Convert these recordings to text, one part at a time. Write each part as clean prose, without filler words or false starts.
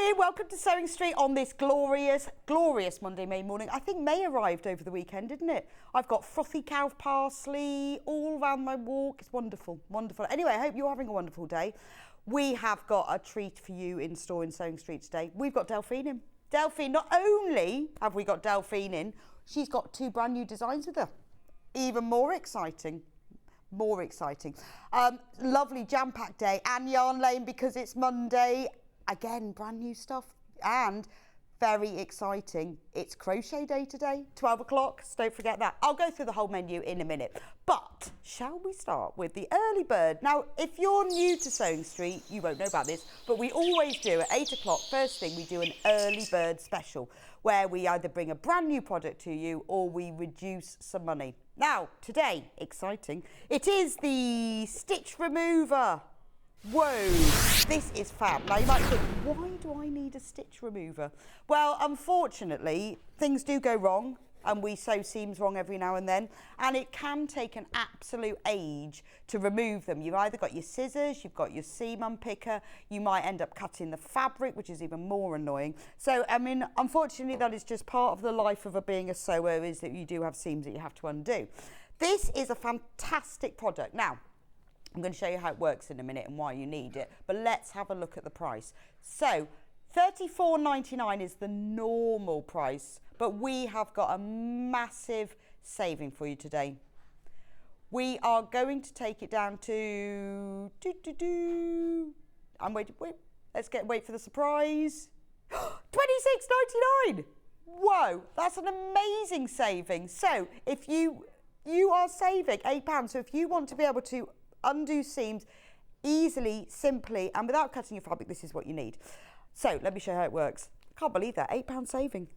morning, welcome to Sewing Street on this glorious Monday, May morning. I think May arrived over the weekend, didn't it? I've got frothy cow parsley all around my walk. It's wonderful, wonderful. Anyway, I hope you're having a wonderful day. We have got a treat for you in store in Sewing Street today. We've got Delphine in. Delphine, not only have we got Delphine in, she's got 2 brand new designs with her. Even more exciting. More exciting. Lovely jam-packed day and yarn lane because it's Monday. Again, brand new stuff and very exciting. It's crochet day today, 12 o'clock, so don't forget that. I'll go through the whole menu in a minute, but shall we start with the early bird? Now, if you're new to Sewing Street, you won't know about this, but we always do at 8 o'clock, first thing we do an early bird special where we either bring a brand new product to you or we reduce some money. Now, today, exciting, it is the stitch remover. Whoa, this is fab. Now you might think, why do I need a stitch remover? Well, unfortunately, things do go wrong and we sew seams wrong every now and then, and it can take an absolute age to remove them. You've either got your scissors, you've got your seam unpicker, you might end up cutting the fabric, which is even more annoying. So, I mean, unfortunately, that is just part of the life of being a sewer, is that you do have seams that you have to undo. This is a fantastic product. Now, I'm going to show you how it works in a minute and why you need it, but let's have a look at the price. So $34.99 is the normal price, but we have got a massive saving for you today. We are going to take it down to I'm waiting. Wait for the surprise. $26.99. Whoa, that's an amazing saving. So if you are saving £8, so if you want to be able to undo seams easily, simply, and without cutting your fabric, this is what you need. So let me show you how it works. I can't believe that, £8 saving.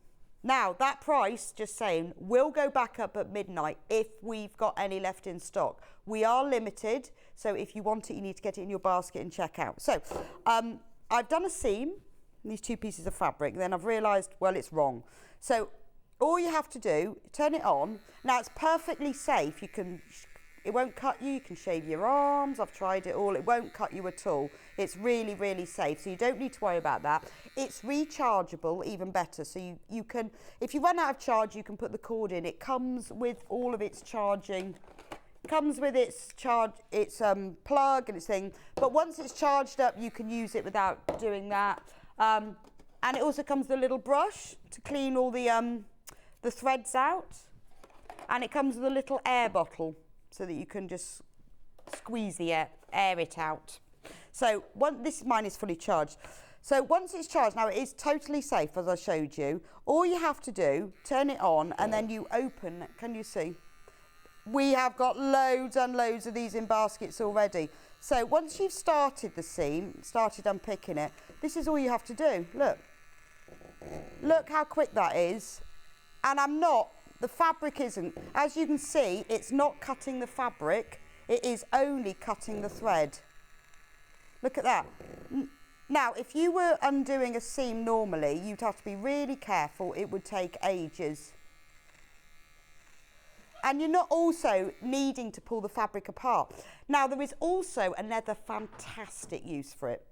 Now that price, just saying, will go back up at midnight if we've got any left in stock. We are limited, so if you want it, you need to get it in your basket and check out. So I've done a seam, these 2 pieces of fabric, then I've realised, well, it's wrong. So all you have to do, turn it on. Now it's perfectly safe. It won't cut you, you can shave your arms, I've tried it all, it won't cut you at all. It's really, really safe, so you don't need to worry about that. It's rechargeable, even better, so you can, if you run out of charge, you can put the cord in. It comes with all of its charging, comes with its plug and its thing, but once it's charged up, you can use it without doing that. And it also comes with a little brush to clean all the threads out, and it comes with a little air bottle, so that you can just squeeze the air it out. So mine is fully charged. So once it's charged, now it is totally safe, as I showed you. All you have to do, turn it on, and then you open, can you see? We have got loads and loads of these in baskets already. So once you've started the seam, started unpicking it, this is all you have to do. Look how quick that is. And the fabric isn't. As you can see, it's not cutting the fabric, it is only cutting the thread. Look at that. Now, if you were undoing a seam normally, you'd have to be really careful. It would take ages. And you're not also needing to pull the fabric apart. Now, there is also another fantastic use for it.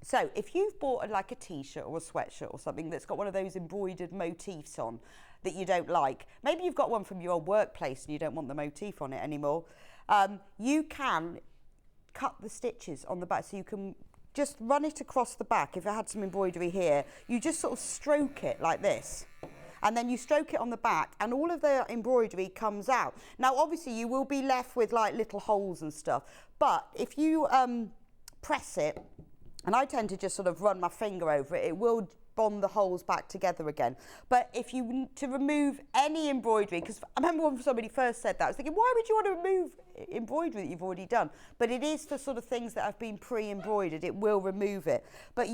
So if you've bought like a t-shirt or a sweatshirt or something that's got one of those embroidered motifs on that you don't like, maybe you've got one from your workplace and you don't want the motif on it anymore, you can cut the stitches on the back, so you can just run it across the back. If it had some embroidery here, you just sort of stroke it like this, and then you stroke it on the back and all of the embroidery comes out. Now obviously you will be left with like little holes and stuff, but if you press it, and I tend to just sort of run my finger over it, it will bond the holes back together again. But if you to remove any embroidery, because I remember when somebody first said that, I was thinking, why would you want to remove embroidery that you've already done? But it is for sort of things that have been pre-embroidered, it will remove it. But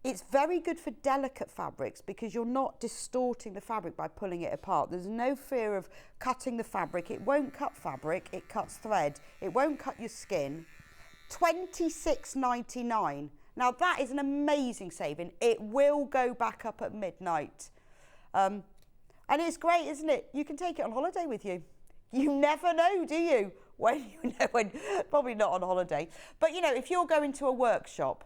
it's very good for delicate fabrics because you're not distorting the fabric by pulling it apart. There's no fear of cutting the fabric. It won't cut fabric, it cuts thread. It won't cut your skin. $26.99. Now that is an amazing saving. It will go back up at midnight. And it's great, isn't it? You can take it on holiday with you. You never know, do you? When, probably not on holiday. But you know, if you're going to a workshop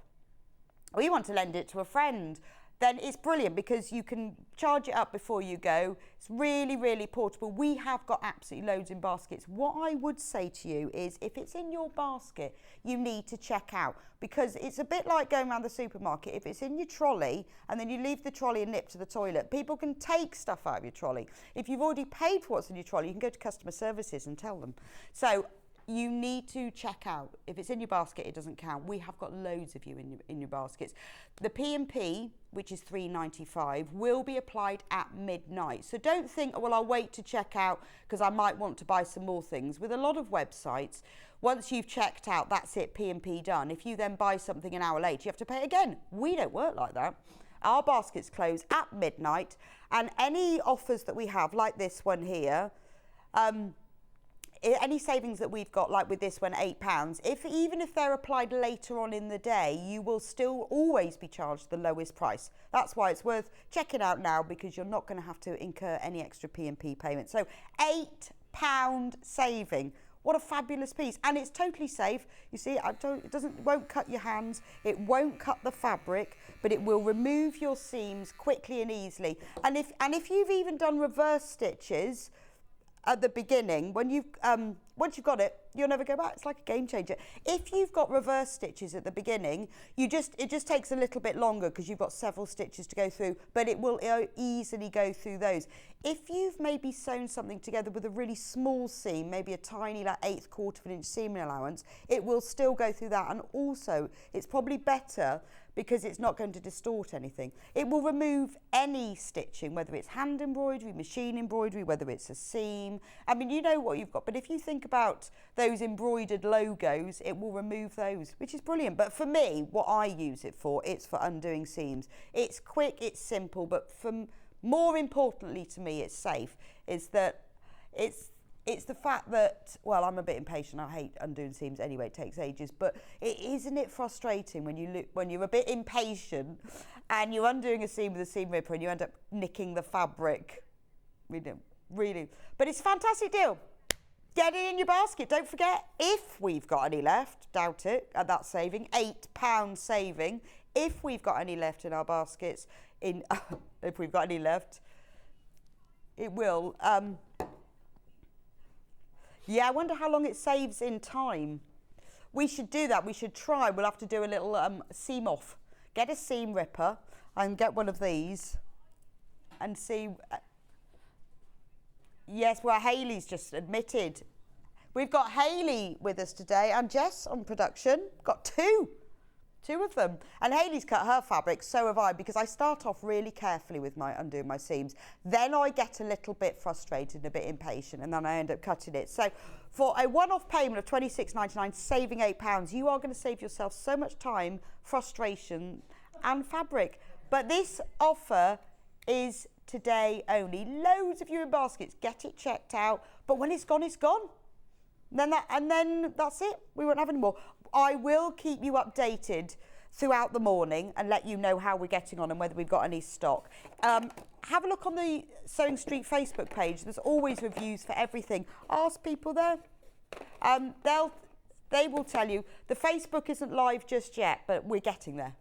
or you want to lend it to a friend, then it's brilliant because you can charge it up before you go. It's really, really portable. We have got absolutely loads in baskets. What I would say to you is if it's in your basket, you need to check out, because it's a bit like going around the supermarket. If it's in your trolley and then you leave the trolley and nip to the toilet, people can take stuff out of your trolley. If you've already paid for what's in your trolley, you can go to customer services and tell them. So you need to check out. If it's in your basket, it doesn't count. We have got loads of you in your baskets. The P&P, which is £3.95, will be applied at midnight. So don't think, oh, well, I'll wait to check out because I might want to buy some more things. With a lot of websites, once you've checked out, that's it, P&P done. If you then buy something an hour later, you have to pay again. We don't work like that. Our baskets close at midnight, and any offers that we have, like this one here, any savings that we've got, like with this one, £8, even if they're applied later on in the day, you will still always be charged the lowest price. That's why it's worth checking out now, because you're not going to have to incur any extra P&P payment. So £8 saving. What a fabulous piece. And it's totally safe. You see, it won't cut your hands, it won't cut the fabric, but it will remove your seams quickly and easily. And if you've even done reverse stitches at the beginning, when once you've got it, you'll never go back. It's like a game changer. If you've got reverse stitches at the beginning, it just takes a little bit longer because you've got several stitches to go through, but it will easily go through those. If you've maybe sewn something together with a really small seam, maybe a tiny, like 1/8 of an inch seam allowance, it will still go through that. And also, it's probably better because it's not going to distort anything. It will remove any stitching, whether it's hand embroidery, machine embroidery, whether it's a seam. I mean, you know what you've got, but if you think about those embroidered logos, it will remove those, which is brilliant. But for me, what I use it for, it's for undoing seams. It's quick, it's simple, but more importantly to me, it's safe, is that it's the fact that, well, I'm a bit impatient. I hate undoing seams anyway. It takes ages. But isn't it frustrating when you're a bit impatient and you're undoing a seam with a seam ripper and you end up nicking the fabric? Really. But it's a fantastic deal. Get it in your basket. Don't forget, if we've got any left, doubt it, at that saving, £8 saving. If we've got any left in our baskets, if we've got any left, it will. Yeah, I wonder how long it saves in time. We should do that. We should try. We'll have to do a little seam off. Get a seam ripper and get one of these and see. Yes, well, Hayley's just admitted. We've got Hayley with us today and Jess on production. Got two of them. And Hayley's cut her fabric, so have I, because I start off really carefully with undoing my seams. Then I get a little bit frustrated and a bit impatient, and then I end up cutting it. So for a one-off payment of £26.99, saving £8, you are going to save yourself so much time, frustration and fabric. But this offer is today only. Loads of you in baskets. Get it checked out. But when it's gone, it's gone. Then that's it. We won't have any more. I will keep you updated throughout the morning and let you know how we're getting on and whether we've got any stock. Have a look on the Sewing Street Facebook page. There's always reviews for everything. Ask people there. They will tell you. The Facebook isn't live just yet, but we're getting there.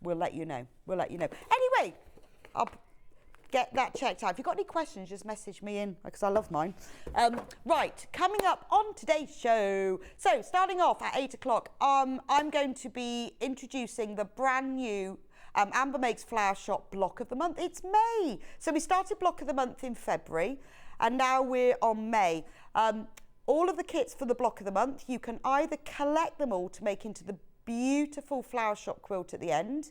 We'll let you know. Anyway, I'll get that checked out. If you've got any questions, just message me in, because I love mine. Right, coming up on today's show. So, starting off at 8 o'clock, I'm going to be introducing the brand new Amber Makes Flower Shop Block of the Month. It's May. So, we started Block of the Month in February, and now we're on May. All of the kits for the Block of the Month, you can either collect them all to make into the beautiful flower shop quilt at the end.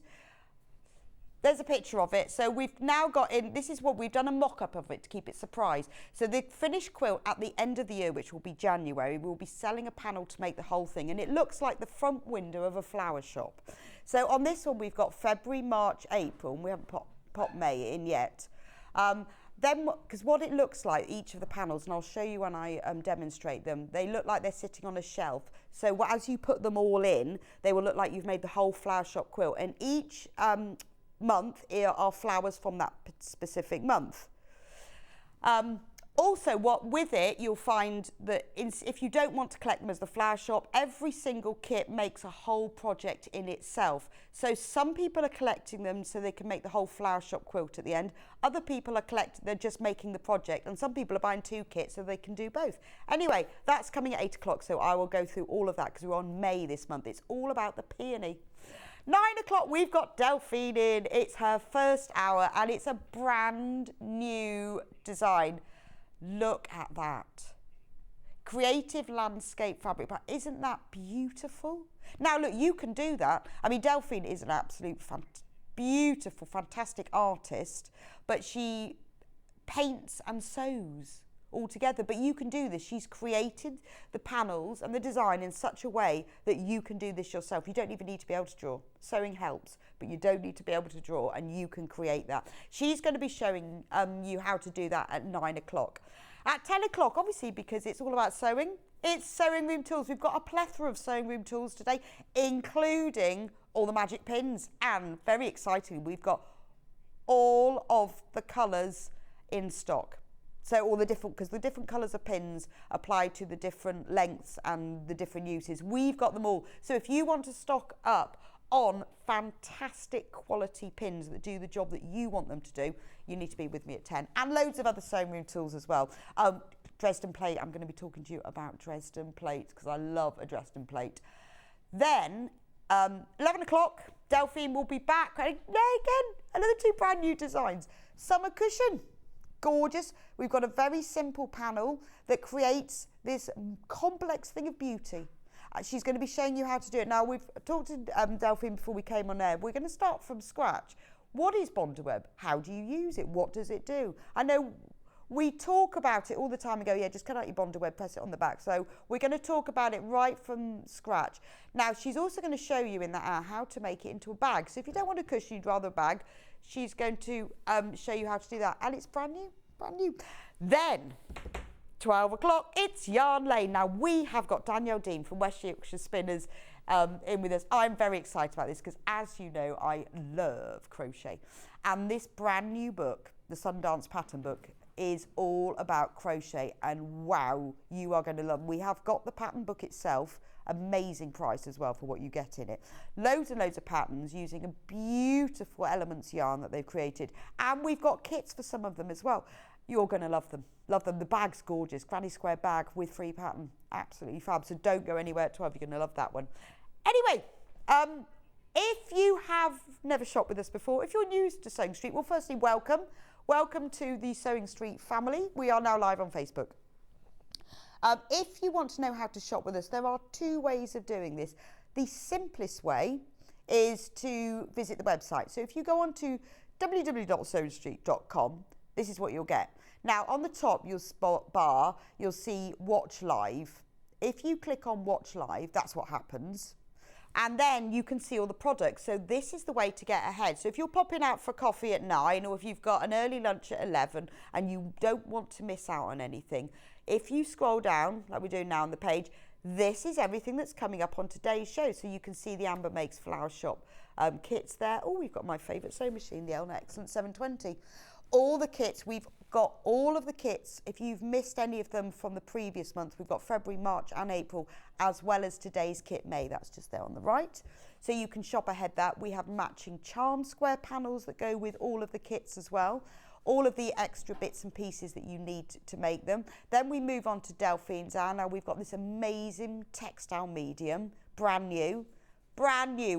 There's a picture of it. So we've now got in, this is what we've done, a mock-up of it to keep it surprise. So the finished quilt at the end of the year, which will be January, we'll be selling a panel to make the whole thing. And it looks like the front window of a flower shop. So on this one, we've got February, March, April, and we haven't popped May in yet. Then, because what it looks like, each of the panels, and I'll show you when I demonstrate them, they look like they're sitting on a shelf. So as you put them all in, they will look like you've made the whole flower shop quilt. And each month are flowers from that specific month. Also, with it, you'll find that if you don't want to collect them as the flower shop, every single kit makes a whole project in itself. So some people are collecting them so they can make the whole flower shop quilt at the end. Other people are they're just making the project. And some people are buying 2 kits so they can do both. Anyway, that's coming at 8 o'clock. So I will go through all of that because we're on May this month. It's all about the peony. 9 o'clock, we've got Delphine in. It's her first hour and it's a brand new design. Look at that. Creative landscape fabric. But isn't that beautiful? Now, look, you can do that. I mean, Delphine is an absolute beautiful, fantastic artist, but she paints and sews all together. But you can do this. She's created the panels and the design in such a way that you can do this yourself. You don't even need to be able to draw. Sewing helps, but you don't need to be able to draw, and you can create that. She's going to be showing you how to do that at 9 o'clock. At 10 o'clock, obviously, because it's all about sewing, it's sewing room tools. We've got a plethora of sewing room tools today, including all the magic pins. And very excitingly, we've got all of the colours in stock. So all the different, because the different colours of pins apply to the different lengths and the different uses. We've got them all. So if you want to stock up on fantastic quality pins that do the job that you want them to do, you need to be with me at 10. And loads of other sewing room tools as well. Dresden plate, I'm going to be talking to you about Dresden plates because I love a Dresden plate. Then 11 o'clock, Delphine will be back. Again, another 2 brand new designs. Summer cushion. Gorgeous. We've got a very simple panel that creates this complex thing of beauty. She's going to be showing you how to do it. Now, we've talked to Delphine before we came on air. We're going to start from scratch. What is Bondaweb? How do you use it? What does it do? I know we talk about it all the time and go, yeah, just cut out your Bondaweb, press it on the back. So we're going to talk about it right from scratch. Now, she's also going to show you in that hour how to make it into a bag. So if you don't want a cushion, you'd rather a bag, she's going to show you how to do that. And it's brand new, brand new. Then 12 o'clock, it's Yarn Lane. Now, we have got Danielle Deane from West Yorkshire Spinners in with us. I'm very excited about this because, as you know, I love crochet. And this brand new book, the Sundance Pattern Book, is all about crochet. And wow, you are going to love it. We have got the pattern book itself, amazing price as well for what you get in it. Loads and loads of patterns using a beautiful Elements yarn that they've created. And we've got kits for some of them as well. You're going to love them. Love them. The bag's gorgeous. Granny square bag with free pattern. Absolutely fab. So don't go anywhere at 12. You're going to love that one. Anyway, if you have never shopped with us before, if you're new to Sewing Street, well, firstly, welcome. Welcome to the Sewing Street family. We are now live on Facebook. If you want to know how to shop with us, there are 2 ways of doing this. The simplest way is to visit the website. So if you go on to www.sewingstreet.com, this is what you'll get. Now, on the top, you'll see Watch Live. If you click on Watch Live, that's what happens. And then you can see all the products. So this is the way to get ahead. So if you're popping out for coffee at 9, or if you've got an early lunch at 11 and you don't want to miss out on anything, if you scroll down, like we're doing now on the page, this is everything that's coming up on today's show. So you can see the Amber Makes Flower Shop kits there. Oh, we've got my favourite sewing machine, the Elna Excellent 720. All the kits, we've got all of the kits. If you've missed any of them from the previous month, we've got February, March and April, as well as today's kit May. That's just there on the right. So you can shop ahead that. We have matching charm square panels that go with all of the kits as well. All of the extra bits and pieces that you need to make them. Then we move on to Delphine's hour. Now we've got this amazing textile medium, brand new,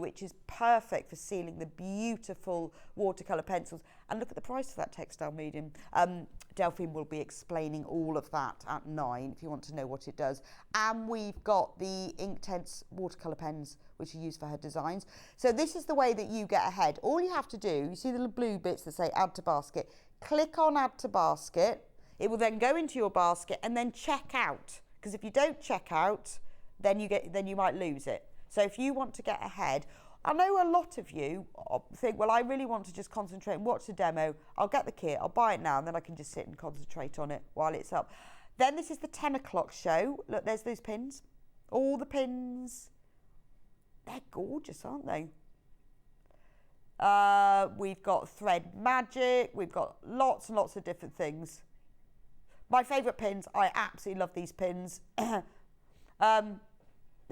which is perfect for sealing the beautiful watercolour pencils. And look at the price of that textile medium. Delphine will be explaining all of that at 9 if you want to know what it does. And we've got the Inktense watercolour pens, which are used for her designs. So this is the way that you get ahead. All you have to do, you see the little blue bits that say add to basket. Click on add to basket. It will then go into your basket and then check out. Because if you don't check out, then you might lose it. So if you want to get ahead, I know a lot of you think, well, I really want to just concentrate and watch the demo. I'll get the kit, I'll buy it now, and then I can just sit and concentrate on it while it's up. Then this is the 10 o'clock show. Look, there's those pins. All the pins. They're gorgeous, aren't they? We've got thread magic. We've got lots and lots of different things. My favourite pins, I absolutely love these pins. If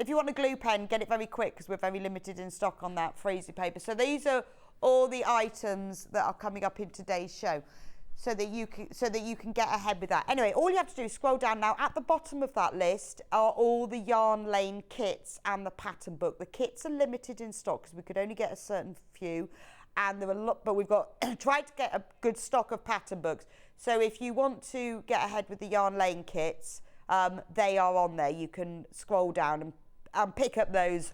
you want a glue pen, get it very quick because we're very limited in stock on that freezy paper. So these are all the items that are coming up in today's show, so that you can get ahead with that. Anyway, all you have to do is scroll down now. At the bottom of that list are all the Yarn Lane kits and the pattern book. The kits are limited in stock because we could only get a certain few, and there are a lot, but we've got tried to get a good stock of pattern books. So if you want to get ahead with the Yarn Lane kits, they are on there. You can scroll down and pick up those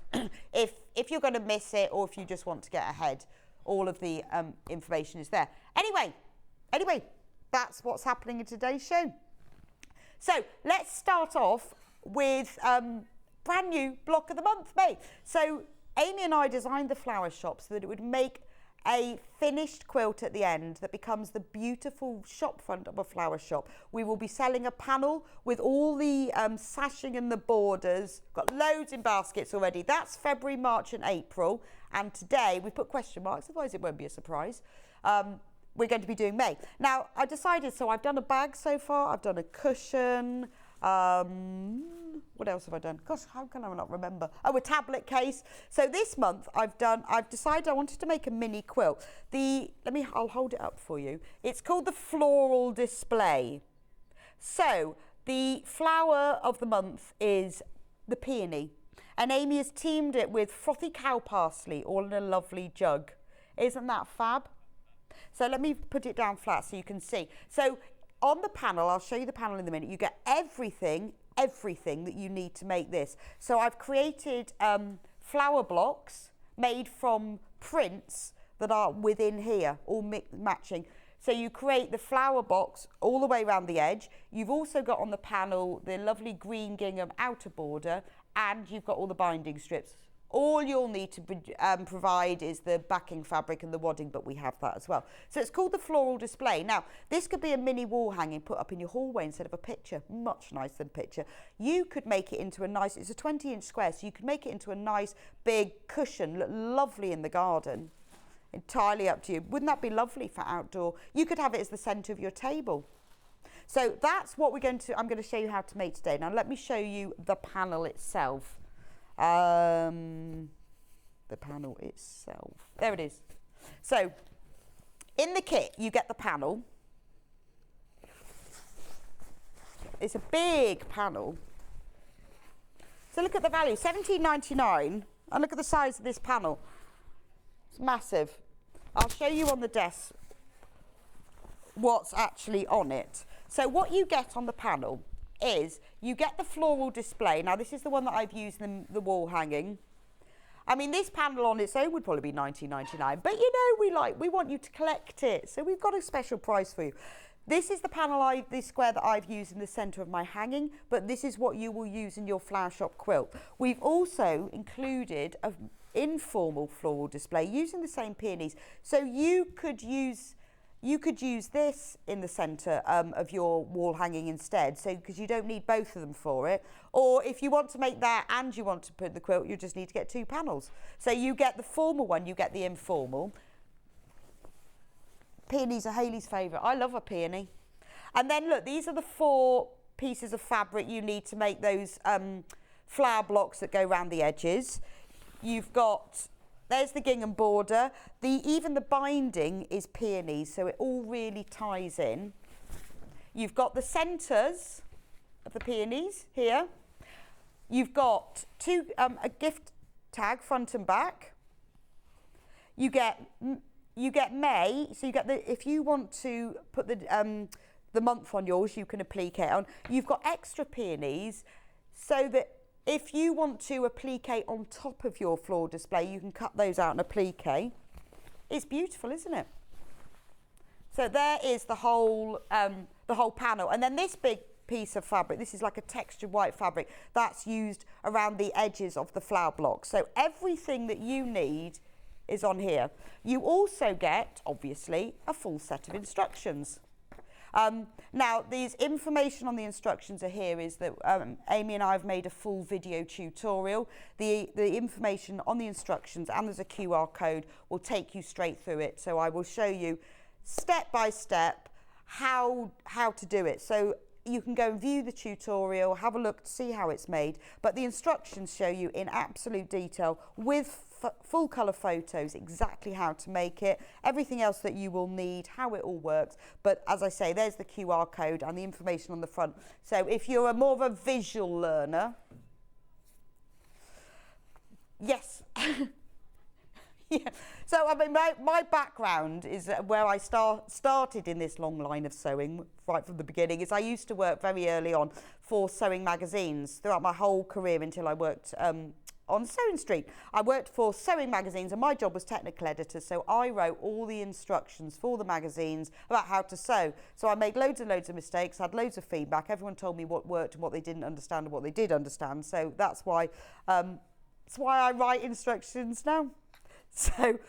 if you're going to miss it, or if you just want to get ahead. All of the information is there. Anyway, that's what's happening in today's show. So let's start off with brand new block of the month, May. So Amy and I designed the flower shop so that it would make a finished quilt at the end that becomes the beautiful shop front of a flower shop. We will be selling a panel with all the sashing and the borders. Got loads in baskets already. That's February, March and April. And today we put question marks, otherwise it won't be a surprise. We're going to be doing May. Now I decided, so I've done a bag so far. I've done a cushion. What else have I done? Gosh, how can I not remember? Oh, a tablet case. So this month I've decided I wanted to make a mini quilt. I'll hold it up for you. It's called the Floral Display. So the flower of the month is the peony. And Amy has teamed it with frothy cow parsley, all in a lovely jug. Isn't that fab? So let me put it down flat so you can see. So on the panel, I'll show you the panel in a minute, you get everything that you need to make this. So I've created flower blocks made from prints that are within here, all matching. So you create the flower box all the way around the edge. You've also got on the panel the lovely green gingham outer border, and you've got all the binding strips. All you'll need to provide is the backing fabric and the wadding, but we have that as well. So it's called the Floral Display. Now, this could be a mini wall hanging put up in your hallway instead of a picture. Much nicer than picture. You could make it into a nice, it's a 20-inch square, so you could make it into a nice big cushion, look lovely in the garden. Entirely up to you. Wouldn't that be lovely for outdoor? You could have it as the centre of your table. So that's what I'm going to show you how to make today. Now let me show you the panel itself. The panel itself. There it is. So in the kit you get the panel. It's a big panel. So look at the value, £17.99, and look at the size of this panel. It's massive. I'll show you on the desk what's actually on it. So what you get on the panel is you get the floral display. Now this is the one that I've used in the wall hanging. I mean, this panel on its own would probably be £19.99, but you know, we want you to collect it, so we've got a special price for you. This is the panel, this square that I've used in the centre of my hanging, but this is what you will use in your flower shop quilt. We've also included an informal floral display using the same peonies, so you could use this in the centre of your wall hanging instead, so because you don't need both of them for it. Or if you want to make that and you want to put the quilt, you just need to get two panels. So you get the formal one, you get the informal. Peonies are Hayley's favourite. I love a peony. And then look, these are the 4 pieces of fabric you need to make those flower blocks that go around the edges. You've got, there's the gingham border. Even the binding is peonies, so it all really ties in. You've got the centres of the peonies here. You've got a gift tag front and back. You get May, so you get if you want to put the month on yours, you can applique it on. You've got extra peonies, so that if you want to applique on top of your floor display, you can cut those out and applique. It's beautiful, isn't it? So there is the whole panel, and then this big piece of fabric, this is like a textured white fabric that's used around the edges of the flower block. So everything that you need is on here. You also get, obviously, a full set of instructions. Now, these information on the instructions are here is that Amy and I have made a full video tutorial. The information on the instructions, and there's a QR code, will take you straight through it. So I will show you step by step how to do it. So you can go and view the tutorial, have a look to see how it's made, but the instructions show you in absolute detail with full colour photos exactly how to make it, everything else that you will need, how it all works. But as I say, there's the QR code and the information on the front. So if you're more of a visual learner, yes. Yeah. So I mean, my background is where I started in this long line of sewing right from the beginning. Is I used to work very early on for sewing magazines throughout my whole career until I worked on Sewing Street. I worked for sewing magazines and my job was technical editor, so I wrote all the instructions for the magazines about how to sew. So I made loads and loads of mistakes, had loads of feedback. Everyone told me what worked and what they didn't understand and what they did understand. So that's why I write instructions now. So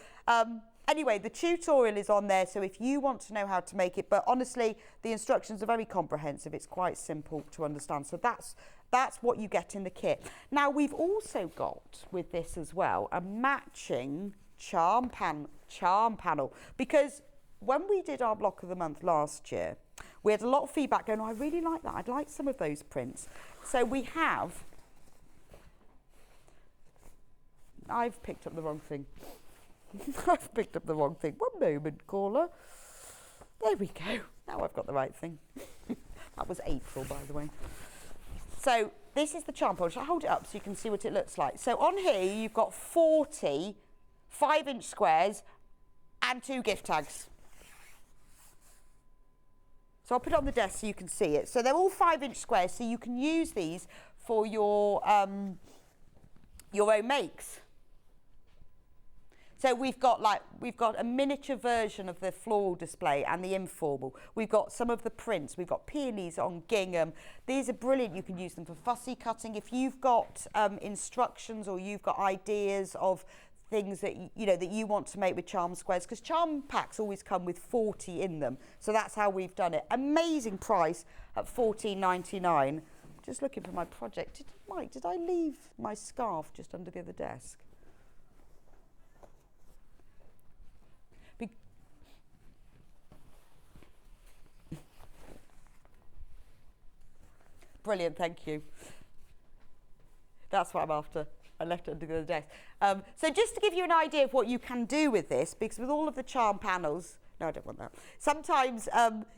anyway, the tutorial is on there, so if you want to know how to make it, but honestly, the instructions are very comprehensive. It's quite simple to understand. So that's what you get in the kit. Now, we've also got, with this as well, a matching charm panel, because when we did our block of the month last year, we had a lot of feedback going, oh, I really like that. I'd like some of those prints. So we have... I've picked up the wrong thing. I've picked up the wrong thing. One moment, caller. There we go. Now I've got the right thing. That was April, by the way. So this is the charm panel. Shall I hold it up so you can see what it looks like? So on here, you've got 40 5-inch squares and 2 gift tags. So I'll put it on the desk so you can see it. So they're all 5-inch squares, so you can use these for your own makes. So we've got a miniature version of the floral display and the informal. We've got some of the prints. We've got peonies on gingham. These are brilliant. You can use them for fussy cutting. If you've got instructions or you've got ideas of things that you want to make with charm squares, because charm packs always come with 40 in them. So that's how we've done it. Amazing price at $14.99. Just looking for my project. Mike, did I leave my scarf just under the other desk? Brilliant, thank you. That's what I'm after. I left it under the other desk. So just to give you an idea of what you can do with this, because with all of the charm panels, no, I don't want that. Sometimes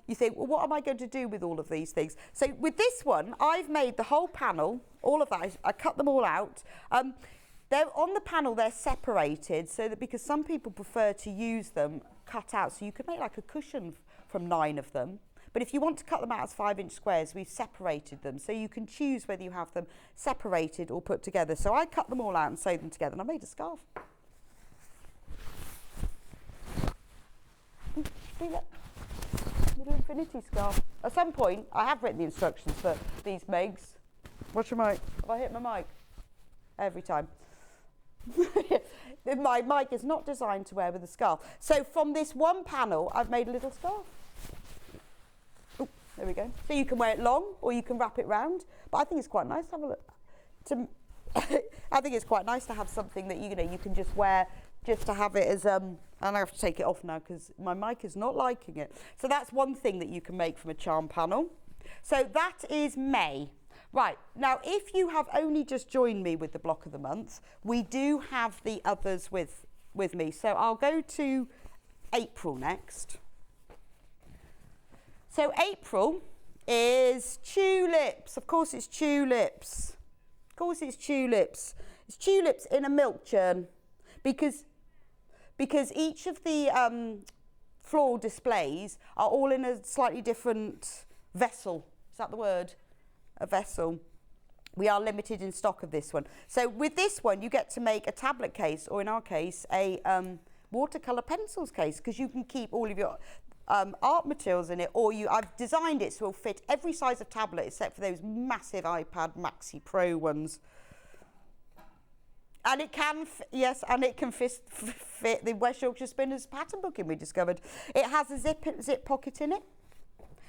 you think, well, what am I going to do with all of these things? So with this one, I've made the whole panel, all of that. I cut them all out. They're on the panel, they're separated, so that because some people prefer to use them cut out, so you could make like a cushion from 9 of them. But if you want to cut them out as 5-inch squares, we've separated them. So you can choose whether you have them separated or put together. So I cut them all out and sewed them together, and I made a scarf. See that? Little infinity scarf. At some point, I have written the instructions for these Megs. Watch your mic. Have I hit my mic? Every time. My mic is not designed to wear with a scarf. So from this one panel, I've made a little scarf. Oh, there we go. So you can wear it long or you can wrap it round. But I think it's quite nice to have a look. I think it's quite nice to have something that you can just wear, just to have it as and I have to take it off now because my mic is not liking it. So that's one thing that you can make from a charm panel. So that is May. Right, now if you have only just joined me with the block of the month, we do have the others with me. So I'll go to April next. So April is tulips. Of course it's tulips. Of course it's tulips. It's tulips in a milk churn because each of the floral displays are all in a slightly different vessel. Is that the word? A vessel. We are limited in stock of this one. So with this one, you get to make a tablet case, or in our case, a watercolour pencils case, because you can keep all of your art materials in it, or I've designed it so it'll fit every size of tablet except for those massive iPad Maxi Pro ones. And it can, yes, and it can fit the West Yorkshire Spinners pattern booking we discovered. It has a zip pocket in it,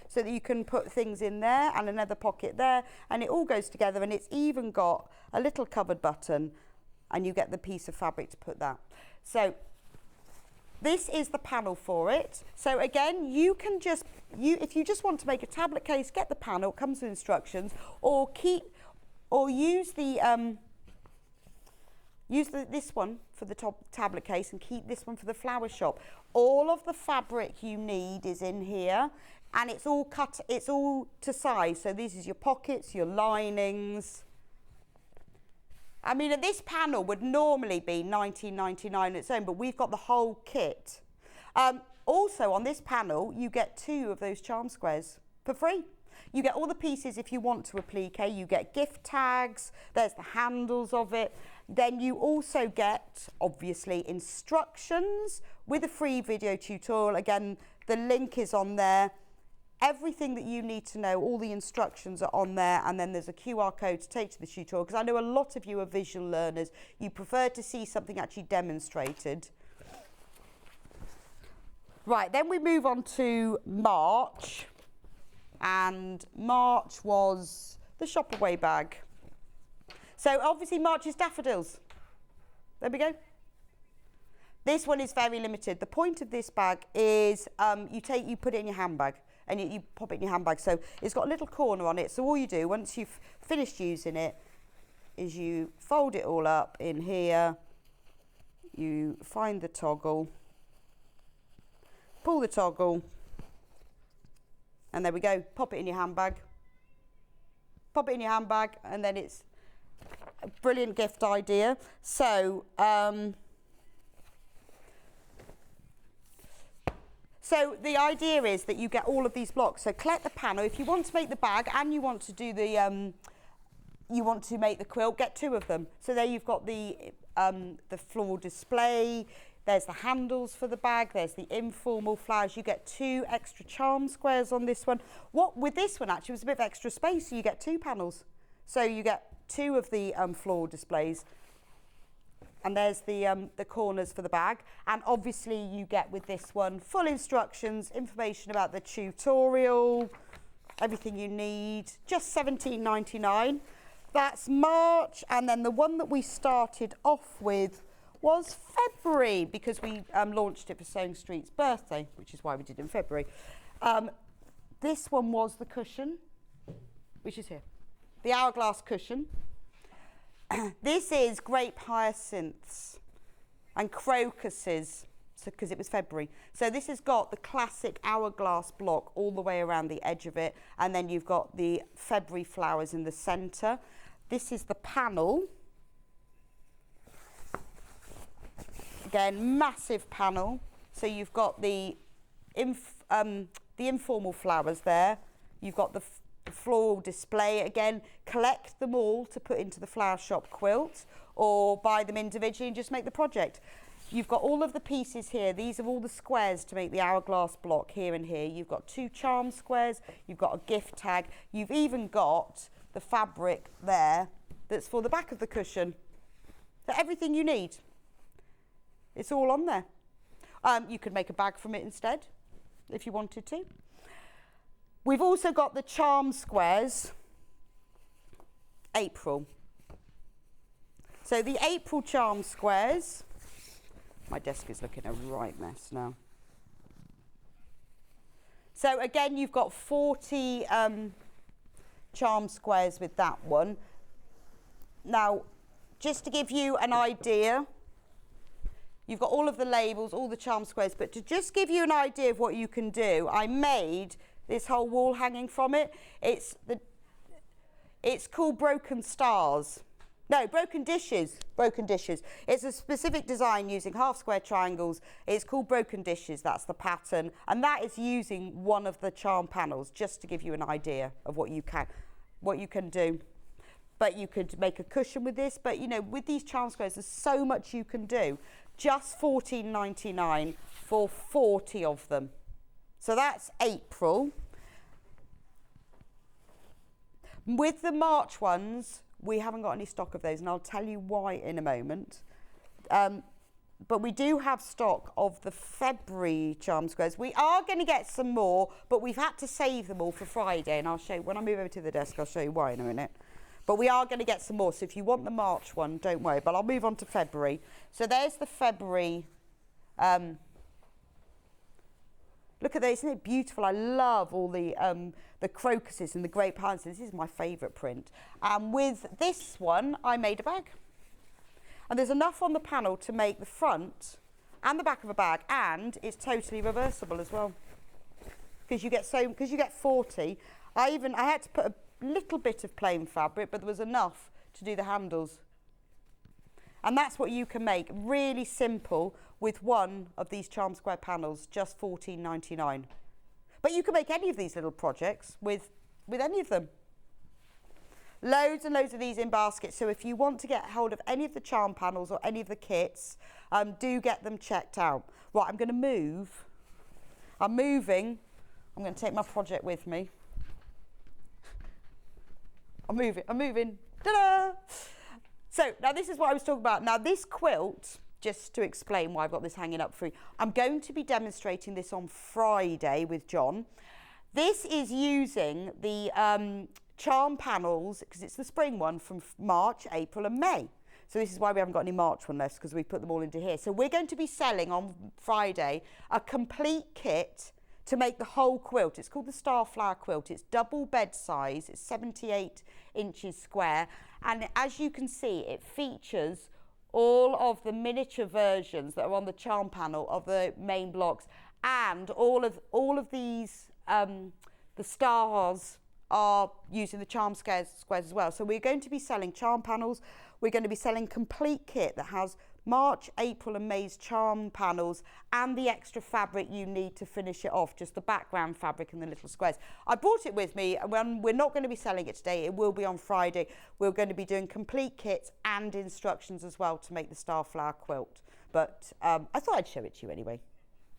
so that you can put things in there and another pocket there, and it all goes together, and it's even got a little covered button, and you get the piece of fabric to put that. So this is the panel for it. So again, you can just, if you just want to make a tablet case, get the panel, it comes with instructions, or use this one for the top tablet case and keep this one for the flower shop. All of the fabric you need is in here, and it's all cut, it's all to size. So this is your pockets, your linings. I mean, this panel would normally be $19.99 on its own, but we've got the whole kit. Also on this panel, you get 2 of those charm squares for free. You get all the pieces if you want to applique. You get gift tags, there's the handles of it. Then you also get, obviously, instructions with a free video tutorial. Again, the link is on there. Everything that you need to know, all the instructions are on there, and then there's a QR code to take to the tutorial, because I know a lot of you are visual learners. You prefer to see something actually demonstrated. Right, then we move on to March, and March was the shop away bag. So obviously March is daffodils. There we go. This one is very limited. The point of this bag is you put it in your handbag, and you pop it in your handbag. So it's got a little corner on it. So all you do once you've finished using it is you fold it all up in here. You find the toggle, pull the toggle, and there we go. Pop it in your handbag. Pop it in your handbag, and then it's a brilliant gift idea. So, so the idea is that you get all of these blocks. So collect the panel. If you want to make the bag and you want to do the, you want to make the quilt, get 2 of them. So there you've got the floral display. There's the handles for the bag. There's the informal flowers. You get 2 extra charm squares on this one. What with this one actually was a bit of extra space. So you get 2 panels. So you get 2 of the floral displays. And there's the corners for the bag. And obviously you get with this one full instructions, information about the tutorial, everything you need, just $17.99. That's March. And then the one that we started off with was February, because we launched it for Sewing Street's birthday, which is why we did it in February. This one was the cushion, which is here, the hourglass cushion. This is grape hyacinths and crocuses, because it was February. So this has got the classic hourglass block all the way around the edge of it, and then you've got the February flowers in the centre. This is the panel. Again, massive panel. So you've got the informal flowers there. You've got the floral display. Again, collect them all to put into the flower shop quilt, or buy them individually and just make the project. You've got all of the pieces here. These are all the squares to make the hourglass block here and here. You've got 2 charm squares. You've got a gift tag. You've even got the fabric there that's for the back of the cushion. So everything you need, it's all on there. You could make a bag from it instead if you wanted to. We've also got the charm squares, April. So the April charm squares, my desk is looking a right mess now. So again, you've got 40 charm squares with that one. Now, just to give you an idea, you've got all of the labels, all the charm squares, but to just give you an idea of what you can do, I made this whole wall hanging from it. It's called Broken Stars. No, Broken Dishes. Broken Dishes. It's a specific design using half square triangles. It's called Broken Dishes. That's the pattern. And that is using one of the charm panels, just to give you an idea of what you can do. But you could make a cushion with this. But, you know, with these charm squares, there's so much you can do. Just $14.99 for 40 of them. So that's April. With the March ones, we haven't got any stock of those, and I'll tell you why in a moment. But we do have stock of the February charm squares. We are going to get some more, but we've had to save them all for Friday, and I'll show you, when I move over to the desk, I'll show you why in a minute. But we are going to get some more, so if you want the March one, don't worry, but I'll move on to February. So there's the February Look at this, isn't it beautiful? I love all the crocuses and the great pines. This is my favourite print. And with this one, I made a bag. And there's enough on the panel to make the front and the back of a bag, and it's totally reversible as well. Because you get 40. I had to put a little bit of plain fabric, but there was enough to do the handles. And that's what you can make, really simple, with one of these charm square panels, just $14.99. But you can make any of these little projects with any of them. Loads and loads of these in baskets, so if you want to get hold of any of the charm panels or any of the kits, do get them checked out. Right, I'm going to move. I'm moving. I'm going to take my project with me. I'm moving. Ta-da! So now this is what I was talking about. Now this quilt, just to explain why I've got this hanging up for you, I'm going to be demonstrating this on Friday with John. This is using the charm panels, because it's the spring one, from March, April and May. So this is why we haven't got any March one left, because we put them all into here. So we're going to be selling on Friday a complete kit to make the whole quilt. It's called the Starflower quilt. It's double bed size. It's 78 inches square. And as you can see, it features all of the miniature versions that are on the charm panel of the main blocks, and all of these, the stars are using the charm squares as well. So we're going to be selling charm panels. We're going to be selling complete kit that has March, April and May's charm panels and the extra fabric you need to finish it off, just the background fabric and the little squares. I brought it with me, and we're not going to be selling it today. It will be on Friday. We're going to be doing complete kits and instructions as well to make the Starflower quilt. But I thought I'd show it to you anyway.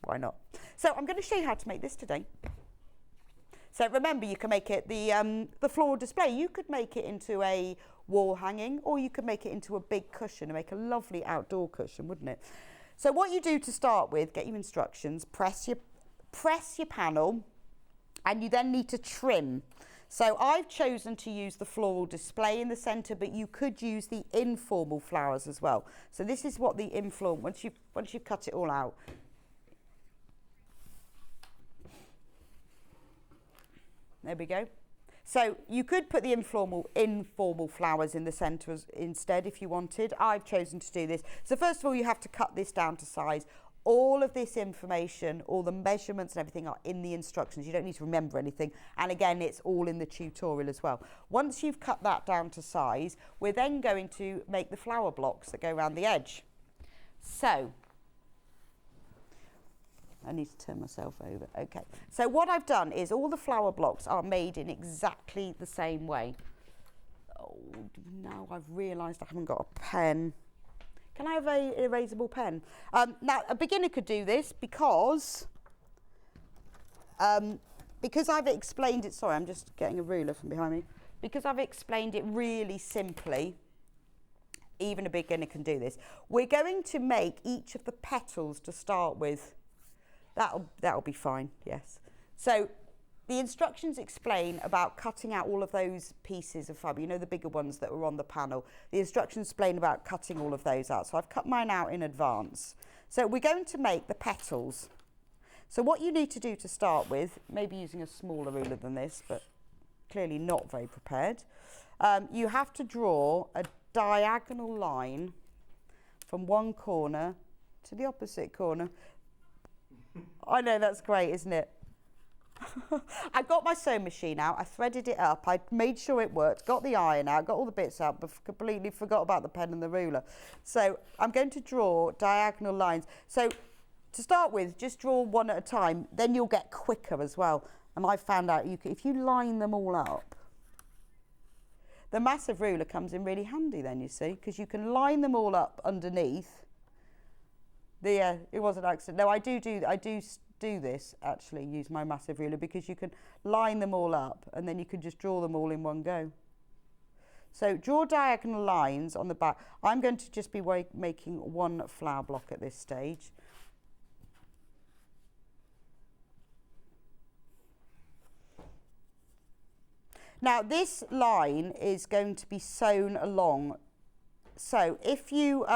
Why not? So I'm going to show you how to make this today. So remember, you can make it the floral display. You could make it into a wall hanging, or you could make it into a big cushion and make a lovely outdoor cushion, wouldn't it? So what you do to start with, get your instructions, press your panel, and you then need to trim. So I've chosen to use the floral display in the centre, but you could use the informal flowers as well. So this is what the informal, once you've cut it all out. There we go. So you could put the informal flowers in the centre instead if you wanted. I've chosen to do this. So first of all, you have to cut this down to size. All of this information, all the measurements and everything are in the instructions. You don't need to remember anything. And again, it's all in the tutorial as well. Once you've cut that down to size, we're then going to make the flower blocks that go around the edge. So I need to turn myself over. Okay. So what I've done is all the flower blocks are made in exactly the same way. Oh, now I've realised I haven't got a pen. Can I have an erasable pen? Now, a beginner could do this because I've explained it. Sorry, I'm just getting a ruler from behind me. Because I've explained it really simply, even a beginner can do this. We're going to make each of the petals to start with. That'll be fine, yes. So the instructions explain about cutting out all of those pieces of fabric, you know, the bigger ones that were on the panel. The instructions explain about cutting all of those out. So I've cut mine out in advance. So we're going to make the petals. So what you need to do to start with, maybe using a smaller ruler than this, but clearly not very prepared, you have to draw a diagonal line from one corner to the opposite corner. I know, that's great, isn't it? I got my sewing machine out, I threaded it up, I made sure it worked, got the iron out, got all the bits out, but completely forgot about the pen and the ruler. So I'm going to draw diagonal lines. So to start with, just draw one at a time, then you'll get quicker as well. And I found out if you line them all up, the massive ruler comes in really handy then, you see, because you can line them all up underneath. It was an accident. No, I do this actually, use my massive ruler, because you can line them all up and then you can just draw them all in one go. So draw diagonal lines on the back. I'm going to just be making one flower block at this stage. Now this line is going to be sewn along. So if you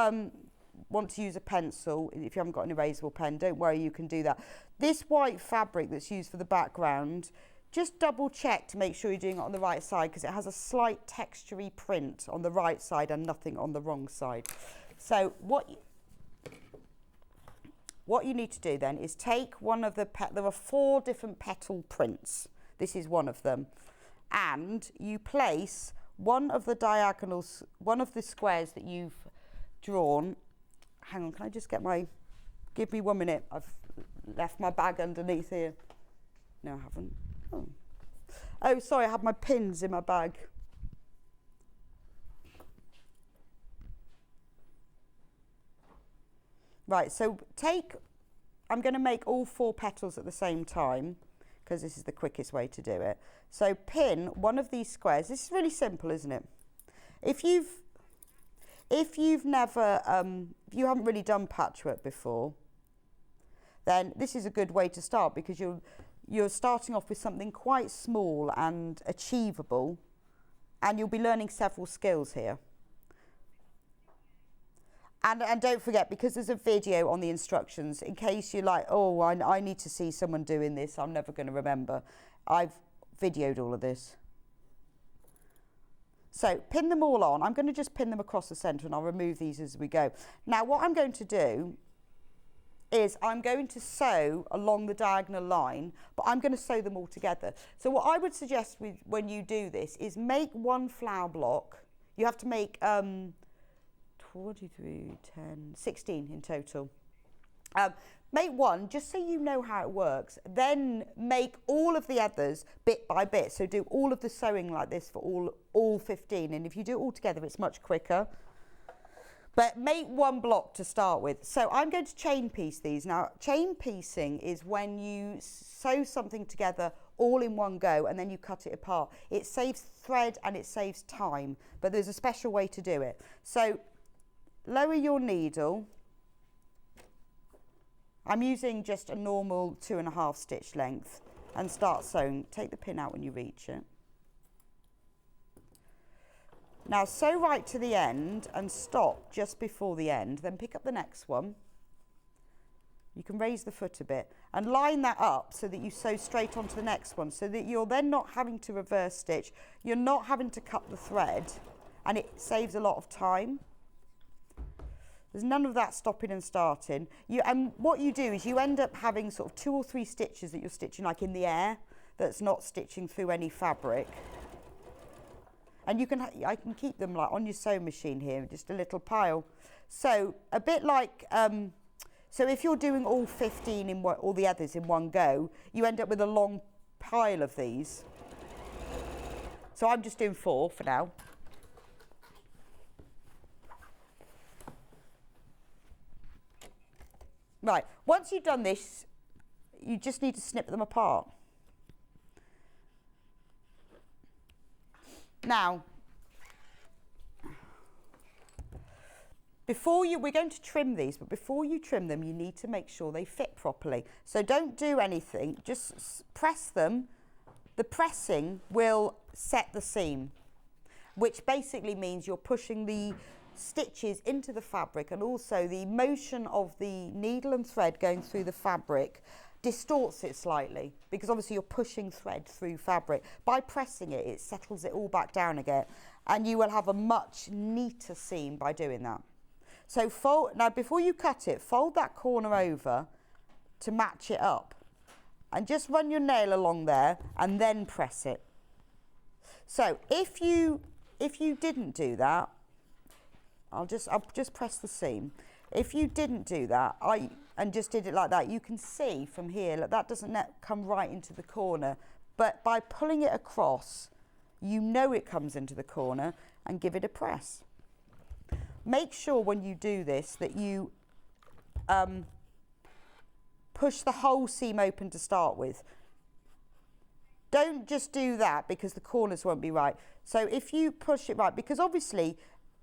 want to use a pencil, if you haven't got an erasable pen, don't worry, you can do that. This white fabric that's used for the background, just double check to make sure you're doing it on the right side, because it has a slight textury print on the right side and nothing on the wrong side. So what you need to do then is take one of the, there are 4 different petal prints. This is one of them. And you place one of the diagonals, one of the squares that you've drawn. Hang on, can I just get my, give me 1 minute. I've left my bag underneath here. No, I haven't. Oh, sorry, I have my pins in my bag. Right, so I'm going to make all 4 petals at the same time, because this is the quickest way to do it. So pin one of these squares. This is really simple, isn't it? If you haven't really done patchwork before, then this is a good way to start, because you're starting off with something quite small and achievable, and you'll be learning several skills here. And don't forget, because there's a video on the instructions, in case you're like, oh, I need to see someone doing this, I'm never going to remember. I've videoed all of this. So pin them all on. I'm going to just pin them across the centre, and I'll remove these as we go. Now what I'm going to do is I'm going to sew along the diagonal line, but I'm going to sew them all together. So what I would suggest when you do this is make one flower block. You have to make 43, 10, 16 in total. Make one just so you know how it works, then make all of the others bit by bit. So do all of the sewing like this for all 15, and if you do it all together it's much quicker. But make one block to start with. So I'm going to chain piece these. Now chain piecing is when you sew something together all in one go and then you cut it apart. It saves thread and it saves time, but there's a special way to do it. So lower your needle. I'm using just a normal 2.5 stitch length, and start sewing. Take the pin out when you reach it. Now sew right to the end and stop just before the end, then pick up the next one. You can raise the foot a bit and line that up so that you sew straight onto the next one, so that you're then not having to reverse stitch, you're not having to cut the thread, and it saves a lot of time. There's none of that stopping and starting. And what you do is you end up having sort of 2 or 3 stitches that you're stitching like in the air, that's not stitching through any fabric. And I can keep them like on your sewing machine here, just a little pile. So a bit like, so if you're doing all 15 all the others in one go, you end up with a long pile of these. So I'm just doing 4 for now. Right, once you've done this, you just need to snip them apart. Now, we're going to trim these, but before you trim them, you need to make sure they fit properly. So don't do anything, just press them. The pressing will set the seam, which basically means you're pushing the stitches into the fabric, and also the motion of the needle and thread going through the fabric distorts it slightly, because obviously you're pushing thread through fabric. By pressing it, it settles it all back down again, and you will have a much neater seam by doing that. So now before you cut it, fold that corner over to match it up, and just run your nail along there and then press it. So if you didn't do that, I'll just press the seam. If you didn't do that, and just did it like that, you can see from here, look, that doesn't come right into the corner. But by pulling it across, you know it comes into the corner, and give it a press. Make sure when you do this that you push the whole seam open to start with. Don't just do that, because the corners won't be right. So if you push it right, because obviously,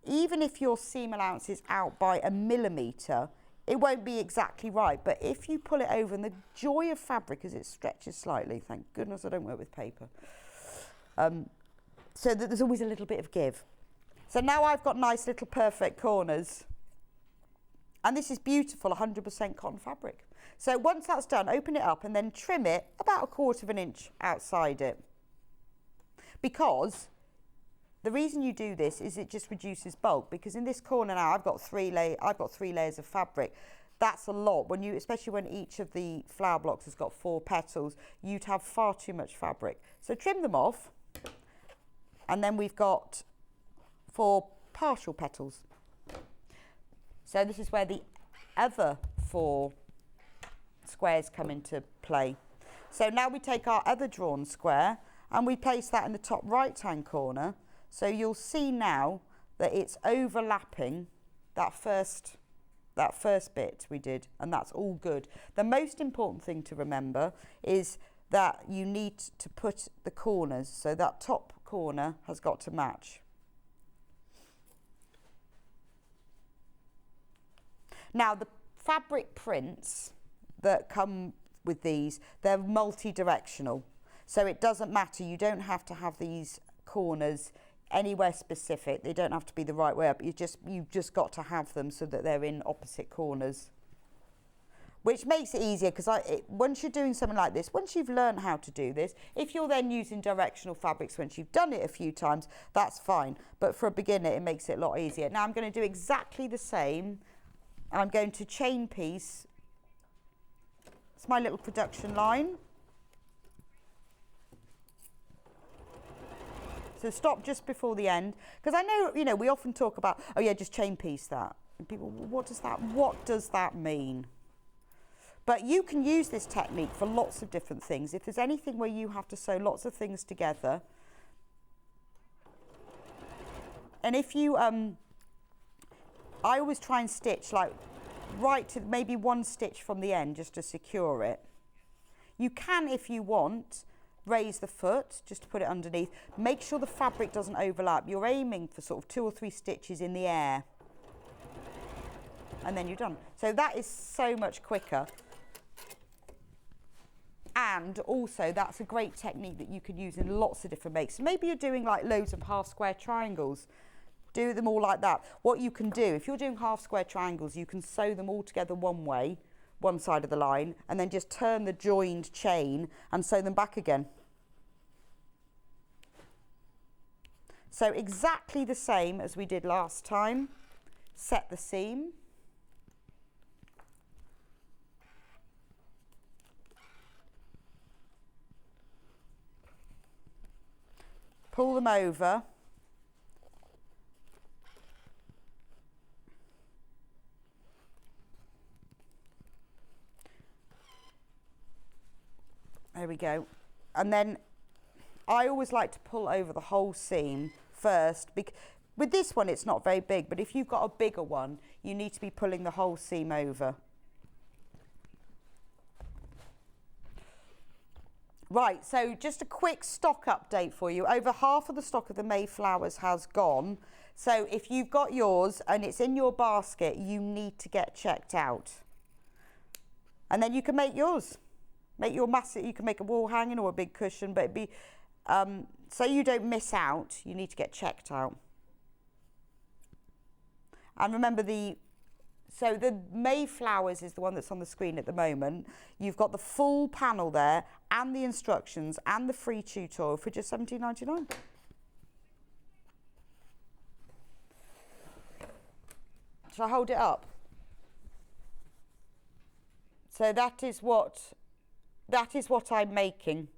even if your seam allowance is out by 1 millimetre, it won't be exactly right. But if you pull it over, and the joy of fabric is it stretches slightly, thank goodness I don't work with paper, so that there's always a little bit of give. So now I've got nice little perfect corners. And this is beautiful 100% cotton fabric. So once that's done, open it up and then trim it about 1/4 of an inch outside it. Because the reason you do this is it just reduces bulk, because in this corner now I've got three layers of fabric. That's a lot, when you, especially when each of the flower blocks has got 4 petals, you'd have far too much fabric. So trim them off, and then we've got 4 partial petals. So this is where the other 4 squares come into play. So now we take our other drawn square and we place that in the top right hand corner. So you'll see now that it's overlapping that first bit we did, and that's all good. The most important thing to remember is that you need to put the corners, so that top corner has got to match. Now the fabric prints that come with these, they're multi-directional, so it doesn't matter, you don't have to have these corners anywhere specific, they don't have to be the right way up, you've just got to have them so that they're in opposite corners, which makes it easier, because once you're doing something like this, once you've learned how to do this, if you're then using directional fabrics once you've done it a few times, that's fine, but for a beginner it makes it a lot easier. Now I'm going to do exactly the same. I'm going to chain piece, it's my little production line. So stop just before the end, because I know, you know, we often talk about, oh yeah, just chain piece that. And people, what does that mean? But you can use this technique for lots of different things. If there's anything where you have to sew lots of things together, and if you, I always try and stitch like right to maybe 1 stitch from the end just to secure it. You can, if you want, raise the foot just to put it underneath. Make sure the fabric doesn't overlap. You're aiming for sort of 2 or 3 stitches in the air, and then you're done. So that is so much quicker. And also that's a great technique that you can use in lots of different makes. So maybe you're doing like loads of half square triangles. Do them all like that. What you can do, if you're doing half square triangles, you can sew them all together one way, one side of the line, and then just turn the joined chain and sew them back again. So exactly the same as we did last time. Set the seam. Pull them over. There we go. And then I always like to pull over the whole seam first. With this one it's not very big, but if you've got a bigger one, you need to be pulling the whole seam over. Right, so just a quick stock update for you. Over half of the stock of the Mayflowers has gone. So if you've got yours and it's in your basket, you need to get checked out. And then you can make yours. Make your massive, you can make a wall hanging or a big cushion, but it'd be, so you don't miss out, you need to get checked out. And remember so the Mayflowers is the one that's on the screen at the moment. You've got the full panel there and the instructions and the free tutorial for just £17.99. Shall I hold it up? So that is what I'm making.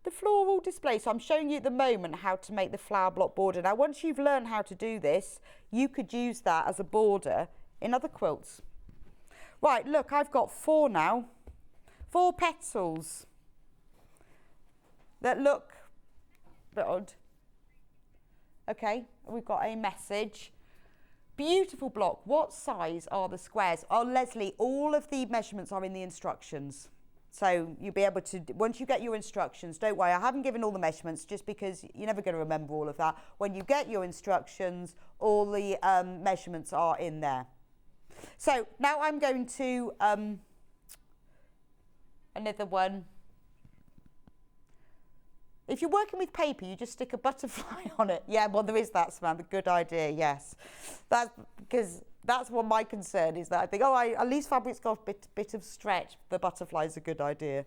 The floral display. So I'm showing you at the moment how to make the flower block border. Now once you've learned how to do this, you could use that as a border in other quilts. Right, look, I've got 4 now. 4 petals that look a bit odd. Okay, we've got a message. Beautiful block. What size are the squares? Oh, Leslie, all of the measurements are in the instructions. So you'll be able to, once you get your instructions, don't worry, I haven't given all the measurements just because you're never going to remember all of that. When you get your instructions, all the measurements are in there. So now I'm going to, another one. If you're working with paper, you just stick a butterfly on it. Yeah, well, there is that, Samantha. Good idea, yes. That's because that's what my concern is, that I think, oh, at least fabric's got a bit of stretch. The butterfly's a good idea.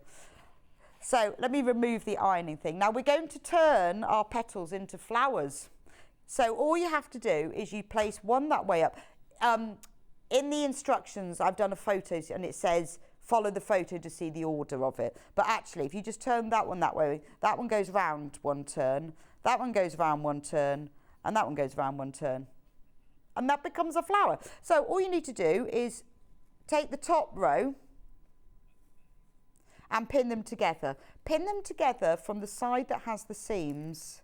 So let me remove the ironing thing. Now we're going to turn our petals into flowers. So all you have to do is you place one that way up. In the instructions, I've done a photo and it says, follow the photo to see the order of it. But actually, if you just turn that one that way, that one goes round one turn, that one goes round one turn, and that one goes round one turn. And that becomes a flower. So all you need to do is take the top row and pin them together. Pin them together from the side that has the seams.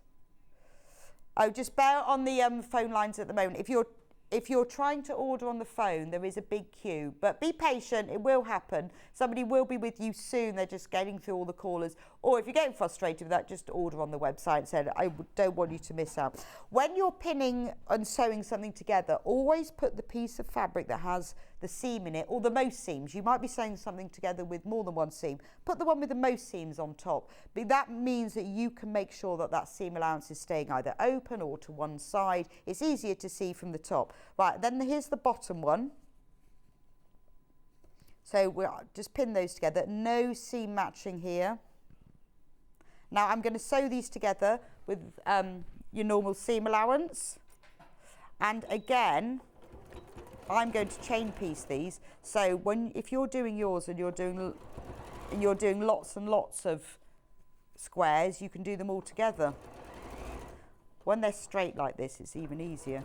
Oh, just bear on the phone lines at the moment. If you're trying to order on the phone, there is a big queue, but be patient, it will happen. Somebody will be with you soon, they're just getting through all the callers. Or if you're getting frustrated with that, just order on the website and say, I don't want you to miss out. When you're pinning and sewing something together, always put the piece of fabric that has the seam in it, or the most seams. You might be sewing something together with more than one seam. Put the one with the most seams on top. But that means that you can make sure that that seam allowance is staying either open or to one side. It's easier to see from the top. Right, then here's the bottom one. So we'll just pin those together. No seam matching here. Now I'm going to sew these together with your normal seam allowance. And again, I'm going to chain piece these. So if you're doing yours and you're doing lots and lots of squares, you can do them all together. When they're straight like this, it's even easier.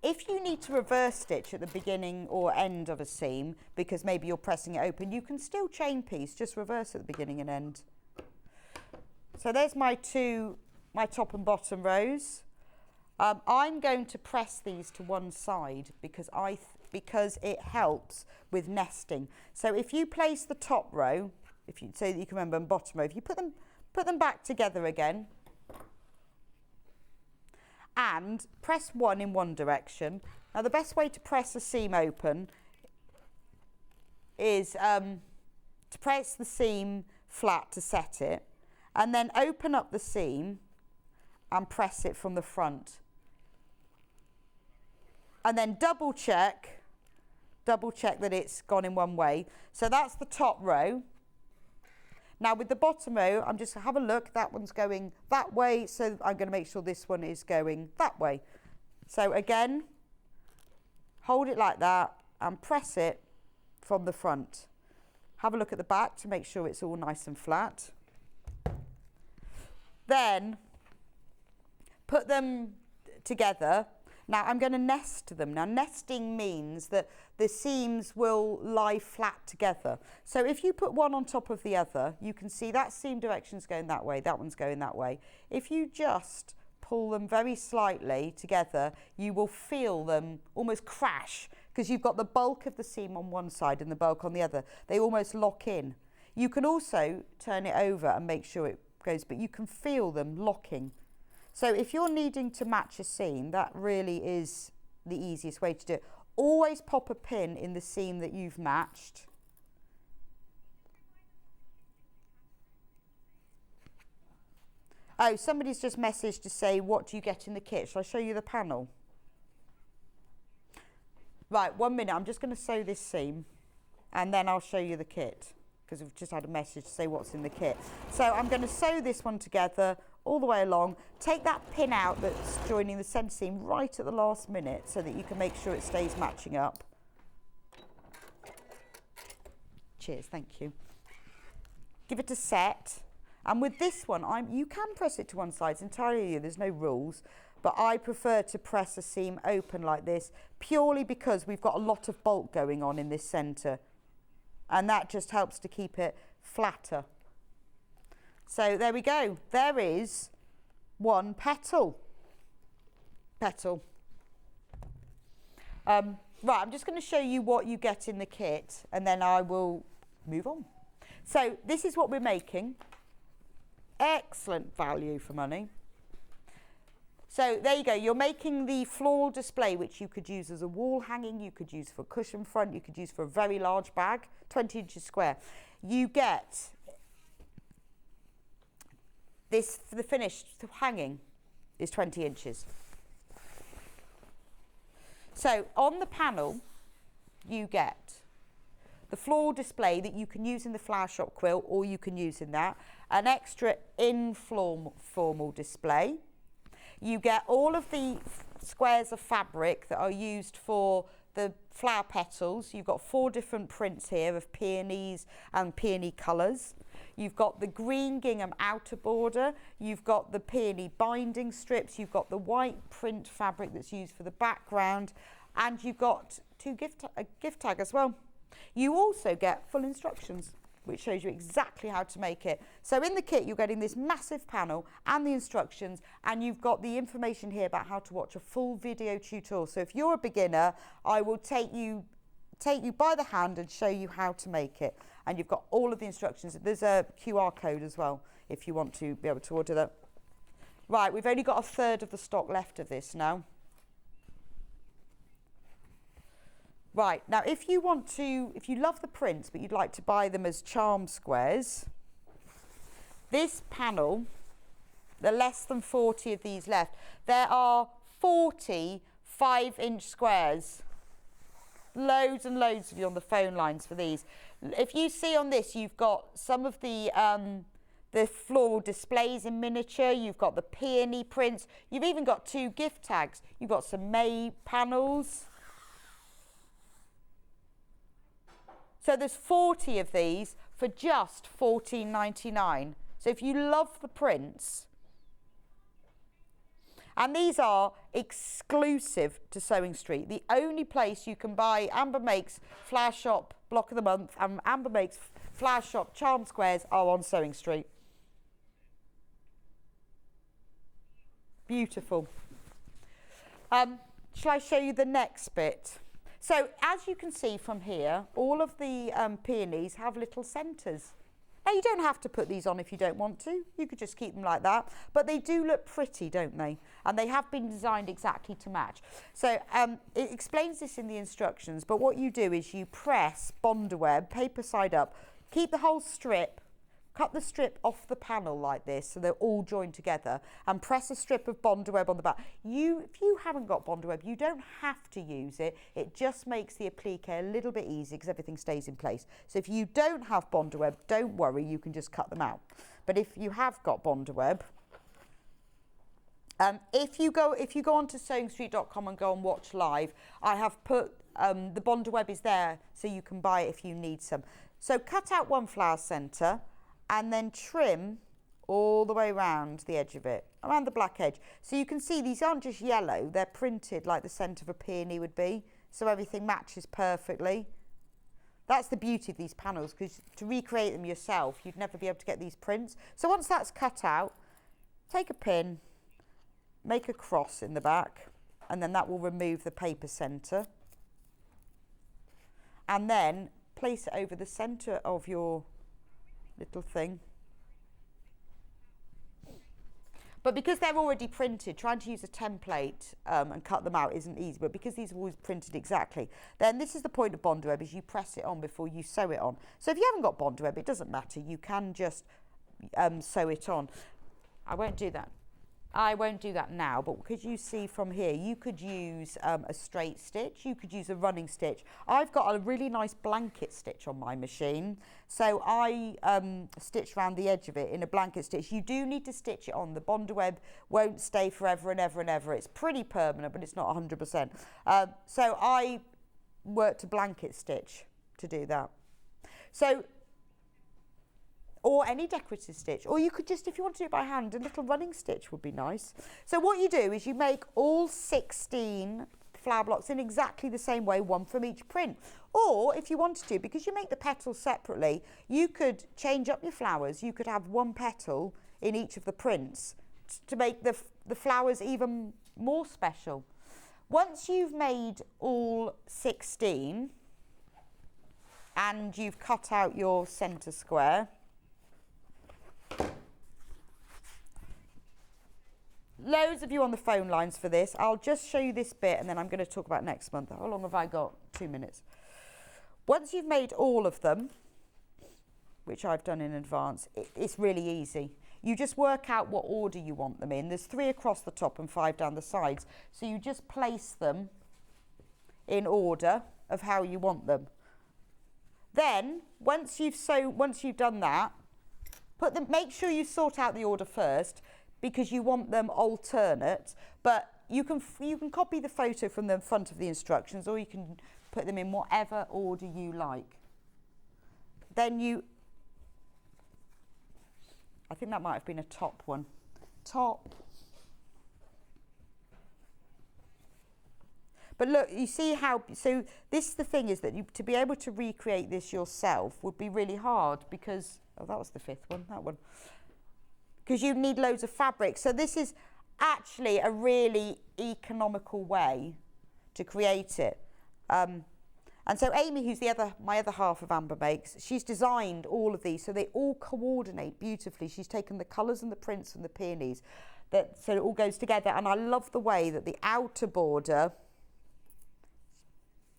If you need to reverse stitch at the beginning or end of a seam, because maybe you're pressing it open, you can still chain piece, just reverse at the beginning and end. So there's my top and bottom rows. I'm going to press these to one side because it helps with nesting. So if you place the top row, so that you can remember, and bottom row, if you put them back together again, and press one in one direction. Now the best way to press a seam open is to press the seam flat to set it, and then open up the seam and press it from the front. And then double check that it's gone in one way. So that's the top row. Now with the bottom row, I'm just have a look, that one's going that way, so I'm going to make sure this one is going that way. So again, hold it like that and press it from the front. Have a look at the back to make sure it's all nice and flat. Then put them together. Now I'm going to nest them. Now nesting means that the seams will lie flat together. So if you put one on top of the other, you can see that seam direction's going that way, that one's going that way. If you just pull them very slightly together, you will feel them almost crash because you've got the bulk of the seam on one side and the bulk on the other. They almost lock in. You can also turn it over and make sure it goes, but you can feel them locking. So if you're needing to match a seam, that really is the easiest way to do it. Always pop a pin in the seam that you've matched. Oh, somebody's just messaged to say, what do you get in the kit? Shall I show you the panel? Right, 1 minute. I'm just going to sew this seam and then I'll show you the kit because we've just had a message to say what's in the kit. So I'm going to sew this one together all the way along. Take that pin out that's joining the centre seam right at the last minute so that you can make sure it stays matching up. Cheers, thank you. Give it a set. And with this one, you can press it to one side, it's entirely you, there's no rules, but I prefer to press a seam open like this purely because we've got a lot of bulk going on in this centre, and that just helps to keep it flatter. So there we go, there is one petal. Right, I'm just going to show you what you get in the kit and then I will move on. So this is what we're making. Excellent value for money. So there you go, you're making the floral display, which you could use as a wall hanging, you could use for a cushion front, you could use for a very large bag, 20 inches square. You get this, for the finished hanging, is 20 inches. So on the panel, you get the floral display that you can use in the flower shop quilt, or you can use in that, an extra informal display. You get all of the squares of fabric that are used for the flower petals. You've got 4 different prints here of peonies and peony colours. You've got the green gingham outer border, you've got the peony binding strips, you've got the white print fabric that's used for the background, and you've got a gift tag as well. You also get full instructions, which shows you exactly how to make it. So in the kit, you're getting this massive panel and the instructions, and you've got the information here about how to watch a full video tutorial. So if you're a beginner, I will take you by the hand and show you how to make it. And you've got all of the instructions. There's a QR code as well, if you want to be able to order that. Right, we've only got a third of the stock left of this now. Right, now if you love the prints but you'd like to buy them as charm squares, this panel, there are less than 40 of these left. There are 40 5-inch squares. Loads and loads of you on the phone lines for these. If you see on this, you've got some of the floral displays in miniature, you've got the peony prints, you've even got 2 gift tags, you've got some May panels. So there's 40 of these for just $14.99. So if you love the prints, and these are exclusive to Sewing Street, the only place you can buy Amber Makes Flower Shop Block of the Month and Amber Makes Flower Shop Charm Squares are on Sewing Street. Beautiful. Shall I show you the next bit? So as you can see from here, all of the peonies have little centres. Now you don't have to put these on if you don't want to. You could just keep them like that. But they do look pretty, don't they? And they have been designed exactly to match. So it explains this in the instructions. But what you do is you press Bondaweb, paper side up, keep the whole strip, cut the strip off the panel like this so they're all joined together, and press a strip of Bondaweb on the back. If you haven't got Bondaweb, you don't have to use it. It just makes the applique a little bit easy because everything stays in place. So if you don't have Bondaweb, don't worry, you can just cut them out. But if you have got Bondaweb, if you go onto sewingstreet.com and go and watch live, I have put the Bondaweb is there so you can buy it if you need some. So cut out one flower centre and then trim all the way around the edge of it, around the black edge. So you can see these aren't just yellow, they're printed like the centre of a peony would be, so everything matches perfectly. That's the beauty of these panels, because to recreate them yourself, you'd never be able to get these prints. So once that's cut out, take a pin, make a cross in the back, and then that will remove the paper centre. And then place it over the centre of your little thing. But because they're already printed, trying to use a template and cut them out isn't easy. But because these are always printed exactly, then this is the point of Bondaweb, is you press it on before you sew it on. So if you haven't got Bondaweb, it doesn't matter. You can just sew it on. I won't do that. I won't do that now, but because you see from here, you could use a straight stitch, you could use a running stitch. I've got a really nice blanket stitch on my machine, so I stitch around the edge of it in a blanket stitch. You do need to stitch it on. The Bondaweb won't stay forever and ever and ever. It's pretty permanent, but it's not 100%. So I worked a blanket stitch to do that. So, or any decorative stitch, or you could just, if you want to do it by hand, a little running stitch would be nice. So what you do is you make all 16 flower blocks in exactly the same way, one from each print. Or if you wanted to, because you make the petals separately, you could change up your flowers. You could have one petal in each of the prints to make the flowers even more special. Once you've made all 16 and you've cut out your centre square, loads of you on the phone lines for this. I'll just show you this bit and then I'm going to talk about next month. How long have I got? 2 minutes. Once you've made all of them, which I've done in advance, it's really easy. you just work out what order you want them in. There's 3 across the top and 5 down the sides. So you just place them in order of how you want them. Then, once you've done that, make sure you sort out the order first, because you want them alternate, but you can copy the photo from the front of the instructions, or you can put them in whatever order you like. Then I think that might have been a top one. Top. But look, you see how, so this, the thing is that to be able to recreate this yourself would be really hard, because, oh, that was the 5th one, that one. Because you need loads of fabric. So this is actually a really economical way to create it. And so Amy, who's my other half of Amber Makes, she's designed all of these, so they all coordinate beautifully. She's taken the colours and the prints from the peonies, so it all goes together. And I love the way that the outer border,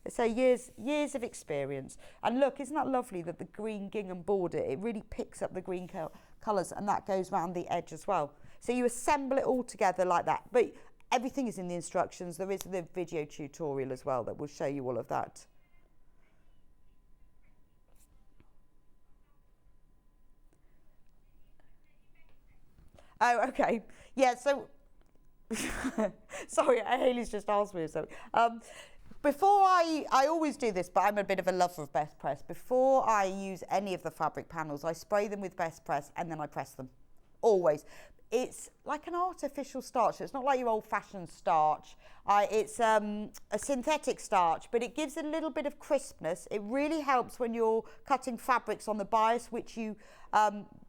so years of experience. And look, isn't that lovely that the green gingham border, it really picks up the green colours, and that goes around the edge as well. So you assemble it all together like that. But everything is in the instructions. There is the video tutorial as well that will show you all of that. Oh, okay. Yeah, so, sorry, Hayley's just asked me something. Before I always do this, but I'm a bit of a lover of Best Press. Before I use any of the fabric panels, I spray them with Best Press and then I press them. Always. It's like an artificial starch. It's not like your old-fashioned starch. It's a synthetic starch, but it gives a little bit of crispness. It really helps when you're cutting fabrics on the bias, which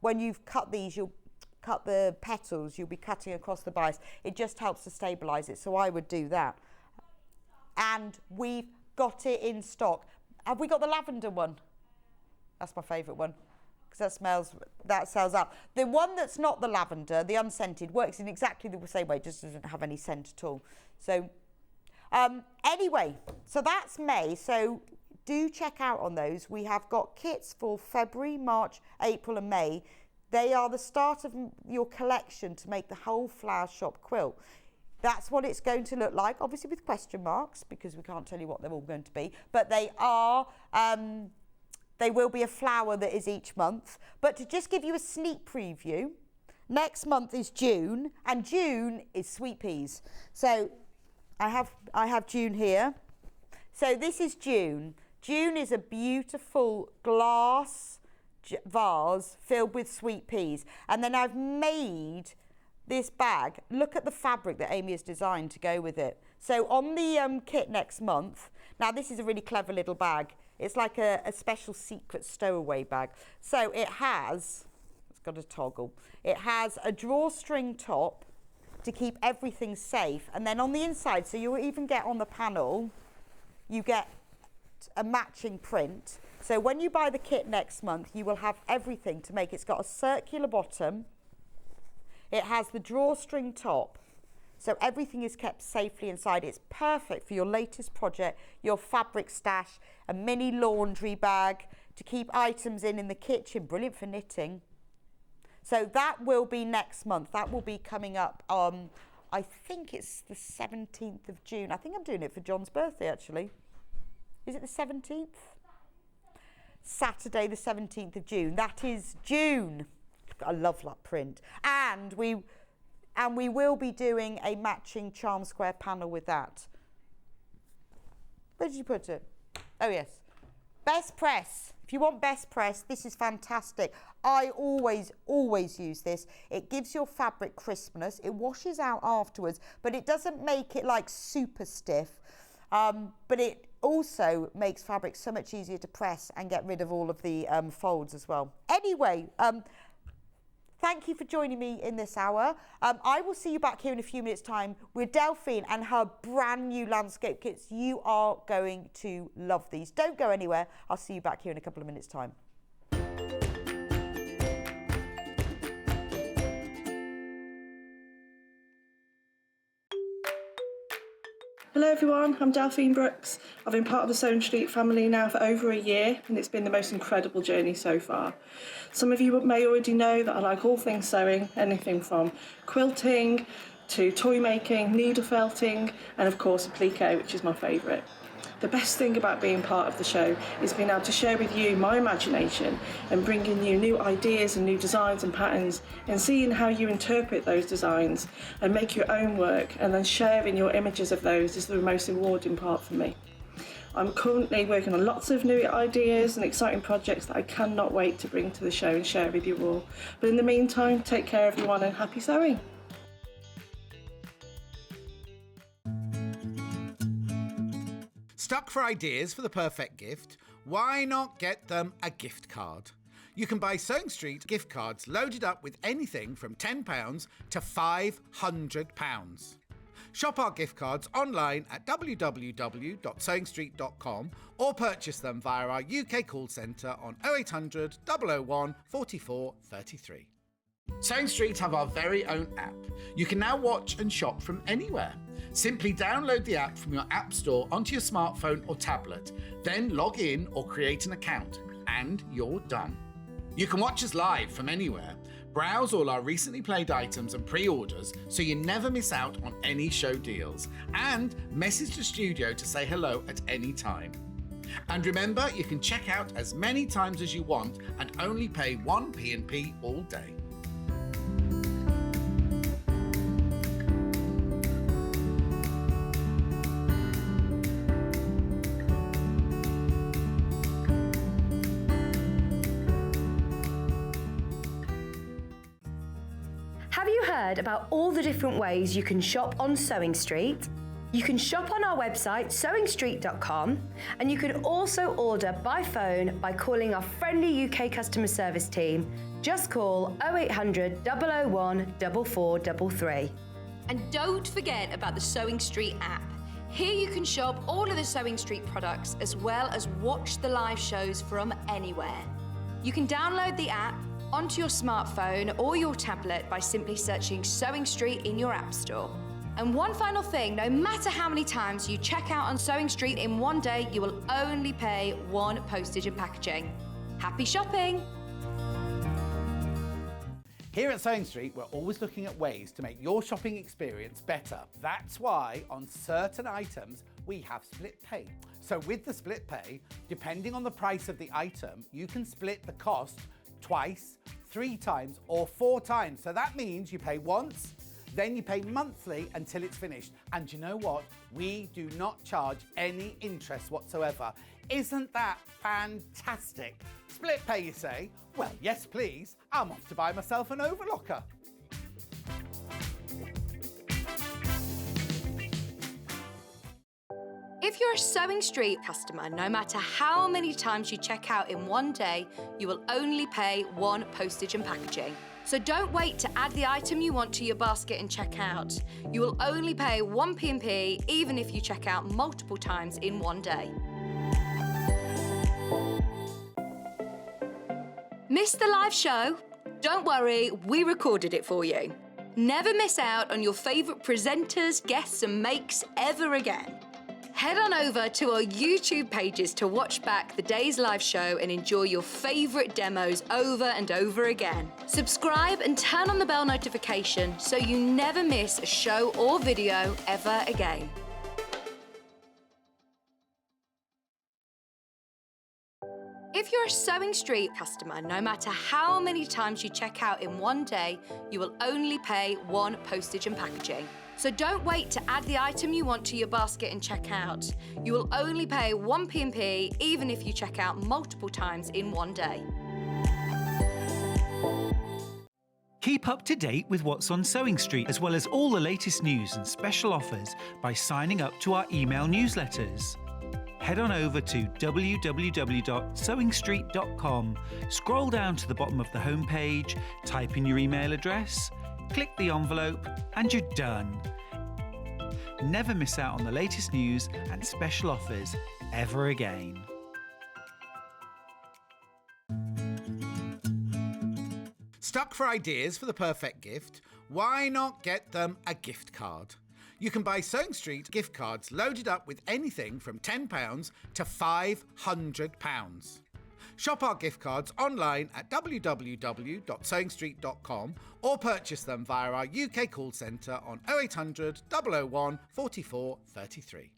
when you've cut these, you'll cut the petals, you'll be cutting across the bias. It just helps to stabilise it, so I would do that. And we've got it in stock. Have we got the lavender one? That's my favourite one, because that sells out. The one that's not the lavender, the unscented, works in exactly the same way, just doesn't have any scent at all. So anyway, so that's May. So do check out on those. We have got kits for February, March, April and May. They are the start of your collection to make the whole flower shop quilt. That's what it's going to look like, obviously with question marks, because we can't tell you what they're all going to be. But they will be a flower that is each month. But to just give you a sneak preview, next month is June, and June is sweet peas. So I have June here. So this is June. June is a beautiful glass vase filled with sweet peas, and then I've made this bag. Look at the fabric that Amy has designed to go with it. So on the kit next month, now this is a really clever little bag. It's like a special secret stowaway bag. So it's got a toggle. It has a drawstring top to keep everything safe, and then on the inside, so you'll even get on the panel, you get a matching print. So when you buy the kit next month, you will have everything to make. It's got a circular bottom. It has the drawstring top. So everything is kept safely inside. It's perfect for your latest project, your fabric stash, a mini laundry bag to keep items in the kitchen. Brilliant for knitting. So that will be next month. That will be coming up on, I think it's the 17th of June. I think I'm doing it for John's birthday, actually. Is it the 17th? Saturday the 17th of June. That is June. I love that print. And we will be doing a matching charm square panel with that. Where did you put it? Oh yes. Best Press. If you want Best Press, this is fantastic. I always use this. It gives your fabric crispness. It washes out afterwards, but it doesn't make it like super stiff. But it also makes fabric so much easier to press and get rid of all of the folds as well. Anyway, thank you for joining me in this hour. I will see you back here in a few minutes' time with Delphine and her brand new landscape kits. You are going to love these. Don't go anywhere. I'll see you back here in a couple of minutes' time. Hello everyone, I'm Delphine Brooks. I've been part of the Sewing Street family now for over a year and it's been the most incredible journey so far. Some of you may already know that I like all things sewing, anything from quilting to toy making, needle felting and of course applique, which is my favourite. The best thing about being part of the show is being able to share with you my imagination and bringing you new ideas and new designs and patterns and seeing how you interpret those designs and make your own work, and then sharing your images of those is the most rewarding part for me. I'm currently working on lots of new ideas and exciting projects that I cannot wait to bring to the show and share with you all. But in the meantime, take care everyone and happy sewing! Stuck for ideas for the perfect gift? Why not get them a gift card? You can buy Sewing Street gift cards loaded up with anything from £10 to £500. Shop our gift cards online at www.sewingstreet.com or purchase them via our UK call centre on 0800 001 44 33. Sewing Street have our very own app. You can now watch and shop from anywhere. Simply download the app from your app store onto your smartphone or tablet, then log in or create an account, and you're done. You can watch us live from anywhere, browse all our recently played items and pre-orders so you never miss out on any show deals, and message the studio to say hello at any time. And remember, you can check out as many times as you want and only pay 1 P&P all day. Have you heard about all the different ways you can shop on Sewing Street? You can shop on our website sewingstreet.com, and you can also order by phone by calling our friendly UK customer service team. Just call 0800 001 4433. And don't forget about the Sewing Street app. Here you can shop all of the Sewing Street products as well as watch the live shows from anywhere. You can download the app onto your smartphone or your tablet by simply searching Sewing Street in your app store. And one final thing, no matter how many times you check out on Sewing Street in one day, you will only pay 1 postage and packaging. Happy shopping! Here at Sewing Street, we're always looking at ways to make your shopping experience better. That's why on certain items, we have split pay. So with the split pay, depending on the price of the item, you can split the cost twice, 3 times or 4 times. So that means you pay once, then you pay monthly until it's finished. And you know what? We do not charge any interest whatsoever. Isn't that fantastic? Split pay, you say? Well, yes please. I'm off to buy myself an overlocker. If you're a Sewing Street customer, no matter how many times you check out in one day, you will only pay 1 postage and packaging. So don't wait to add the item you want to your basket and check out. You will only pay 1 P&P even if you check out multiple times in one day. Missed the live show? Don't worry, we recorded it for you. Never miss out on your favourite presenters, guests and makes ever again. Head on over to our YouTube pages to watch back the day's live show and enjoy your favourite demos over and over again. Subscribe and turn on the bell notification so you never miss a show or video ever again. If you're a Sewing Street customer, no matter how many times you check out in one day, you will only pay 1 postage and packaging. So don't wait to add the item you want to your basket and check out. You will only pay 1 P&P even if you check out multiple times in one day. Keep up to date with what's on Sewing Street, as well as all the latest news and special offers by signing up to our email newsletters. Head on over to www.sewingstreet.com, scroll down to the bottom of the homepage, type in your email address, click the envelope, and you're done. Never miss out on the latest news and special offers ever again. Stuck for ideas for the perfect gift? Why not get them a gift card? You can buy Sewing Street gift cards loaded up with anything from £10 to £500. Shop our gift cards online at www.sewingstreet.com or purchase them via our UK call centre on 0800 001 44 33.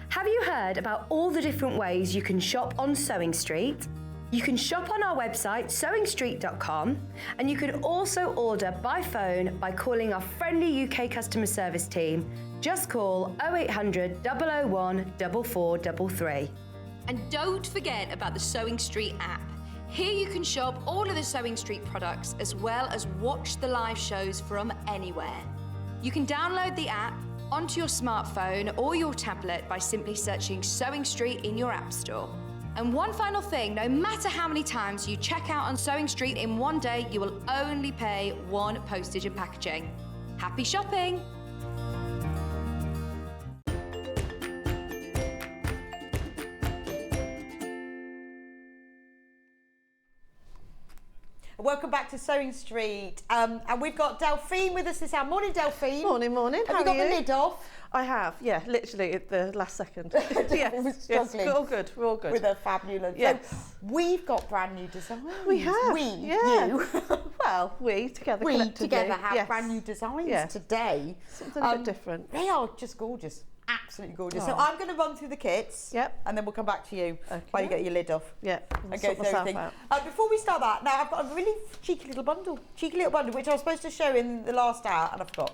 Have you heard about all the different ways you can shop on Sewing Street? You can shop on our website sewingstreet.com, and you can also order by phone by calling our friendly UK customer service team. Just call 0800 001 4433. And don't forget about the Sewing Street app. Here you can shop all of the Sewing Street products as well as watch the live shows from anywhere. You can download the app onto your smartphone or your tablet by simply searching Sewing Street in your app store. And one final thing, no matter how many times you check out on Sewing Street in one day, you will only pay one postage and packaging. Happy shopping! Welcome back to Sewing Street. And we've got Delphine with us this hour. Morning, Delphine. Morning. Have you got the lid off? I have, yeah, literally at the last second. Yes, we're all good. With a fabulous. Yes. So we've got brand new designs. We have. You. Well, we together have brand new designs today. Something a bit different. They are just gorgeous. Absolutely gorgeous. Oh. So I'm going to run through the kits. Yep. And then we'll come back to you while you get your lid off. Yeah. And go through everything. Before we start that, now I've got a really cheeky little bundle, which I was supposed to show in the last hour and I forgot.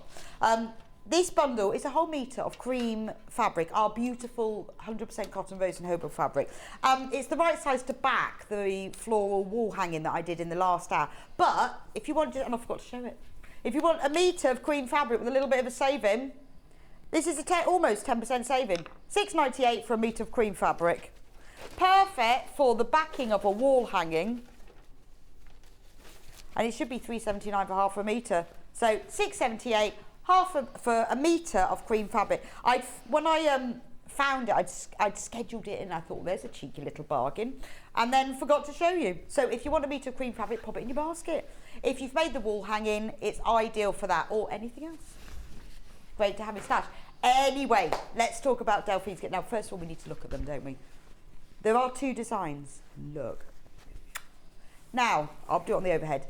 This bundle is a whole metre of cream fabric, our beautiful 100% cotton rose and hobo fabric. It's the right size to back the floral wall hanging that I did in the last hour. But if you want, and I forgot to show it, if you want a metre of cream fabric with a little bit of a saving, this is almost 10% saving. £6.98 for a metre of cream fabric. Perfect for the backing of a wall hanging. And it should be £3.79 for half a metre. So £6.78, for a metre of cream fabric. When I found it, I'd scheduled it in. I thought, there's a cheeky little bargain. And then forgot to show you. So if you want a metre of cream fabric, pop it in your basket. If you've made the wall hanging, it's ideal for that or anything else. Great to have in stash. Anyway, let's talk about Delphine's kit. Now, first of all, we need to look at them, don't we? There are two designs. Look. Now, I'll do it on the overhead.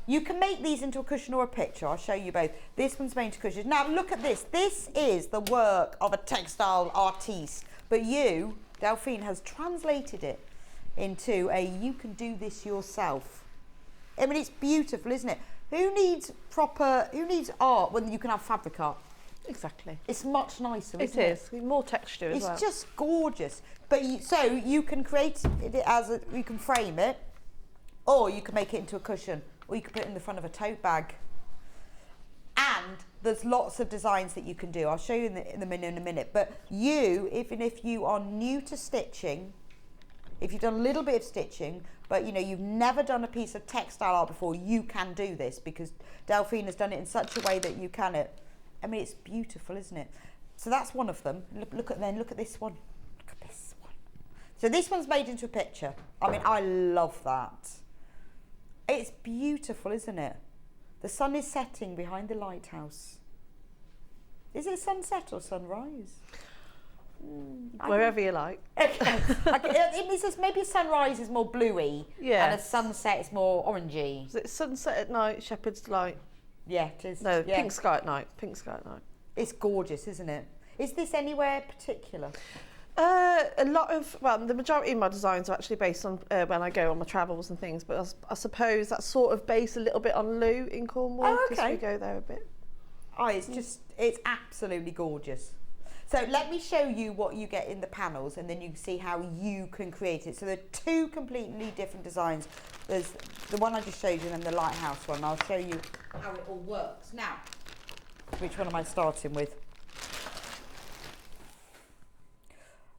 You can make these into a cushion or a picture. I'll show you both. This one's made into cushions. Now, look at this. This is the work of a textile artiste. But you, Delphine, has translated it into you can do this yourself. I mean, it's beautiful, isn't it? Who needs art when you can have fabric art? Exactly. It's much nicer, isn't it? It is. More texture as well. It's just gorgeous. But so you can create it you can frame it, or you can make it into a cushion, or you can put it in the front of a tote bag. And there's lots of designs that you can do. I'll show you in a minute. But even if you are new to stitching, if you've done a little bit of stitching, but you've never done a piece of textile art before, you can do this because Delphine has done it in such a way that you can it. I mean, it's beautiful, isn't it? So that's one of them. Look at this one. Look at this one. So this one's made into a picture. I mean, I love that. It's beautiful, isn't it? The sun is setting behind the lighthouse. Is it sunset or sunrise? Wherever you like. Okay. It says maybe sunrise is more bluey, and a sunset is more orangey. Is it sunset at night, shepherd's delight? Yeah, it is. No, yeah. pink sky at night. It's gorgeous, isn't it? Is this anywhere particular? The majority of my designs are actually based on when I go on my travels and things, but I suppose that's sort of based a little bit on Loo in Cornwall, because we go there a bit. Oh, it's absolutely gorgeous. So let me show you what you get in the panels, and then you can see how you can create it. So there are two completely different designs. There's the one I just showed you and then the lighthouse one. I'll show you how it all works. Now, which one am I starting with?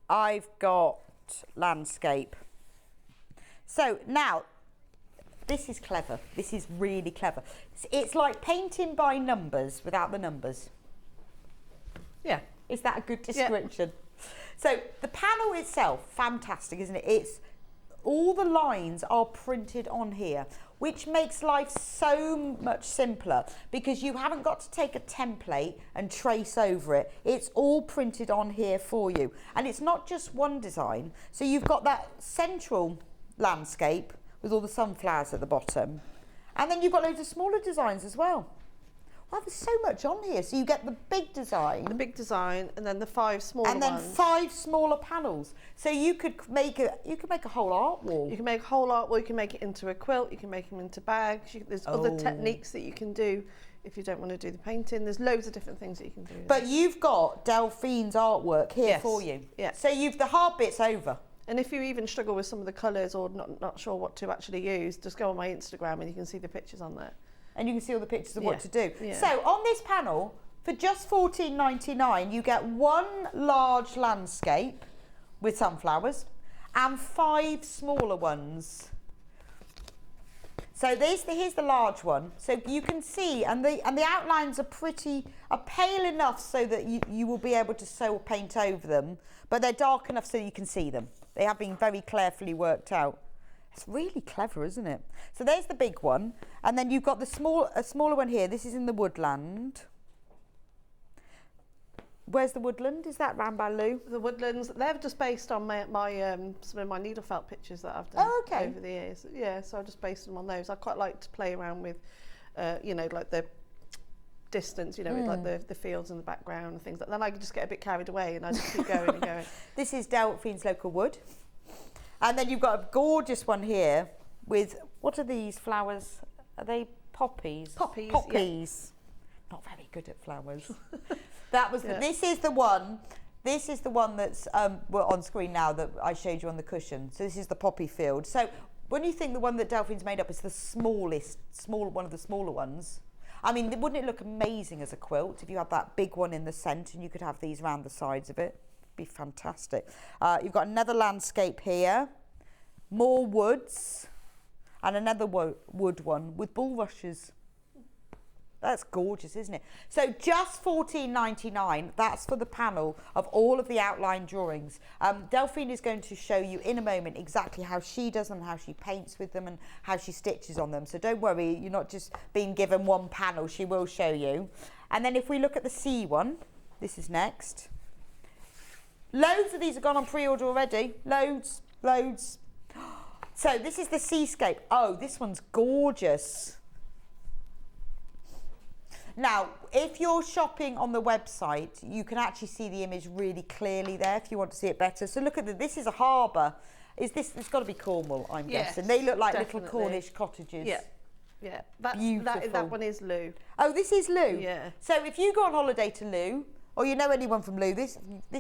I've got landscape. So now, this is clever. This is really clever. It's like painting by numbers without the numbers. Yeah. Is that a good description? Yeah. So the panel itself, fantastic, isn't it? It's all the lines are printed on here, which makes life so much simpler because you haven't got to take a template and trace over it. It's all printed on here for you. And it's not just one design. So you've got that central landscape with all the sunflowers at the bottom. And then you've got loads of smaller designs as well. Wow, there's so much on here. So you get the big design. The big design, and then the 5 smaller ones. And then 5 smaller panels. So you could make a whole art wall. You can make a whole art wall, you can make it into a quilt, you can make them into bags. There's other techniques that you can do if you don't want to do the painting. There's loads of different things that you can do. But you've got Delphine's artwork here for you. Yeah. So the hard bit's over. And if you even struggle with some of the colours or not sure what to actually use, just go on my Instagram and you can see the pictures on there. And you can see all the pictures of what to do. Yeah. So on this panel, for just $14.99, you get 1 large landscape with sunflowers and 5 smaller ones. So here's the large one. So you can see, and the outlines are pale enough so that you will be able to sew or paint over them, but they're dark enough so you can see them. They have been very carefully worked out. It's really clever, isn't it? So there's the big one, and then you've got a smaller one here. This is in the woodland. Where's the woodland? Is that round by Lou? The woodlands, they're just based on some of my needle felt pictures that I've done over the years. Yeah, so I just based them on those. I quite like to play around with, like the distance, with like the fields in the background and things like that. Then I could just get a bit carried away and I just keep going and going. This is Delphine's local wood. And then you've got a gorgeous one here with, what are these flowers? Are they poppies? Poppies. Yeah. Not very good at flowers. This is the one that's on screen now that I showed you on the cushion. So this is the poppy field. So when you think the one that Delphine's made up is one of the smaller ones, I mean, wouldn't it look amazing as a quilt if you had that big one in the centre and you could have these around the sides of it? Be fantastic. You've got another landscape here, more woods, and another wood one with bulrushes. That's gorgeous, isn't it? So just $14.99, that's for the panel of all of the outline drawings. Delphine is going to show you in a moment exactly how she does them, how she paints with them and how she stitches on them. So don't worry, you're not just being given one panel, she will show you. And then if we look at the C one, this is next. Loads of these have gone on pre-order already. Loads. So this is the seascape. Oh, this one's gorgeous. Now, if you're shopping on the website, you can actually see the image really clearly there if you want to see it better. So look at this is a harbour. It's got to be Cornwall, I'm guessing. They look like little Cornish cottages. Yeah. Beautiful. That one is Lou. Oh, this is Lou? Yeah. So if you go on holiday to Lou, or you know anyone from Lou, this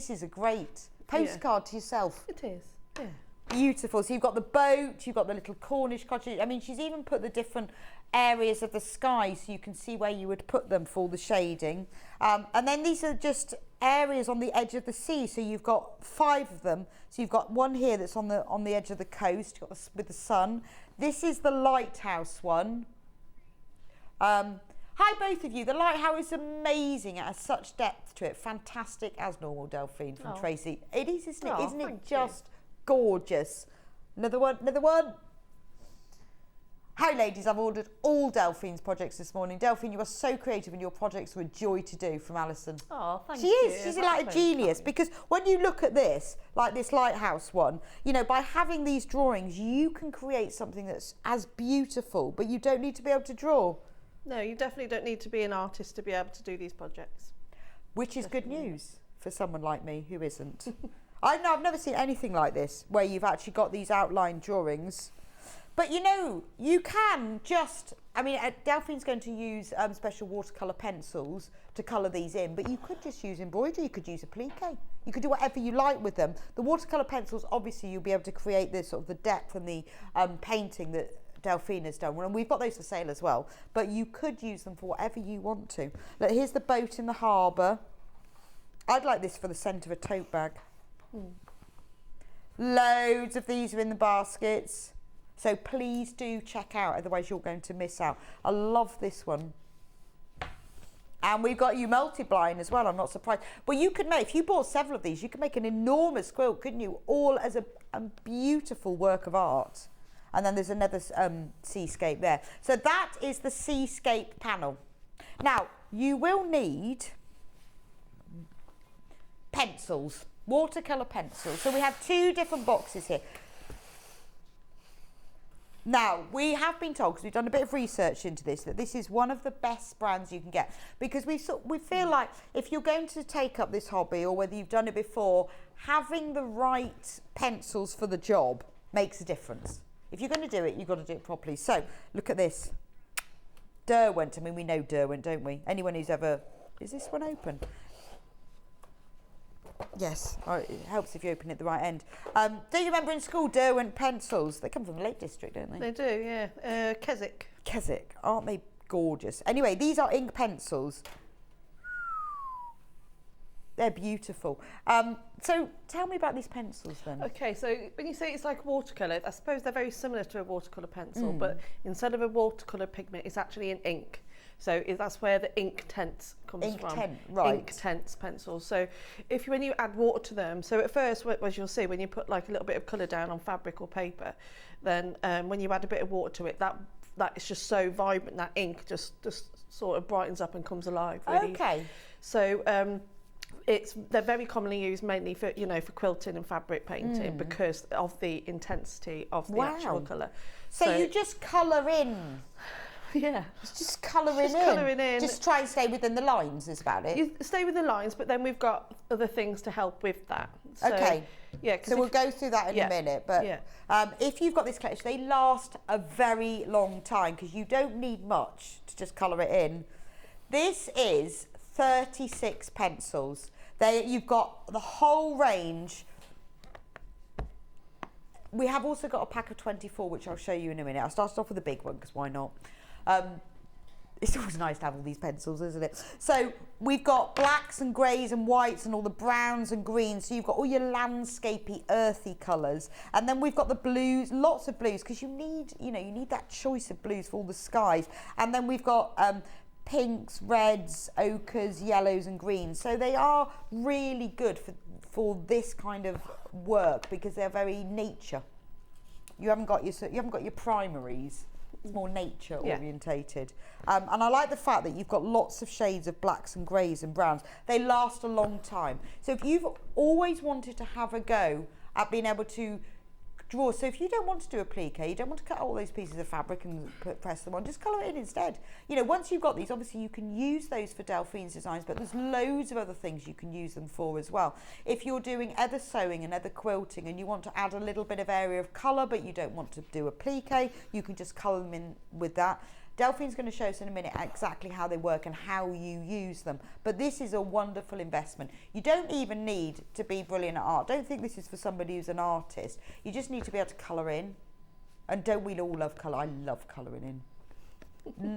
is a great postcard to yourself. It is, yeah. Beautiful. So you've got the boat, you've got the little Cornish cottage. I mean, she's even put the different areas of the sky so you can see where you would put them for the shading. And then these are just areas on the edge of the sea. So you've got 5 of them. So you've got one here that's on the edge of the coast with the sun. This is the lighthouse one. Hi, both of you. The lighthouse is amazing. It has such depth to it. Fantastic as normal, Delphine from Tracy. It is, isn't it? Isn't it just gorgeous? Another one. Hi, ladies. I've ordered all Delphine's projects this morning. Delphine, you are so creative and your projects are a joy to do, from Alison. Oh, thank you. She is. She's like a genius because when you look at this, like this lighthouse one, by having these drawings, you can create something that's as beautiful, but you don't need to be able to draw. No, you definitely don't need to be an artist to be able to do these projects. Which is good news for someone like me who isn't. I've never seen anything like this, where you've actually got these outline drawings. But you can just, Delphine's going to use special watercolour pencils to colour these in, but you could just use embroidery, you could use applique. You could do whatever you like with them. The watercolour pencils, obviously, you'll be able to create this sort of the depth and the painting that Delphine has done, and we've got those for sale as well, but you could use them for whatever you want to. Look, here's the boat in the harbour. I'd like this for the centre of a tote bag. Loads of these are in the baskets, so please do check out, otherwise you're going to miss out. I love this one. And we've got you multiplying as well, I'm not surprised. But you could make, if you bought several of these, you could make an enormous quilt, couldn't you? All as beautiful work of art. And then there's another seascape there. So that is the seascape panel. Now, you will need pencils, watercolour pencils. So we have 2 different boxes here. Now, we have been told, because we've done a bit of research into this, that this is one of the best brands you can get. Because we feel like if you're going to take up this hobby, or whether you've done it before, having the right pencils for the job makes a difference. If you're going to do it, you've got to do it properly. So, look at this. Derwent. I mean, we know Derwent, don't we? Anyone who's ever... Is this one open? Yes, it helps if you open it at the right end. Do you remember in school Derwent pencils? They come from the Lake District, don't they? They do, yeah. Keswick. Keswick, aren't they gorgeous? Anyway, these are ink pencils. They're beautiful. So tell me about these pencils then. Okay, so when you say it's like watercolour, I suppose they're very similar to a watercolour pencil, but instead of a watercolour pigment, it's actually an ink. So that's where the ink tents comes from. Right. Ink tents pencils. So when you add water to them, so at first, as you'll see, when you put like a little bit of colour down on fabric or paper, then when you add a bit of water to it, that is just so vibrant, that ink just sort of brightens up and comes alive. Really. Okay. So they're very commonly used mainly for for quilting and fabric painting because of the intensity of the actual colour. So you just colour in. Yeah. Just colouring in. Just try and stay within the lines is about it. You stay with the lines, but then we've got other things to help with that. So, okay. Yeah. So we'll go through that in a minute. But if you've got this collection, they last a very long time because you don't need much to just colour it in. This is 36 pencils. You've got the whole range. We have also got a pack of 24, which I'll show you in a minute. I started off with a big one because why not? It's always nice to have all these pencils, isn't it? So we've got blacks and greys and whites and all the browns and greens. So you've got all your landscapey, earthy colours. And then we've got the blues, lots of blues, because you need that choice of blues for all the skies. And then we've got pinks, reds, ochres, yellows and greens. So they are really good for this kind of work because they're very nature. You haven't got your primaries. It's more nature orientated. And I like the fact that you've got lots of shades of blacks and greys and browns. They last a long time. So if you've always wanted to have a go at being able to draw, so if you don't want to do a plique, you don't want to cut all those pieces of fabric and press them on, just colour it in instead. Once you've got these, obviously you can use those for Delphine's designs, but there's loads of other things you can use them for as well. If you're doing other sewing and other quilting and you want to add a little bit of area of colour, but you don't want to do a plique, you can just colour them in with that. Delphine's going to show us in a minute exactly how they work and how you use them. But this is a wonderful investment. You don't even need to be brilliant at art. Don't think this is for somebody who's an artist. You just need to be able to colour in. And don't we all love colour? I love colouring in.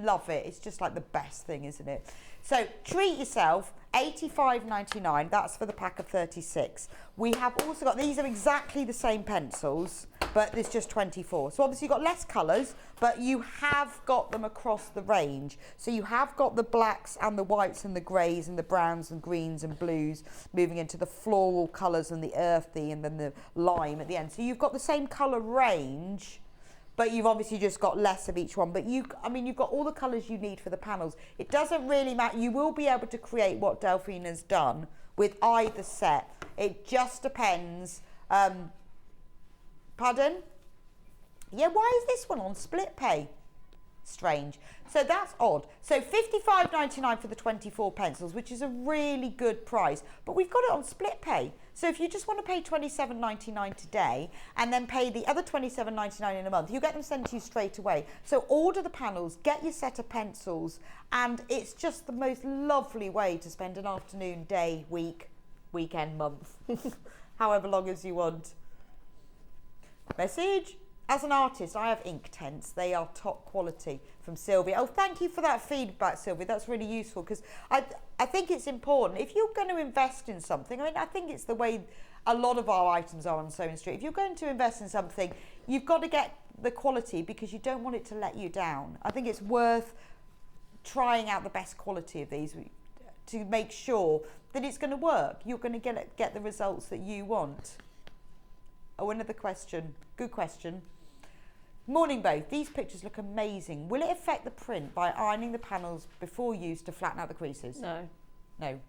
Love it. It's just like the best thing, isn't it? So treat yourself. $85.99. That's for the pack of 36. We have also got, these are exactly the same pencils, but there's just 24. So obviously you've got less colours, but you have got them across the range. So you have got the blacks and the whites and the greys and the browns and greens and blues moving into the floral colours and the earthy and then the lime at the end. So you've got the same colour range, but you've obviously just got less of each one. But you've got all the colours you need for the panels. It doesn't really matter. You will be able to create what Delphine has done with either set. It just depends. Pardon? Yeah, why is this one on split pay? Strange. So that's odd. So $55.99 for the 24 pencils, which is a really good price. But we've got it on split pay. So if you just want to pay $27.99 today and then pay the other $27.99 in a month, you get them sent to you straight away. So order the panels, get your set of pencils, and it's just the most lovely way to spend an afternoon, day, week, weekend, month, however long as you want. Message. As an artist, I have ink tents. They are top quality from Sylvia. Oh, thank you for that feedback, Sylvia. That's really useful because I think it's important. If you're going to invest in something, I think it's the way a lot of our items are on Sewing Street. If you're going to invest in something, you've got to get the quality because you don't want it to let you down. I think it's worth trying out the best quality of these to make sure that it's going to work. You're going to get the results that you want. Oh, another question. Good question. Morning both. These pictures look amazing. Will it affect the print by ironing the panels before use to flatten out the creases? No. No.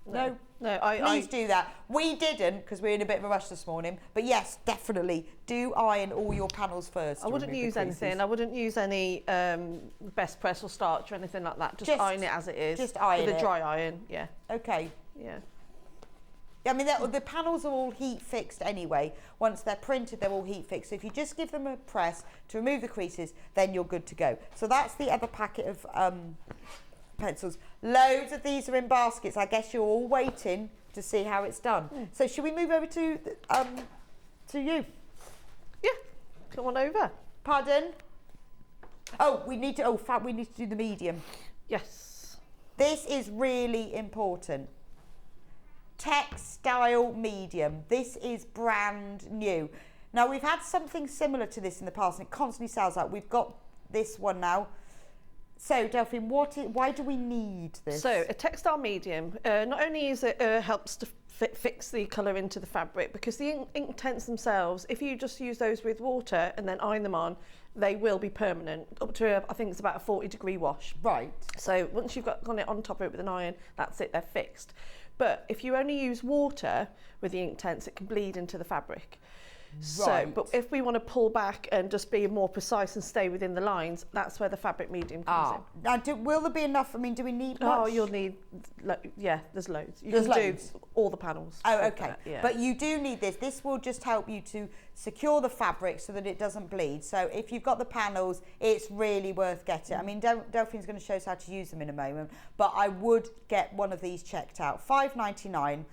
No. Please do that. We didn't because we're in a bit of a rush this morning. But yes, definitely do iron all your panels first. I wouldn't use anything. I wouldn't use any best press or starch or anything like that. Just iron it as it is. Just iron with it. a dry iron. Yeah. Okay. Yeah. I mean, the panels are all heat fixed anyway. Once they're printed, they're all heat fixed. So if you just give them a press to remove the creases, then you're good to go. So that's the other packet of pencils. Loads of these are in baskets. I guess you're all waiting to see how it's done. So should we move over to you? Yeah. Come on over. Pardon? Oh, we need to do the medium. Yes. This is really important. Textile medium. This is brand new. Now we've had something similar to this in the past and it constantly sells out. We've got this one now. So Delphine, why do we need this? So a textile medium, not only is it helps to fix the colour into the fabric, because the ink tints themselves, if you just use those with water and then iron them on, they will be permanent, up to I think it's about a 40-degree wash. Right. So once you've gone it on top of it with an iron, that's it, they're fixed. But if you only use water with the ink tints, it can bleed into the fabric. Right. So, but if we want to pull back and just be more precise and stay within the lines, that's where the fabric medium comes in. Now, will there be enough? I mean, do we need much? Oh, you'll need, there's loads. You There's can loads. do all the panels. Oh, with okay. that, yeah. But you do need this. This will just help you to secure the fabric so that it doesn't bleed. So if you've got the panels, it's really worth getting. I mean, Delphine's going to show us how to use them in a moment, but I would get one of these checked out. $5.99.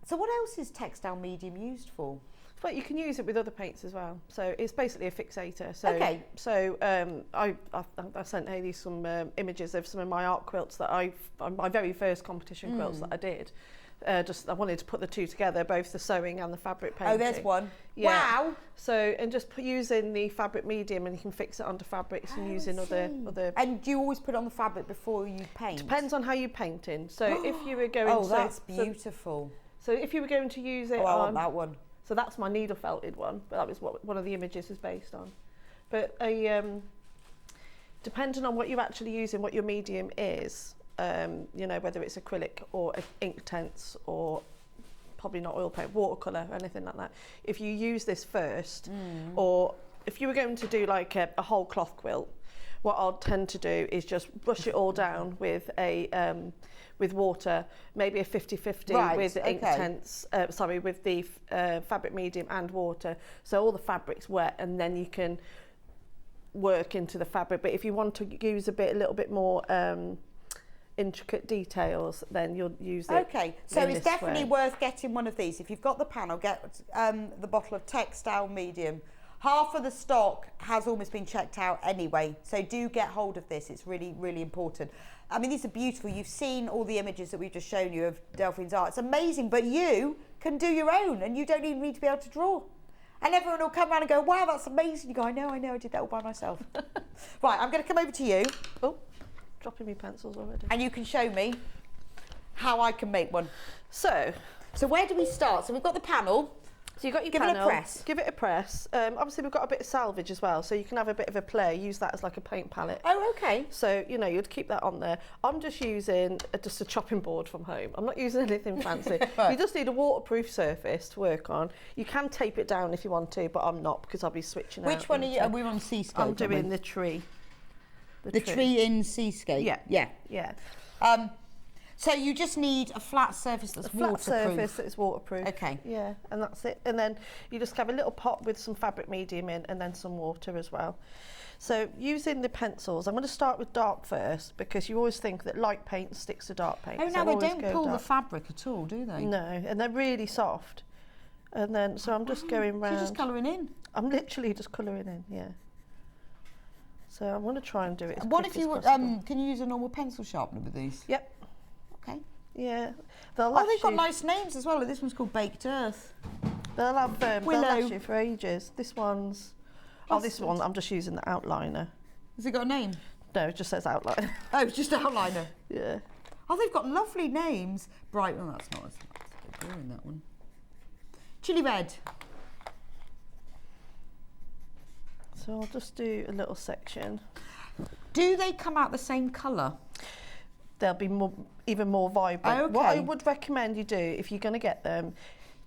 So what else is textile medium used for? But you can use it with other paints as well. So it's basically a fixator. So, Okay. So I sent Hayley some images of some of my art quilts that my very first competition quilts that I did. I wanted to put the two together, both the sewing and the fabric painting. Oh, there's one. Yeah. Wow. So, and just using the fabric medium, and you can fix it onto fabrics and using other. And do you always put it on the fabric before you paint? Depends on how you're painting. So if you were going Oh, that's beautiful. So if you were going to use it I on... want that one. So that's my needle felted one, but that was what one of the images is based on. But depending on what you're actually using, what your medium is, you know, whether it's acrylic or ink tints or probably not oil paint, watercolour or anything like that. If you use this first, or if you were going to do like a whole cloth quilt, what I'll tend to do is just brush it all down with with water, maybe a 50-50 with the ink tints, with the fabric medium and water. So all the fabric's wet, and then you can work into the fabric. But if you want to use a little bit more intricate details, then you'll use it. Okay, so it's definitely worth getting one of these. If you've got the panel, get the bottle of textile medium. Half of the stock has almost been checked out anyway, so do get hold of this. It's really, really important. I mean, these are beautiful. You've seen all the images that we've just shown you of Delphine's art. It's amazing, but you can do your own, and you don't even need to be able to draw. And everyone will come around and go, wow, that's amazing. You go, I know, I did that all by myself. Right, I'm going to come over to you. Oh, dropping me pencils already. And you can show me how I can make one. So where do we start? So we've got the panel. So you've got your Give panel. it a press. Give it a press. Obviously, we've got a bit of salvage as well, so you can have a bit of a play. Use that as like a paint palette. Oh, okay. So, you know, you'd keep that on there. I'm just using just a chopping board from home. I'm not using anything fancy. Right. You just need a waterproof surface to work on. You can tape it down if you want to, but I'm not, because I'll be switching out. Which one are you? Are we on Seascape? I'm doing the tree. The tree in Seascape? Yeah. So you just need a flat surface that's waterproof. Flat surface that's waterproof. Okay. Yeah, and that's it. And then you just have a little pot with some fabric medium in, and then some water as well. So using the pencils, I'm going to start with dark first, because you always think that light paint sticks to dark paint. Oh, so no, they always don't go pull the dark. fabric at all, do they? No, and they're really soft. And then, so I'm just going round. So you're just colouring in? I'm literally just colouring in, yeah. So I'm going to try and do it as What quick if you, as possible. can you use a normal pencil sharpener with these? Yep. Okay. Yeah. Oh, they've got nice names as well. This one's called Baked Earth. They'll have they'll Willow. last you for ages. This one's... Oh, this one, I'm just using the outliner. Has it got a name? No, it just says outliner. Oh, it's just outliner. Yeah. Oh, they've got lovely names. Bright, well, that's not as boring, that one. Chili Red. So I'll just do a little section. Do they come out the same colour? They'll be even more vibrant. Okay. What I would recommend you do, if you're going to get them,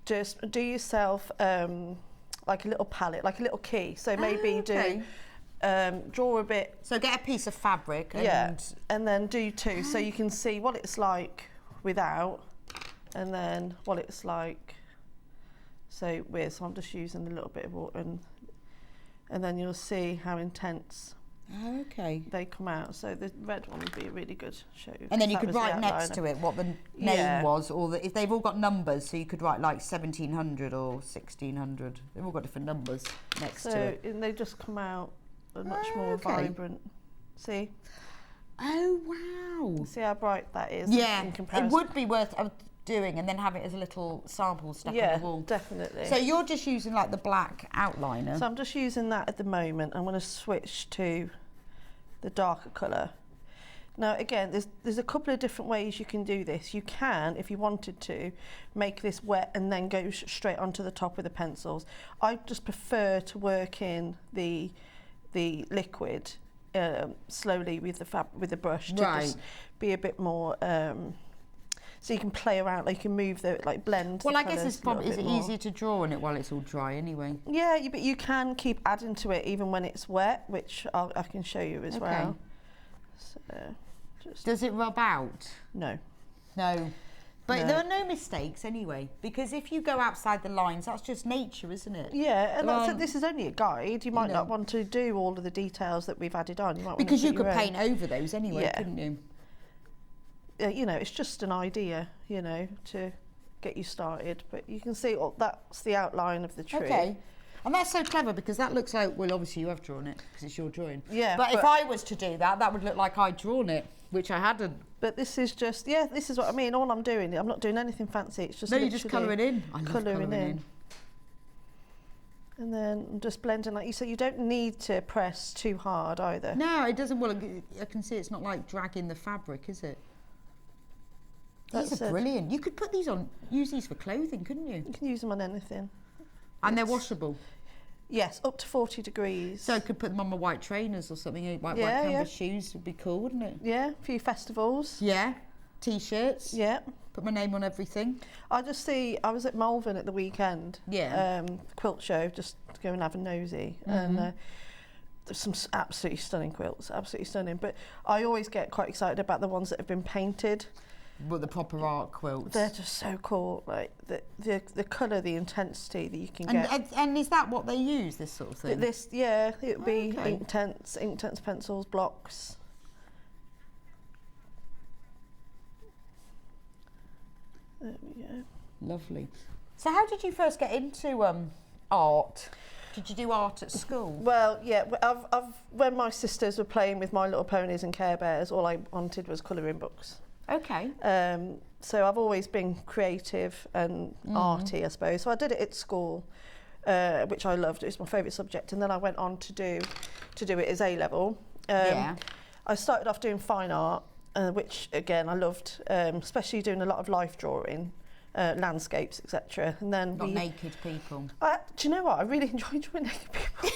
just do yourself like a little palette, like a little key. So maybe draw a bit. So get a piece of fabric. And then do 2, so you can see what it's like without, and then what it's like with. So I'm just using a little bit of water, and then you'll see how intense they come out. So the red one would be a really good show. And then you could write next to it what the name was, or if they've all got numbers, so you could write like 1700 or 1600. They've all got different numbers next to it. And they just come out much more vibrant. See? Oh wow! See how bright that is? Yeah, in comparison. it would be worth doing, and then have it as a little sample stuck on the wall. Definitely. So you're just using like the black outliner. So I'm just using that at the moment. I'm going to switch to the darker colour. Now again, there's a couple of different ways you can do this. You can, if you wanted to, make this wet and then go straight onto the top with the pencils. I just prefer to work in the liquid slowly with the brush to just be a bit more. So you can play around, like you can move blend. Well, I guess it's probably easier to draw on it while it's all dry anyway. Yeah, but you can keep adding to it even when it's wet, which I can show you as well. So, does it rub out? No. No. But there are no mistakes anyway, because if you go outside the lines, that's just nature, isn't it? Yeah, and this is only a guide. You might not want to do all of the details that we've added on. You might because you could paint over those anyway, couldn't you? You know, it's just an idea, you know, to get you started. But you can see that's the outline of the tree. Okay. And that's so clever, because that looks like, well, obviously you have drawn it because it's your drawing. Yeah. But if I was to do that, that would look like I'd drawn it, which I hadn't. But this is just, this is what I mean. All I'm doing, I'm not doing anything fancy. It's just you're just colouring in. I love colouring in. And then I'm just blending, like you said, you don't need to press too hard either. No, it doesn't. Well, I can see it's not like dragging the fabric, is it? These are brilliant. You could put these on, use these for clothing, couldn't you? You can use them on anything. And they're washable? Yes, up to 40 degrees. So I could put them on my white trainers or something, white canvas shoes would be cool, wouldn't it? Yeah, a few festivals. Yeah, T-shirts. Yeah. Put my name on everything. I was at Malvern at the weekend. Yeah. Quilt show, just to go and have a nosy. And there's some absolutely stunning quilts, absolutely stunning. But I always get quite excited about the ones that have been painted. Well, the proper art quilts. They're just so cool, like the colour, the intensity that you can get. And is that what they use, this sort of thing? It would be ink tense pencils, blocks. There we go. Lovely. So how did you first get into art? Did you do art at school? Well, yeah, when my sisters were playing with My Little Ponies and Care Bears, all I wanted was colouring books. Okay. So I've always been creative and arty, I suppose. So I did it at school, which I loved. It was my favourite subject. And then I went on to do it as A-level. I started off doing fine art, which again I loved, especially doing a lot of life drawing, landscapes, etc. And then not naked people. Do you know what? I really enjoy drawing naked people.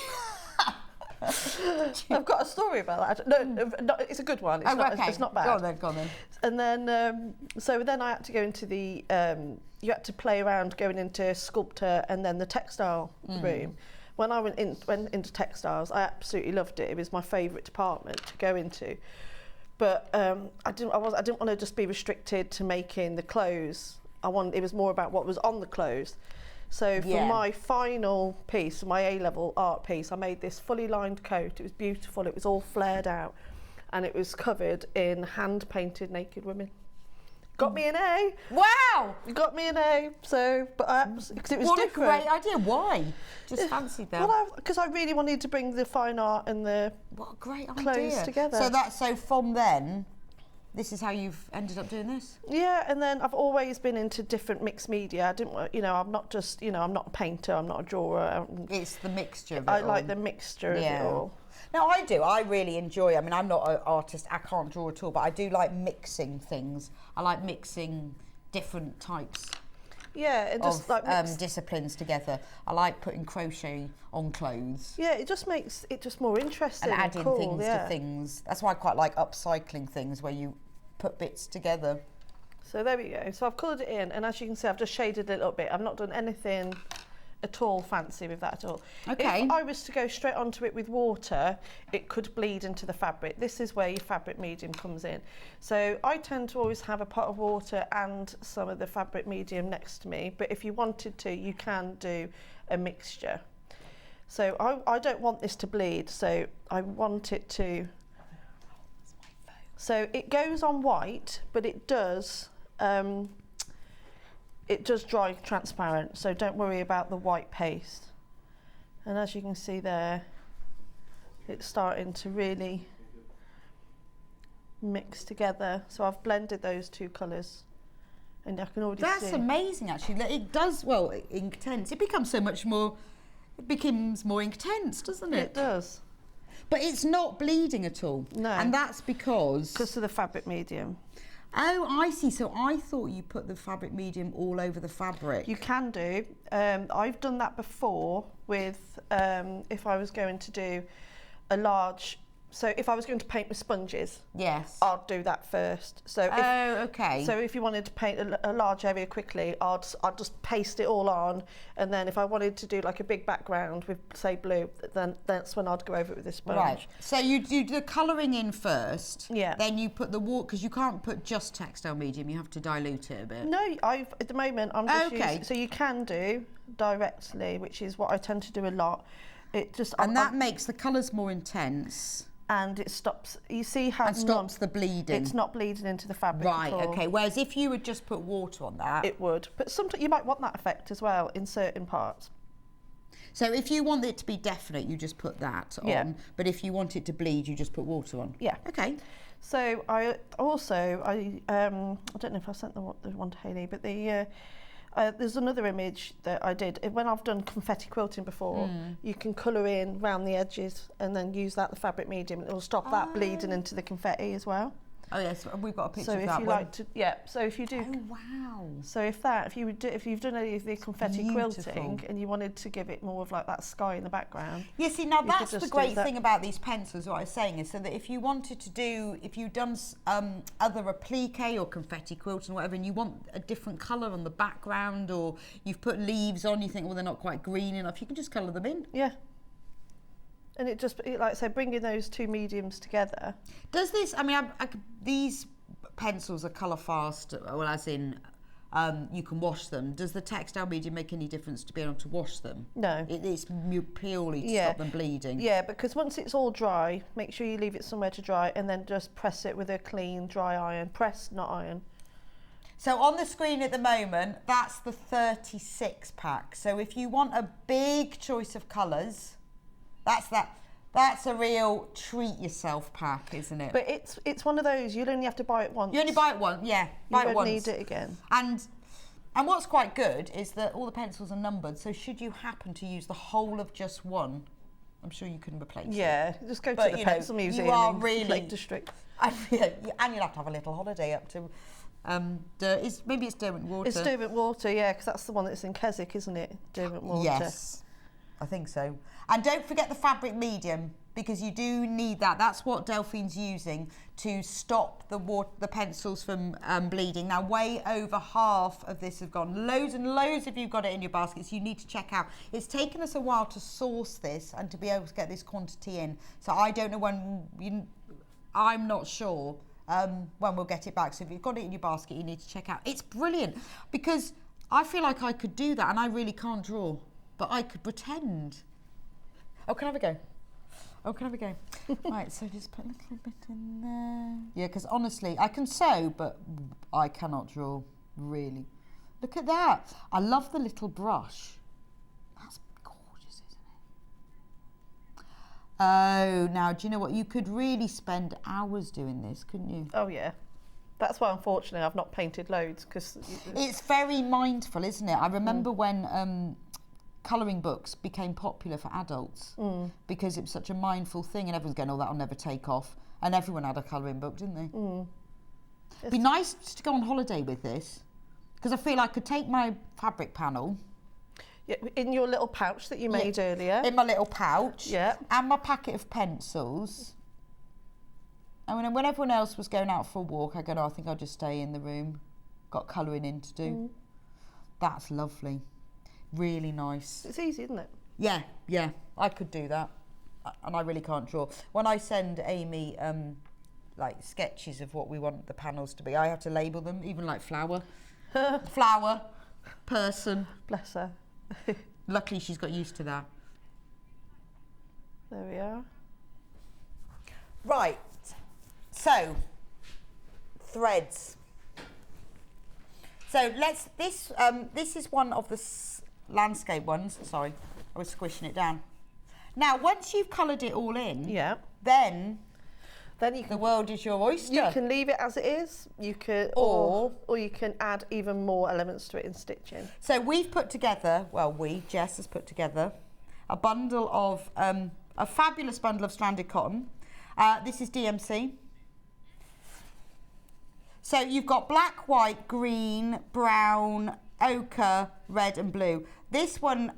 I've got a story about that. No, it's a good one. It's not bad. Go on then. And then, so then I had to go into the, you had to play around going into sculptor and then the textile room. When I went into textiles, I absolutely loved it. It was my favourite department to go into. But I didn't want to just be restricted to making the clothes. It was more about what was on the clothes. So for my final piece, my A-level art piece, I made this fully lined coat. It was beautiful. It was all flared out, and it was covered in hand-painted naked women. Got me an A. Wow! It got me an A. So, because it was different. What a great idea! Why? Just fancied that. Well, because I really wanted to bring the fine art and the clothes together. So from then. This is how you've ended up doing this? Yeah, and then I've always been into different mixed media. I'm not just, I'm not a painter, I'm not a drawer. It's the mixture of it I like the mixture of it all. No, I do. I really enjoy, I'm not an artist, I can't draw at all, but I do like mixing things. I like mixing different types Yeah, and just like disciplines together. I like putting crochet on clothes. Yeah, it just makes it just more interesting And adding cool, things to things. That's why I quite like upcycling things where you put bits together. So there we go. So I've coloured it in, and as you can see, I've just shaded it a little bit. I've not done anything at all fancy with that at all. Okay. If I was to go straight onto it with water, it could bleed into the fabric. This is where your fabric medium comes in. So I tend to always have a pot of water and some of the fabric medium next to me, but if you wanted to, you can do a mixture. So I don't want this to bleed, so I want it to... So it goes on white, but it does dry transparent, so don't worry about the white paste. And as you can see there, it's starting to really mix together. So I've blended those two colours, and I can already see. That's amazing, actually. It does, well, intense. It becomes so much more, it becomes more intense, doesn't it? It does. But it's not bleeding at all. No. And that's because of the fabric medium. Oh, I see. So I thought you put the fabric medium all over the fabric. You can do. I've done that before with, if I was going to do a large, so if I was going to paint with sponges, yes, I'd do that first. So okay. So if you wanted to paint a large area quickly, I'd just paste it all on, and then if I wanted to do like a big background with, say, blue, then that's when I'd go over it with a sponge. Right. So you do the colouring in first. Yeah. Then you put the water, because you can't put just textile medium. You have to dilute it a bit. No, at the moment I'm just using, so you can do directly, which is what I tend to do a lot. It just that makes the colours more intense. And it stops. You see how it stops the bleeding. It's not bleeding into the fabric. Right. At all. Okay. Whereas if you would just put water on that, it would. But sometimes you might want that effect as well in certain parts. So if you want it to be definite, you just put that on. But if you want it to bleed, you just put water on. Yeah. Okay. So I don't know if I sent the one to Hayley, but there's another image that I did. When I've done confetti quilting before, you can colour in round the edges and then use the fabric medium. It will stop that bleeding into the confetti as well. Oh yes, we've got a picture so of if that you one. like to, so if you do. Oh wow. So if you've done any of the confetti quilting and you wanted to give it more of like that sky in the background. Yeah, see now that's the great thing about these pencils. What I was saying is, so that if you wanted to do, if you've done other applique or confetti quilting or whatever, and you want a different colour on the background, or you've put leaves on, you think, well, they're not quite green enough, you can just colour them in. Yeah. And it just, like I said, bringing those two mediums together. Does this, I mean, these pencils are colour fast, well, as in you can wash them. Does the textile medium make any difference to be able to wash them? No. It's purely to stop them bleeding. Yeah, because once it's all dry, make sure you leave it somewhere to dry and then just press it with a clean, dry iron. Press, not iron. So on the screen at the moment, that's the 36 pack. So if you want a big choice of colours, that's a real treat yourself pack, isn't it? But it's one of those, you'll only have to buy it once. You only buy it once, yeah. Buy it once. You won't need it again. And what's quite good is that all the pencils are numbered, so should you happen to use the whole of just one, I'm sure you can replace it. Yeah, just go to the pencil museum in Lake District. And you'll have to have a little holiday up to... maybe it's Derwent Water. It's Derwent Water, yeah, because that's the one that's in Keswick, isn't it? Derwent Water. Yes, I think so. And don't forget the fabric medium, because you do need that. That's what Delphine's using to stop the pencils from bleeding. Now, way over half of this have gone. Loads and loads of you've got it in your baskets. You need to check out. It's taken us a while to source this and to be able to get this quantity in. So I don't know when, I'm not sure when we'll get it back. So if you've got it in your basket, you need to check out. It's brilliant, because I feel like I could do that, and I really can't draw, but I could pretend. Oh, can I have a go? Right, so just put a little bit in there. Yeah, because honestly, I can sew, but I cannot draw, really. Look at that. I love the little brush. That's gorgeous, isn't it? Oh, now, do you know what? You could really spend hours doing this, couldn't you? Oh, yeah. That's why, unfortunately, I've not painted loads, because... It's very mindful, isn't it? I remember when... colouring books became popular for adults because it was such a mindful thing, and everyone's going, oh, that'll never take off. And everyone had a colouring book, didn't they? It'd be nice to go on holiday with this, Because I feel I could take my fabric panel. Yeah, in your little pouch that you made earlier. In my little pouch. Yeah. And my packet of pencils. And when everyone else was going out for a walk, I go, no, I think I'll just stay in the room. Got colouring in to do. That's lovely. Really nice. It's easy, isn't it? Yeah, I could do that. And I really can't draw. When I send Amy like sketches of what we want the panels to be, I have to label them, even like flower. Flower, person. Bless her. Luckily she's got used to that. There we are. Right, so threads. So this is one of the landscape ones. Sorry, I was squishing it down. Now, once you've coloured it all in, then you can, the world is your oyster. You can leave it as it is. You can, or you can add even more elements to it in stitching. So we've put together, Jess has put together a bundle of a fabulous bundle of stranded cotton. This is DMC. So you've got black, white, green, brown, ochre, red and blue. This one,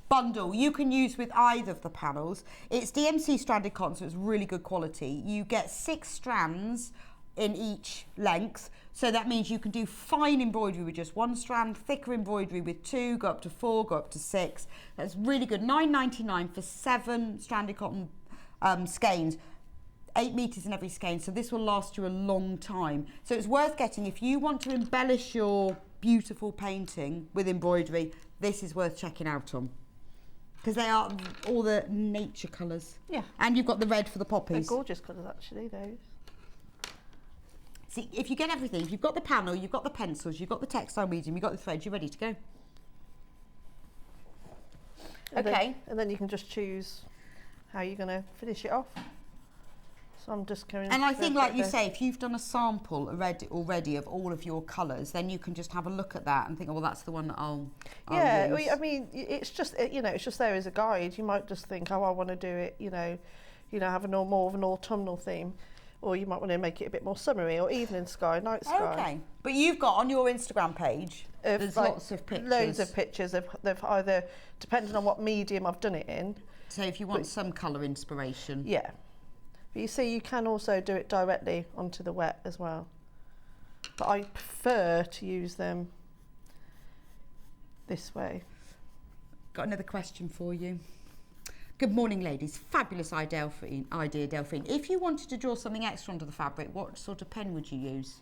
bundle you can use with either of the panels. It's DMC stranded cotton, so it's really good quality. You get 6 strands in each length, so that means you can do fine embroidery with just 1 strand, thicker embroidery with 2, go up to 4, go up to 6. That's really good. £9.99 for 7 stranded cotton skeins. 8 metres in every skein, so this will last you a long time. So it's worth getting if you want to embellish your beautiful painting with embroidery. This is worth checking out on, because they are all the nature colours. Yeah. And you've got the red for the poppies. They're gorgeous colours, actually, those. See, if you get everything, if you've got the panel, you've got the pencils, you've got the textile medium, you've got the thread, you're ready to go. And then you can just choose how you're going to finish it off. So I'm just going. And I think, like you say, if you've done a sample already of all of your colours, then you can just have a look at that and think, oh, well, that's the one that I'll use. I mean, it's just it's just there as a guide. You might just think, oh, I want to do it, have a more of an autumnal theme, or you might want to make it a bit more summery or evening sky, night sky. Okay, but you've got on your Instagram page, there's lots of pictures. Loads of pictures of either, depending on what medium I've done it in. So if you want some colour inspiration. Yeah. But you see, you can also do it directly onto the wet as well. But I prefer to use them this way. Got another question for you. Good morning, ladies. Fabulous idea, Delphine. If you wanted to draw something extra onto the fabric, what sort of pen would you use?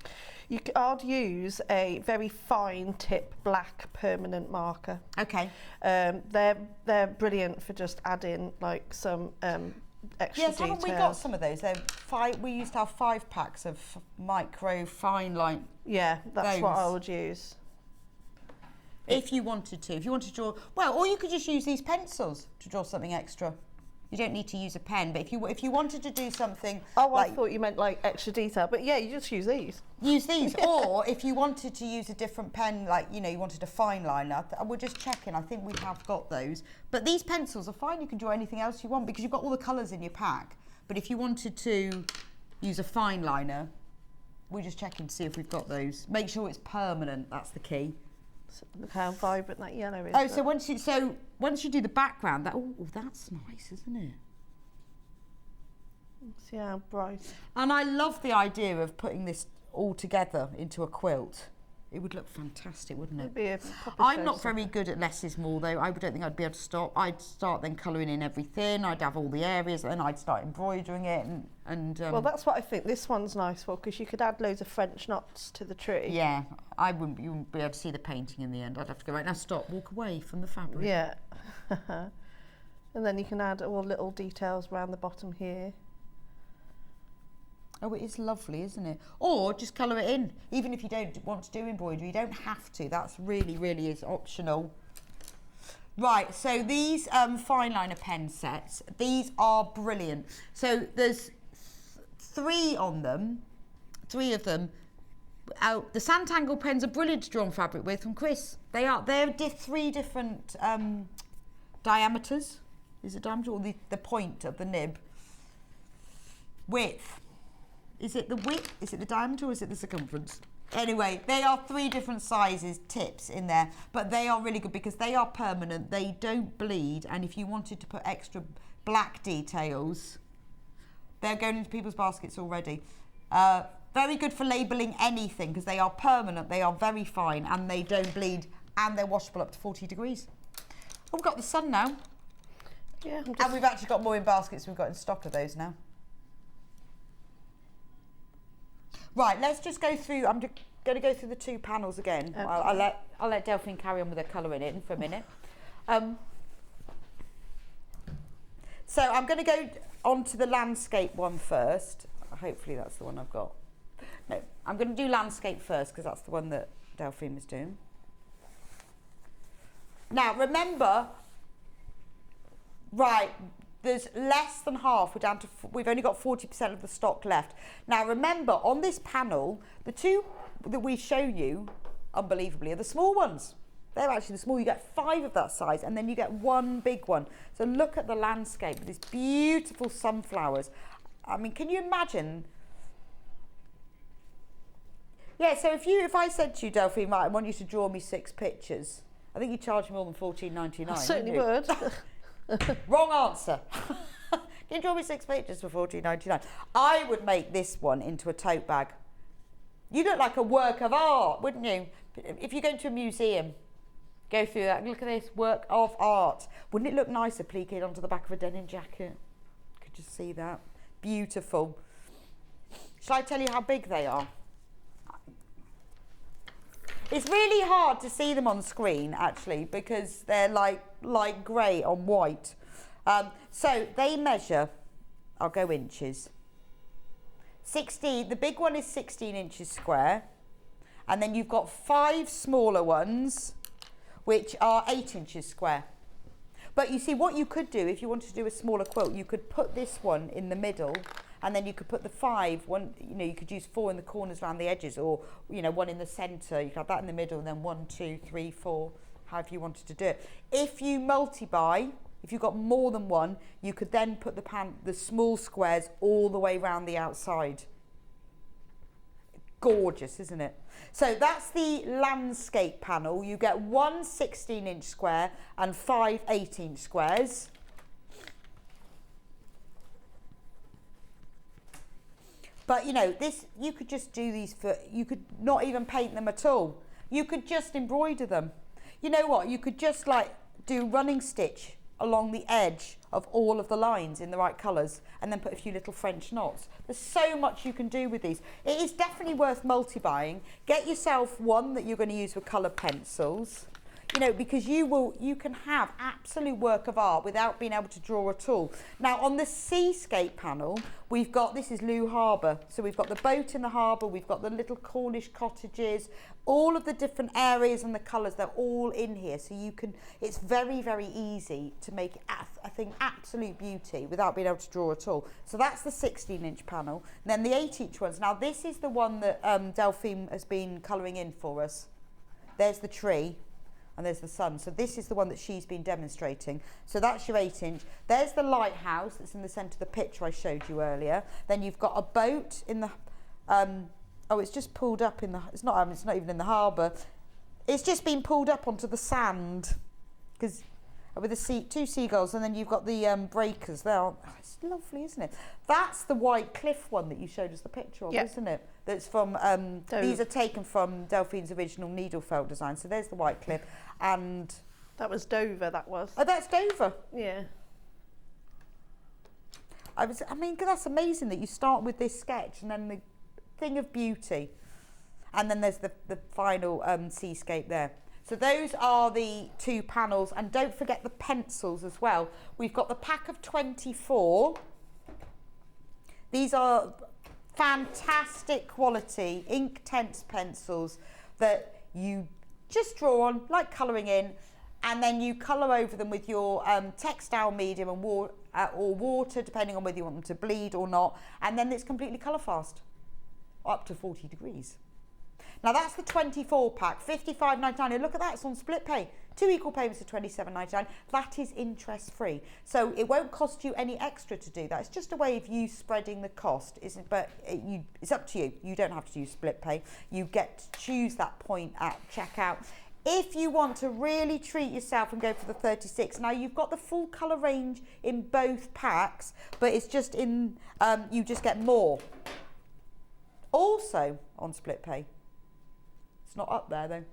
I'd use a very fine tip black permanent marker. Okay. They're brilliant for just adding like some extra details. Haven't we got some of those? We used to have 5 packs of micro fine line. Yeah, that's what I would use. If you wanted to draw, or you could just use these pencils to draw something extra. You don't need to use a pen, but if you wanted to do something. Oh, I thought you meant like extra detail, but yeah, you just use these. Use these, or if you wanted to use a different pen, like you wanted a fine liner, we're just checking. I think we have got those, but these pencils are fine. You can draw anything else you want because you've got all the colours in your pack. But if you wanted to use a fine liner, we're just checking to see if we've got those. Make sure it's permanent. That's the key. So look how vibrant that yellow is. Oh, so once you do the background, that's nice, isn't it? See how bright. And I love the idea of putting this all together into a quilt. It would look fantastic, wouldn't it? I'm not very good at less is more, though. I don't think I'd be able to stop. I'd start then colouring in everything. I'd have all the areas, and then I'd start embroidering it. Well, that's what I think this one's nice for, because you could add loads of French knots to the tree. Yeah, you wouldn't be able to see the painting in the end. I'd have to go, right, now stop, walk away from the fabric. Yeah. And then you can add all little details around the bottom here. Oh, it is lovely, isn't it? Or just colour it in. Even if you don't want to do embroidery, you don't have to. That's really, really is optional. Right, so these fine liner pen sets, these are brilliant. So there's 3 on them, 3 of them. The Sanntangle pens are brilliant to draw on fabric with from Chris. They're 3 different diameters. Is it diameter or the point of the nib? Width. Is it the width? Is it the diameter or is it the circumference? Anyway, they are 3 different sizes tips in there, but they are really good because they are permanent, they don't bleed, and if you wanted to put extra black details, they're going into people's baskets already. Very good for labelling anything because they are permanent, they are very fine, and they don't bleed, and they're washable up to 40 degrees. Oh, we've got the sun now. Yeah, And we've actually got more in baskets, we've got in stock of those now. Right, let's just go through, I'm going to go through the 2 panels again. Okay. I'll let Delphine carry on with her colouring in for a minute. So I'm going to go on to the landscape one first. Hopefully that's the one I've got. No, I'm going to do landscape first because that's the one that Delphine was doing. Now remember, right, there's less than half, we're down to, we've only got 40% of the stock left. Now remember, on this panel, the 2 that we show you, unbelievably, are the small ones. They're actually the small, you get 5 of that size, and then you get 1 big one. So look at the landscape with these beautiful sunflowers. I mean, can you imagine? Yeah, so if I said to you, Delphine, right, I want you to draw me 6 pictures, I think you'd charge me more than $14.99. I certainly would. Wrong answer. Can you draw me 6 pictures for $14.99? I would make this one into a tote bag. You look like a work of art, wouldn't you? If you go to a museum, go through that, look at this, work of art. Wouldn't it look nicer pleated onto the back of a denim jacket? Could you see that? Beautiful. Shall I tell you how big they are? It's really hard to see them on screen, actually, because they're like light grey on white. So they measure, I'll go inches. 16, the big one is 16 inches square. And then you've got 5 smaller ones, which are 8 inches square. But you see, what you could do, if you wanted to do a smaller quilt, you could put this one in the middle, and then you could put the 5, you could use 4 in the corners around the edges, or, 1 in the centre. You could have that in the middle, and then 1, 2, 3, 4, however you wanted to do it. If you multi-buy, if you've got more than one, you could then put the small squares all the way around the outside. Gorgeous, isn't it? So that's the landscape panel. You get 1 16-inch square and 5 8-inch squares. But this, you could just do these you could not even paint them at all. You could just embroider them. You know what? You could just do running stitch along the edge of all of the lines in the right colours, and then put a few little French knots. There's so much you can do with these. It is definitely worth multi-buying. Get yourself one that you're going to use with coloured pencils, because you can have absolute work of art without being able to draw at all. Now on the seascape panel, we've got, this is Looe Harbour, so we've got the boat in the harbour, we've got the little Cornish cottages, all of the different areas and the colours, they're all in here, so you can, it's very, very easy to make, I think, absolute beauty without being able to draw at all. So that's the 16-inch panel. And then the 8-inch ones, now this is the one that Delphine has been colouring in for us. There's the tree. And there's the sun. So this is the one that she's been demonstrating. So that's your 8-inch. There's the lighthouse that's in the centre of the picture I showed you earlier. Then you've got a boat in the, it's just pulled up in the, it's not even in the harbour. It's just been pulled up onto the sand, because with the 2 seagulls, and then you've got the breakers there. Oh, it's lovely, isn't it? That's the White Cliff one that you showed us the picture of, isn't it? That's from, these are taken from Delphine's original needle felt design. So there's the White Cliff, and... That was Dover, that was. Oh, that's Dover? Yeah. I mean, that's amazing that you start with this sketch, and then the thing of beauty. And then there's the final seascape there. So those are the 2 panels, and don't forget the pencils as well. We've got the pack of 24. These are fantastic quality Inktense pencils that you just draw on, like colouring in, and then you colour over them with your textile medium and or water, depending on whether you want them to bleed or not, and then it's completely colour fast, up to 40 degrees. Now that's the 24 pack, $55.99. And look at that, it's on split pay. 2 equal payments of $27.99. That is interest free. So it won't cost you any extra to do that. It's just a way of you spreading the cost, isn't? But it's up to you. You don't have to use split pay. You get to choose that point at checkout. If you want to really treat yourself and go for the 36, now you've got the full colour range in both packs, but it's just in, you just get more. Also on split pay. It's not up there though.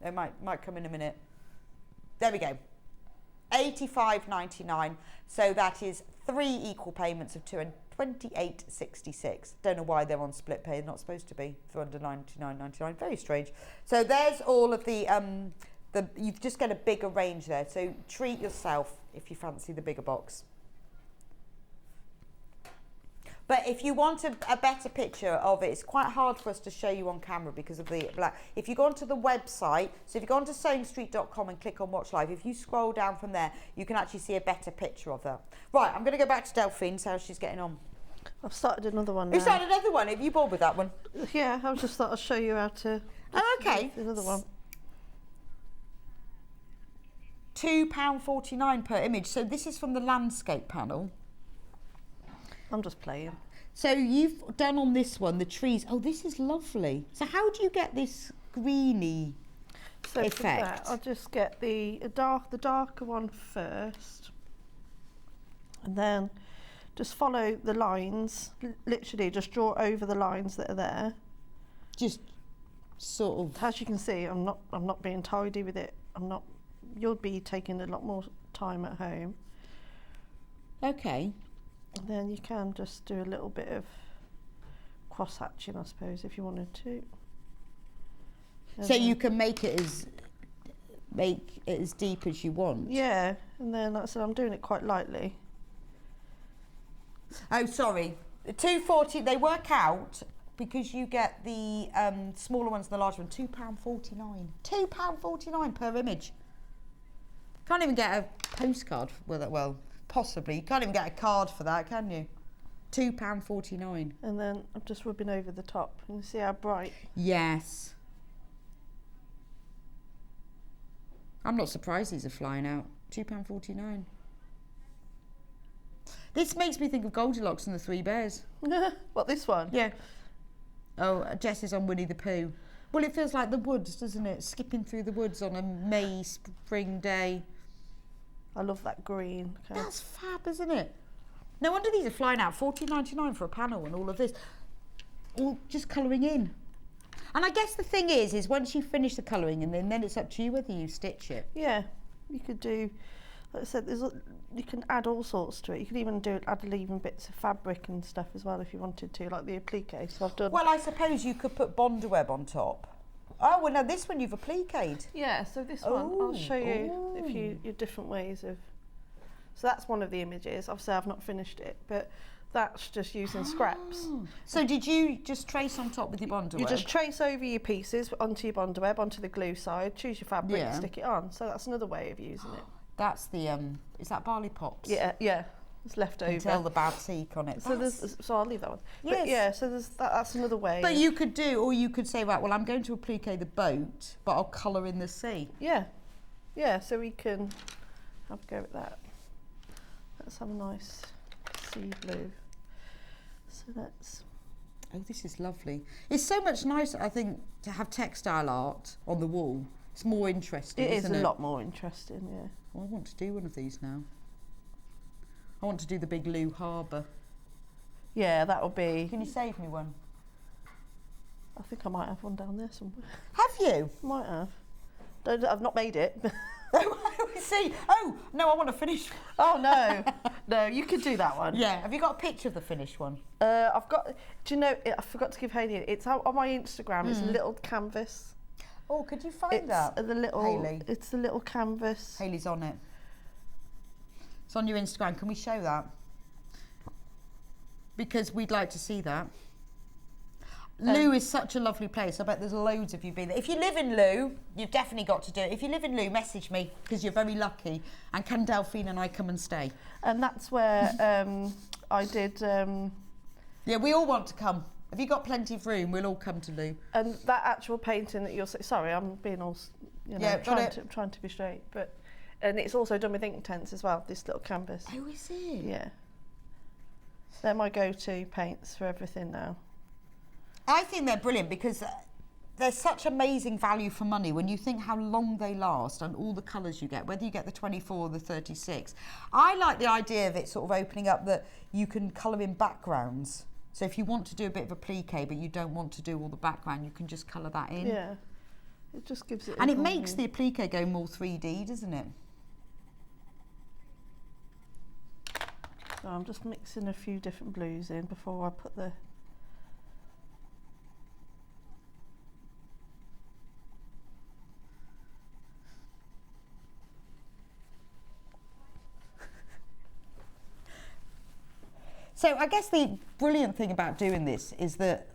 It might come in a minute. There we go. $85.99. So that is 3 equal payments of $28.66. Don't know why they're on split pay. They're not supposed to be for under $99.99. Very strange. So there's all of the you just get a bigger range there. So treat yourself if you fancy the bigger box. But if you want a better picture of it, it's quite hard for us to show you on camera because of the black. If you go onto the website, so if you go onto sewingstreet.com and click on Watch Live, if you scroll down from there, you can actually see a better picture of that. Right, I'm going to go back to Delphine, see how she's getting on. I've started another one now. You started another one? Have you bored with that one? Yeah, I just thought I'd show you how to... Oh, okay. Another one. £2.49 per image. So this is from the landscape panel. I'm just playing. So you've done on this one the trees. Oh, this is lovely. So how do you get this greeny effect? For that, I'll just get the darker one first, and then just follow the lines. Literally, just draw over the lines that are there. Just sort of. As you can see, I'm not being tidy with it. You'll be taking a lot more time at home. Okay. And then you can just do a little bit of cross hatching, I suppose, if you wanted to. And so you can make it as deep as you want. Yeah, and then like I said, I'm doing it quite lightly. Oh, sorry. The 240 they work out because you get the smaller ones and the larger one. £2.49. £2.49 per image. Can't even get a postcard with that. Well. Possibly. You can't even get a card for that, can you? £2.49. And then I'm just rubbing over the top. And you see how bright? Yes. I'm not surprised these are flying out. £2.49. This makes me think of Goldilocks and the Three Bears. What, this one? Yeah. Oh, Jess is on Winnie the Pooh. Well, it feels like the woods, doesn't it? Skipping through the woods on a May spring day. I love that green. Okay. That's fab, isn't it? No wonder these are flying out. $14.99 for a panel and all of this. All just colouring in. And I guess the thing is once you finish the colouring and then it's up to you whether you stitch it. Yeah, you could do, like I said, you can add all sorts to it. You could even add even bits of fabric and stuff as well if you wanted to, like the applique. So I've done. Well, I suppose you could put Bondweb on top. Oh, well, now this one you've appliqued. Yeah, so this one, I'll show you your different ways of... So that's one of the images. Obviously, I've not finished it, but that's just using scraps. So did you just trace on top with your Bondweb? You just trace over your pieces onto your Bondweb, onto the glue side, choose your fabric, stick it on. So that's another way of using it. That's the, is that Barley Pops? Yeah. It's left over. Tell the batik on it. So I'll leave that one. Yes. But yeah, so that's another way. But you could you could say, right, well, I'm going to applique the boat, but I'll colour in the sea. Yeah, so we can have a go at that. Let's have a nice sea blue. So that's... Oh, this is lovely. It's so much nicer, I think, to have textile art on the wall. It's more interesting, isn't it? It is a lot more interesting, yeah. Well, I want to do one of these now. I want to do the big Loo Harbour. Yeah, that'll be... Can you save me one? I think I might have one down there somewhere. Have you? Might have. I've not made it. See. Oh, no, I want to finish. Oh, no. No, you could do that one. Yeah. Have you got a picture of the finished one? I've got... Do you know... I forgot to give Hayley... It's out on my Instagram. It's a little canvas. Oh, could you find that? Hayley. It's the little canvas. Hayley's on it. It's on your Instagram. Can we show that? Because we'd like to see that. Loo is such a lovely place. I bet there's loads of you been there. If you live in Loo, you've definitely got to do it. If you live in Loo, message me because you're very lucky. And can Delphine and I come and stay? And that's where I did... Yeah, we all want to come. Have you got plenty of room? We'll all come to Lou. And that actual painting that you're... Sorry, I'm being all... trying to be straight. And it's also done with ink tents as well, this little canvas. Oh, is it? Yeah. They're my go-to paints for everything now. I think they're brilliant because they're such amazing value for money when you think how long they last and all the colours you get, whether you get the 24 or the 36. I like the idea of it sort of opening up that you can colour in backgrounds. So if you want to do a bit of a pliqué but you don't want to do all the background, you can just colour that in. Yeah. It just gives it... And it makes the applique go more 3D, doesn't it? So I'm just mixing a few different blues in before I put the... So I guess the brilliant thing about doing this is that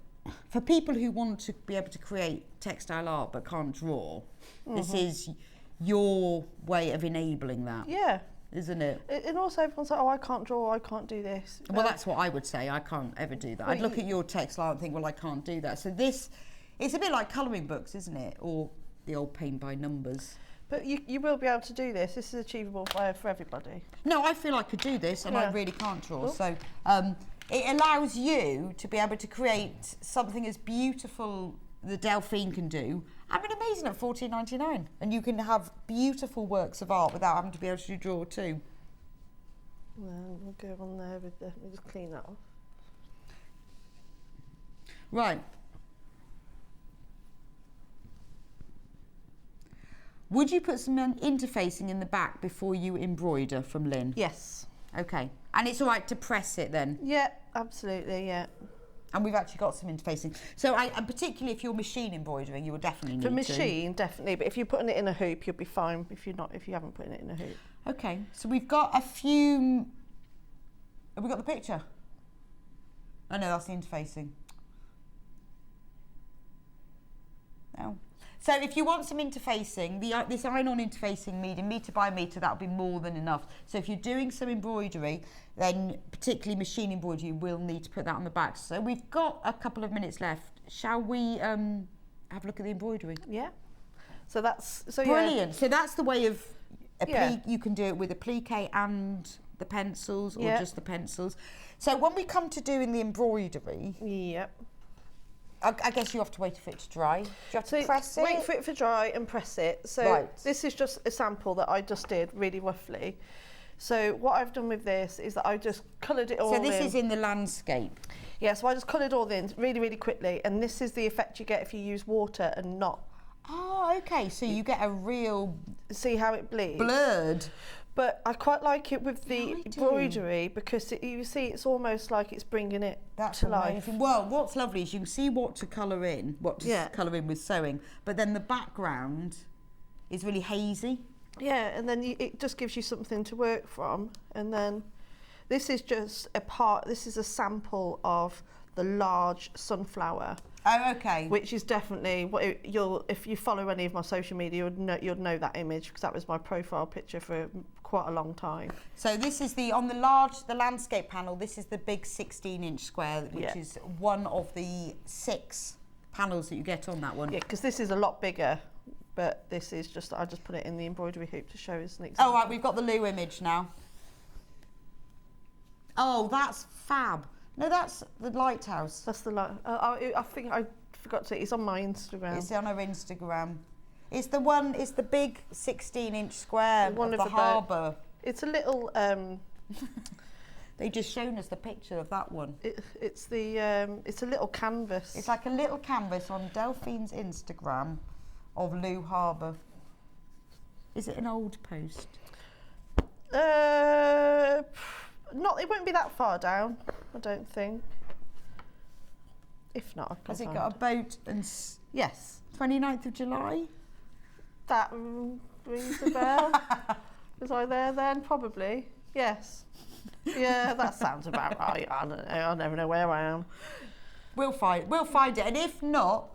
for people who want to be able to create textile art but can't draw, this is your way of enabling that. Yeah. Isn't it? And also everyone's like, oh, I can't draw, I can't do this. Well, that's what I would say. I can't ever do that. I'd look at your textile art and think, well, I can't do that. So this, it's a bit like colouring books, isn't it? Or the old paint by numbers. But you will be able to do this. This is achievable for everybody. No, I feel I could do this and I Yeah. really can't draw. Cool. So it allows you to be able to create something as beautiful that Delphine can do. I mean, amazing at $14.99. And you can have beautiful works of art without having to be able to draw too. Then we'll go on there with the... Let me just clean that off. Right. Would you put some interfacing in the back before you embroider from Lynn? Yes. Okay. And it's all right to press it then? Yeah, absolutely, yeah. And we've actually got some interfacing. So, and particularly if you're machine embroidering, you will definitely need For to. machine, definitely. But if you're putting it in a hoop, you'll be fine. If you haven't put it in a hoop. Okay. So we've got a few... Have we got the picture? Oh no, that's the interfacing. No. So if you want some interfacing, this iron-on interfacing medium, metre by metre, that'll be more than enough. So if you're doing some embroidery, then particularly machine embroidery, you will need to put that on the back. So we've got a couple of minutes left. Shall we have a look at the embroidery? Yeah. So that's... So Brilliant. Yeah. So that's the way of... Yeah. You can do it with applique and the pencils or Yeah. just the pencils. So when we come to doing the embroidery... Yep. I guess you have to wait for it to dry. Do you have to So press it? wait for it to dry and press it. So Right. this is just a sample that I just did really roughly. So what I've done with this is that I just coloured it all in. So this is in the landscape. Yeah, so I just coloured all in really, really quickly. And this is the effect you get if you use water and not. Oh, okay. So you get a real See how it bleeds? blurred. But I quite like it with the Yeah, I do. embroidery because you see it's almost like it's bringing it That's to life. amazing. Well, what's lovely is you can see what to colour in, what to Yeah. colour in with sewing, but then the background is really hazy. Yeah, and then it just gives you something to work from. And then this is just this is a sample of the large sunflower, Oh, okay. which is definitely if you follow any of my social media, you'd know that image because that was my profile picture for quite a long time. So this is the landscape panel. This is the big 16-inch square, which Yeah. is one of the 6 panels that you get on that one. Yeah, because this is a lot bigger, but this is just I just put it in the embroidery hoop to show as an example. Oh, right, we've got the Lou image now. Oh, that's fab. No, that's the lighthouse. That's the I think I forgot to. It's on my Instagram. It's on her Instagram. It's the big 16-inch square One of of the the boat. harbour. It's a little. They just shown us the picture of that one. It's a little canvas. It's like a little canvas on Delphine's Instagram of Lou Harbour. Is it an old post? Not. It won't be that far down. I don't think. If not, I can Has it find got a boat and Yes. 29th of July? That rings a bell. Was I there then? Probably. Yes. Yeah, that sounds about right. I don't know. I never know where I am. We'll find it, and if not,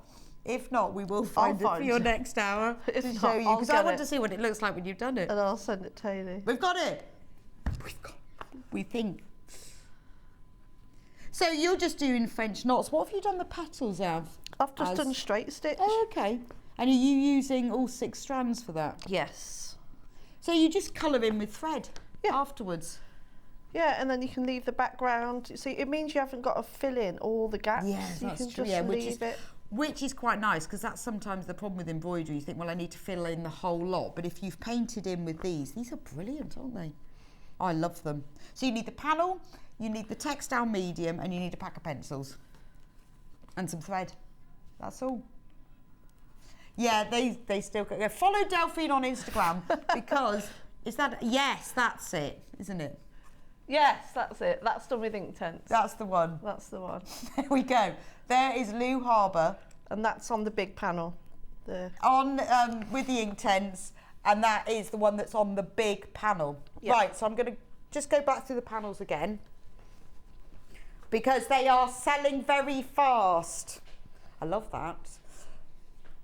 we will find it for find your it. next hour If to not, show you, I'll because I get want it. to see what it looks like when you've done it. And I'll send it to Haley. We've got it. We think. So you're just doing French knots. What have you done the petals of? I've just done straight stitch. Oh, okay. And are you using all 6 strands for that? Yes. So you just colour in with thread Yeah. afterwards? Yeah, and then you can leave the background. See, it means you haven't got to fill in all the gaps. Yes, you that's can true. just Yeah, leave it. which is quite nice, because that's sometimes the problem with embroidery. You think, well, I need to fill in the whole lot. But if you've painted in with these are brilliant, aren't they? I love them. So you need the panel, you need the textile medium, and you need a pack of pencils. And some thread. That's all. Yeah, they still go. Follow Delphine on Instagram, because yes, that's it, isn't it? Yes, that's it. That's done with ink tents. That's the one. That's the one. There we go. There is Lou Harbour. And that's on the big panel. On with the ink tents, and that is the one that's on the big panel. Yep. Right, so I'm going to just go back through the panels again, because they are selling very fast. I love that.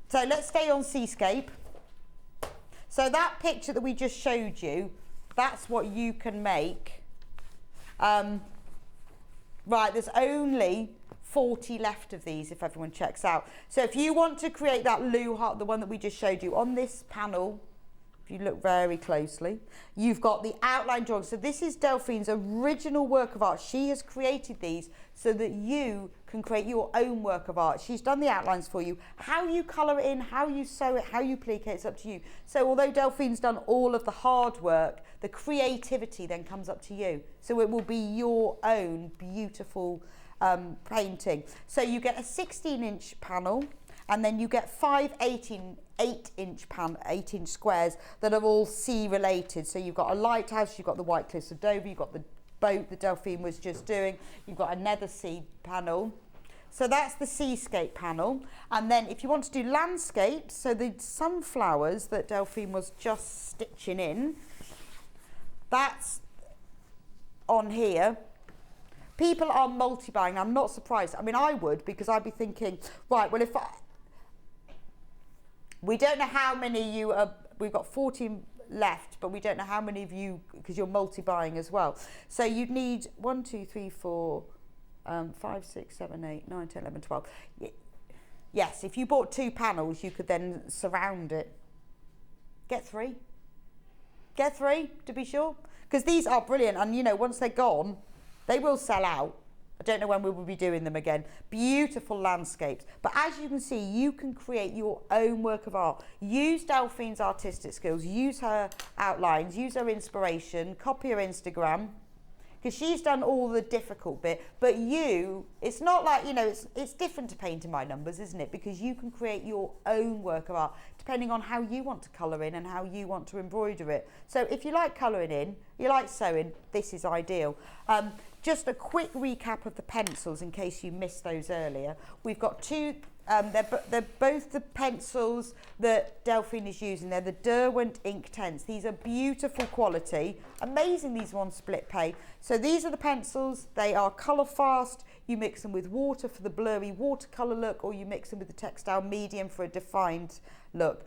So let's stay on Seascape. So that picture that we just showed you, that's what you can make. Right, there's only 40 left of these if everyone checks out. So if you want to create that Lou Heart, the one that we just showed you, on this panel, if you look very closely, you've got the outline drawing. So this is Delphine's original work of art. She has created these so that you can create your own work of art. She's done the outlines for you. How you colour it in, how you sew it, how you plique it, it's up to you. So although Delphine's done all of the hard work, the creativity then comes up to you. So it will be your own beautiful painting. So you get a 16-inch panel, and then you get 5 8-inch squares that are all sea related. So you've got a lighthouse, you've got the White Cliffs of Dover, you've got the boat that Delphine was just doing, you've got another sea panel. So that's the seascape panel. And then if you want to do landscape, so the sunflowers that Delphine was just stitching in, that's on here. People are multi-buying. I'm not surprised. I mean, I would, because I'd be thinking, right, well, we don't know how many you are, we've got 14 left, but we don't know how many of you, because you're multi-buying as well. So you'd need 1, 2, 3, 4, 5, 6, 7, 8, 9, 10, 11, 12. Yes, if you bought 2 panels, you could then surround it. Get 3. Get 3 to be sure, because these are brilliant, and you know, once they're gone, they will sell out. I don't know when we will be doing them again. Beautiful landscapes. But as you can see, you can create your own work of art. Use Delphine's artistic skills, use her outlines, use her inspiration, copy her Instagram, because she's done all the difficult bit. But you, it's not like, you know, it's different to painting by numbers, isn't it? Because you can create your own work of art, depending on how you want to colour in and how you want to embroider it. So if you like colouring in, you like sewing, this is ideal. Just a quick recap of the pencils in case you missed those earlier. We've got 2, they're both the pencils that Delphine is using. They're the Derwent ink tents. These are beautiful quality. Amazing, these ones split pay. So these are the pencils. They are colour fast. You mix them with water for the blurry watercolour look, or you mix them with the textile medium for a defined look.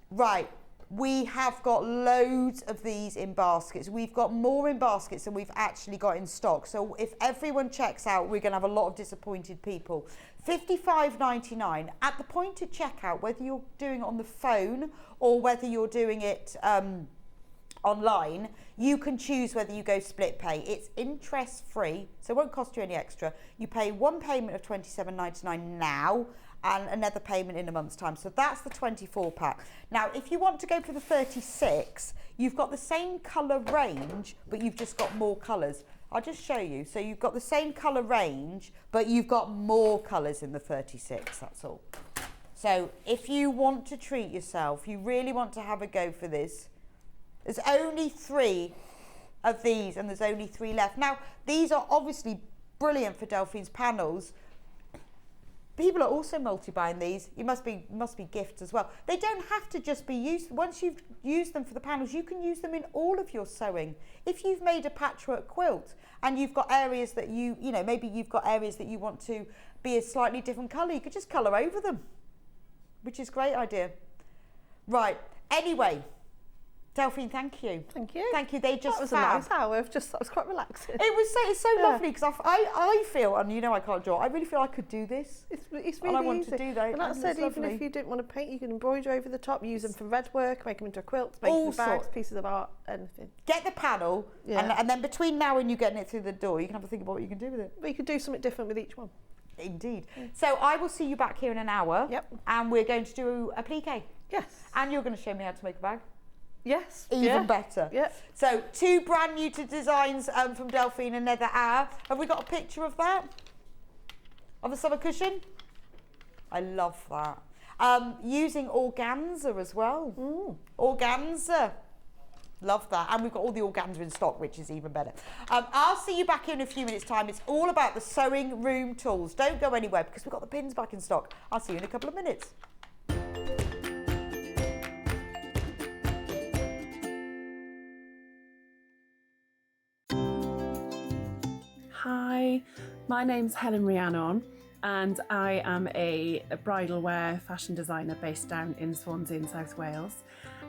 Right. We have got loads of these in baskets. We've got more in baskets than we've actually got in stock. So if everyone checks out, we're going to have a lot of disappointed people. $55.99 at the point of checkout, whether you're doing it on the phone or whether you're doing it online, you can choose whether you go split pay. It's interest free, so it won't cost you any extra. You pay one payment of $27.99 now, and another payment in a month's time. So that's the 24 pack. Now, if you want to go for the 36, you've got the same colour range, but you've just got more colours. I'll just show you. So you've got the same colour range, but you've got more colours in the 36, that's all. So if you want to treat yourself, you really want to have a go for this, there's only 3 of these, and there's only 3 left. Now, these are obviously brilliant for Delphine's panels. People are also multi-buying these. You must be gifts as well. They don't have to just be used. Once you've used them for the panels, you can use them in all of your sewing. If you've made a patchwork quilt and you've got areas that you know, maybe you've got areas that you want to be a slightly different colour, you could just colour over them, which is a great idea. Right, anyway, Delphine, thank you. Thank you. Thank you. They just That was a fab. nice hour. That was quite relaxing. It's so lovely because I feel, and you know I can't draw, I really feel I could do this. It's really and I easy. want to do that. And that and said, it's even lovely. if you didn't want to paint, you can embroider over the top, use them for red work, make them into a quilt, make All them bags, sorts. pieces of art, anything. Get the panel, Yeah. and then between now and you getting it through the door, you can have a think about what you can do with it. But you could do something different with each one. Indeed. So I will see you back here in an hour. Yep. And we're going to do a plique. Yes. And you're going to show me how to make a bag. Yes. Even better. Yep. So 2 brand new to designs from Delphine and Nether Hour. Have we got a picture of that? Of the summer cushion? I love that. Using organza as well. Organza. Love that. And we've got all the organza in stock, which is even better. I'll see you back here in a few minutes' time. It's all about the sewing room tools. Don't go anywhere because we've got the pins back in stock. I'll see you in a couple of minutes. Hi, my name's Helen Rhiannon and I am a bridal wear fashion designer based down in Swansea in South Wales,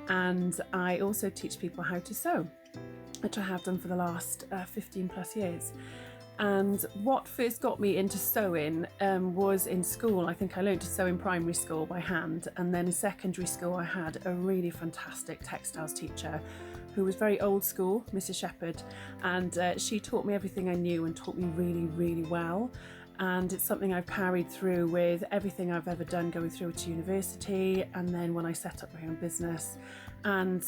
and I also teach people how to sew, which I have done for the last 15 plus years. And what first got me into sewing was in school. I think I learned to sew in primary school by hand, and then in secondary school I had a really fantastic textiles teacher who was very old school, Mrs. Shepherd, and she taught me everything I knew and taught me really, really well. And it's something I've carried through with everything I've ever done going through to university, and then when I set up my own business, and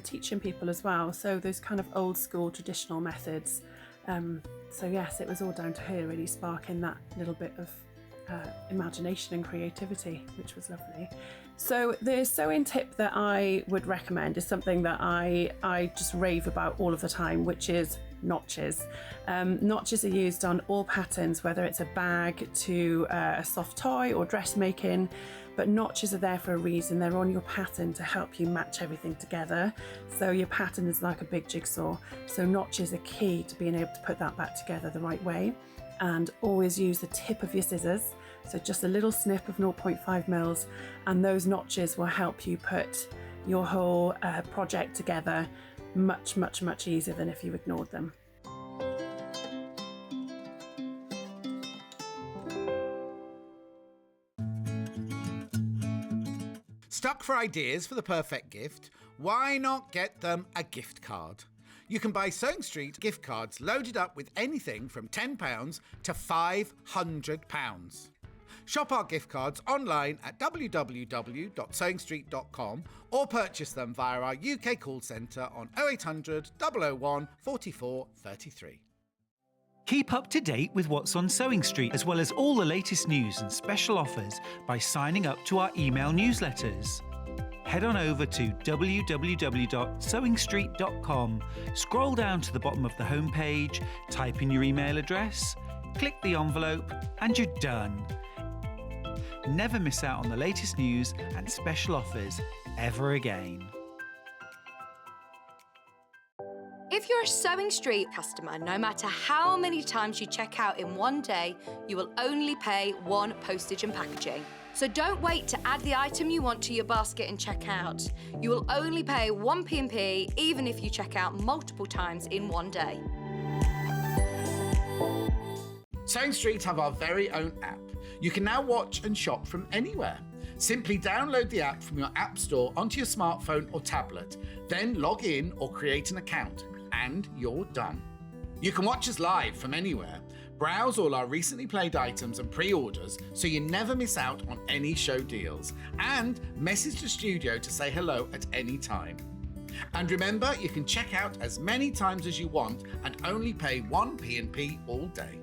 teaching people as well. So those kind of old school traditional methods. So yes, it was all down to her really sparking that little bit of imagination and creativity, which was lovely. So the sewing tip that I would recommend is something that I just rave about all of the time, which is notches. Notches are used on all patterns, whether it's a bag to a soft toy or dressmaking, but notches are there for a reason. They're on your pattern to help you match everything together. So your pattern is like a big jigsaw. So notches are key to being able to put that back together the right way. And always use the tip of your scissors. So just a little snip of 0.5 mils, and those notches will help you put your whole project together much, much, much easier than if you ignored them. Stuck for ideas for the perfect gift? Why not get them a gift card? You can buy Sewing Street gift cards loaded up with anything from £10 to £500. Shop our gift cards online at www.sewingstreet.com or purchase them via our UK call centre on 0800 001 44 33. Keep up to date with what's on Sewing Street, as well as all the latest news and special offers by signing up to our email newsletters. Head on over to www.sewingstreet.com, scroll down to the bottom of the homepage, type in your email address, click the envelope, and you're done. Never miss out on the latest news and special offers ever again. If you're a Sewing Street customer, no matter how many times you check out in one day, you will only pay 1 postage and packaging. So don't wait to add the item you want to your basket and check out. You will only pay 1 P&P even if you check out multiple times in one day. Sewing Street have our very own app. You can now watch and shop from anywhere. Simply download the app from your app store onto your smartphone or tablet, then log in or create an account, and you're done. You can watch us live from anywhere, browse all our recently played items and pre-orders so you never miss out on any show deals, and message the studio to say hello at any time. And remember, you can check out as many times as you want and only pay 1 P&P all day.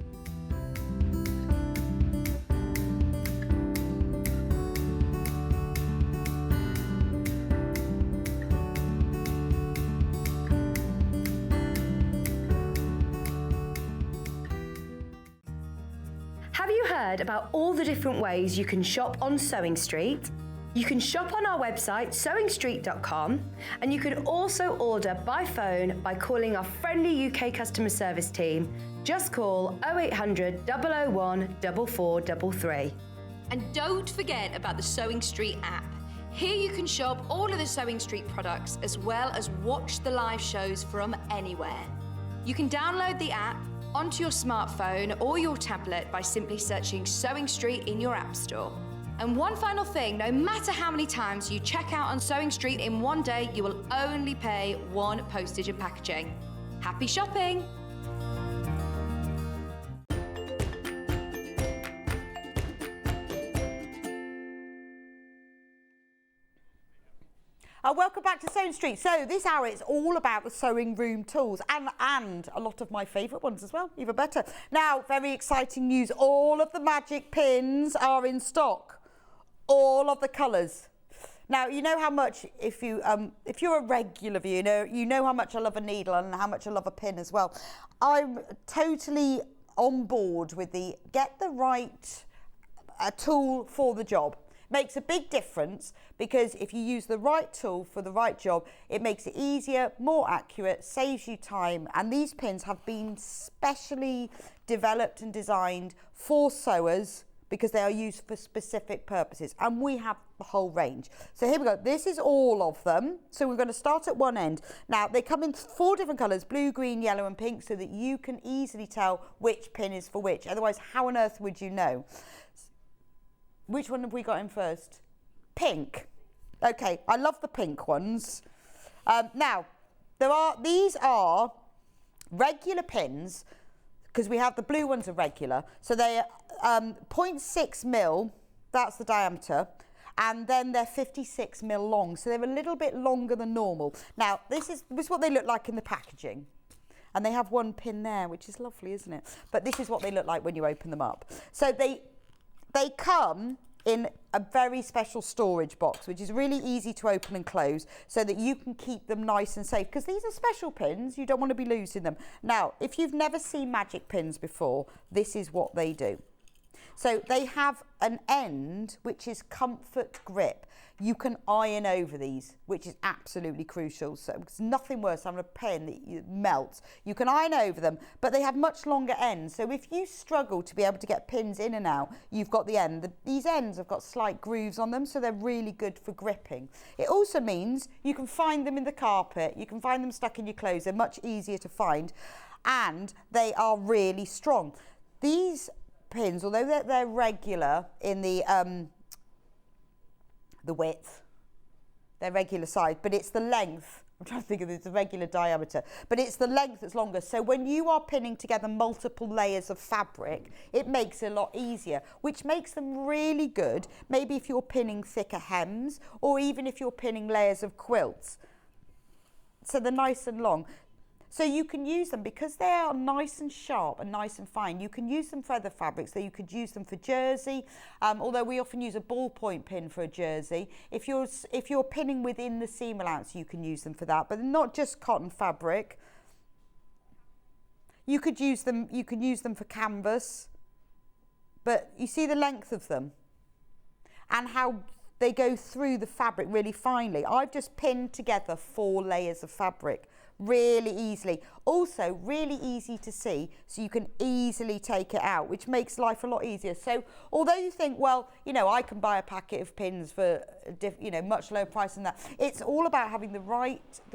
Have you heard about all the different ways you can shop on Sewing Street? You can shop on our website sewingstreet.com, and you can also order by phone by calling our friendly UK customer service team. Just call 0800 001 4433. And don't forget about the Sewing Street app. Here you can shop all of the Sewing Street products as well as watch the live shows from anywhere. You can download the app onto your smartphone or your tablet by simply searching Sewing Street in your app store. And one final thing, no matter how many times you check out on Sewing Street in one day, you will only pay one postage and packaging. Happy shopping! Welcome back to Sewing Street. So this hour is all about the sewing room tools and a lot of my favourite ones as well, even better. Now, very exciting news. All of the magic pins are in stock. All of the colours. Now, you know how much, if you're a regular viewer, you know how much I love a needle and how much I love a pin as well. I'm totally on board with get the right tool for the job. Makes a big difference because if you use the right tool for the right job, it makes it easier, more accurate, saves you time. And these pins have been specially developed and designed for sewers because they are used for specific purposes. And we have the whole range. So here we go. This is all of them. So we're going to start at one end. Now, they come in 4 different colours, blue, green, yellow and pink, so that you can easily tell which pin is for which. Otherwise, how on earth would you know? Which one have we got in first? Pink. Okay, I love the pink ones. Now, these are regular pins, because we have the blue ones are regular. So they're 0.6 mil, that's the diameter, and then they're 56 mil long. So they're a little bit longer than normal. Now, this is what they look like in the packaging. And they have one pin there, which is lovely, isn't it? But this is what they look like when you open them up. So they come in a very special storage box, which is really easy to open and close so that you can keep them nice and safe, because these are special pins. You don't want to be losing them. Now, if you've never seen magic pins before, this is what they do. So they have an end, which is comfort grip. You can iron over these, which is absolutely crucial. So it's nothing worse than a pen that melts. You can iron over them, but they have much longer ends. So if you struggle to be able to get pins in and out, you've got the end. These ends have got slight grooves on them, so they're really good for gripping. It also means you can find them in the carpet. You can find them stuck in your clothes. They're much easier to find, and they are really strong. These pins, although they're regular in the width, they're regular size, but it's the length. I'm trying to think of the regular diameter, but it's the length that's longer. So when you are pinning together multiple layers of fabric, it makes it a lot easier, which makes them really good. Maybe if you're pinning thicker hems, or even if you're pinning layers of quilts. So they're nice and long. So you can use them because they are nice and sharp and nice and fine. You can use them for other fabrics. So you could use them for jersey, although we often use a ballpoint pin for a jersey. If you're pinning within the seam allowance, you can use them for that, but not just cotton fabric. You could use them. You can use them for canvas, but you see the length of them and how they go through the fabric really finely. I've just pinned together 4 layers of fabric really easily. Also really easy to see, so you can easily take it out, which makes life a lot easier. So although you think, well, I can buy a packet of pins for much lower price than that, it's all about having the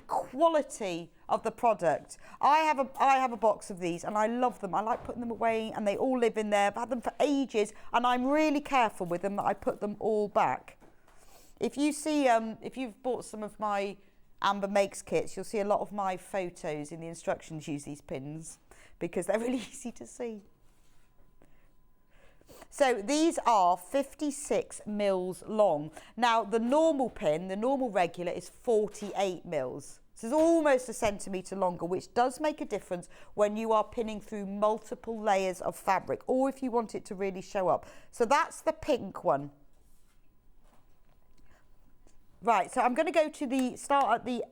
quality of the product. I have a box of these and I love them. I like putting them away, and they all live in there. I've had them for ages, and I'm really careful with them that I put them all back. If you see, if you've bought some of my Amber Makes kits, you'll see a lot of my photos in the instructions use these pins because they're really easy to see. So these are 56 mils long. Now the normal pin, the normal regular, is 48 mils. So it's almost a centimetre longer, which does make a difference when you are pinning through multiple layers of fabric, or if you want it to really show up. So that's the pink one. Right, so I'm going to go to start at the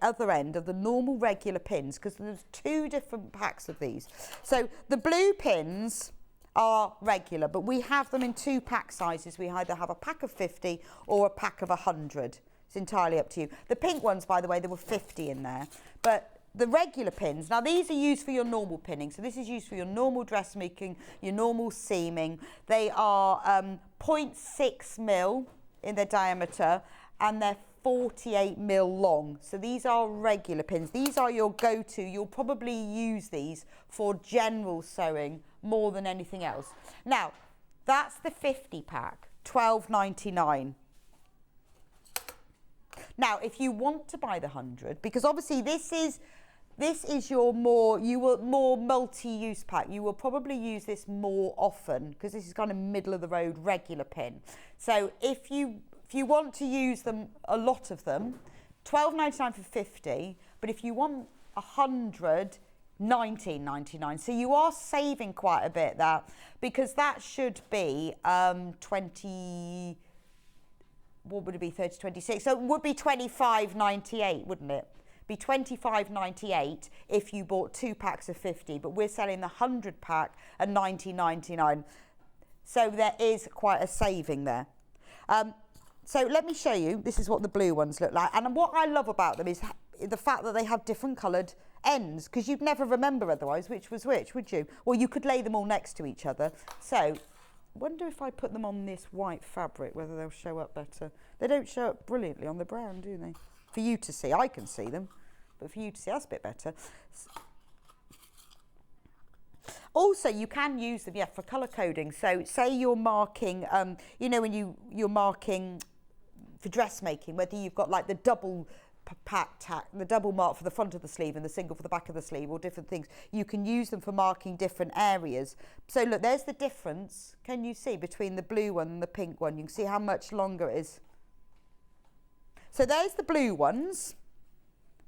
other end of the normal regular pins, because there's 2 different packs of these. So the blue pins are regular, but we have them in 2 pack sizes. We either have a pack of 50 or a pack of 100. It's entirely up to you. The pink ones, by the way, there were 50 in there. But the regular pins, now these are used for your normal pinning. So this is used for your normal dressmaking, your normal seaming. They are 0.6 mil in their diameter, and they're 48 mil long. So these are regular pins. These are your go-to. You'll probably use these for general sewing more than anything else. Now, that's the 50 pack, £12.99. Now, if you want to buy the 100, because obviously this is your more multi-use pack. You will probably use this more often because this is kind of middle of the road regular pin. So if you want to use them, a lot of them, £12.99 for 50, but if you want 100, £19.99. So you are saving quite a bit there, because that should be 20, what would it be, 30, 26? So it would be £25.98, wouldn't it? Be £25.98 if you bought 2 packs of 50, but we're selling the 100 pack at £19.99. So there is quite a saving there. So let me show you, this is what the blue ones look like. And what I love about them is the fact that they have different coloured ends, because you'd never remember otherwise which was which, would you? Or you could lay them all next to each other. So I wonder if I put them on this white fabric, whether they'll show up better. They don't show up brilliantly on the brown, do they? For you to see, I can see them, but for you to see, that's a bit better. Also, you can use them, for colour coding. So say you're marking, you know, when you're marking for dressmaking, whether you've got like the double pack tack, the double mark for the front of the sleeve and the single for the back of the sleeve, or different things, you can use them for marking different areas. So look, there's the difference, can you see, between the blue one and the pink one? You can see how much longer it is. So there's the blue ones,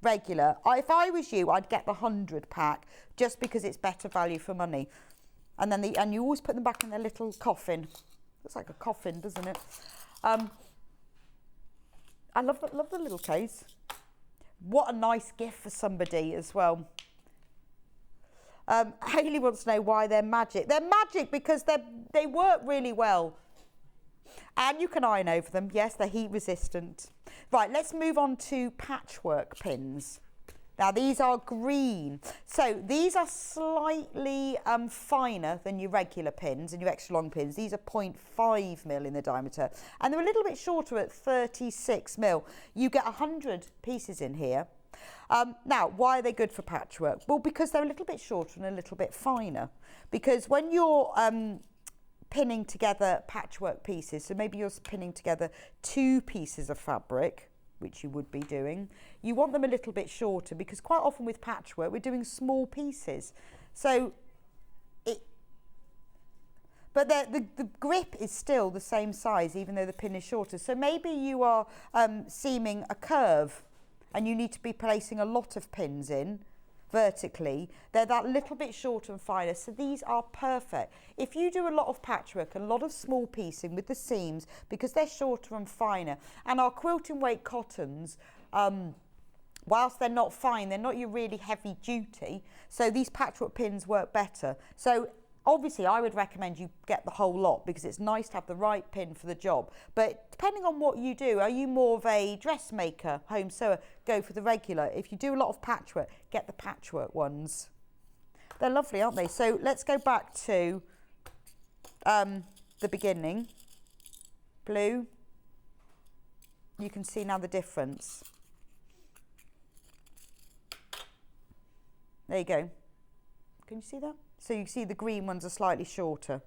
regular. If I was you, I'd get the 100 pack, just because it's better value for money. And then and you always put them back in their little coffin. Looks like a coffin, doesn't it? I love the little case. What a nice gift for somebody as well. Hayley wants to know why they're magic. They're magic because they work really well. And you can iron over them. Yes, they're heat resistant. Right, let's move on to patchwork pins. Now, these are green. So these are slightly finer than your regular pins and your extra long pins. These are 0.5 mil in the diameter. And they're a little bit shorter at 36 mil. You get 100 pieces in here. Now, why are they good for patchwork? Well, because they're a little bit shorter and a little bit finer. Because when you're pinning together patchwork pieces, so maybe you're pinning together 2 pieces of fabric, which you would be doing, you want them a little bit shorter, because quite often with patchwork we're doing small pieces. So but the grip is still the same size even though the pin is shorter. So maybe you are seaming a curve and you need to be placing a lot of pins in vertically. They're that little bit shorter and finer, so these are perfect. If you do a lot of patchwork, a lot of small piecing with the seams, because they're shorter and finer, and our quilting weight cottons, whilst they're not fine, they're not your really heavy duty, so these patchwork pins work better. So obviously I would recommend you get the whole lot, because it's nice to have the right pin for the job. But depending on what you do, are you more of a dressmaker, home sewer, go for the regular. If you do a lot of patchwork, get the patchwork ones. They're lovely, aren't they? So let's go back to the beginning. Blue. You can see now the difference. There you go. Can you see that? So you see the green ones are slightly shorter.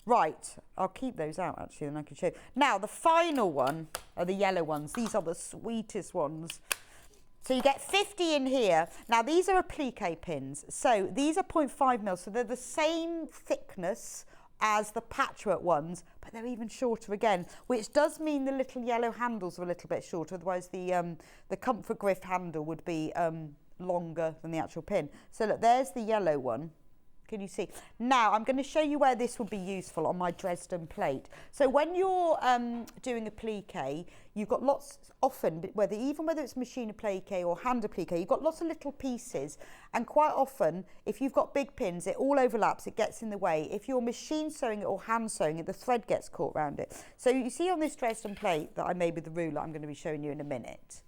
Right, I'll keep those out actually, and I can show you. Now the final one are the yellow ones. These are the sweetest ones. So you get 50 in here. Now these are applique pins. So these are 0.5 mil, so they're the same thickness as the patchwork ones, but they're even shorter again, which does mean the little yellow handles are a little bit shorter. Otherwise the comfort grip handle would be longer than the actual pin. So look, there's the yellow one. Can you see? Now I'm going to show you where this will be useful on my Dresden plate. So when you're doing applique, you've got lots, often, even whether it's machine applique or hand applique, you've got lots of little pieces, and quite often if you've got big pins, it all overlaps, it gets in the way. If you're machine sewing it or hand sewing it, the thread gets caught around it. So you see on this Dresden plate that I made with the ruler, I'm going to be showing you in a minute.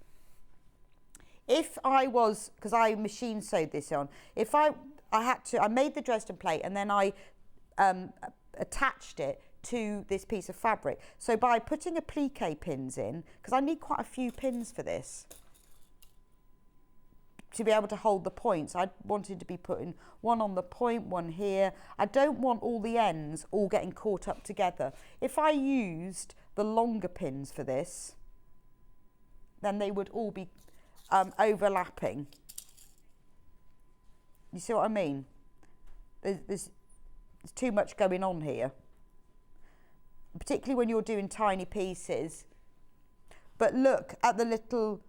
If I was, because I machine sewed this on, I made the Dresden plate and then I attached it to this piece of fabric. So by putting applique pins in, because I need quite a few pins for this, to be able to hold the points, I wanted to be putting one on the point, one here. I don't want all the ends all getting caught up together. If I used the longer pins for this, then they would all be overlapping. You see what I mean? There's too much going on here, particularly when you're doing tiny pieces. But look at the little,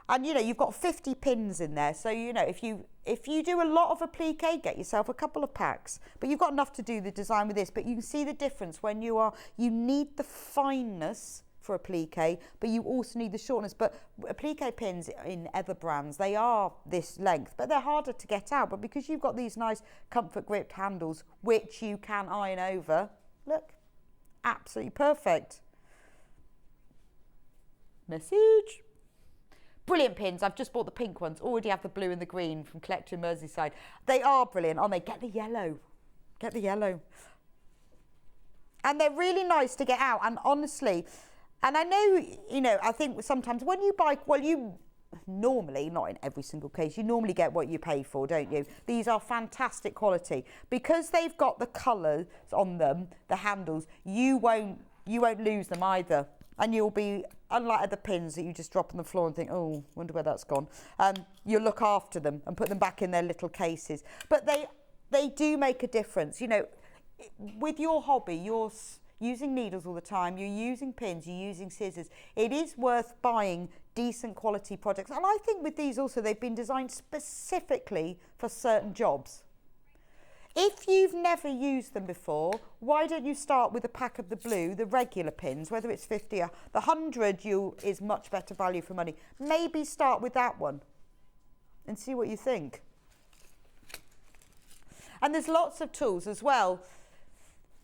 and you know, you've got 50 pins in there, so you know, if you do a lot of applique, get yourself a couple of packs, but you've got enough to do the design with this. But you can see the difference when you need the fineness for applique, but you also need the shortness. But applique pins in other brands, they are this length, but they're harder to get out. But because you've got these nice comfort gripped handles, which you can iron over, look, absolutely perfect. Message. Brilliant pins. I've just bought the pink ones. Already have the blue and the green from Collector in Merseyside. They are brilliant, aren't they? Get the yellow. Get the yellow. And they're really nice to get out. And honestly, and I know, you know, I think sometimes when you buy, well, you normally, not in every single case, you normally get what you pay for, don't you? These are fantastic quality. Because they've got the colours on them, the handles, you won't lose them either. And you'll be, unlike other pins that you just drop on the floor and think, oh, wonder where that's gone. You'll look after them and put them back in their little cases. But they do make a difference. You know, with your hobby, you're using needles all the time, you're using pins, you're using scissors. It is worth buying decent quality products. And I think with these also, they've been designed specifically for certain jobs. If you've never used them before, why don't you start with a pack of the blue, the regular pins, whether it's 50 or the 100 is much better value for money. Maybe start with that one and see what you think. And there's lots of tools as well.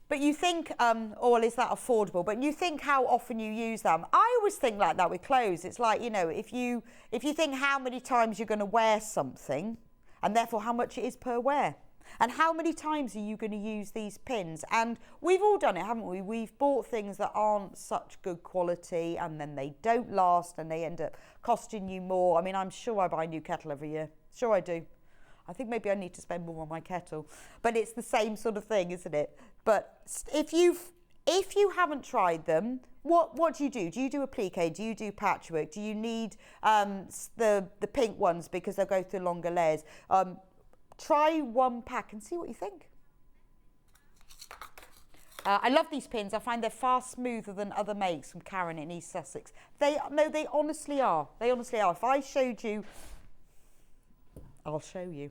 But you think, oh, well, is that affordable? But you think how often you use them. I always think like that with clothes. It's like, you know, if you think how many times you're going to wear something, and therefore how much it is per wear. And how many times are you going to use these pins? And we've all done it, haven't we? We've bought things that aren't such good quality, and then they don't last, and they end up costing you more. I mean, I'm sure I buy a new kettle every year. Sure I do. I think maybe I need to spend more on my kettle. But it's the same sort of thing, isn't it? But if you haven't tried them, what do you do? Do you do applique? Do you do patchwork? Do you need the pink ones because they'll go through longer layers? Try one pack and see what you think. I love these pins. I find they're far smoother than other makes from Karen in East Sussex. They honestly are. They honestly are. If I showed you, I'll show you,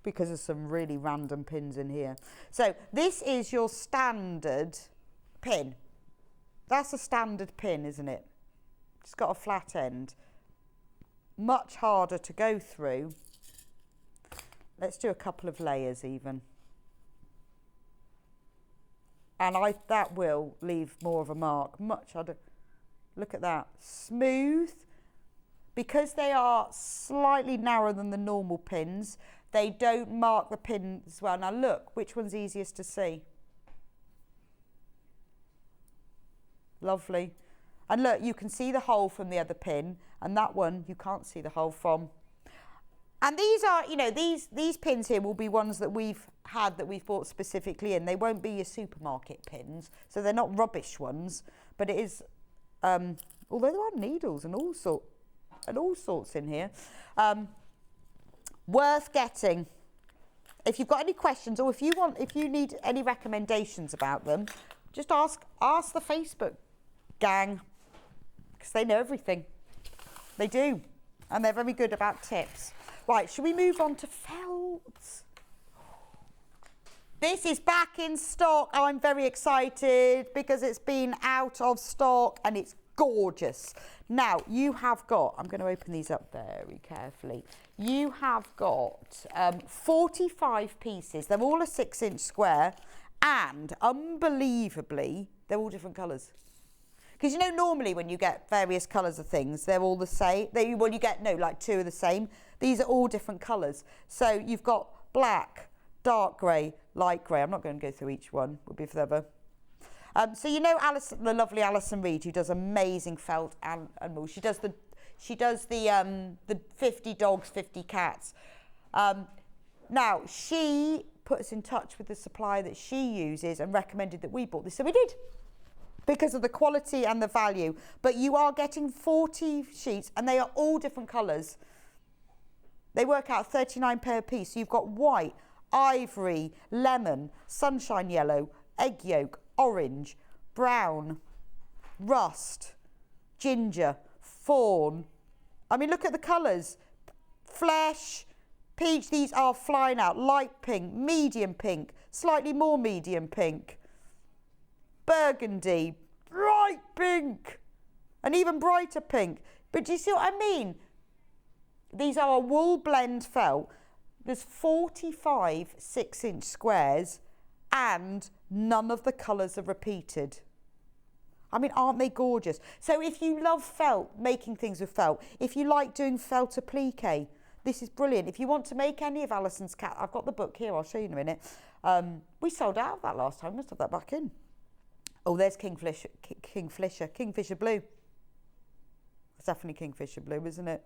because there's some really random pins in here. So this is your standard pin. That's a standard pin, isn't it? It's got a flat end. Much harder to go through. Let's do a couple of layers even. And that will leave more of a mark. Much harder. Look at that. Smooth. Because they are slightly narrower than the normal pins, they don't mark the pin as well. Now look, which one's easiest to see? Lovely. And look, you can see the hole from the other pin, and that one you can't see the hole from. And these are, you know, these pins here will be ones that we've bought specifically in. They won't be your supermarket pins, so they're not rubbish ones, but it is, although there are needles and all sorts in here. Worth getting. If you've got any questions, or if you need any recommendations about them, just ask the Facebook gang, because they know everything. They do, and they're very good about tips. Right, should we move on to felt? This is back in stock. I'm very excited because it's been out of stock and it's gorgeous. Now, you have got, I'm going to open these up very carefully. You have got 45 pieces. They're all a 6-inch square, and unbelievably, they're all different colours. Because you know, normally when you get various colours of things, they're all the same. You get, like 2 are the same. These are all different colours. So you've got black, dark grey, light grey. I'm not going to go through each one. It would be forever. So you know Alison, the lovely Alison Reed, who does amazing felt animals. She does the 50 dogs, 50 cats. Now she put us in touch with the supplier that she uses and recommended that we bought this, so we did, because of the quality and the value. But you are getting 40 sheets, and they are all different colours. They work out 39 per piece. So you've got white, ivory, lemon, sunshine yellow, egg yolk, orange, brown, rust, ginger, fawn. I mean, look at the colours. Flesh, peach, these are flying out. Light pink, medium pink, slightly more medium pink, burgundy, bright pink, and even brighter pink. But do you see what I mean? These are a wool blend felt. There's 45 6-inch squares, and none of the colours are repeated. I mean, aren't they gorgeous? So if you love felt, making things with felt, if you like doing felt applique, this is brilliant. If you want to make any of Alison's cat, I've got the book here, I'll show you in a minute. We sold out of that last time, must have that back in. Oh, there's Kingfisher Blue. It's definitely Kingfisher Blue, isn't it?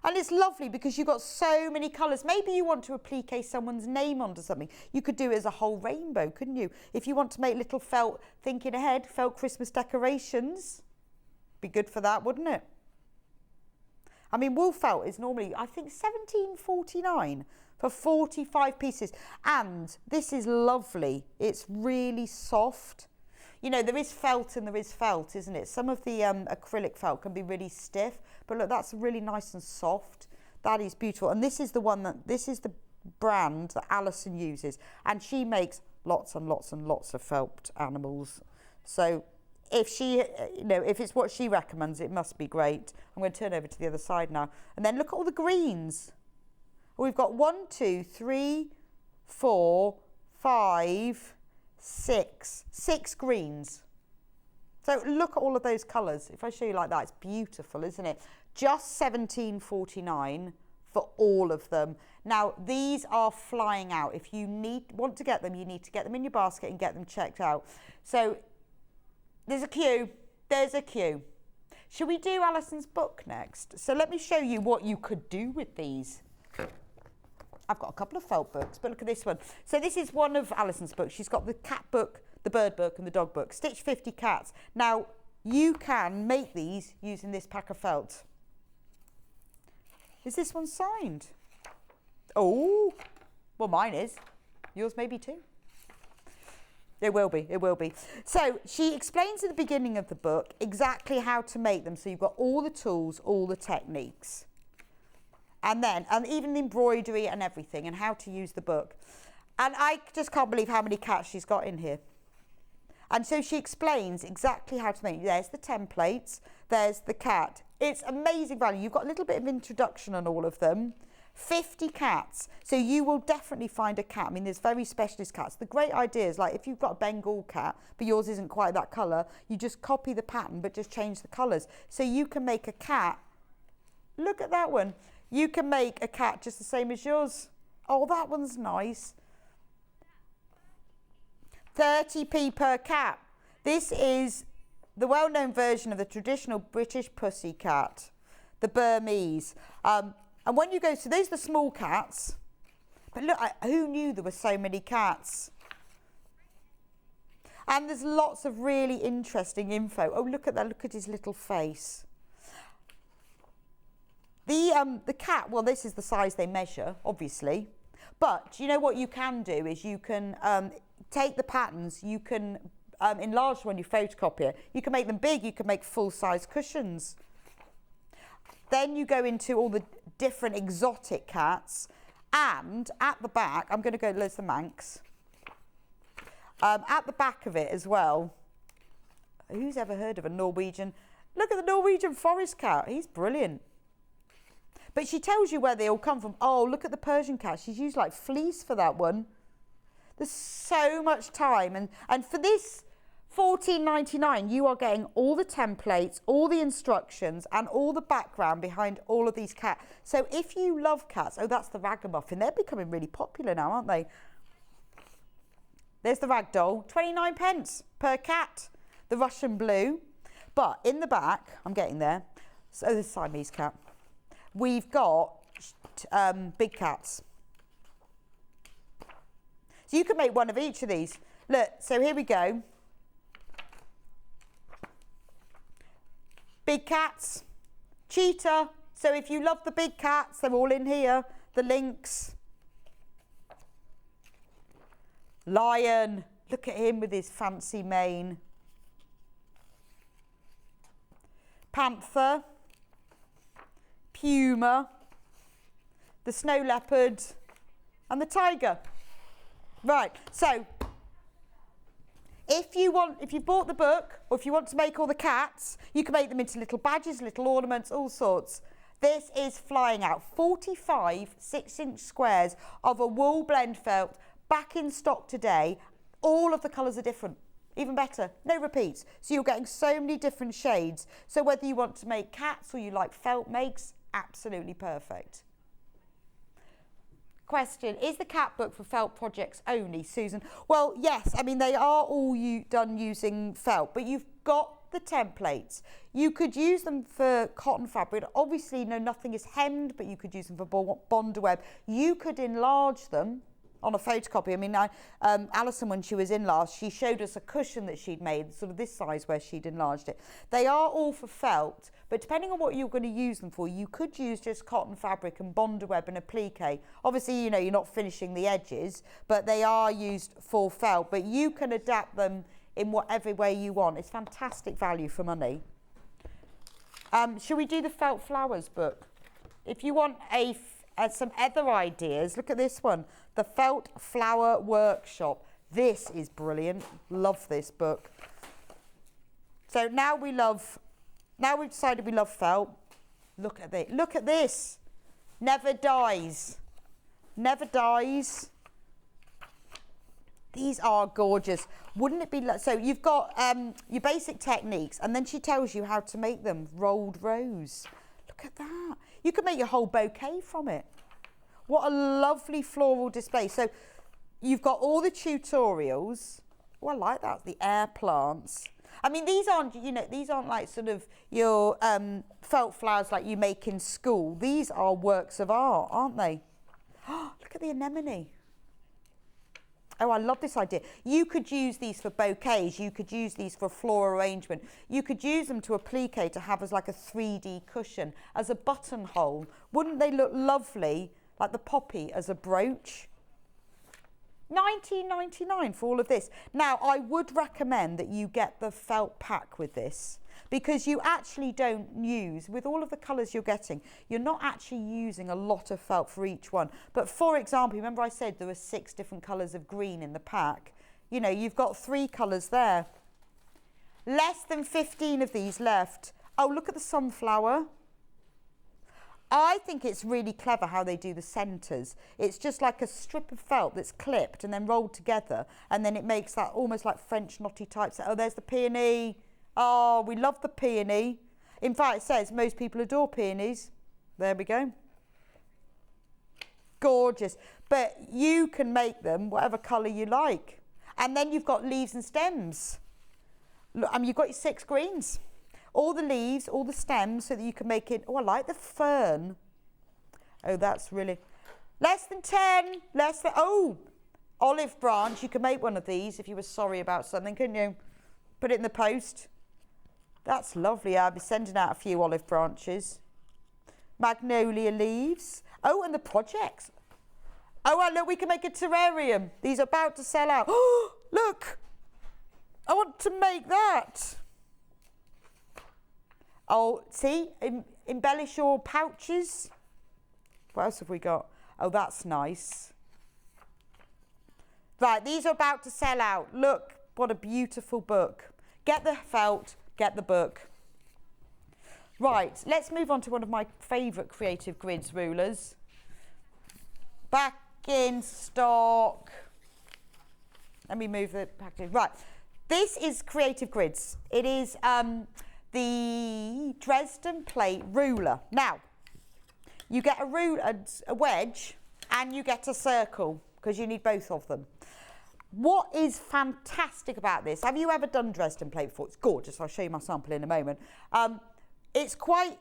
And it's lovely because you've got so many colours. Maybe you want to applique someone's name onto something. You could do it as a whole rainbow, couldn't you? If you want to make little felt, thinking ahead, felt Christmas decorations, be good for that, wouldn't it? I mean, wool felt is normally, I think, $17.49 for 45 pieces. And this is lovely. It's really soft. You know, there is felt and there is felt, isn't it? Some of the acrylic felt can be really stiff, but look, that's really nice and soft. That is beautiful. And this is the one this is the brand that Alison uses. And she makes lots and lots and lots of felt animals. So if she, if it's what she recommends, it must be great. I'm going to turn over to the other side now. And then look at all the greens. We've got 1, 2, 3, 4, 5, 6 greens. So look at all of those colours. If I show you like that, it's beautiful, isn't it? Just $17.49 for all of them. Now, these are flying out. If you want to get them, you need to get them in your basket and get them checked out. So there's a queue. There's a queue. Should we do Alison's book next? So let me show you what you could do with these. I've got a couple of felt books, but look at this one. So this is one of Alison's books. She's got the cat book, the bird book, and the dog book. Stitch 50 cats. Now, you can make these using this pack of felt. Is this one signed? Oh, well, mine is. Yours maybe too. It will be, it will be. So she explains at the beginning of the book exactly how to make them. So you've got all the tools, all the techniques. And even the embroidery and everything, and how to use the book. And I just can't believe how many cats she's got in here. And so she explains exactly how to make. There's the templates, there's the cat. It's amazing value. You've got a little bit of introduction on all of them. 50 cats. So you will definitely find a cat. I mean, there's very specialist cats. The great idea is, like, if you've got a Bengal cat, but yours isn't quite that colour, you just copy the pattern, but just change the colours. So you can make a cat. Look at that one. You can make a cat just the same as yours. Oh, that one's nice. 30p per cat. This is the well-known version of the traditional British pussy cat, the Burmese. And when you go, so those are the small cats. But look, who knew there were so many cats? And there's lots of really interesting info. Oh, look at that. Look at his little face. The cat, well, this is the size they measure, obviously. But you know what you can do is you can take the patterns, you can enlarge when you photocopy it. You can make them big, you can make full-size cushions. Then you go into all the different exotic cats. And at the back, I'm going to go, there's the Manx. At the back of it as well, who's ever heard of a Norwegian? Look at the Norwegian forest cat. He's brilliant. But she tells you where they all come from. Oh, look at the Persian cat. She's used like fleece for that one. There's so much time. And for this $14.99, you are getting all the templates, all the instructions, and all the background behind all of these cats. So if you love cats, oh, that's the ragamuffin. They're becoming really popular now, aren't they? There's the ragdoll, 29 pence per cat. The Russian blue. But in the back, I'm getting there. So the Siamese cat. We've got big cats. So you can make one of each of these. Look, so here we go. Big cats, cheetah. So if you love the big cats, they're all in here. The lynx. Lion. Look at him with his fancy mane. Panther. Puma. The snow leopard. And the tiger. Right, so if you've bought the book, or if you want to make all the cats, you can make them into little badges, little ornaments, all sorts. This is flying out. 45 6-inch squares of a wool blend felt, back in stock today. All of the colours are different. Even better, no repeats. So you're getting so many different shades. So whether you want to make cats or you like felt makes, absolutely perfect. Question, is the cat book for felt projects only, Susan? Well, yes, I mean, they are all done using felt, but you've got the templates. You could use them for cotton fabric. Obviously, no, nothing is hemmed, but you could use them for bonder web. You could enlarge them on a photocopy. I mean, Alison, when she was in last, she showed us a cushion that she'd made, sort of this size where she'd enlarged it. They are all for felt, but depending on what you're going to use them for, you could use just cotton fabric and bonder web and applique. Obviously, you know, you're not finishing the edges, but they are used for felt, but you can adapt them in whatever way you want. It's fantastic value for money. Shall we do the felt flowers book? If you want some other ideas, look at this one, the Felt Flower Workshop. This is brilliant. Love this book. So now we've decided we love felt. Look at this. Look at this. Never dies. Never dies. These are gorgeous. Wouldn't it be so you've got your basic techniques, and then she tells you how to make them. Rolled rose. Look at that. You could make your whole bouquet from it. What a lovely floral display. So you've got all the tutorials. Oh, I like that. The air plants. I mean, these aren't like sort of your felt flowers like you make in school. These are works of art, aren't they? Oh, look at the anemone. Oh, I love this idea. You could use these for bouquets. You could use these for floral arrangement. You could use them to applique to have as like a 3D cushion, as a buttonhole. Wouldn't they look lovely, like the poppy as a brooch? $19.99 for all of this. Now, I would recommend that you get the felt pack with this, because you actually don't use, with all of the colours you're getting, you're not actually using a lot of felt for each one. But for example, remember I said there were 6 different colours of green in the pack? You know, you've got 3 colours there. Less than 15 of these left. Oh, look at the sunflower. I think it's really clever how they do the centres. It's just like a strip of felt that's clipped and then rolled together, and then it makes that almost like French knotty types. Oh, there's the peony. Oh, we love the peony. In fact, it says most people adore peonies. There we go. Gorgeous. But you can make them whatever colour you like. And then you've got leaves and stems. Look, I mean, you've got your 6 greens. All the leaves, all the stems, so that you can make it. Oh, I like the fern. Oh, that's really. Less than 10. Less than. Oh, olive branch. You can make one of these if you were sorry about something, couldn't you? Put it in the post. That's lovely. I'll be sending out a few olive branches. Magnolia leaves. Oh, and the projects. Oh, well, look, we can make a terrarium. These are about to sell out. Oh, look. I want to make that. Oh, see, embellish your pouches. What else have we got? Oh, that's nice. Right, these are about to sell out. Look, what a beautiful book. Get the felt, get the book. Right, let's move on to one of my favourite creative grids rulers. Back in stock. Let me move the packaging. Right, this is creative grids. It is the Dresden plate ruler. Now, you get a wedge and you get a circle, because you need both of them. what is fantastic about this, have you ever done Dresden plate before? It's gorgeous. I'll show you my sample in a moment. It's quite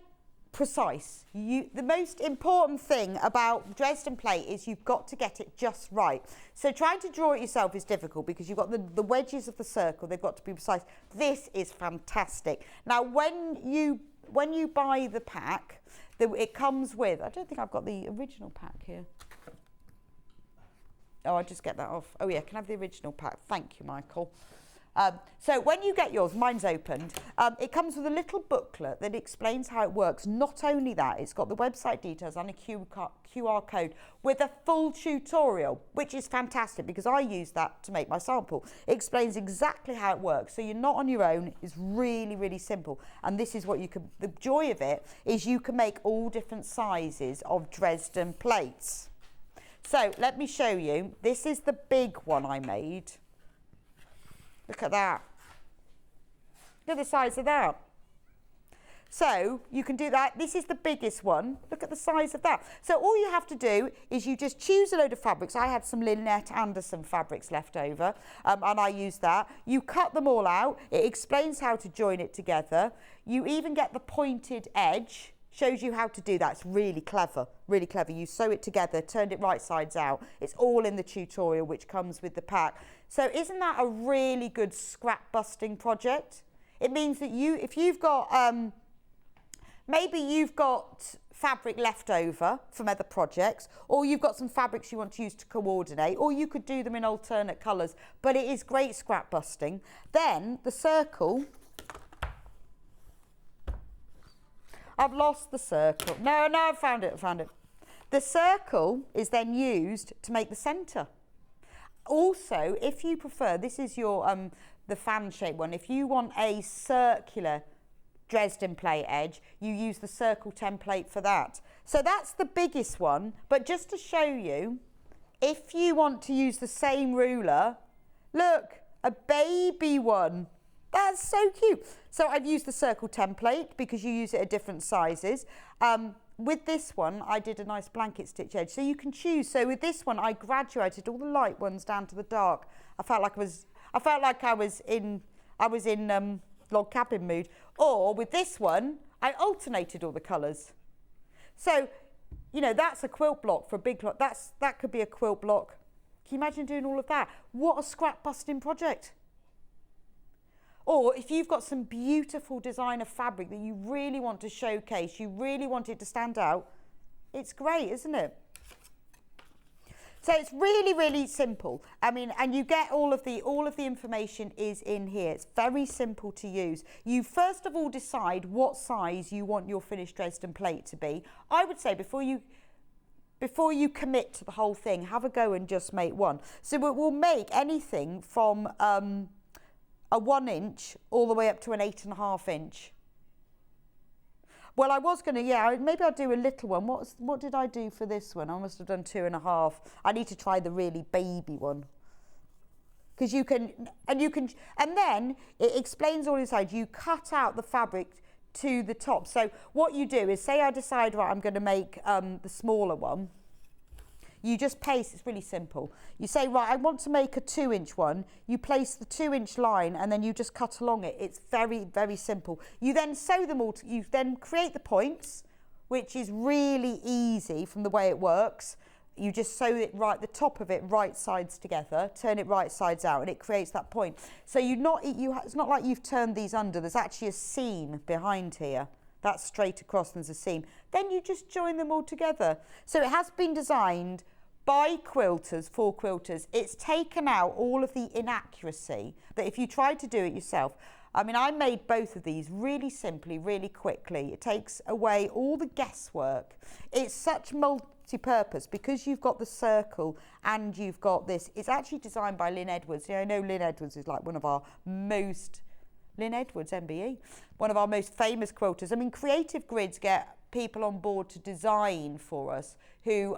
precise. The most important thing about Dresden plate is you've got to get it just right. So trying to draw it yourself is difficult because you've got the wedges of the circle, they've got to be precise. This is fantastic. Now when you buy the pack, it comes with, I don't think I've got the original pack here. Oh, I'll just get that off. Oh yeah, can I have the original pack? Thank you, Michael. So when you get yours, mine's opened, it comes with a little booklet that explains how it works. Not only that, it's got the website details and a QR code with a full tutorial, which is fantastic because I use that to make my sample. It explains exactly how it works. So you're not on your own. It's really, really simple. And this is what you can, the joy of it is you can make all different sizes of Dresden plates. So let me show you. This is the big one I made. Look at that. Look at the size of that. So you can do that. This is the biggest one. Look at the size of that. So all you have to do is you just choose a load of fabrics. I had some Lynette Anderson fabrics left over and I used that. You cut them all out. It explains how to join it together. You even get the pointed edge. Shows you how to do that. It's really clever, really clever. You sew it together, turned it right sides out. It's all in the tutorial which comes with the pack. So isn't that a really good scrap busting project? It means that if you've got, maybe you've got fabric left over from other projects, or you've got some fabrics you want to use to coordinate, or you could do them in alternate colours, but it is great scrap busting. Then the circle, I've lost the circle. No, I found it. The circle is then used to make the centre. Also, if you prefer, this is your the fan shape one. If you want a circular Dresden plate edge, you use the circle template for that. So that's the biggest one. But just to show you, if you want to use the same ruler, look, a baby one. That's so cute. So I've used the circle template because you use it at different sizes. With this one, I did a nice blanket stitch edge. So you can choose. So with this one, I graduated all the light ones down to the dark. I felt like I was in log cabin mood. Or with this one, I alternated all the colours. So, you know, that's a quilt block for a big block. That could be a quilt block. Can you imagine doing all of that? What a scrap busting project. Or if you've got some beautiful designer fabric that you really want to showcase, you really want it to stand out, it's great, isn't it? So it's really, really simple. I mean, and you get all of the information is in here. It's very simple to use. You first of all decide what size you want your finished Dresden plate to be. I would say before you commit to the whole thing, have a go and just make one. So we'll make anything from a 1 inch all the way up to an 8.5 inch. Well, I was going to, maybe I'll do a little one. What did I do for this one? I must have done 2.5. I need to try the really baby one. Because you can, and then it explains all inside. You cut out the fabric to the top. So what you do is, say I decide, right, I'm going to make the smaller one. You just place, it's really simple. You say, right, I want to make a 2-inch one. You place the 2-inch line and then you just cut along it. It's very, very simple. You then sew them all, you then create the points, which is really easy from the way it works. You just sew it right, the top of it, right sides together, turn it right sides out, and it creates that point. So it's not like you've turned these under. There's actually a seam behind here. That's straight across, and there's a seam. Then you just join them all together. So it has been designed by quilters, for quilters. It's taken out all of the inaccuracy that if you tried to do it yourself. I mean, I made both of these really simply, really quickly. It takes away all the guesswork. It's such multi-purpose because you've got the circle and you've got this. It's actually designed by Lynn Edwards. I know Lynn Edwards is like one of our most, Lynn Edwards, MBE, one of our most famous quilters. I mean, Creative Grids get people on board to design for us who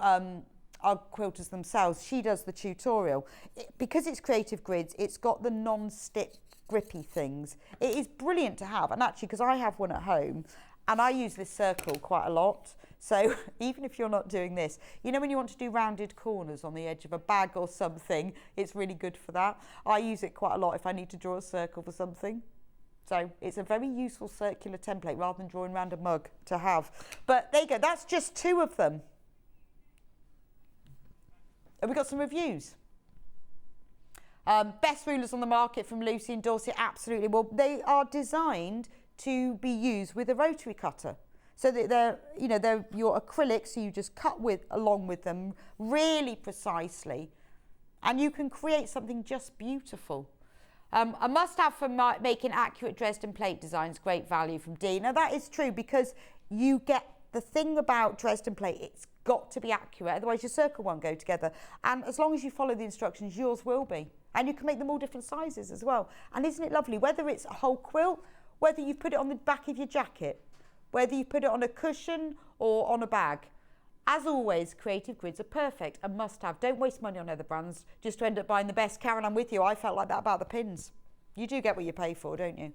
are quilters themselves. She does the tutorial. Because it's Creative Grids, it's got the non-stick grippy things. It is brilliant to have, and actually because I have one at home and I use this circle quite a lot, So even if you're not doing this, you know when you want to do rounded corners on the edge of a bag or something, it's really good for that. I use it quite a lot if I need to draw a circle for something. So it's a very useful circular template rather than drawing around a mug to have. But there you go, that's just 2 of them. Have we got some reviews? Best rulers on the market from Lucy and Dorset, absolutely. Well, they are designed to be used with a rotary cutter. So that they're your acrylics, so you just cut along with them really precisely. And you can create something just beautiful. A must-have for making accurate Dresden plate designs, great value from Deane. Now that is true because you get the thing about Dresden plate, it's got to be accurate, otherwise your circle won't go together. And as long as you follow the instructions, yours will be. And you can make them all different sizes as well. And isn't it lovely? Whether it's a whole quilt, whether you put it on the back of your jacket, whether you put it on a cushion or on a bag. As always, creative grids are perfect and must have. Don't waste money on other brands just to end up buying the best. Karen, I'm with you. I felt like that about the pins. You do get what you pay for, don't you?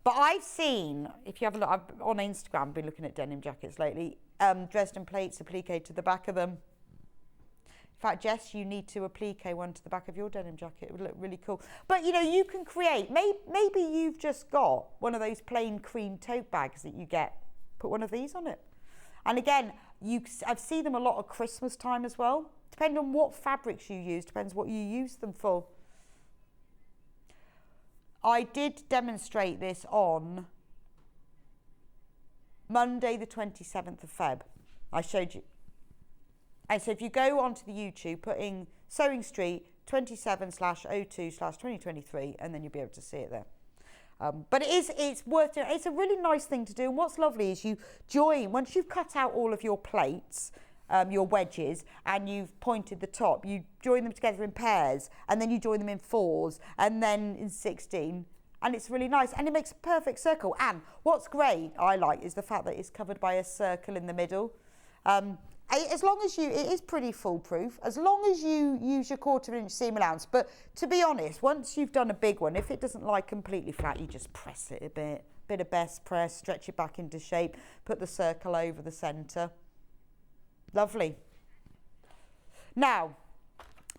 But I've seen, if you have a look, I've on Instagram been looking at denim jackets lately, Dresden plates appliqué to the back of them. In fact, Jess, you need to applique one to the back of your denim jacket. It would look really cool. But, you know, you can create, maybe you've just got one of those plain cream tote bags that you get. Put one of these on it. And again, I've seen them a lot at Christmas time as well. Depending on what fabrics you use, depends what you use them for. I did demonstrate this on Monday the 27th of Feb. I showed you. And so if you go onto the YouTube, put in Sewing Street 27/02/2023, and then you'll be able to see it there. But it's worth it. It's a really nice thing to do. And what's lovely is you join, once you've cut out all of your plates, your wedges, and you've pointed the top, you join them together in pairs, and then you join them in 4s, and then in 16. And it's really nice, and it makes a perfect circle. And what's great, I like, is the fact that it's covered by a circle in the middle. As long as it is pretty foolproof, as long as you use your 1/4 inch seam allowance. But to be honest, once you've done a big one, if it doesn't lie completely flat, you just press it a bit of best press, stretch it back into shape, put the circle over the centre. Lovely. Now,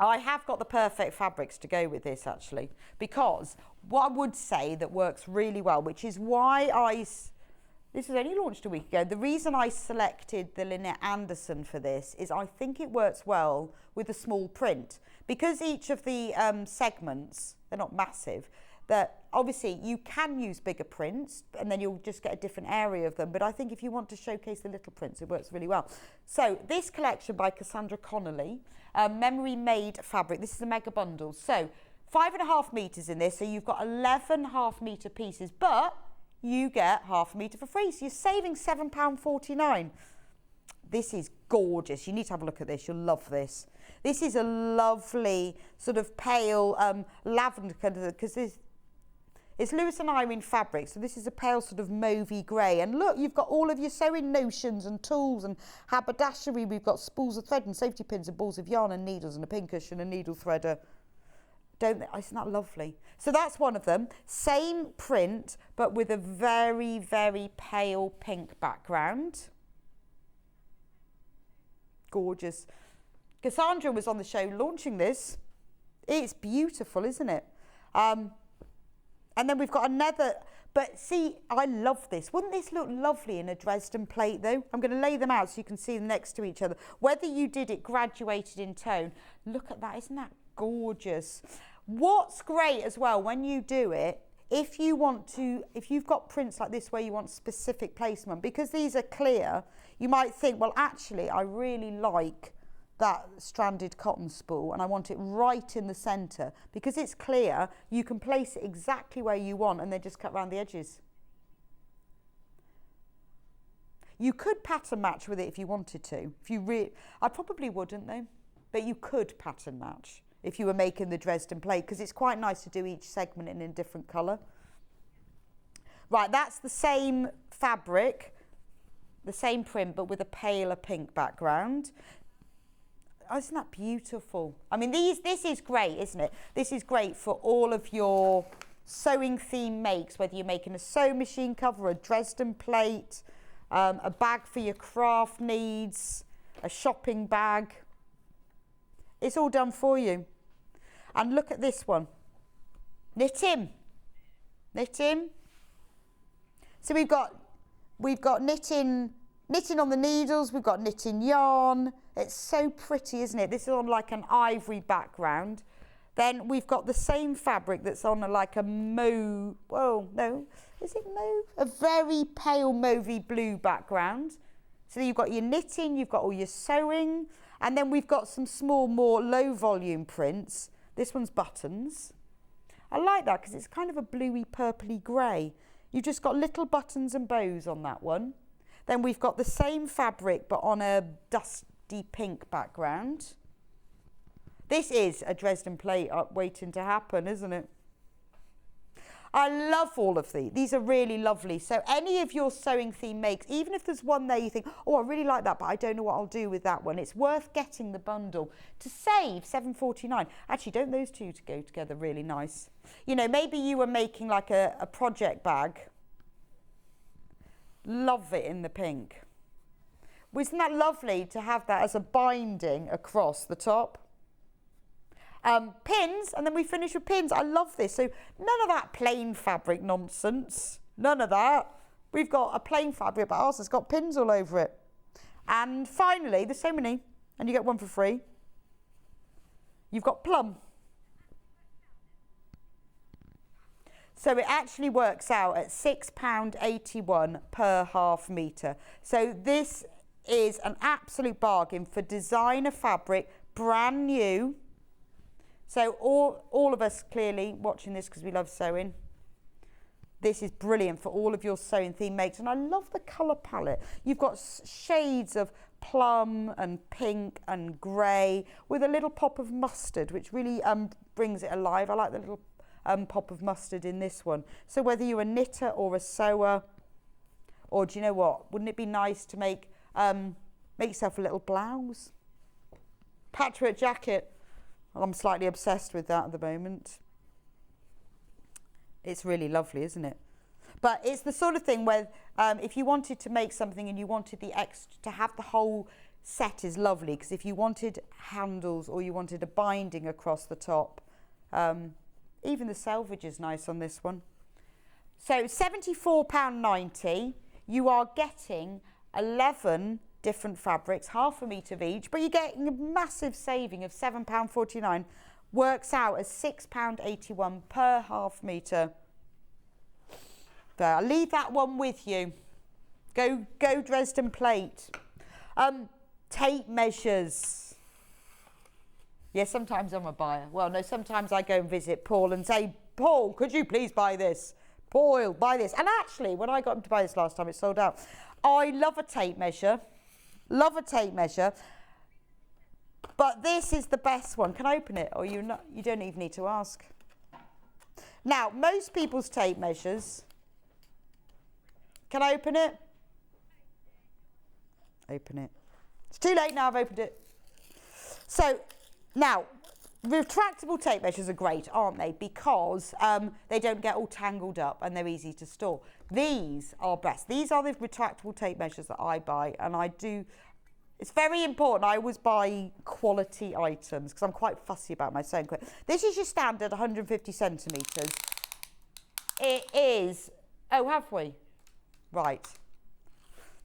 I have got the perfect fabrics to go with this actually, because what I would say that works really well, which is why this was only launched a week ago. The reason I selected the Lynette Anderson for this is I think it works well with a small print. Because each of the segments, they're not massive, that obviously you can use bigger prints and then you'll just get a different area of them. But I think if you want to showcase the little prints, it works really well. So this collection by Cassandra Connolly, Memory Made fabric. This is a mega bundle. So 5.5 meters in this. So you've got 11 half-meter pieces, but you get 1/2 meter for free. So you're saving £7.49. This is gorgeous. You need to have a look at this. You'll love this. This is a lovely sort of pale lavender colour, because it's Lewis and Irene fabric. So this is a pale sort of mauvey grey. And look, you've got all of your sewing notions and tools and haberdashery. We've got spools of thread and safety pins and balls of yarn and needles and a pincushion and needle threader. Isn't that lovely? So that's one of them. Same print, but with a very, very pale pink background. Gorgeous. Cassandra was on the show launching this. It's beautiful, isn't it? And then we've got another, but see, I love this. Wouldn't this look lovely in a Dresden plate though? I'm going to lay them out so you can see them next to each other. Whether you did it graduated in tone, look at that, isn't that gorgeous? What's great as well, when you do it, if you've got prints like this where you want specific placement, because these are clear, you might think, well, actually, I really like that stranded cotton spool and I want it right in the centre. Because it's clear, you can place it exactly where you want and then just cut around the edges. You could pattern match with it if you wanted to. I probably wouldn't though, but you could pattern match if you were making the Dresden plate, because it's quite nice to do each segment in a different colour. Right, that's the same fabric, the same print, but with a paler pink background. Oh, isn't that beautiful? I mean, this is great, isn't it? This is great for all of your sewing theme makes, whether you're making a sewing machine cover, a Dresden plate, a bag for your craft needs, a shopping bag. It's all done for you. And look at this one. Knit in. Knit in. So we've got knitting on the needles, we've got knitting yarn. It's so pretty, isn't it? This is on like an ivory background. Then we've got the same fabric that's on like a mauve, whoa, no, is it mauve? A very pale mauvey blue background. So you've got your knitting, you've got all your sewing, and then we've got some small, more low volume prints. This one's buttons. I like that because it's kind of a bluey, purpley grey. You've just got little buttons and bows on that one. Then we've got the same fabric but on a dusty pink background. This is a Dresden plate up waiting to happen, isn't it? I love all of these. These are really lovely. So any of your sewing theme makes, even if there's one there you think, oh, I really like that, but I don't know what I'll do with that one. It's worth getting the bundle to save £7.49. Actually, don't those two to go together really nice? You know, maybe you were making like a project bag. Love it in the pink. Wasn't that lovely to have that as a binding across the top? Pins, and then we finish with pins. I love this. So none of that plain fabric nonsense. None of that. We've got a plain fabric, but ours has got pins all over it. And finally, there's so many, and you get one for free. You've got plum. So it actually works out at £6.81 per half metre. So this is an absolute bargain for designer fabric, brand new. So all of us clearly watching this because we love sewing. This is brilliant for all of your sewing theme makes. And I love the colour palette. You've got shades of plum and pink and grey with a little pop of mustard, which really brings it alive. I like the little pop of mustard in this one. So whether you're a knitter or a sewer, or do you know what? Wouldn't it be nice to make yourself a little blouse? Patchwork jacket. Well, I'm slightly obsessed with that at the moment. It's really lovely, isn't it? But it's the sort of thing where if you wanted to make something and you wanted the extra, to have the whole set is lovely, because if you wanted handles or you wanted a binding across the top, even the selvage is nice on this one. So £74.90, you are getting 11 different fabrics, half a metre of each, but you're getting a massive saving of £7.49. Works out as £6.81 per half metre. There, I'll leave that one with you. Go Dresden plate. Tape measures. Yeah, sometimes I'm a buyer. Well, no, sometimes I go and visit Paul and say, Paul, could you please buy this? Paul, buy this. And actually, when I got him to buy this last time, it sold out. I love a tape measure. Love a tape measure. But this is the best one. Can I open it? Or you don't even need to ask. Now, most people's tape measures. Can I open it? Open it. It's too late now, I've opened it. So, now, retractable tape measures are great, aren't they? Because they don't get all tangled up and they're easy to store. These are best. These are the retractable tape measures that I buy, and I do. It's very important. I always buy quality items because I'm quite fussy about my sewing equipment. This is your standard 150 centimetres. It is. Oh, have we? Right.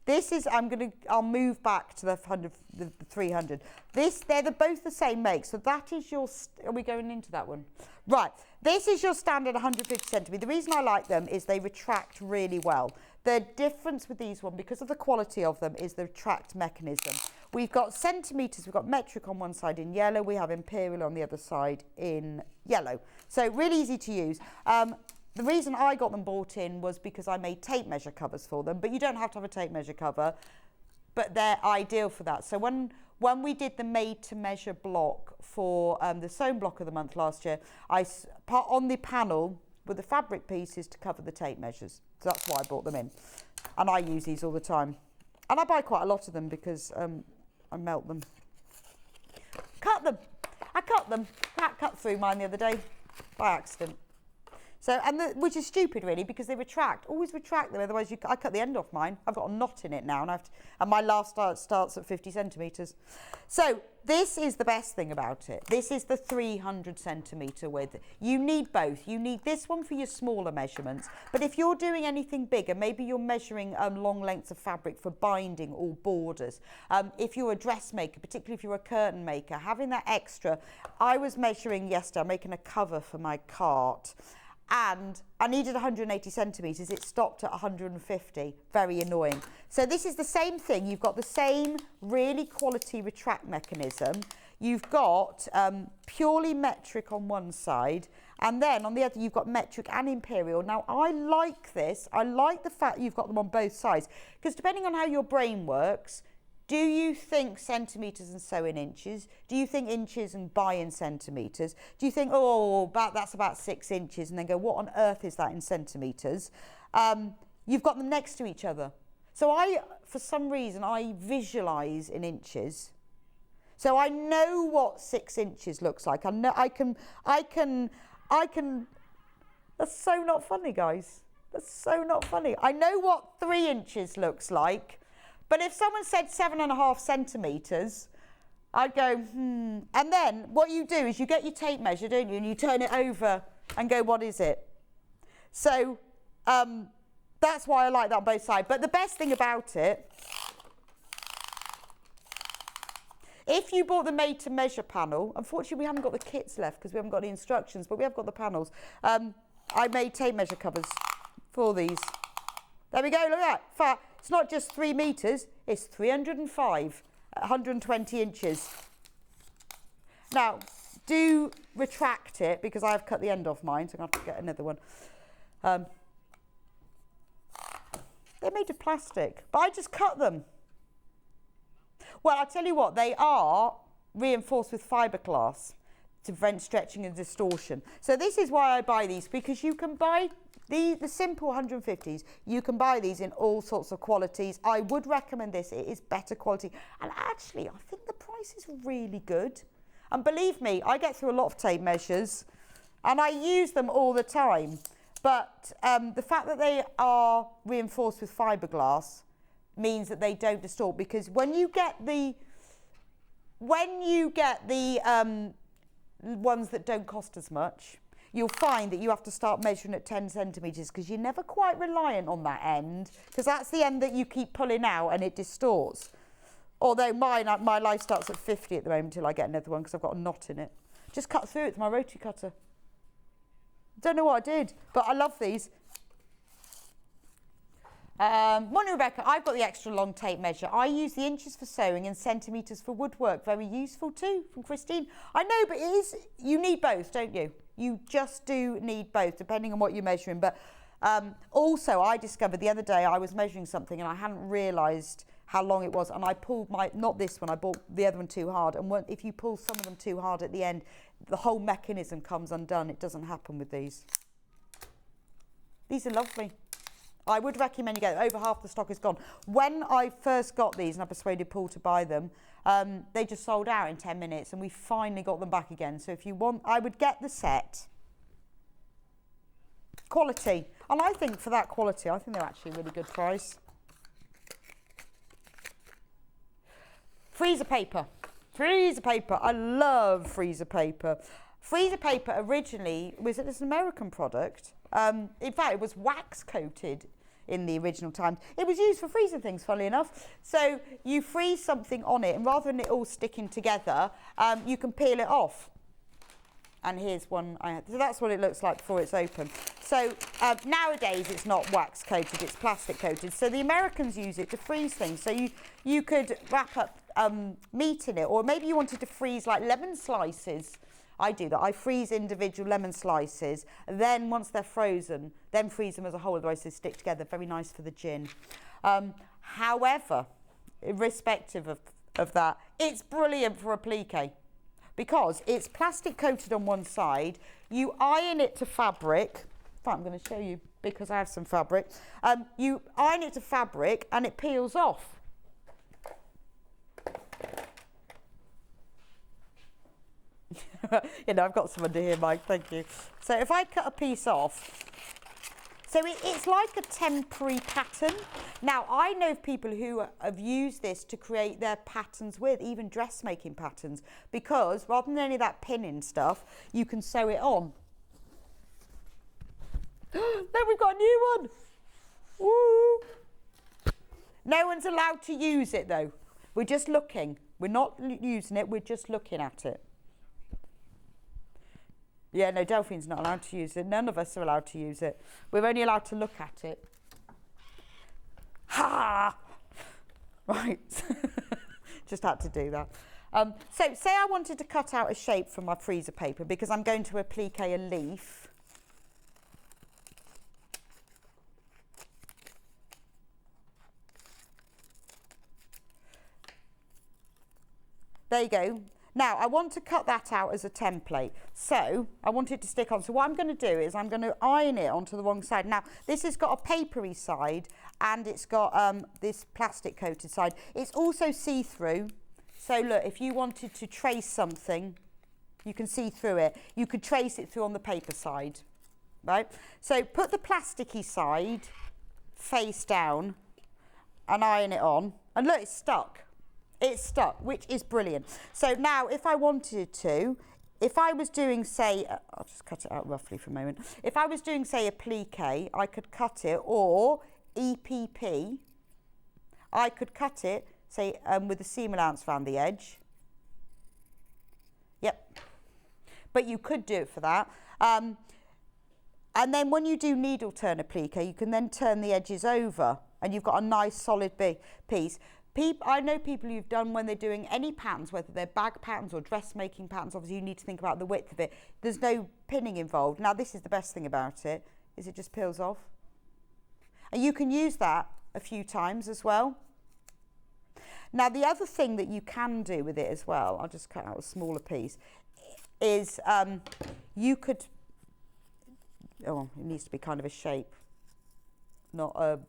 This is. I'll move back to the 300. They're both the same make. So that is your. Are we going into that one? Right. This is your standard 150 centimetre. The reason I like them is they retract really well. The difference with these one, because of the quality of them, is the retract mechanism. We've got centimetres, we've got metric on one side in yellow, we have imperial on the other side in yellow. So really easy to use. The reason I got them bought in was because I made tape measure covers for them, but you don't have to have a tape measure cover, but they're ideal for that. So when we did the made to measure block for the sewn block of the month last year, I put on the panel with the fabric pieces to cover the tape measures. So that's why I bought them in. And I use these all the time. And I buy quite a lot of them because I melt them. Cut them. I cut them. Cat cut through mine the other day by accident. So, which is stupid really, because they retract. Always retract them, otherwise I cut the end off mine. I've got a knot in it now, and my last starts at 50 centimetres. So this is the best thing about it. This is the 300 centimetre width. You need both. You need this one for your smaller measurements, but if you're doing anything bigger, maybe you're measuring long lengths of fabric for binding or borders. If you're a dressmaker, particularly if you're a curtain maker, having that extra. I was measuring yesterday, I'm making a cover for my cart, and I needed 180 centimetres, it stopped at 150, very annoying. So this is the same thing, you've got the same really quality retract mechanism, you've got purely metric on one side, and then on the other you've got metric and imperial. Now I like this, I like the fact you've got them on both sides, because depending on how your brain works, do you think centimetres and sew in inches? Do you think inches and buy in centimetres? Do you think, oh, that's about 6 inches, and then go, what on earth is that in centimetres? You've got them next to each other. So for some reason, I visualise in inches. So I know what 6 inches looks like. I can, that's so not funny, guys. That's so not funny. I know what 3 inches looks like. But if someone said 7.5 centimetres, I'd go, And then what you do is you get your tape measure, don't you? And you turn it over and go, what is it? So that's why I like that on both sides. But the best thing about it, if you bought the made to measure panel, unfortunately we haven't got the kits left because we haven't got the instructions, but we have got the panels. I made tape measure covers for these. There we go, look at that. It's not just 3 metres, it's 305, 120 inches. Now, do retract it, because I've cut the end off mine, so I'm going to have to get another one. They're made of plastic, but I just cut them. Well, I'll tell you what, they are reinforced with fiberglass to prevent stretching and distortion. So this is why I buy these, because you can buy the simple 150s, you can buy these in all sorts of qualities. I would recommend this, it is better quality. And actually, I think the price is really good. And believe me, I get through a lot of tape measures and I use them all the time. But the fact that they are reinforced with fiberglass means that they don't distort, because when you get the ones that don't cost as much, you'll find that you have to start measuring at 10 centimetres, because you're never quite reliant on that end, because that's the end that you keep pulling out and it distorts. Although my life starts at 50 at the moment until I get another one, because I've got a knot in it. Just cut through it with my rotary cutter. Don't know what I did, but I love these. Morning, Rebecca. I've got the extra long tape measure. I use the inches for sewing and centimetres for woodwork. Very useful too, from Christine. I know, but you need both, don't you? You just do need both, depending on what you're measuring. But also, I discovered the other day I was measuring something and I hadn't realised how long it was. And I pulled not this one, I bought the other one too hard. And if you pull some of them too hard at the end, the whole mechanism comes undone. It doesn't happen with these. These are lovely. I would recommend you get them. Over half the stock is gone. When I first got these and I persuaded Paul to buy them, they just sold out in 10 minutes and we finally got them back again. So if you want, I would get the set. Quality. And I think for that quality, I think they're actually a really good price. Freezer paper. Freezer paper. I love freezer paper. Freezer paper originally was an American product. In fact, it was wax coated in the original times. It was used for freezing things, funnily enough. So you freeze something on it, and rather than it all sticking together, you can peel it off. And here's one. So that's what it looks like before it's open. So nowadays it's not wax coated, it's plastic coated. So the Americans use it to freeze things. So you could wrap up meat in it, or maybe you wanted to freeze like lemon slices. I do that. I freeze individual lemon slices. Then once they're frozen, then freeze them as a whole, otherwise they stick together. Very nice for the gin. However, irrespective of that, it's brilliant for applique, because it's plastic coated on one side. You iron it to fabric. In fact, I'm going to show you because I have some fabric. You iron it to fabric and it peels off. You know, I've got some under here, Mike, thank you. So if I cut a piece off, so it's like a temporary pattern. Now, I know of people who have used this to create their patterns with, even dressmaking patterns, because rather than any of that pinning stuff, you can sew it on. No, we've got a new one. Woo! No one's allowed to use it though. We're just looking. We're not using it, we're just looking at it. Yeah, no, Delphine's not allowed to use it. None of us are allowed to use it. We're only allowed to look at it. Ha! Right. Just had to do that. So say I wanted to cut out a shape from my freezer paper because I'm going to applique a leaf. There you go. Now I want to cut that out as a template. So I want it to stick on. So what I'm going to do is I'm going to iron it onto the wrong side. Now this has got a papery side and it's got this plastic coated side. It's also see-through. So look, if you wanted to trace something, you can see through it. You could trace it through on the paper side, right? So put the plasticky side face down and iron it on. And look, it's stuck. It's stuck, which is brilliant. So now if I wanted to, if I was doing, say, I'll just cut it out roughly for a moment. If I was doing, say, applique, I could cut it, or EPP, I could cut it, say, with a seam allowance around the edge. Yep. But you could do it for that. And then when you do needle turn applique, you can then turn the edges over and you've got a nice solid piece. I know people who've done when they're doing any patterns, whether they're bag patterns or dressmaking patterns, obviously you need to think about the width of it. There's no pinning involved. Now this is the best thing about it, is it just peels off. And you can use that a few times as well. Now the other thing that you can do with it as well, I'll just cut out a smaller piece, is you could, it needs to be kind of a shape, not a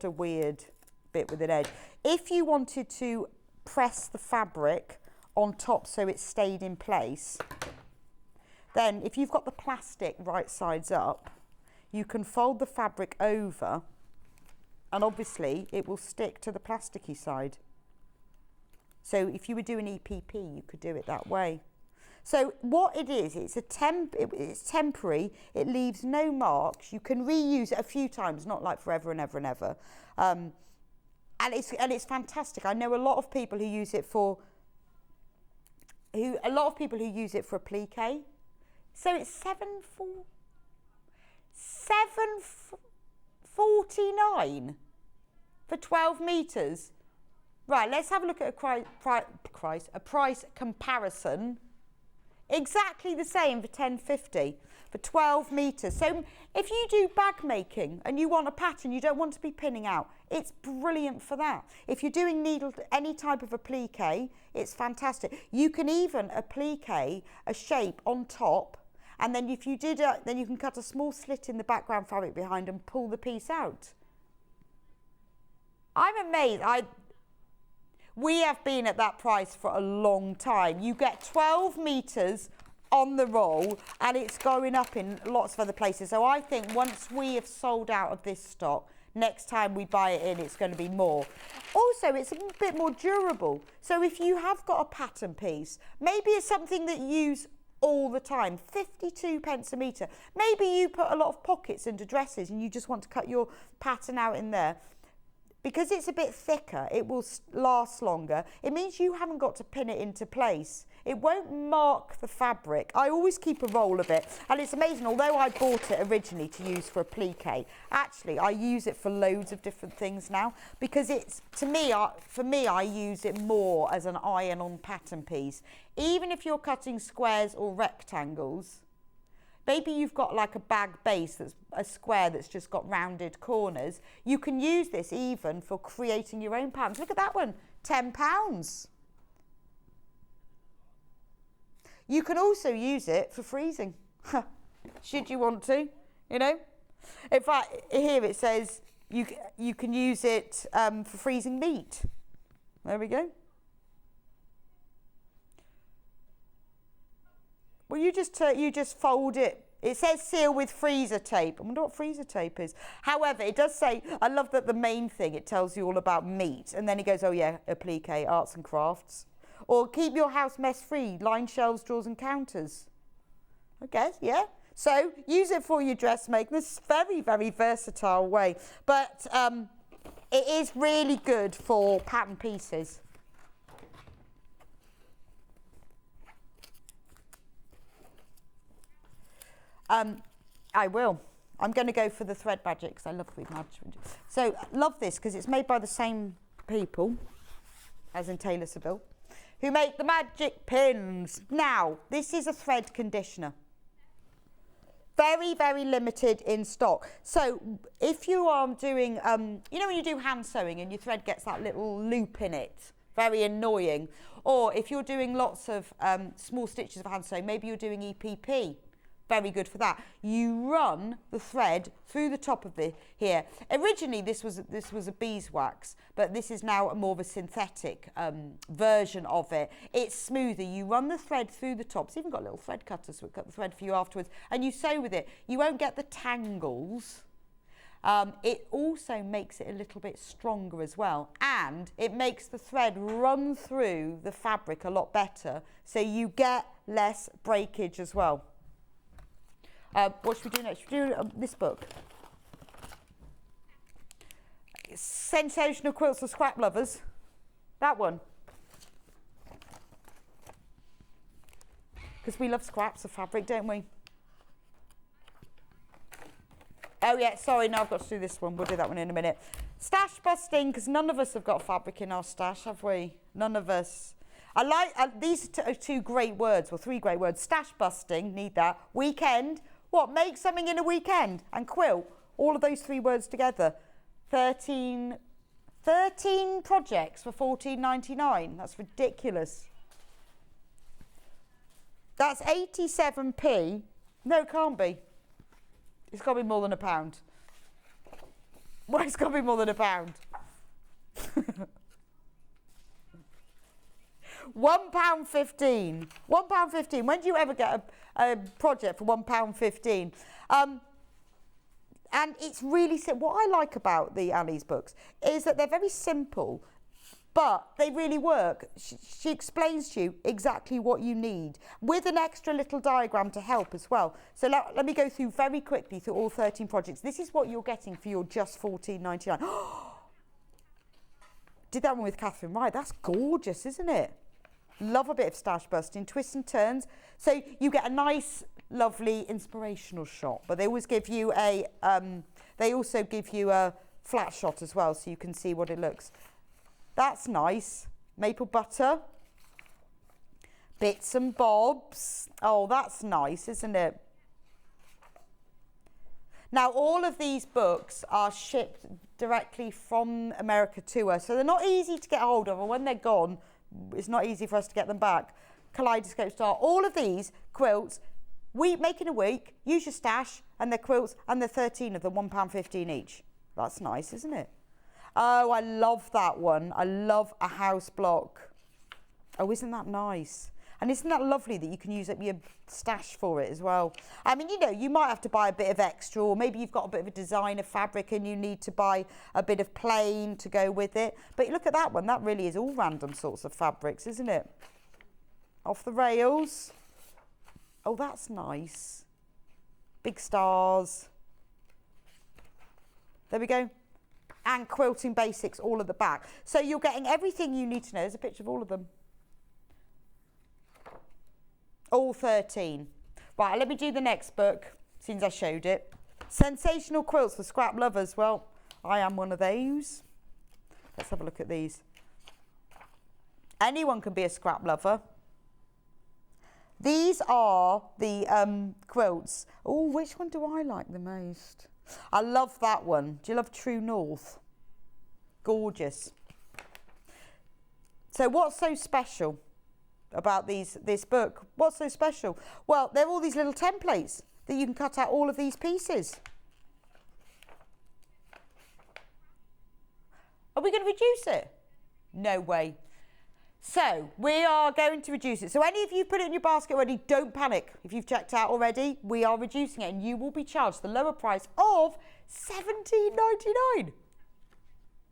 weird bit with an edge. If you wanted to press the fabric on top so it stayed in place, then if you've got the plastic right sides up, you can fold the fabric over and obviously it will stick to the plasticky side. So if you were doing EPP, you could do it that way. So what it is, it's temporary, it leaves no marks, you can reuse it a few times, not like forever and ever and ever. And it's fantastic. I know a lot of people who use it for applique. So it's $7.49 for 12 meters. Right, let's have a look at a price comparison. Exactly the same for $10.50 for 12 meters. So if you do bag making and you want a pattern, you don't want to be pinning out, it's brilliant for that. If you're doing any type of applique, it's fantastic. You can even applique a shape on top, and then if you did then you can cut a small slit in the background fabric behind and pull the piece out. I'm amazed. We have been at that price for a long time. You get 12 meters on the roll and it's going up in lots of other places. So I think once we have sold out of this stock, next time we buy it in, it's going to be more. Also, it's a bit more durable. So if you have got a pattern piece, maybe it's something that you use all the time, 52 pence a metre. Maybe you put a lot of pockets into dresses and you just want to cut your pattern out in there. Because it's a bit thicker, it will last longer. It means you haven't got to pin it into place. It won't mark the fabric. I always keep a roll of it. And it's amazing, although I bought it originally to use for applique, actually I use it for loads of different things now. Because it's, for me, I use it more as an iron-on pattern piece. Even if you're cutting squares or rectangles, maybe you've got like a bag base that's a square that's just got rounded corners. You can use this even for creating your own patterns. Look at that one, £10. You can also use it for freezing, should you want to, you know. In fact, here it says you can use it for freezing meat. There we go. Well, you just fold it. It says seal with freezer tape. I wonder what freezer tape is. However, it does say, I love that the main thing, it tells you all about meat. And then it goes, oh yeah, applique, arts and crafts. Or keep your house mess free, line shelves, drawers and counters. I guess, yeah. So use it for your dressmaking. This is very, very versatile way. But it is really good for pattern pieces. I will. I'm going to go for the thread magic because I love thread magic. So love this because it's made by the same people as in Taylor Seville, who make the magic pins. Now, this is a thread conditioner. Very, very limited in stock. So if you are doing, you know when you do hand sewing and your thread gets that little loop in it, very annoying. Or if you're doing lots of small stitches of hand sewing, maybe you're doing EPP. Very good for that. You run the thread through the top of here. Originally, this was a beeswax, but this is now more of a synthetic version of it. It's smoother. You run the thread through the top. It's even got a little thread cutter, so it cut the thread for you afterwards. And you sew with it. You won't get the tangles. It also makes it a little bit stronger as well, and it makes the thread run through the fabric a lot better, so you get less breakage as well. What should we do next? Should we do this book? Sensational Quilts for Scrap Lovers. That one. Because we love scraps of fabric, don't we? Oh yeah, sorry, no, I've got to do this one. We'll do that one in a minute. Stash busting, because none of us have got fabric in our stash, have we? None of us. I like, these are two great words, or three great words. Stash busting, need that. Weekend. What, make something in a weekend and quilt, all of those three words together. 13 projects for $14.99. That's ridiculous. That's 87p. No, it can't be. It's got to be more than £1. Well, it's got to be more than £1. £1.15. £1.15. When do you ever get a project for £1.15? And it's really simple. What I like about the Ali's books is that they're very simple, but they really work. She explains to you exactly what you need with an extra little diagram to help as well. So let me go through very quickly through all 13 projects. This is what you're getting for your just $14.99. Did that one with Catherine Wright. That's gorgeous, isn't it? Love a bit of stash busting, twists and turns. So you get a nice, lovely, inspirational shot. But they always give you they also give you a flat shot as well, so you can see what it looks. That's nice. Maple butter. Bits and bobs. Oh, that's nice, isn't it? Now, all of these books are shipped directly from America to us, so they're not easy to get hold of, and when they're gone, it's not easy for us to get them back. Kaleidoscope Star, all of these quilts, we make in a week, use your stash, and they're quilts, and they're 13 of them, £1.15 each. That's nice, isn't it? Oh, I love that one. I love a house block. Oh, isn't that nice? And isn't that lovely that you can use up your stash for it as well? I mean, you know, you might have to buy a bit of extra, or maybe you've got a bit of a designer fabric and you need to buy a bit of plain to go with it. But look at that one. That really is all random sorts of fabrics, isn't it? Off the rails. Oh, that's nice. Big stars. There we go. And quilting basics all at the back. So you're getting everything you need to know. There's a picture of all of them. All 13. Right, let me do the next book, since I showed it. Sensational Quilts for Scrap Lovers. Well, I am one of those. Let's have a look at these. Anyone can be a scrap lover. These are the quilts. Oh, which one do I like the most? I love that one. Do you love True North? Gorgeous. So what's so special about this book? What's so special? Well, there are all these little templates that you can cut out all of these pieces. Are we going to reduce it? No way. So we are going to reduce it. So any of you put it in your basket already, don't panic. If you've checked out already, we are reducing it and you will be charged the lower price of $17.99.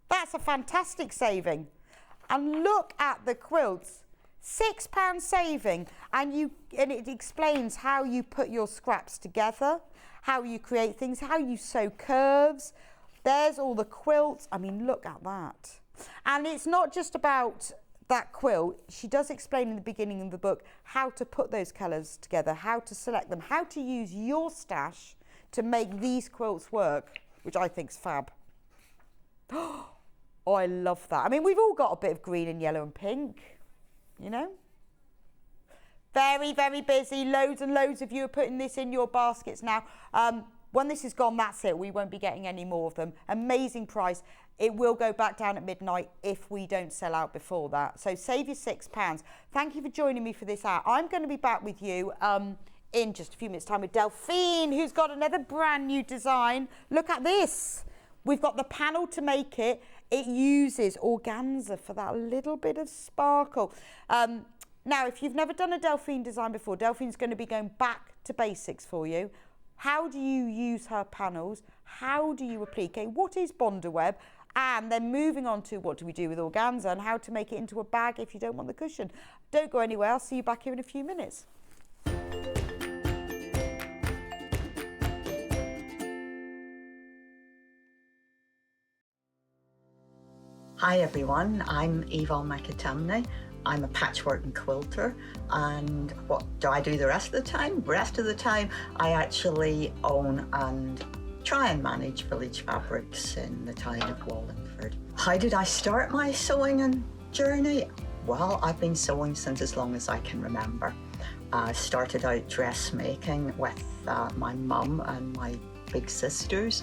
That's a fantastic saving. And look at the quilts. £6 saving, and it explains how you put your scraps together, how you create things, how you sew curves. There's all the quilts. I mean, look at that. And it's not just about that quilt. She does explain in the beginning of the book how to put those colours together, how to select them, how to use your stash to make these quilts work, which I think's fab. Oh, I love that. I mean, we've all got a bit of green and yellow and pink, you know. Very, very busy. Loads and loads of you are putting this in your baskets now. When this is gone, that's it. We won't be getting any more of them. Amazing price. It will go back down at midnight if we don't sell out before that. So save your £6. Thank you for joining me for this hour. I'm going to be back with you in just a few minutes' time with Delphine, who's got another brand new design. Look at this. We've got the panel to make it. It uses organza for that little bit of sparkle. Now, if you've never done a Delphine design before, Delphine's going to be going back to basics for you. How do you use her panels? How do you applique? What is Bondaweb? And then moving on to what do we do with organza and how to make it into a bag if you don't want the cushion. Don't go anywhere. I'll see you back here in a few minutes. Hi everyone, I'm Yvonne McAtamney. I'm a patchwork and quilter, and what do I do the rest of the time? The rest of the time I actually own and try and manage Village Fabrics in the town of Wallingford. How did I start my sewing and journey? Well, I've been sewing since as long as I can remember. I started out dressmaking with my mum and my big sisters.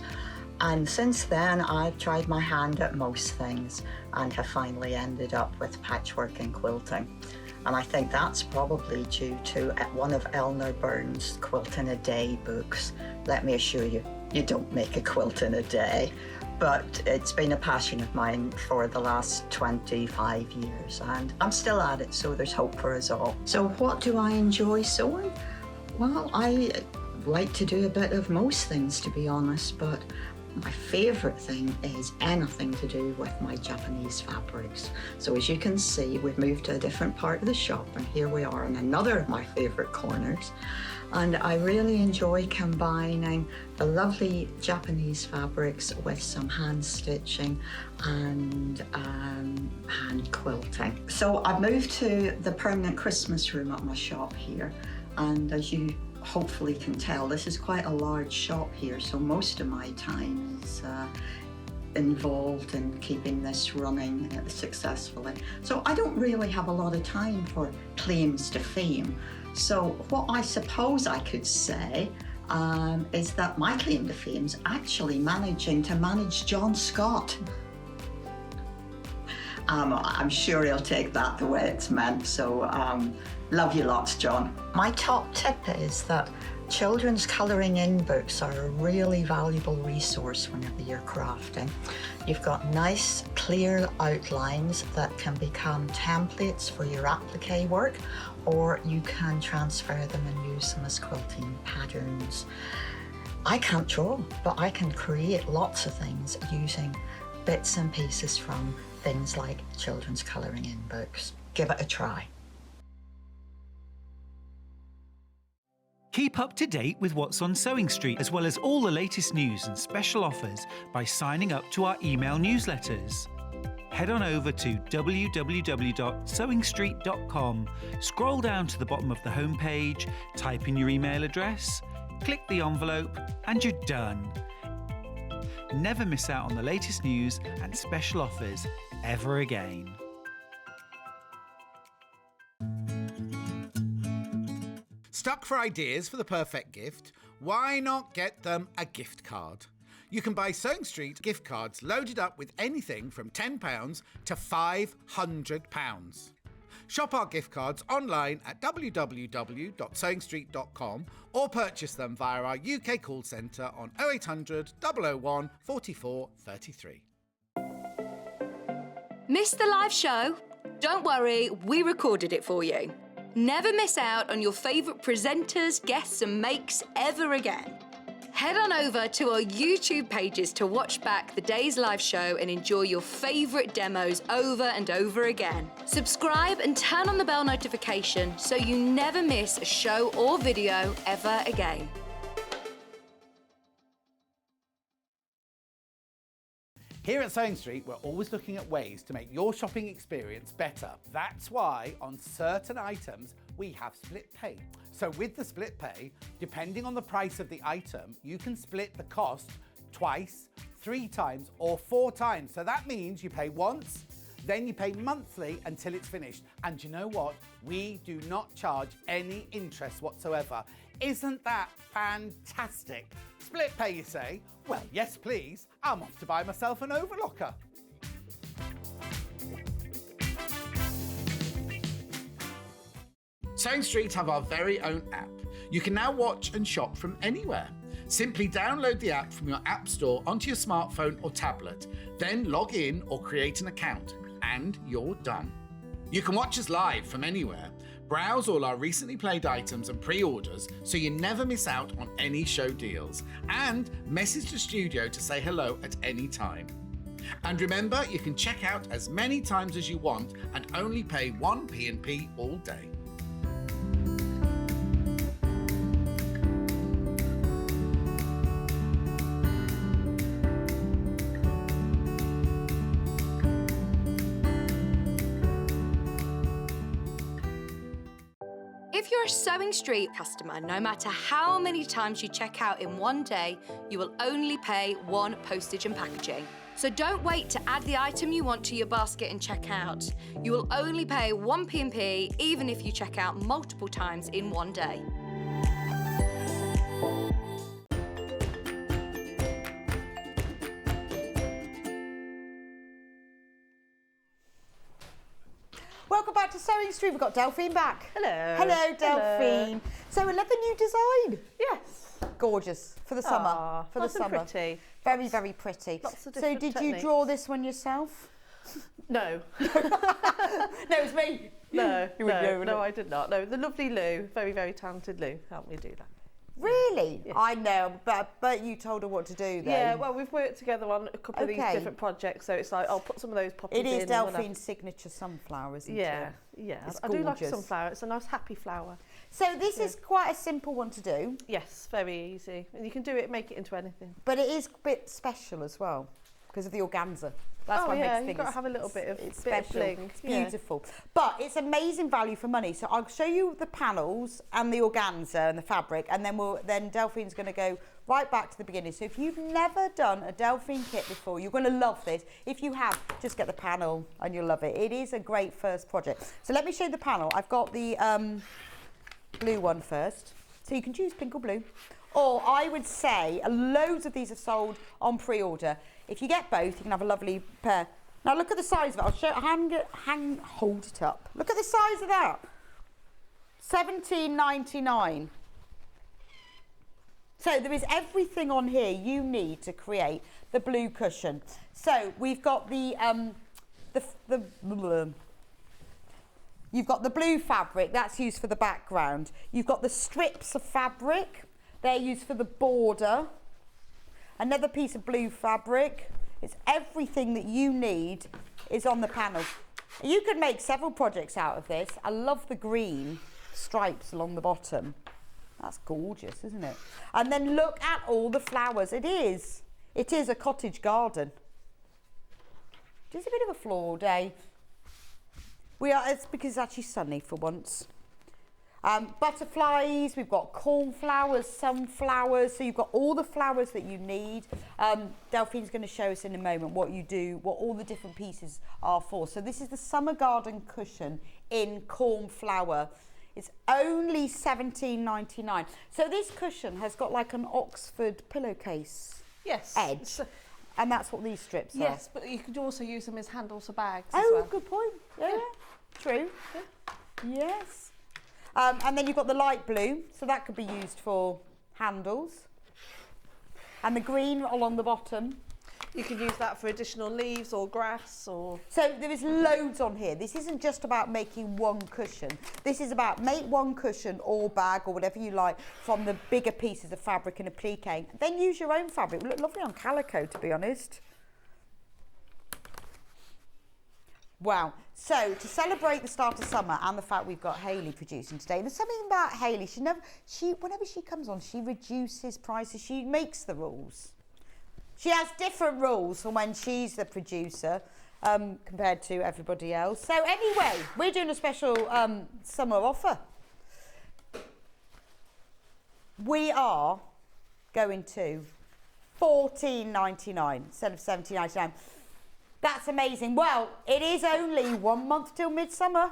And since then, I've tried my hand at most things and have finally ended up with patchwork and quilting. And I think that's probably due to one of Eleanor Burns' Quilt in a Day books. Let me assure you, you don't make a quilt in a day. But it's been a passion of mine for the last 25 years, and I'm still at it, so there's hope for us all. So what do I enjoy sewing? Well, I like to do a bit of most things, to be honest, but my favourite thing is anything to do with my Japanese fabrics. So as you can see, we've moved to a different part of the shop, and here we are in another of my favourite corners. And I really enjoy combining the lovely Japanese fabrics with some hand stitching and hand quilting. So I've moved to the permanent Christmas room at my shop here, and as you hopefully can tell, this is quite a large shop here, so most of my time is involved in keeping this running successfully. So I don't really have a lot of time for claims to fame. So what I suppose I could say is that my claim to fame is actually managing to manage John Scott. I'm sure he'll take that the way it's meant, so love you lots, John. My top tip is that children's colouring in books are a really valuable resource whenever you're crafting. You've got nice, clear outlines that can become templates for your applique work, or you can transfer them and use them as quilting patterns. I can't draw, but I can create lots of things using bits and pieces from things like children's colouring in books. Give it a try. Keep up to date with what's on Sewing Street, as well as all the latest news and special offers by signing up to our email newsletters. Head on over to www.sewingstreet.com, scroll down to the bottom of the homepage, type in your email address, click the envelope, and you're done. Never miss out on the latest news and special offers ever again. Stuck for ideas for the perfect gift? Why not get them a gift card? You can buy Sewing Street gift cards loaded up with anything from £10 to £500. Shop our gift cards online at www.sewingstreet.com or purchase them via our UK call centre on 0800 001 44 33. Missed the live show? Don't worry, we recorded it for you. Never miss out on your favourite presenters, guests and makes ever again. Head on over to our YouTube pages to watch back the day's live show and enjoy your favourite demos over and over again. Subscribe and turn on the bell notification so you never miss a show or video ever again. Here at Sewing Street, we're always looking at ways to make your shopping experience better. That's why on certain items, we have split pay. So with the split pay, depending on the price of the item, you can split the cost twice, 3 times, or 4 times. So that means you pay once, then you pay monthly until it's finished. And you know what? We do not charge any interest whatsoever. Isn't that fantastic? Split pay, you say? Well, yes, please. I'm off to buy myself an overlocker. Sewing Street have our very own app. You can now watch and shop from anywhere. Simply download the app from your app store onto your smartphone or tablet, then log in or create an account, and you're done. You can watch us live from anywhere, browse all our recently played items and pre-orders so you never miss out on any show deals, and message the studio to say hello at any time. And remember, you can check out as many times as you want and only pay 1 P&P all day. If you're a Sewing Street customer, no matter how many times you check out in one day, you will only pay 1 postage and packaging. So don't wait to add the item you want to your basket and check out. You will only pay 1 P&P even if you check out multiple times in one day. Welcome back to Sewing Street. We've got Delphine back. Hello. Hello, Delphine. Hello. So another new design. Yes. Gorgeous for the summer. Aw, For the nice and summer. pretty. Very, very pretty. Lots of So different did you techniques. draw this one yourself? No. No, it's me. No, You would know, no, wouldn't it? I did not. No, the lovely Lou, very, very talented Lou, helped me do that. Really? Yeah. I know, but you told her what to do then. Yeah, well, we've worked together on a couple of these Okay. different projects, so it's like, I'll put some of those poppies It in. is and whatever. Delphine's signature sunflower, isn't Yeah, it? yeah. It's I do like a gorgeous. sunflower. It's a nice happy flower. So this is quite a simple one to do, Yes, very easy. And you can do it, make it into anything. but it is a bit special as well because of the organza. That's Oh, what yeah, makes you've things. got to have a little bit of- it's bit of special. bling, It's yeah. beautiful, but it's amazing value for money. So I'll show you the panels and the organza and the fabric, and then Delphine's going to go right back to the beginning. So if you've never done a Delphine kit before, you're going to love this. If you have, just get the panel and you'll love it. It is a great first project. So let me show you the panel. I've got the blue one first. So you can choose pink or blue. Or I would say loads of these are sold on pre-order. If you get both, you can have a lovely pair. Now look at the size of it. I'll show. Hold it up. Look at the size of that. $17.99. So there is everything on here you need to create the blue cushion. So we've got you've got the blue fabric, that's used for the background. You've got the strips of fabric, they're used for the border. Another piece of blue fabric. It's everything that you need is on the panel. You could make several projects out of this. I love the green stripes along the bottom. That's gorgeous, isn't it? And then look at all the flowers. It is a cottage garden. Just a bit of a floral day. It's because it's actually sunny for once. Butterflies, we've got cornflowers, sunflowers, so you've got all the flowers that you need. Delphine's going to show us in a moment what you do, what all the different pieces are for. So this is the summer garden cushion in cornflower. It's only $17.99. So this cushion has got like an Oxford pillowcase Yes. edge, and that's what these strips are. Yes, but you could also use them as handles for bags as Oh, well. good point. Yeah, true. Yes. And then you've got the light blue, so that could be used for handles. And the green along the bottom. You could use that for additional leaves or grass or... So there is loads on here. This isn't just about making one cushion. This is about make one cushion or bag or whatever you like from the bigger pieces of fabric and applique. Then use your own fabric. It would look lovely on calico, to be honest. Wow. So to celebrate the start of summer and the fact we've got Hayley producing today, there's something about Hayley. Whenever she comes on, she reduces prices. She makes the rules. She has different rules from when she's the producer compared to everybody else. So anyway, we're doing a special summer offer. We are going to $14.99 instead of $17.99. That's amazing. Well, it is only 1 month till midsummer,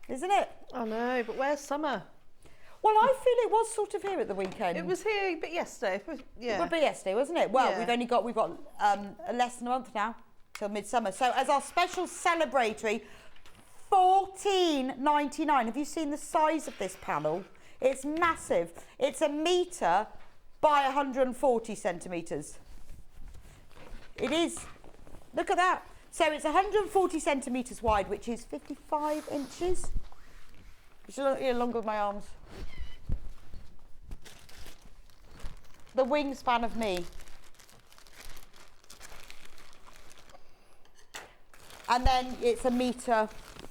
isn't it? I know, but where's summer? Well, I feel it was sort of here at the weekend. It was here, but yesterday. Yeah. It would be yesterday, wasn't it? Well, Yeah. we've got less than a month now till midsummer. So as our special celebratory, $14.99. Have you seen the size of this panel? It's massive. It's 1 metre by 140 centimetres. It is. Look at that. So it's 140 centimetres wide, which is 55 inches. It's a little longer with my arms. The wingspan of me. And then it's 1 metre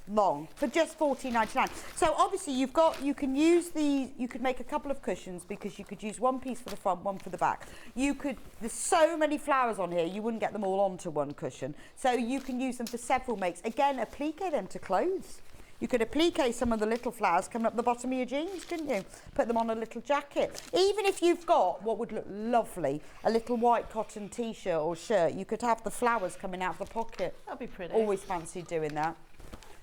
long for just $14.99. So obviously you can use these, you could make a couple of cushions because you could use one piece for the front, one for the back. There's so many flowers on here, you wouldn't get them all onto one cushion. So you can use them for several makes. Again, applique them to clothes. You could applique some of the little flowers coming up the bottom of your jeans, couldn't you? Put them on a little jacket. Even if you've got what would look lovely, a little white cotton t-shirt or shirt, you could have the flowers coming out of the pocket. That'd be pretty. Always fancied doing that.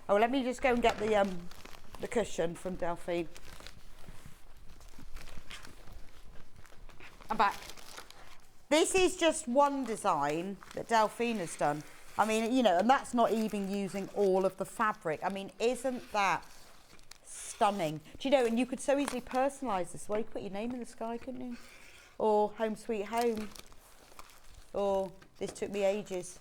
Oh, let me just go and get the cushion from Delphine. I'm back. This is just one design that Delphine has done. I mean, you know, and that's not even using all of the fabric. I mean, isn't that stunning? Do you know, and you could so easily personalise this. Well, you could put your name in the sky, couldn't you? Or Home Sweet Home. Or This Took Me Ages.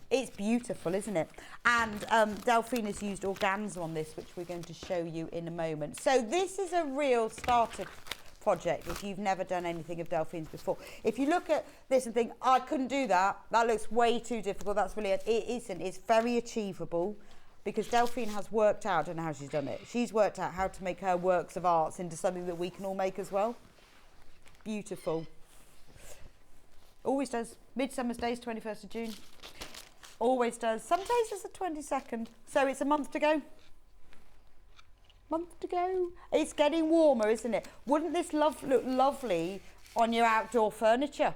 It's beautiful, isn't it? And Delphine has used organza on this, which we're going to show you in a moment. So this is a real starter project if you've never done anything of Delphine's before. If you look at this and think, I couldn't do that, that looks way too difficult, that's really, it isn't. It's very achievable because Delphine has worked out, I don't know how she's done it, she's worked out how to make her works of arts into something that we can all make as well. Beautiful. Always does. Midsummer's Day is 21st of June. Always does. Some days it's the 22nd. So it's a month to go. Month to go. It's getting warmer, isn't it? Wouldn't this look lovely on your outdoor furniture?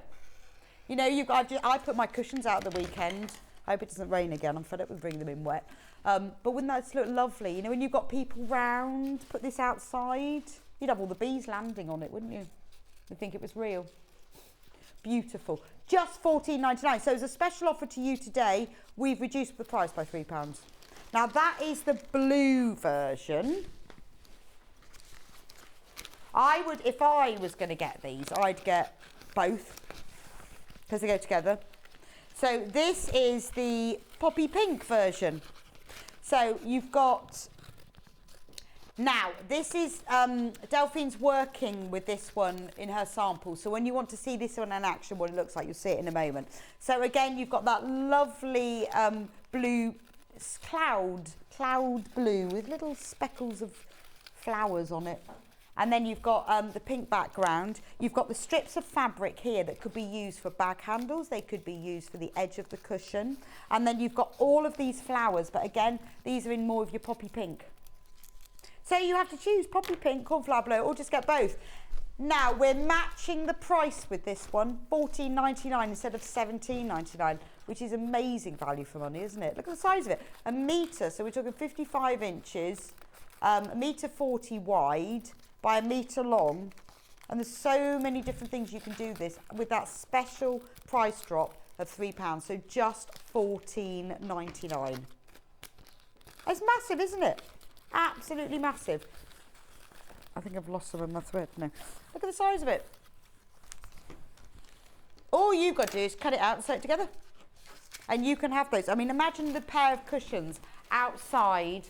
You know, I put my cushions out the weekend. I hope it doesn't rain again. I'm fed up with bringing them in wet. But wouldn't that look lovely? You know, when you've got people round, put this outside. You'd have all the bees landing on it, wouldn't you? You'd think it was real. Beautiful. Just $14.99. So as a special offer to you today, we've reduced the price by £3. Now that is the blue version. If I was going to get these, I'd get both because they go together. So this is the poppy pink version. So you've got, now this is, Delphine's working with this one in her sample. So when you want to see this one in action, what it looks like, you'll see it in a moment. So again, you've got that lovely blue, cloud blue with little speckles of flowers on it. And then you've got the pink background. You've got the strips of fabric here that could be used for bag handles. They could be used for the edge of the cushion. And then you've got all of these flowers. But again, these are in more of your poppy pink. So you have to choose poppy pink, cornflower blue, or just get both. Now, we're matching the price with this one, $14.99 instead of $17.99, which is amazing value for money, isn't it? Look at the size of it. 1 metre, so we're talking 55 inches, 1 metre 40 wide, by 1 metre long, and there's so many different things you can do this with that special price drop of £3, so just $14.99. It's massive, isn't it? Absolutely massive. I think I've lost some of my thread now. Look at the size of it. All you've got to do is cut it out and sew it together. And you can have those. I mean, imagine the pair of cushions outside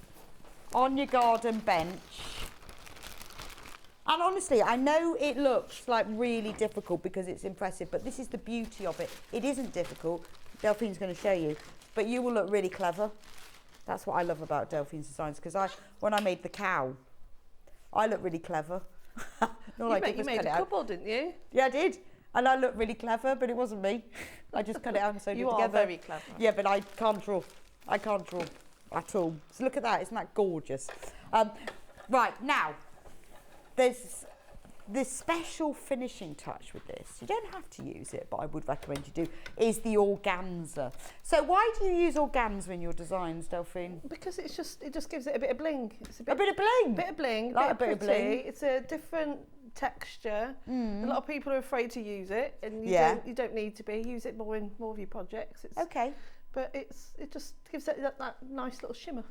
on your garden bench. And honestly, I know it looks like really difficult because it's impressive, but this is the beauty of it. It isn't difficult. Delphine's going to show you, but you will look really clever. That's what I love about Delphine's designs, because when I made the cow, I look really clever. You made a couple, didn't you? Yeah, I did. And I looked really clever, but it wasn't me. I just cut it out and sewed it together. You are very clever. Yeah, but I can't draw. I can't draw at all. So look at that. Isn't that gorgeous? Right, now, there's this special finishing touch with this. You don't have to use it, but I would recommend you do, is the organza. So why do you use organza in your designs, Delphine? Because it just gives it a bit of bling. It's A bit of bling? bit of bling, Like bit of pretty. It's a different texture. A lot of people are afraid to use it, and you don't need to be. Use it more in more of your projects. Okay. But it just gives it that nice little shimmer.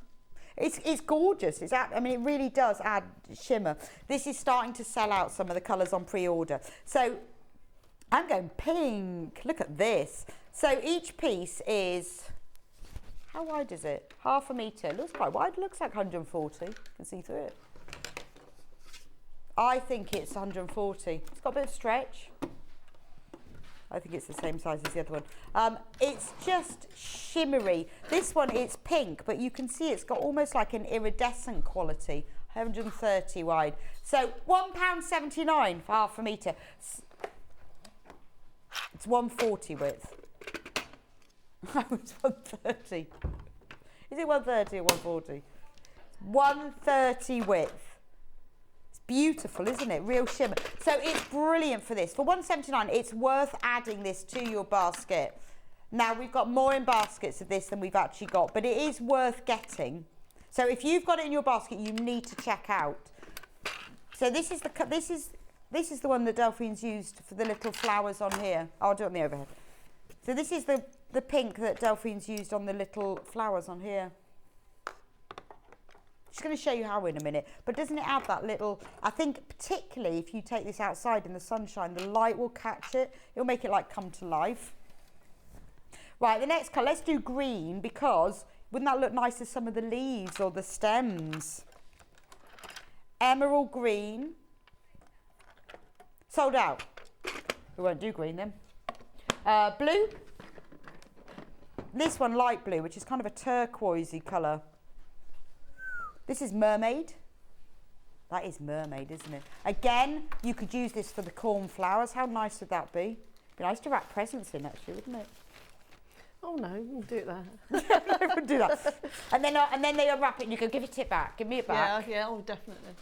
It's gorgeous. I mean, it really does add shimmer. This is starting to sell out some of the colours on pre-order. So I'm going pink. Look at this. So each piece is, how wide is it? 1/2 metre. It looks quite wide. It looks like 140. You can see through it. I think it's 140. It's got a bit of stretch. I think it's the same size as the other one. It's just shimmery. This one, it's pink, but you can see it's got almost like an iridescent quality. 130 wide. So £1.79 for 1/2 metre. It's 140 width. It's 130. Is it 130 or 140? 130 width. Beautiful, isn't it? Real shimmer. So it's brilliant for this. For £1.79, it's worth adding this to your basket. Now, we've got more in baskets of this than we've actually got, but it is worth getting. So if you've got it in your basket, you need to check out. So this is the one that Delphine's used for the little flowers on here. I'll do it on the overhead. So this is the pink that Delphine's used on the little flowers on here. She's going to show you how in a minute, but doesn't it add that little, I think particularly if you take this outside in the sunshine, the light will catch it. It'll make it like come to life. Right, the next colour, let's do green, because wouldn't that look nice as some of the leaves or the stems? Emerald green. Sold out. We won't do green then. Blue. This one, light blue, which is kind of a turquoisey colour. This is mermaid. That is mermaid, isn't it? Again, you could use this for the cornflowers. How nice would that be? It'd be nice to wrap presents in, actually, wouldn't it? Oh no, you wouldn't do that. I wouldn't do that. And then they unwrap it and you go, give it back, give me it back. Yeah, oh definitely.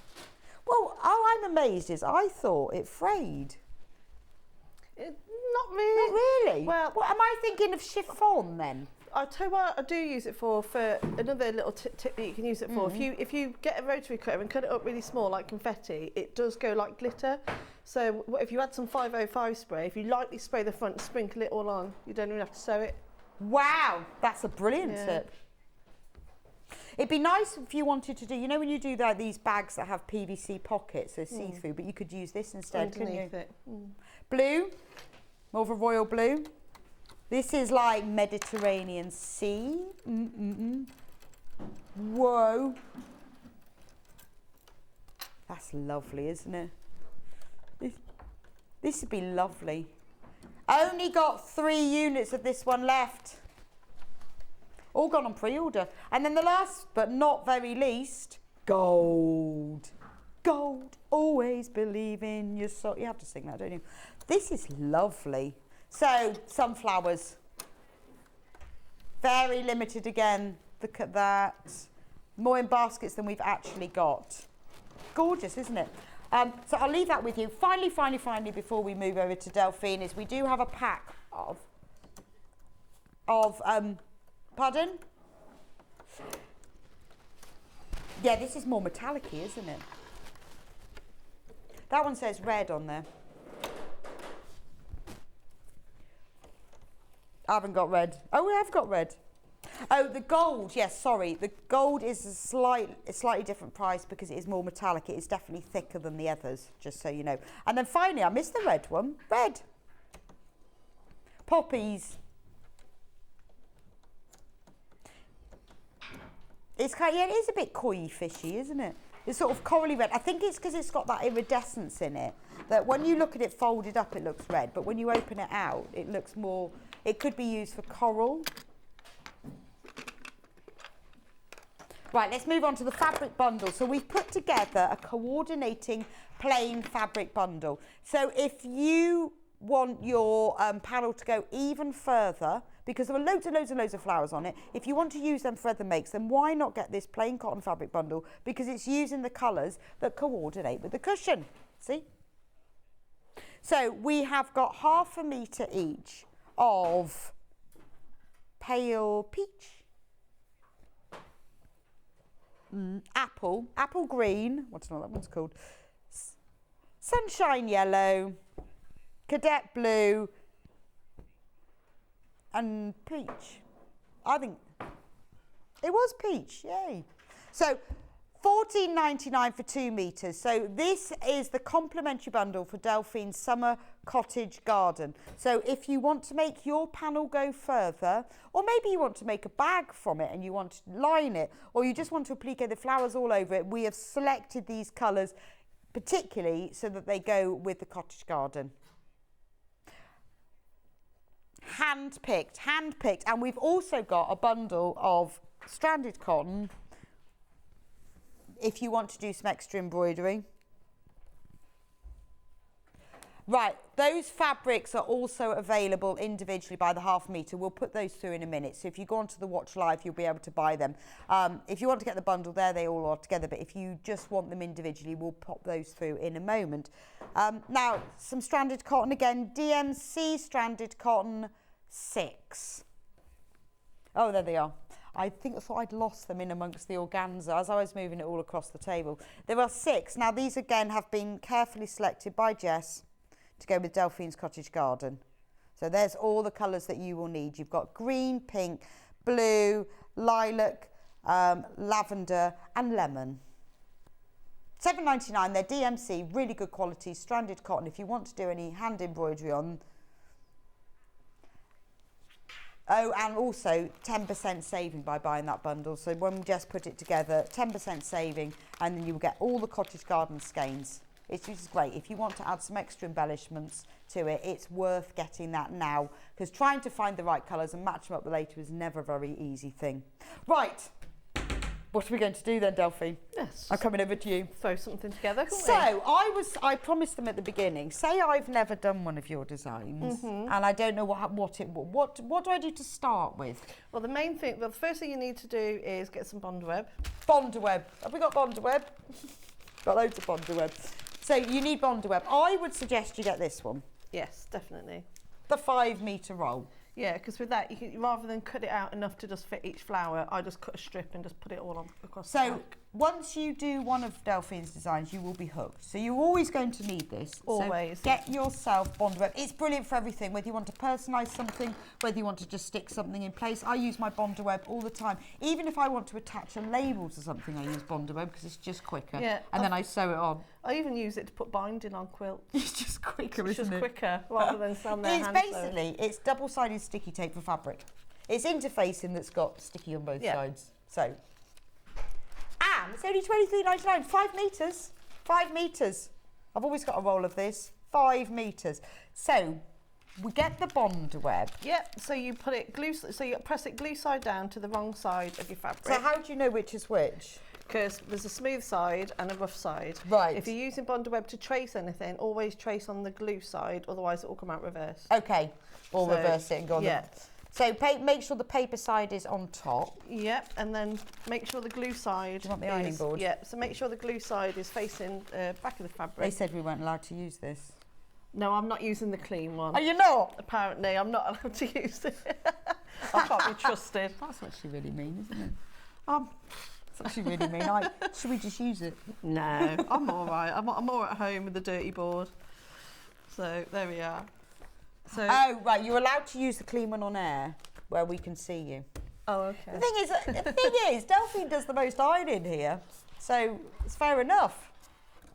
Well, all I'm amazed is I thought it frayed. Not really. Not really? Well, what, am I thinking of chiffon then? I'll tell you what I do use it for another little tip that you can use it for. If you get a rotary cutter and cut it up really small like confetti, it does go like glitter. So if you add some 505 spray, if you lightly spray the front, sprinkle it all on, you don't even have to sew it. Wow, that's a brilliant tip. It'd be nice if you wanted to do, you know when you do these bags that have PVC pockets, they're see-through, but you could use this instead, couldn't you? It. Blue, more of a royal blue. This is like Mediterranean Sea. Whoa. That's lovely, isn't it? This would be lovely. Only got 3 units of this one left. All gone on pre-order. And then the last, but not very least, gold. Gold, always believe in your soul. You have to sing that, don't you? This is lovely. So, sunflowers. Very limited again. Look at that. More in baskets than we've actually got. Gorgeous, isn't it? So I'll leave that with you. Finally, before we move over to Delphine, is we do have a pack of pardon? Yeah, this is more metallic-y, isn't it? That one says red on there. I haven't got red. Oh, we have got red. Oh, the gold. Yes, sorry. The gold is a slightly different price because it is more metallic. It is definitely thicker than the others, just so you know. And then finally, I missed the red one. Red. Poppies. It's kind of, yeah, it is a bit koi fishy, isn't it? It's sort of corally red. I think it's because it's got that iridescence in it, that when you look at it folded up, it looks red, but when you open it out, it looks more, it could be used for coral. Right, let's move on to the fabric bundle. So we've put together a coordinating plain fabric bundle. So if you want your panel to go even further, because there are loads and loads and loads of flowers on it, if you want to use them for other makes, then why not get this plain cotton fabric bundle, because it's using the colours that coordinate with the cushion. See? So we have got 1/2 metre each of pale peach, apple green, what's that one's called? Sunshine yellow, cadet blue, and peach. I think it was peach, yay. So $14.99 for 2 metres. So this is the complimentary bundle for Delphine's Summer Cottage Garden. So if you want to make your panel go further, or maybe you want to make a bag from it and you want to line it, or you just want to applique the flowers all over it, we have selected these colours particularly so that they go with the cottage garden. Hand-picked, and we've also got a bundle of stranded cotton if you want to do some extra embroidery. Right, those fabrics are also available individually by the 1/2 metre. We'll put those through in a minute. So if you go onto the Watch Live, you'll be able to buy them. If you want to get the bundle there, they all are together. But if you just want them individually, we'll pop those through in a moment. Now, some stranded cotton again. DMC stranded cotton 6. Oh, there they are. I thought I'd lost them in amongst the organza as I was moving it all across the table. There are 6. Now, these again have been carefully selected by Jess to go with Delphine's Cottage Garden. So there's all the colours that you will need. You've got green, pink, blue, lilac, lavender and lemon. $7.99, they're DMC, really good quality, stranded cotton. If you want to do any hand embroidery on. Oh, and also 10% saving by buying that bundle. So when we just put it together, 10% saving, and then you will get all the cottage garden skeins. It's just great. If you want to add some extra embellishments to it, it's worth getting that now, because trying to find the right colours and match them up later is never a very easy thing. Right. What are we going to do then, Delphine? Yes. I'm coming over to you. Throw something together, can't So, I promised them at the beginning, say I've never done one of your designs, and I don't know what do I do to start with? Well, the first thing you need to do is get some Bondweb. Bondweb. Have we got Bondweb? Got loads of Bondweb. So you need Bondweb. I would suggest you get this one. Yes, definitely. The 5 metre roll. Yeah, because with that, you can, rather than cut it out enough to just fit each flower, I just cut a strip and just put it all on across the back. Once you do one of Delphine's designs, you will be hooked. So you're always going to need this. Always. So get yourself Bondweb. It's brilliant for everything, whether you want to personalise something, whether you want to just stick something in place. I use my Bondweb all the time. Even if I want to attach a label to something, I use Bondweb because it's just quicker. Yeah. And then I sew it on. I even use it to put binding on quilts. It's just quicker, It's isn't just it? quicker rather than stand there hand Basically, it's double-sided sticky tape for fabric. It's interfacing that's got sticky on both sides. So, and it's only $23.99, 5 metres. 5 metres. I've always got a roll of this. 5 metres. So, we get the Bondweb. Yep. So you put it so you press it glue side down to the wrong side of your fabric. So how do you know which is which? Because there's a smooth side and a rough side. Right. If you're using Bondweb to trace anything, always trace on the glue side, otherwise it will come out reverse. Okay. Or So, reverse it and go on. Yeah. So make sure the paper side is on top. Yep, and then make sure the glue side. Do you want the ironing board? Yeah, so make sure the glue side is facing back of the fabric. They said we weren't allowed to use this. No, I'm not using the clean one. Are you not? Apparently, I'm not allowed to use it. I can't be trusted. That's what she really means, isn't it? That's what she really means. Should we just use it? No, I'm all right. I'm more at home with the dirty board. So there we are. So. Oh, right. You're allowed to use the clean one on air where we can see you. Oh, okay. The thing is, Delphine does the most ironing here, so it's fair enough.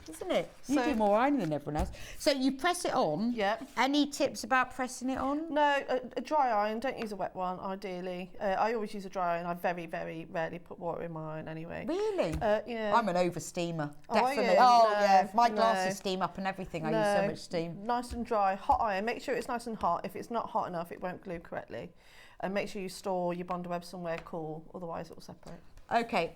isn't it? You So- do more ironing than everyone else. So you press it on. Yep. Any tips about pressing it on? No, a dry iron. Don't use a wet one, ideally. I always use a dry iron. I very, very rarely put water in my iron anyway. Really? Yeah. I'm an over steamer. Oh, are Definitely. you? Oh, No, yeah. If my no. glasses steam up and everything, I use so much steam. Nice and dry. Hot iron. Make sure it's nice and hot. If it's not hot enough, it won't glue correctly. And make sure you store your bonder web somewhere cool, otherwise it will separate. Okay.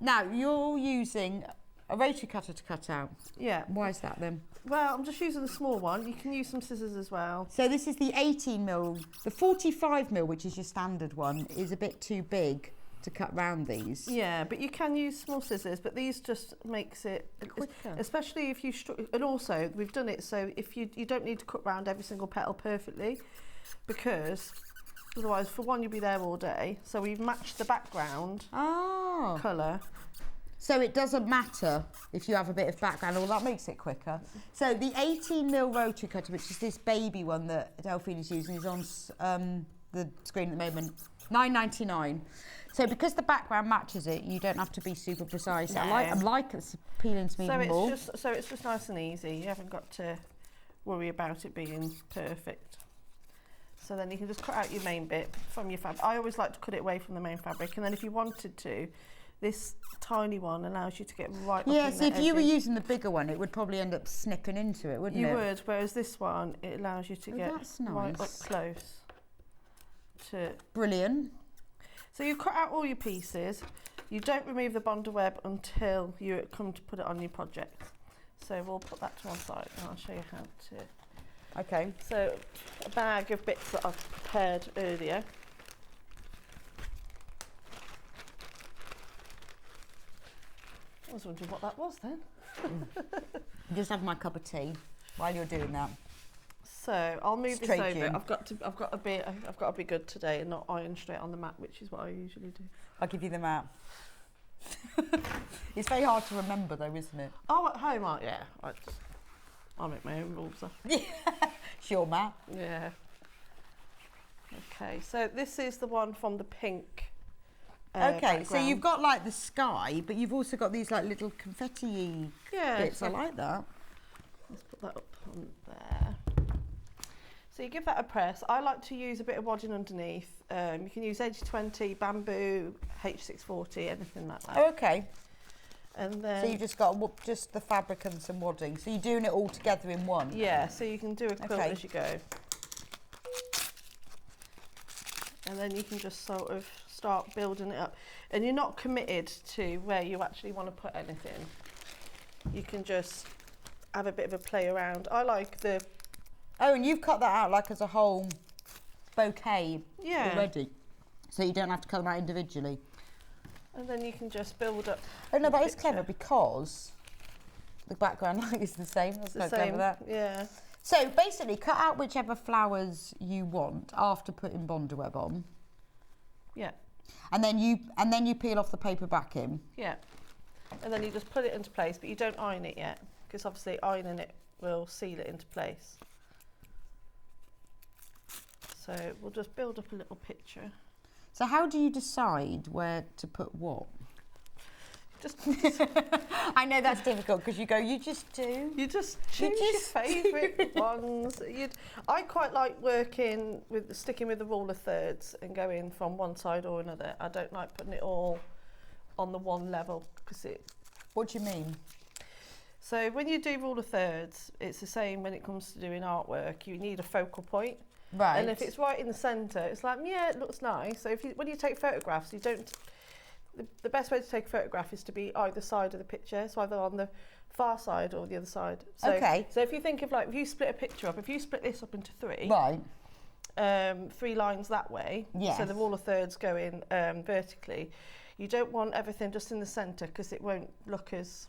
Now you're using a rotary cutter to cut out. Yeah. Why is that then? Well, I'm just using the small one. You can use some scissors as well. So this is the 18mm. The 45mm, which is your standard one, is a bit too big to cut round these. Yeah, but you can use small scissors, but these just makes it Quicker. especially if you and also we've done it so if you don't need to cut round every single petal perfectly, because otherwise for one you'll be there all day. So we've matched the background colour. So it doesn't matter if you have a bit of background, or that makes it quicker. So the 18mm rotary cutter, which is this baby one that Delphine is using, is on the screen at the moment, $9.99. So because the background matches it, you don't have to be super precise. No. I like it's appealing to me even more. So it's just nice and easy. You haven't got to worry about it being perfect. So then you can just cut out your main bit from your fabric. I always like to cut it away from the main fabric, and then if you wanted to, this tiny one allows you to get right up Yeah, in so the if you were edges. using the bigger one, it would probably end up snipping into it, wouldn't it? You would, whereas this one, it allows you to get that's right up nice. close to. Brilliant. So you cut out all your pieces. You don't remove the bonder web until you come to put it on your project. So we'll put that to one side and I'll show you how to. Okay. So a bag of bits that I've prepared earlier. I was wondering what that was then. Just have my cup of tea while you're doing that. So I'll move this Straight over. in. I've got to be good today and not iron straight on the mat, which is what I usually do. I'll give you the map. It's very hard to remember though, isn't it? Oh, at home, I make my own rules up. It's your map. Yeah. Okay, so this is the one from the pink. Okay, so background. you've got like the sky, but you've also got these like little confetti bits. I like that. Let's put that up on there. So you give that a press. I like to use a bit of wadding underneath. You can use Edge 20, bamboo, H640, anything like that. Oh, okay. And then So you've just got just the fabric and some wadding. So you're doing it all together in one. yeah, so you can do a quilt Okay. as you go. And then you can just sort of start building it up. And you're not committed to where you actually want to put anything. You can just have a bit of a play around. I like the... Oh, and you've cut that out like as a whole bouquet Yeah. already. So you don't have to cut them out individually. And then you can just build up. Oh no, the that is picture. clever because the background is the same. That's It's the quite clever, same, that. yeah. So basically, cut out whichever flowers you want after putting bonder web on, Yeah, and then you peel off the paper backing. yeah. And then you just put it into place, but you don't iron it yet, because obviously ironing it will seal it into place. So we'll just build up a little picture. So how do you decide where to put what? Just I know that's difficult because you just do. you just choose your favourite ones. I quite like sticking with the rule of thirds and going from one side or another. I don't like putting it all on the one level because it. What do you mean? So when you do rule of thirds, it's the same when it comes to doing artwork. You need a focal point. Right. And if it's right in the centre, it's like, yeah, it looks nice. So when you take photographs, you don't. The best way to take a photograph is to be either side of the picture, so either on the far side or the other side. So, Okay. So if you think of if you split a picture up, if you split this up into three, Right. 3 lines that way, Yes. so the rule of thirds go in vertically. You don't want everything just in the centre because it won't look as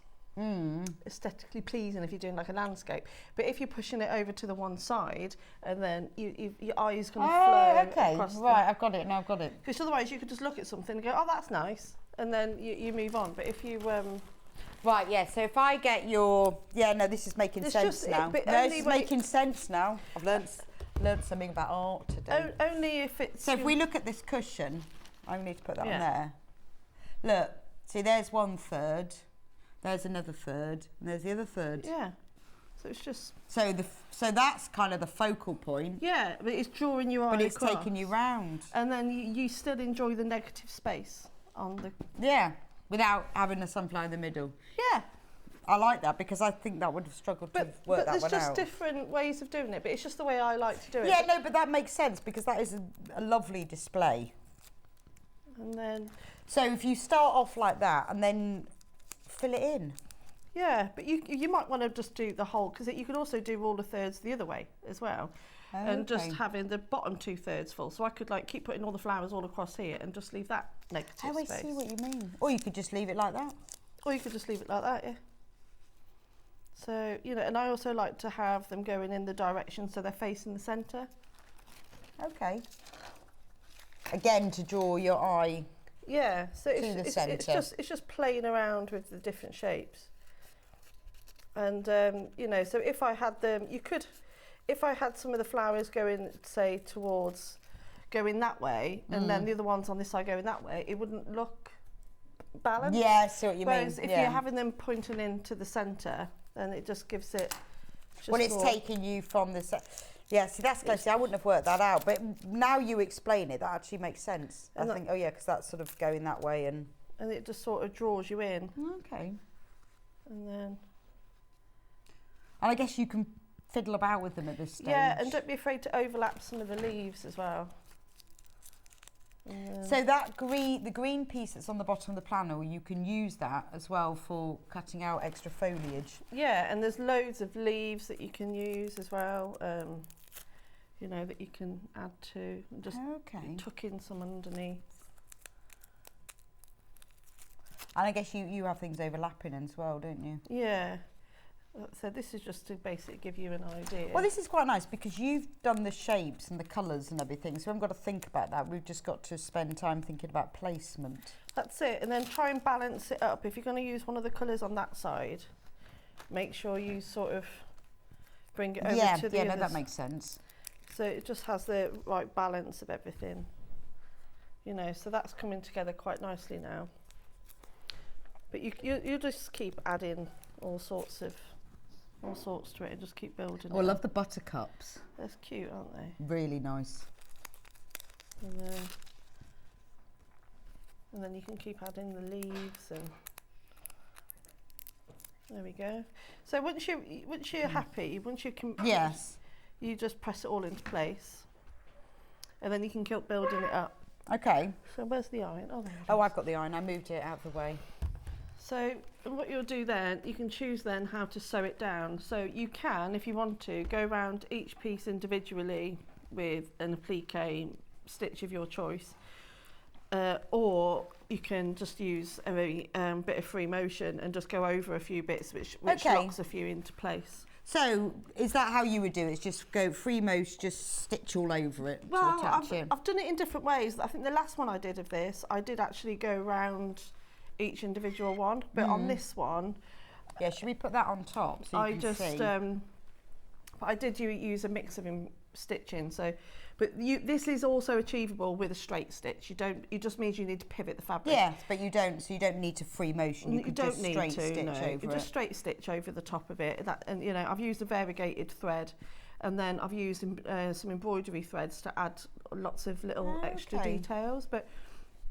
aesthetically pleasing if you're doing like a landscape. But if you're pushing it over to the one side, and then your eyes going to flow okay. across. Right, I've got it. Now I've got it. Because otherwise you could just look at something and go, oh, that's nice, and then you move on. But if you Right, yeah, so if I get your... Yeah, no, this is making It's sense just- now. but No, only this is when making sense now. I've learnt something about art today. only if it's. So if we look at this cushion, I need to put that Yeah. on there. Look, see there's 1/3, There's another third, and there's the other third. Yeah. So it's just... So that's kind of the focal point. Yeah, but it's drawing your eye But it's across. taking you round. And then you still enjoy the negative space on the... Yeah, without having a sunflower in the middle. Yeah. I like that because I think that would have struggled to work that one out. But there's just different ways of doing it, but it's just the way I like to do it. Yeah, no, but that makes sense because that is a lovely display. And then... So if you start off like that and then fill it in. Yeah, but you might want to just do the whole, because you could also do all the thirds the other way as well. Oh, and just okay. having the bottom 2/3 full. So I could like keep putting all the flowers all across here and just leave that negative space. Oh, I see what you mean. Or you could just leave it like that. Or you could just leave it like that, yeah. So, you know, and I also like to have them going in the direction so they're facing the centre. Okay. Again, to draw your eye. Yeah, so To the centre. it's just playing around with the different shapes. And, you know, so if I had them, if I had some of the flowers going, say, towards, going that way, and then the other ones on this side going that way, it wouldn't look balanced. Yeah, I see what you Whereas mean. if you're having them pointing into the centre, then it just gives it... Well, it's taking you from the... Yeah, see, that's close. See, I wouldn't have worked that out. But now you explain it, that actually makes sense. I think, oh, yeah, because that's sort of going that way and... And it just sort of draws you in. Okay. And then... And I guess you can fiddle about with them at this stage. Yeah, and don't be afraid to overlap some of the leaves as well. So that the green piece that's on the bottom of the panel, you can use that as well for cutting out extra foliage. Yeah, and there's loads of leaves that you can use as well, you know, that you can add to. And just tuck in some underneath. And I guess you have things overlapping as well, don't you? Yeah. So this is just to basically give you an idea. Well, this is quite nice because you've done the shapes and the colours and everything, so we haven't got to think about that. We've just got to spend time thinking about placement. That's it, and then try and balance it up. If you're going to use one of the colours on that side, make sure you sort of bring it over to the Yeah, others. no, that makes sense. So it just has the right balance of everything. You know, so that's coming together quite nicely now. But you just keep adding all sorts to it and just keep building Oh, I love the buttercups. They're cute, aren't they? Really nice. And then you can keep adding the leaves and there we go. So once you're happy, once you can, yes, you just press it all into place, and then you can keep building it up. Okay. So where's the iron? Oh, there it is. Oh, I've got the iron. I moved it out of the way. So what you'll do then, you can choose then how to sew it down. So you can, if you want to, go around each piece individually with an applique stitch of your choice, or you can just use a bit of free motion and just go over a few bits which locks a few into place. So is that how you would do it? It's just go free motion, just stitch all over it to attach it? I've done it in different ways. I think the last one I did of this, I did actually go around each individual one, but on this one, yeah, should we put that on top so you can see? But I did use a mix of stitching. So, but this is also achievable with a straight stitch. It just means you need to pivot the fabric. Yes, but you don't. So you don't need to free motion. You don't need straight to. stitch No, over you just straight stitch over the top of it. And you know, I've used a variegated thread, and then I've used some embroidery threads to add lots of little extra details. But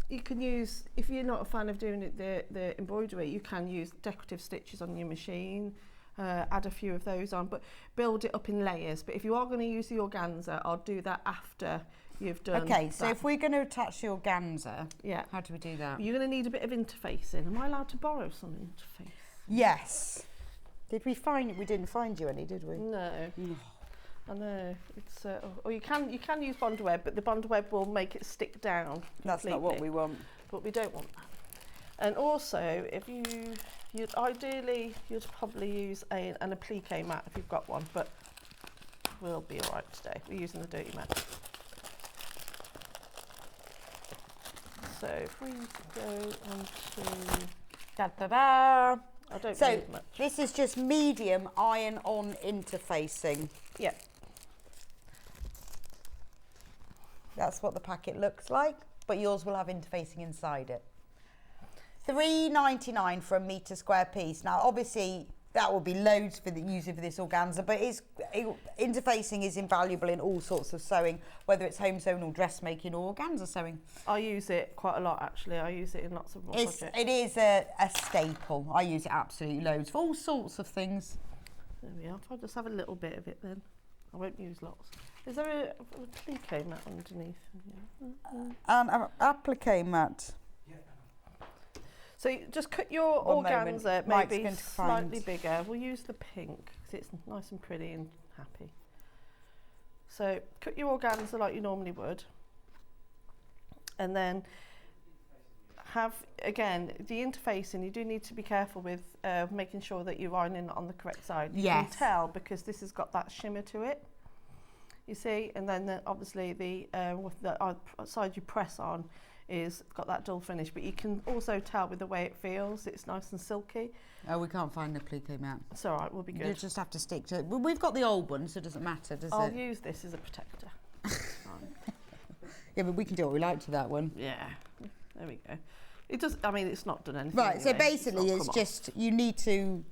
you can use, if you're not a fan of doing it, the embroidery, you can use decorative stitches on your machine, add a few of those on, but build it up in layers. But if you are going to use the organza, I'll do that after you've done Okay, so if we're going to attach the organza, yeah, how do we do that? You're going to need a bit of interfacing. Am I allowed to borrow some interface? Yes. Did we find it? We didn't find you any, did we? No. I know, it's or you can use bond web, but the bond web will make it stick down. That's not what we want. But we don't want that. And also, if you'd probably use an applique mat if you've got one, but we'll be all right today. We're using the dirty mat. So if we go on to da-da-da. I don't so need much. This is just medium iron-on interfacing. Yeah. That's what the packet looks like, but yours will have interfacing inside it. £3.99 for a metre square piece. Now, obviously, that will be loads for using for this organza, but interfacing is invaluable in all sorts of sewing, whether it's home sewing or dressmaking or organza sewing. I use it quite a lot, actually. I use it in lots of my projects. It is a staple. I use it absolutely loads for all sorts of things. There we are. I'll just have a little bit of it then. I won't use lots. Is there a applique mat underneath? Yeah. An applique mat. So you just cut your organza maybe slightly bigger. We'll use the pink because it's nice and pretty and happy. So cut your organza like you normally would. And then have, again, the interfacing, you do need to be careful with making sure that you're ironing it on the correct side. You can tell because this has got that shimmer to it. You see, and then obviously the side you press on is got that dull finish, but you can also tell with the way it feels, it's nice and silky. Oh, we can't find the applique mat. It's all right, we'll be good. You just have to stick to it. Well, we've got the old one, so it doesn't matter, does it? I'll use this as a protector. Yeah, but we can do what we like to that one. Yeah, there we go. It does, I mean, it's not done anything. Right, anyway. so basically it's just, you need to,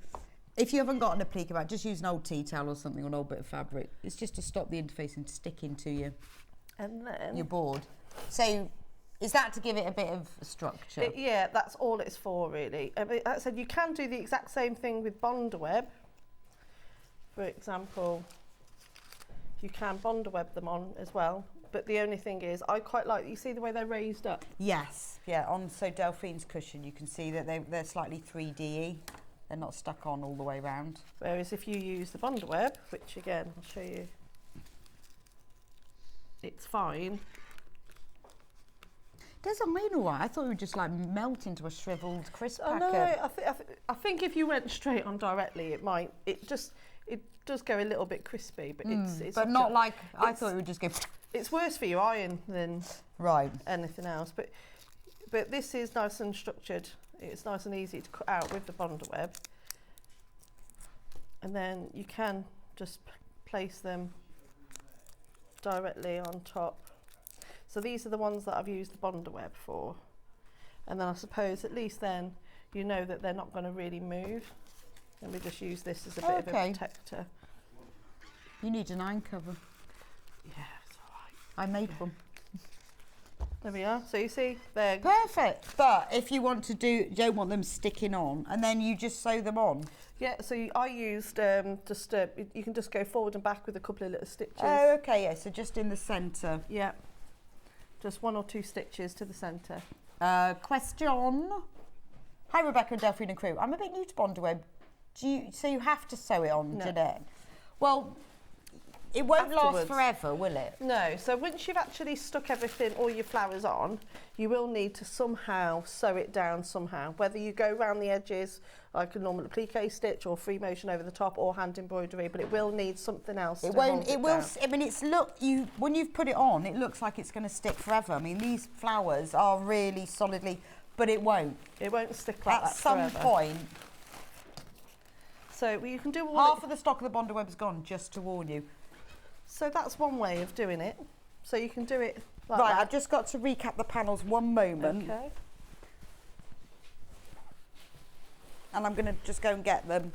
if you haven't got an applique mat, just use an old tea towel or something, or an old bit of fabric. It's just to stop the interfacing sticking to you. And then your board. So is that to give it a bit of structure? Yeah, that's all it's for, really. Like I said, you can do the exact same thing with Bondaweb. For example, you can Bondaweb them on as well. But the only thing is, I quite like, you see the way they're raised up? Yes, yeah, on Delphine's cushion, you can see that they're slightly 3D-y. They're not stuck on all the way round. Whereas if you use the Bondaweb, which again, I'll show you, it's fine. Does it mean all right? I thought it would just like melt into a shriveled crisp packet. No, I think if you went straight on directly, it does go a little bit crispy, but it's but not like, I thought it would just go. It's worse for your iron than anything else, but this is nice and structured. It's nice and easy to cut out with the Bondaweb, and then you can just place them directly on top. So these are the ones that I've used the Bondaweb for, and then I suppose at least then you know that they're not going to really move. Let me just use this as a bit of a protector. You need an iron cover. Yeah, it's all right. I made one. There we are. So you see, they're perfect. But if you want to you don't want them sticking on, and then you just sew them on. Yeah. So I used you can just go forward and back with a couple of little stitches. Oh, okay. Yeah. So just in the centre. Yeah. Just 1 or 2 stitches to the centre. Question. Hi, Rebecca and Delphine and crew. I'm a bit new to Bondaweb. So you have to sew it on, Jeanette? Well, it won't last forever, will it? No. So once you've actually stuck everything, all your flowers on, you will need to somehow sew it down somehow. Whether you go around the edges like a normal applique stitch, or free motion over the top, or hand embroidery, but it will need something else. It won't. It will. I mean, when you've put it on, it looks like it's going to stick forever. I mean, these flowers are really solidly, but it won't. It won't stick like that forever. At some point. So you can do half of the stock of the Bondaweb's gone, just to warn you. So that's one way of doing it. So you can do it like that. I've just got to recap the panels one moment. Okay. And I'm going to just go and get them.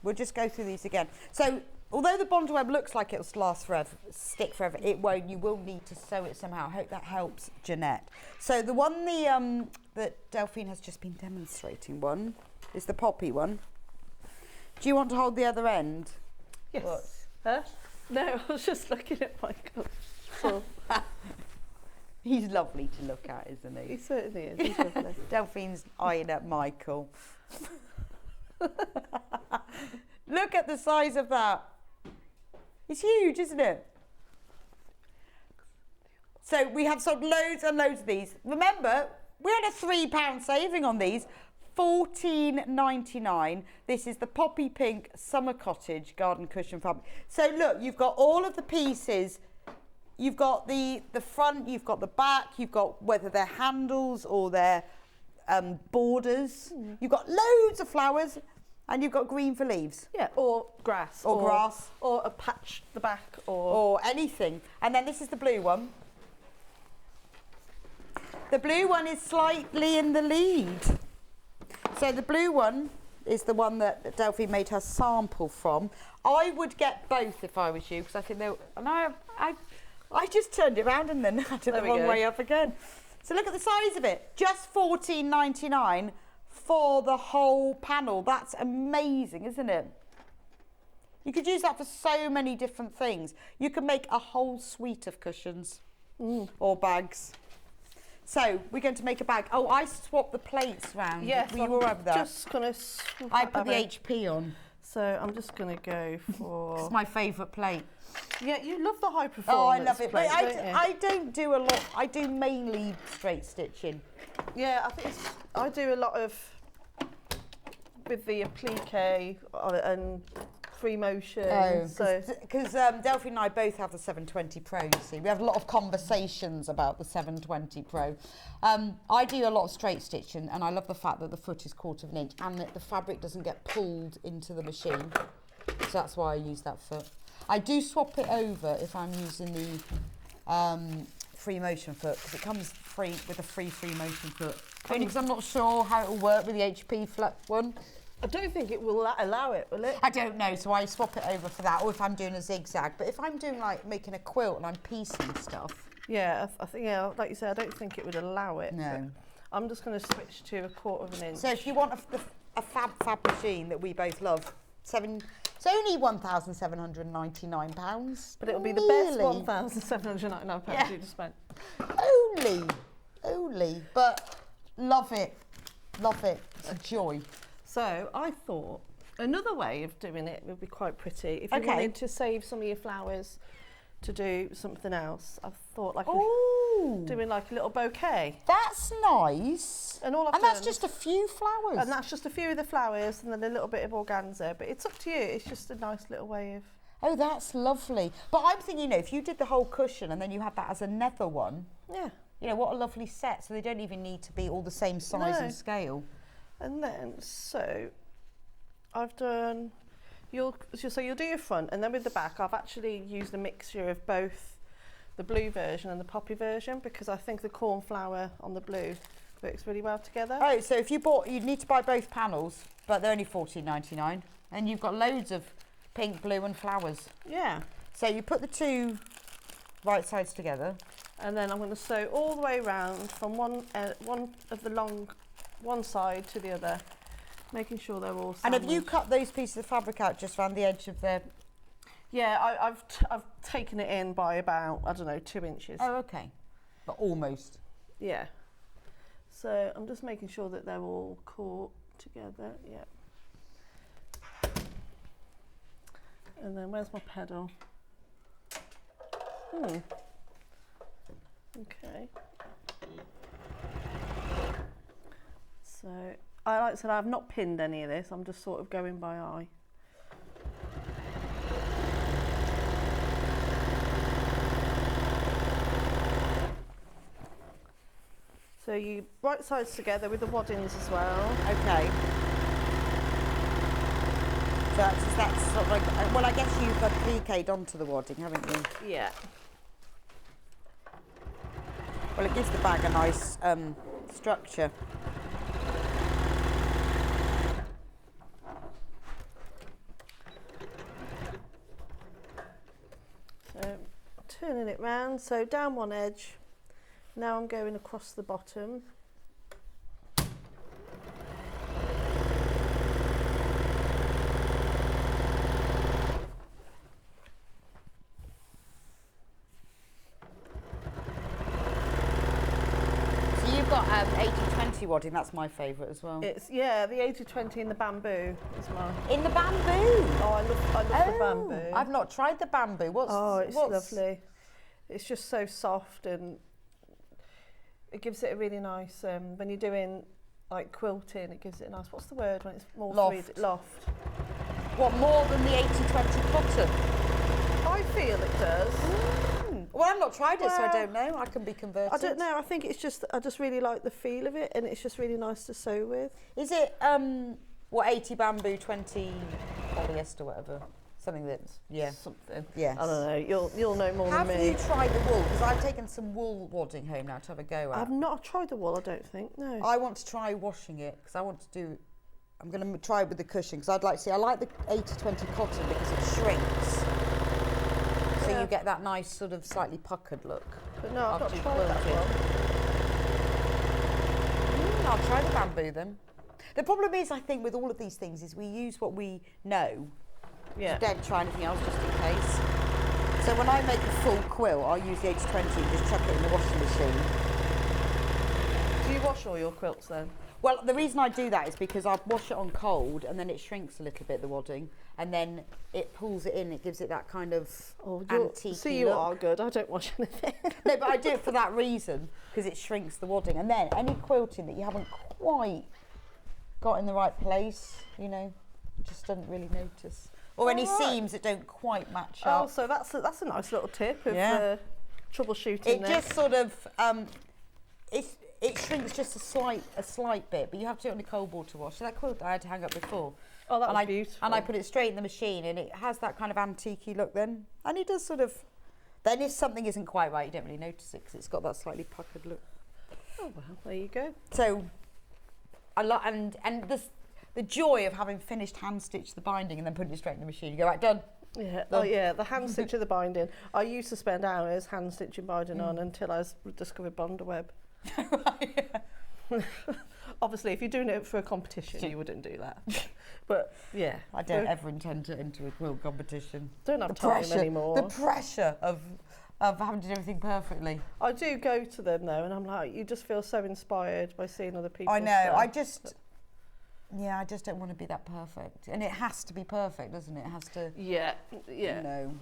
We'll just go through these again. So although the Bondaweb looks like it'll last forever, stick forever, it won't. You will need to sew it somehow. I hope that helps, Jeanette. So the one that Delphine has just been demonstrating is the poppy one. Do you want to hold the other end? Yes. What? Huh? No, I was just looking at Michael. So. He's lovely to look at, isn't he? He certainly is. He's lovely. Delphine's eyeing at Michael. Look at the size of that. It's huge, isn't it? So we have sold loads and loads of these. Remember, we had a £3 saving on these. $14.99. This is the poppy pink summer cottage garden cushion fabric. So look, you've got all of the pieces. You've got the front, you've got the back, you've got whether they're handles or they're borders. You've got loads of flowers, and you've got green for leaves. Yeah, or grass. Or grass. Or a patch the back, or anything. And then this is the blue one. The blue one is slightly in the lead. So the blue one is the one that Delphine made her sample from. I would get both if I was you, because I think they. And I just turned it around and then had it the wrong way up again. So look at the size of it. Just $14.99 for the whole panel. That's amazing, isn't it? You could use that for so many different things. You could make a whole suite of cushions or bags. So we're going to make a bag. Oh, I swapped the plates round. Yes, Were you all right with that? Just going to swap I that put the over. HP on. So I'm just going to go for... It's my favourite plate. Yeah, you love the high performance. Oh, I love it. Plate, But don't you? I don't do a lot. I do mainly straight stitching. Yeah, I think I do a lot of with the applique and free motion. Oh, so because Delphine and I both have the 720 Pro, you see. We have a lot of conversations about the 720 Pro. I do a lot of straight stitching, and I love the fact that the foot is 1/4 inch and that the fabric doesn't get pulled into the machine. So that's why I use that foot. I do swap it over if I'm using the free motion foot, because it comes free with a free motion foot. Only because I'm not sure how it will work with the HP flat one. I don't think it will allow it, will it? I don't know, so I swap it over for that, or if I'm doing a zigzag. But if I'm doing like making a quilt and I'm piecing stuff. Yeah, I think, yeah, like you said, I don't think it would allow it. No. I'm just going to switch to 1/4 inch. So if you want a fab machine that we both love, it's only £1,799. But it'll be the best £1,799 Yeah. you just spent. Only, but love it. It's a joy. So I thought another way of doing it would be quite pretty. If you Okay. wanted to save some of your flowers to do something else, I thought like doing like a little bouquet. That's nice. And all I've that's done- just a few flowers. And that's just a few of the flowers and then a little bit of organza. But it's up to you. It's just a nice little way of... Oh, that's lovely. But I'm thinking, if you did the whole cushion and then you had that as a nether one, Yeah. what a lovely set. So they don't even need to be all the same size No. and scale. And then, so I've done... So you'll do your front, and then with the back, I've actually used a mixture of both the blue version and the poppy version, because I think the cornflower on the blue works really well together. Oh, so if you'd need to buy both panels, but they're only $14.99, and you've got loads of pink, blue, and flowers. Yeah. So you put the two right sides together. And then I'm going to sew all the way around from one side to the other, making sure they're all And have you sandwiched. cut those pieces of fabric out just around the edge of the... Yeah, I've taken it in by about, 2 inches. Oh, okay. But almost. Yeah. So I'm just making sure that they're all caught together. Yeah. And then where's my pedal? Okay. So like I said, I've not pinned any of this. I'm just sort of going by eye. So you right sides together with the waddings as well. Okay. So that's sort of like... Well, I guess you've appliqued onto the wadding, haven't you? Yeah. Well, it gives the bag a nice structure. So turning it round, so down one edge. Now I'm going across the bottom. So you've got 80/20 wadding, that's my favourite as well. It's, yeah, the 80/20 in the bamboo is mine. In the bamboo? Oh, I love the bamboo. I've not tried the bamboo. It's lovely. It's just so soft, and it gives it a really nice, when you're doing like quilting, it gives it a nice, what's the word when it's more Loft. loft. What, more than the 80/20 cotton? I feel it does. Well, I've not tried it, so I Well, don't know. I can be converted. I don't know, I think it's just, I just really like the feel of it, and it's just really nice to sew with. Is it, 80 bamboo, 20 polyester, whatever? Something that's, Something. Yes. I don't know, you'll know more Have than me. you tried the wool? Because I've taken some wool wadding home now to have a go at. I've not tried the wool, I don't think, no. I want to try washing it, because I want to do I'm going to try it with the cushion because I'd like to see. I like the 80/20 cotton because it shrinks, so you get that nice sort of slightly puckered look. But no, I've not after you've tried that quilted. one. I'll try the bamboo then. The problem is, I think, with all of these things is we use what we know. Yeah. Don't try anything else just in case. So when I make a full quilt, I'll use the 80/20 and just chuck it in the washing machine. Do you wash all your quilts then? Well, the reason I do that is because I wash it on cold and then it shrinks a little bit, the wadding, and then it pulls it in. It gives it that kind of antique See, you look. are good. I don't wash anything. No, but I do it for that reason, because it shrinks the wadding. And then any quilting that you haven't quite got in the right place, you know, just doesn't really notice. Or any seams that don't quite match up. Oh, so that's a nice little tip of troubleshooting. It there. just sort of it shrinks just a slight bit, but you have to do it on a cold water wash. So that quilt I had to hang up before. Oh, that was beautiful. And I put it straight in the machine, and it has that kind of antique-y look then. And it does sort of. Then if something isn't quite right, you don't really notice it because it's got that slightly puckered look. Oh well, there you go. So, I like and the joy of having finished hand stitched the binding and then putting it straight in the machine. You go, right, done. Yeah. Oh yeah, the hand stitch of the binding. I used to spend hours hand stitching binding on until I discovered Bonderweb. Obviously, if you're doing it for a competition, you wouldn't do that. But yeah, I don't ever intend to enter a quilt competition. Don't have time anymore. The pressure of having to do everything perfectly. I do go to them though, and I'm like, you just feel so inspired by seeing other people. I know. I just don't want to be that perfect, and it has to be perfect, doesn't it? It has to. Yeah. You know.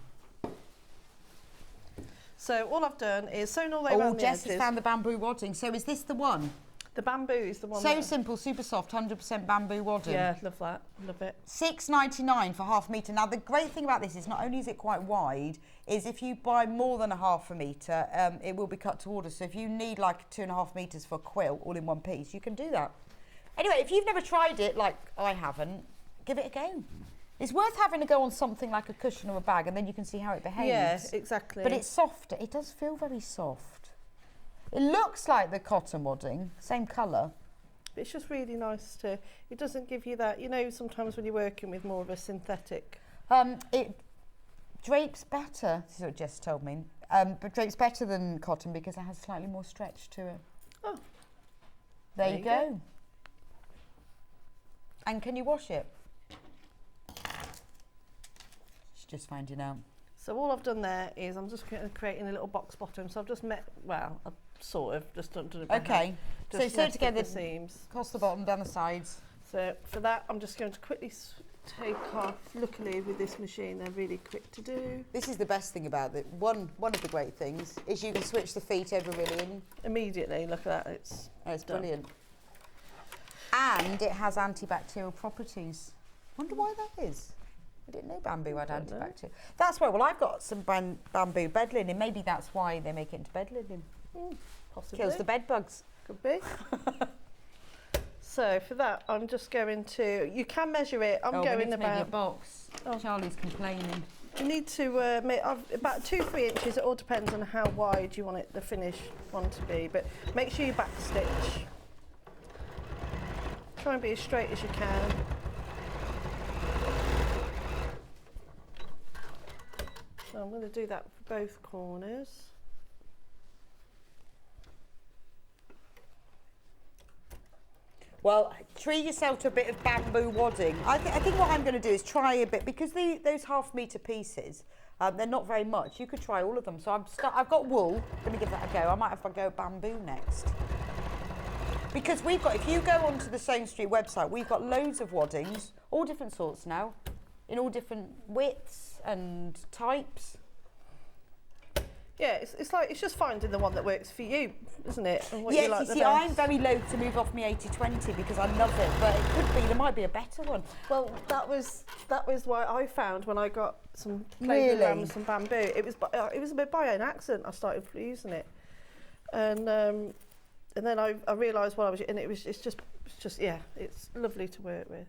So all I've done is sewn all the way around the Jess edges. has found the bamboo wadding. So is this the one? The bamboo is the one. So simple, super soft, 100% bamboo wadding. Yeah, love that. Love it. $6.99 for half metre. Now the great thing about this is not only is it quite wide, is if you buy more than a half a metre, it will be cut to order. So if you need like 2.5 metres for a quilt all in one piece, you can do that. Anyway, if you've never tried it, like I haven't, give it a go. It's worth having a go on something like a cushion or a bag, and then you can see how it behaves. Yeah, exactly. But it's softer. It does feel very soft. It looks like the cotton wadding, same colour. It's just really nice to. It doesn't give you that. You know, sometimes when you're working with more of a synthetic. It drapes better. This is what Jess told me. But drapes better than cotton because it has slightly more stretch to it. Oh. There you go. And can you wash it? Just finding out. So all I've done there is I'm just creating a little box bottom. So I've just I've sort of just done it. Okay. So sew it together the seams across the bottom, down the sides. So for that, I'm just going to quickly take off. Luckily, with this machine, they're really quick to do. This is the best thing about it. One of the great things is you can switch the feet over really immediately. Look at that. It's brilliant. And it has antibacterial properties. Wonder why that is. I didn't know bamboo had antibacterial. That's why. Well, I've got some bamboo bed linen. Maybe that's why they make it into bed linen. Possibly. Kills the bed bugs. Could be. So for that, I'm just going to. You can measure it. I'm going about. Maybe a box. Charlie's complaining. You need to make about 2-3 inches. It all depends on how wide you want it, the finished one to be. But make sure you back stitch. Try and be as straight as you can. So I'm going to do that for both corners. Well, treat yourself to a bit of bamboo wadding. I think what I'm going to do is try a bit, because those half-metre pieces, they're not very much. You could try all of them. So I've got wool. I'm going to give that a go. I might have to go bamboo next. Because we've got, if you go onto the Sewing Street website, we've got loads of waddings, all different sorts now, in all different widths and types. Yeah, it's just finding the one that works for you, isn't it? And what Yes, you like you the see, best. I'm very loath to move off my 80/20 because I love it, but it could be, there might be a better one. Well, that was what I found when I got some playground and some bamboo. It was a bit by an accident I started using it, and then I realised what I was, and it's just yeah, it's lovely to work with.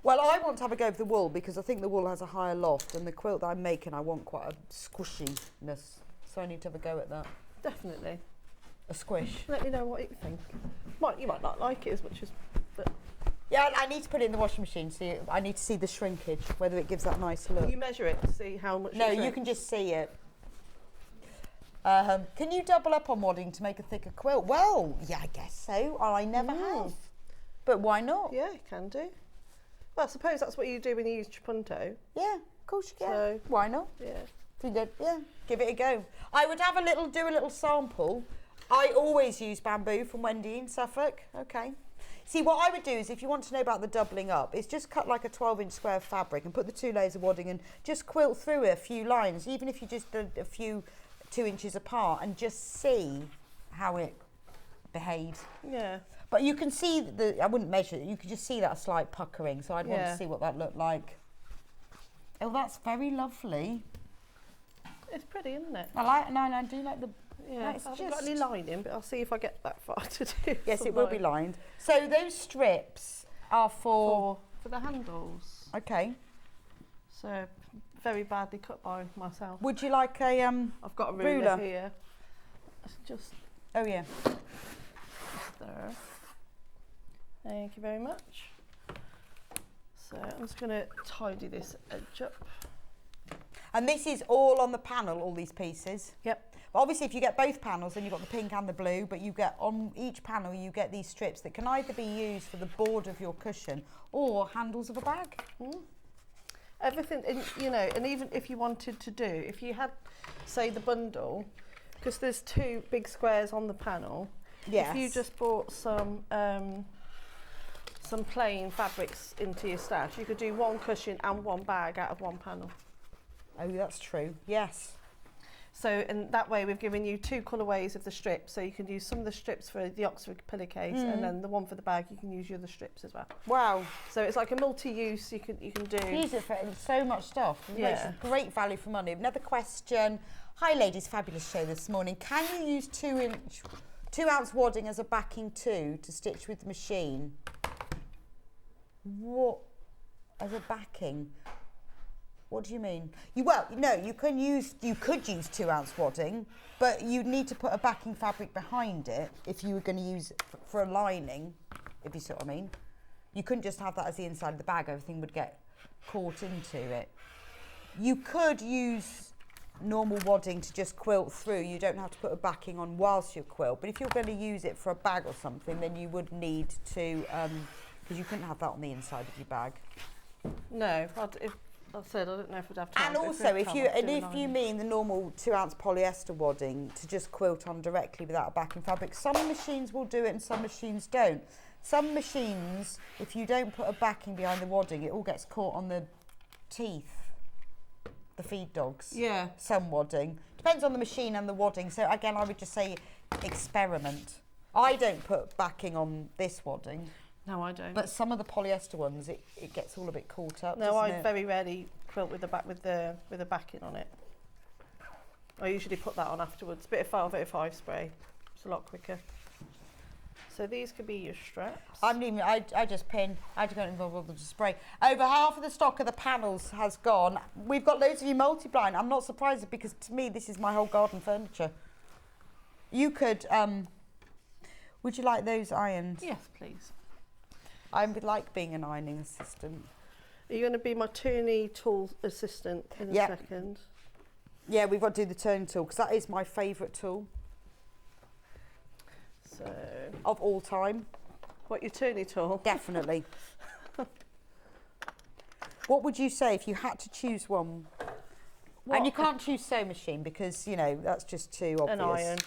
Well, I want to have a go with the wool because I think the wool has a higher loft, and the quilt that I'm making, I want quite a squishiness. So I need to have a go at that. Definitely. A squish. Let me know what you think. You might not like it as much as, but Yeah, I need to put it in the washing machine. See, I need to see the shrinkage, whether it gives that nice look. You measure it to see how much. No, it you shrinks? can just see it. Can you double up on wadding to make a thicker quilt? Well, yeah, I guess so. I never have. But why not? Yeah, you can do. Well, I suppose that's what you do when you use Trapunto. Yeah, of course you can. So, why not? Yeah. Yeah, give it a go. I would have do a little sample. I always use bamboo from Wendy in Suffolk. Okay. See, what I would do is, if you want to know about the doubling up, is just cut like a 12-inch square of fabric and put the 2 layers of wadding and just quilt through a few lines, even if you just did a few 2 inches apart, and just see how it behaves. Yeah. But you can see I wouldn't measure it, you could just see that slight puckering, so I'd want to see what that looked like. Oh, that's very lovely. It's pretty, isn't it? I do like the... Yeah, I haven't got any lining, but I'll see if I get that far to do. Yes, it will be lined. So those strips are for the handles. Okay. So very badly cut by myself. Would you like a I've got a ruler here. It's just Oh yeah. there. Thank you very much. So I'm just going to tidy this edge up. And this is all on the panel, all these pieces? Yep. Well, obviously, if you get both panels, then you've got the pink and the blue, but you get on each panel, you get these strips that can either be used for the board of your cushion or handles of a bag. Everything, you know, and even if you wanted to do, if you had, say, the bundle, because there's 2 big squares on the panel. Yes. If you just bought some plain fabrics into your stash, you could do 1 cushion and 1 bag out of 1 panel. Oh, that's true. Yes. So, and that way we've given you 2 colourways of the strips, so you can use some of the strips for the Oxford pillowcase, and then the one for the bag you can use your other strips as well. Wow. So it's like a multi-use you can do. Use it for so much stuff. Yeah. It's great value for money. Another question. Hi ladies, fabulous show this morning. Can you use 2 ounce wadding as a backing too to stitch with the machine? What? As a backing? What do you mean? You could use 2 ounce wadding, but you'd need to put a backing fabric behind it if you were going to use it for a lining, if you see what I mean. You couldn't just have that as the inside of the bag, everything would get caught into it. You could use normal wadding to just quilt through, you don't have to put a backing on whilst you quilt, but if you're going to use it for a bag or something, then you would need to, because you couldn't have that on the inside of your bag. No, I said I don't know if we'd have time. And also, if you mean the normal 2 ounce polyester wadding to just quilt on directly without a backing fabric, some machines will do it and some machines don't. Some machines, if you don't put a backing behind the wadding, it all gets caught on the teeth, the feed dogs. Yeah. Some wadding. Depends on the machine and the wadding. So again, I would just say experiment. I don't put backing on this wadding. No, I don't. But some of the polyester ones, it gets all a bit caught up. No, I very rarely quilt with the backing on it. I usually put that on afterwards. Bit of 505 spray. It's a lot quicker. So these could be your straps. I just pin. I don't get involved with the spray. Over half of the stock of the panels has gone. We've got loads of you multi-blind. I'm not surprised because to me this is my whole garden furniture. You could. Would you like those ironed? Yes, please. I would like being an ironing assistant. Are you going to be my turny tool assistant in a second? Yeah, we've got to do the turning tool because that is my favourite tool. So, of all time. What, your turny tool? Definitely. What would you say if you had to choose one? What? And you can't choose sewing machine because, you know, that's just too obvious. An iron.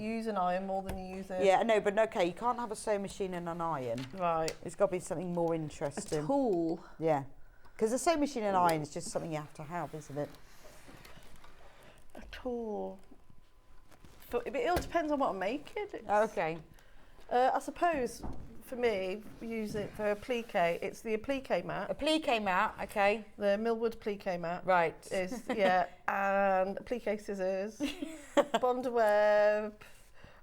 You use an iron more than you use a... Yeah, no, but okay, you can't have a sewing machine and an iron. Right. It's got to be something more interesting. A tool. Yeah. Because a sewing machine and iron is just something you have to have, isn't it? A tool. It all depends on what I'm making. Okay. I suppose, for me, use it for applique. It's the applique mat. Applique mat, okay. The Millwood applique mat. Right. Is, yeah, and applique scissors, bondweb,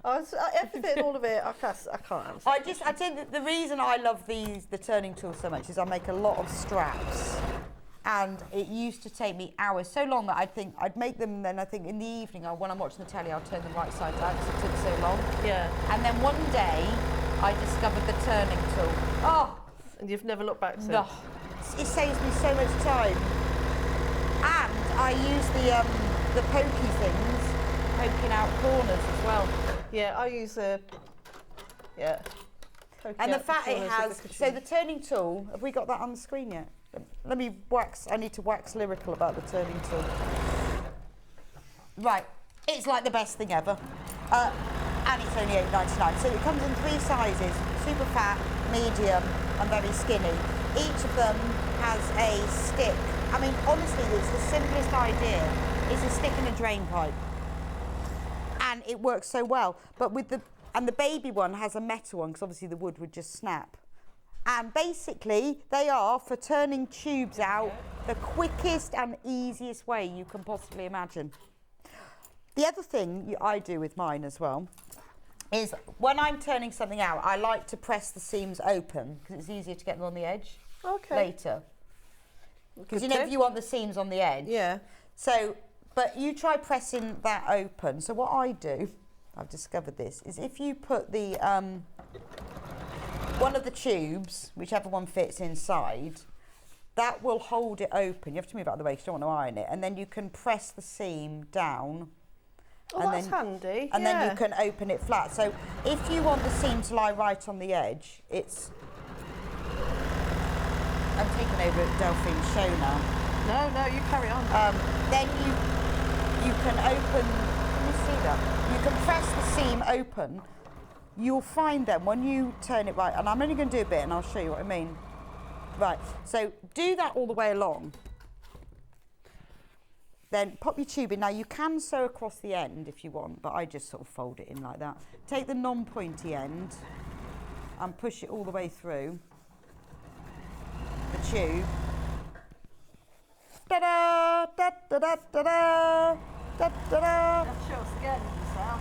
everything, all of it. I can't answer. I think that the reason I love the turning tool so much is I make a lot of straps. And it used to take me hours, so long that I'd make them, and then I think in the evening, when I'm watching the telly, I'll turn them right side down because it took so long. Yeah. And then one day, I discovered the turning tool. Oh, And you've never looked back since? no. It saves me so much time. And I use the pokey things, poking out corners as well. Yeah, I use a... Yeah. And the fact it has, so the turning tool, have we got that on the screen yet? Let me wax, I need to wax lyrical about the turning tool. Right, it's like the best thing ever. And it's only £8.99. So it comes in 3 sizes, super fat, medium and very skinny. Each of them has a stick. I mean, honestly, it's the simplest idea. It's a stick in a drain pipe. And it works so well. But with the baby one has a metal one, because obviously the wood would just snap. And basically, they are for turning tubes out the quickest and easiest way you can possibly imagine. The other thing I do with mine as well is when I'm turning something out, I like to press the seams open because it's easier to get them on the edge later. Because you know if you want the seams on the edge. Yeah. So, but you try pressing that open. So what I do, I've discovered this, is if you put the one of the tubes, whichever one fits inside, that will hold it open. You have to move out of the way because you don't want to iron it. And then you can press the seam down. Oh, and that's then, handy. And then you can open it flat. So if you want the seam to lie right on the edge, it's... I'm taking over at Delphine's show now. No, you carry on. Then you can open... Can you see that? You can press the seam open. You'll find then when you turn it right, and I'm only going to do a bit and I'll show you what I mean. Right, so do that all the way along. Then pop your tube in. Now you can sew across the end if you want, but I just sort of fold it in like that. Take the non-pointy end and push it all the way through the tube. Da-da, da-da-da-da-da, da-da-da.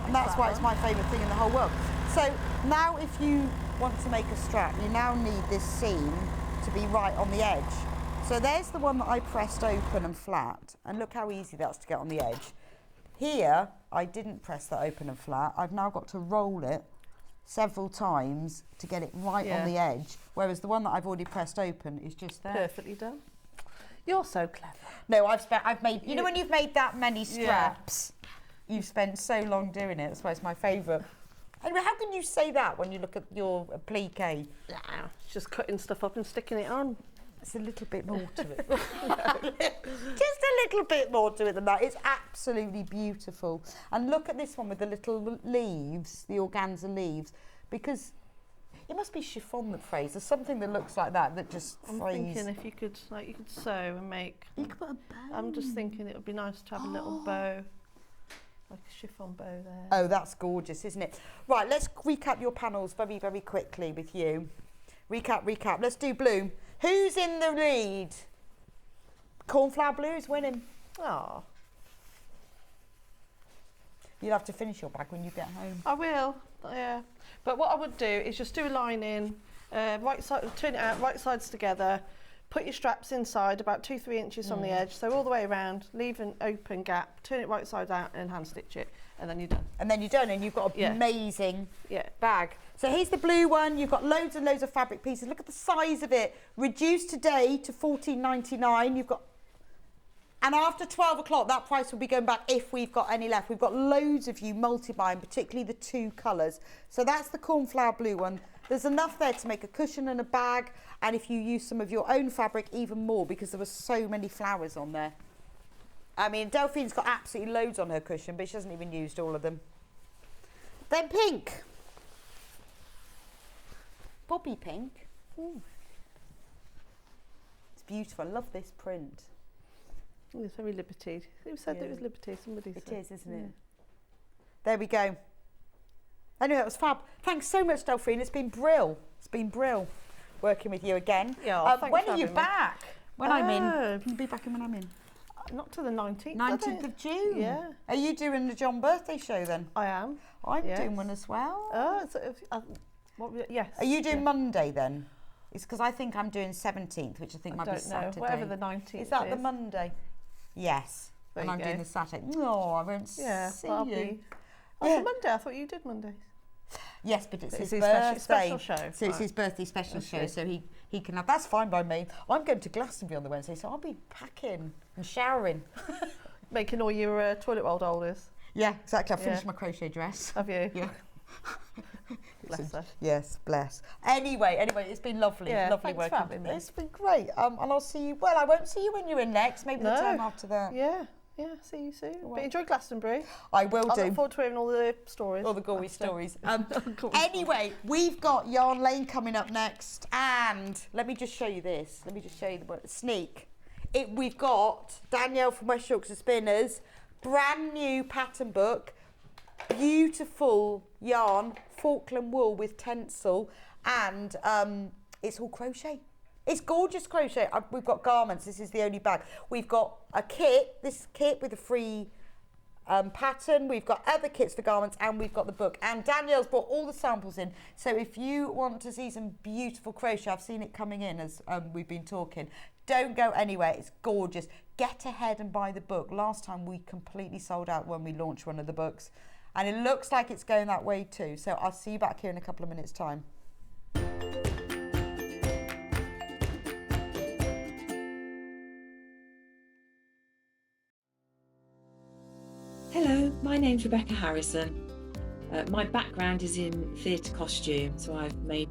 And that's why it's my favourite thing in the whole world. So now if you want to make a strap, you now need this seam to be right on the edge. So there's the one that I pressed open and flat, and look how easy that's to get on the edge. Here, I didn't press that open and flat. I've now got to roll it several times to get it right on the edge, whereas the one that I've already pressed open is just there. Perfectly done. You're so clever. No, I've made, you know when you've made that many straps, you've spent so long doing it, that's why it's my favourite. Anyway, how can you say that when you look at your applique? Just cutting stuff up and sticking it on. It's a little bit more to it. Just a little bit more to it than that. It's absolutely beautiful. And look at this one with the little leaves, the organza leaves, because it must be chiffon that frays. There's something that looks like that just frays. I'm thinking if you could sew and make... You could put a bow. I'm just thinking it would be nice to have a little bow. Like a chiffon bow there. Oh, that's gorgeous, isn't it? Right, let's recap your panels very, very quickly with you. Recap. Let's do blue. Who's in the lead? Cornflower Blue's winning. Oh. You'll have to finish your bag when you get home. I will, yeah. But what I would do is just do a line in, right side, turn it out, right sides together, put your straps inside about 2-3 inches on the edge, so all the way around, leave an open gap, turn it right side out and hand stitch it, and then you're done. And then you're done, and you've got an amazing bag. So here's the blue one. You've got loads and loads of fabric pieces. Look at the size of it. Reduced today to $14.99. You've got, and after 12 o'clock, that price will be going back if we've got any left. We've got loads of you multi-buying, particularly the 2 colours. So that's the cornflower blue one. There's enough there to make a cushion and a bag, and if you use some of your own fabric, even more, because there were so many flowers on there. I mean, Delphine's got absolutely loads on her cushion, but she hasn't even used all of them. Then pink. Bobby pink. Ooh. It's beautiful. I love this print. Oh, it's very Liberty. Who said it was Liberty? Somebody said. It is, isn't it? There we go. Anyway, that was fab. Thanks so much, Delphine. It's been brill. It's been brill working with you again. Yeah, thanks when for are you having me. back? When I'm in. Can you be back in when I'm in? Not till the 19th. 19th of June? Yeah. Are you doing the John birthday show then? I am. I'm doing one as well. Oh, yes. Are you doing Monday then? It's because I think I'm doing 17th, which I think might be Saturday. Whatever the 19th is. That the Monday? Yes. And I'm doing the Saturday. No, I won't see you. Oh, Monday. I thought you did Mondays. Yes, but it's his his birthday. special show. So it's his birthday special show, so he can have... That's fine by me. I'm going to Glastonbury on the Wednesday, so I'll be packing and showering. Making all your toilet roll holders. Yeah, exactly. I've finished my crochet dress. Have you? Yeah. Bless her. Yes, bless. Anyway, it's been lovely. Lovely thanks working. for having me. It's been great. And I'll see you... Well, I won't see you when you're in next. Maybe the time after that. Yeah, see you soon. But enjoy Glastonbury. I will I do. look forward to hearing all the stories. All the gory stories. Anyway, we've got Yarn Lane coming up next, and let me just show you this. Let me just show you the sneak. We've got Danielle from West Yorkshire Spinners, brand new pattern book, beautiful yarn, Falkland wool with tencel, and it's all crochet. It's gorgeous crochet. We've got garments. This is the only bag. We've got a kit, this kit with a free pattern. We've got other kits for garments, and we've got the book. And Danielle's brought all the samples in. So if you want to see some beautiful crochet, I've seen it coming in as we've been talking. Don't go anywhere. It's gorgeous. Get ahead and buy the book. Last time we completely sold out when we launched one of the books. And it looks like it's going that way too. So I'll see you back here in a couple of minutes' time. Hello, my name's Rebecca Harrison. My background is in theatre costume, so I've made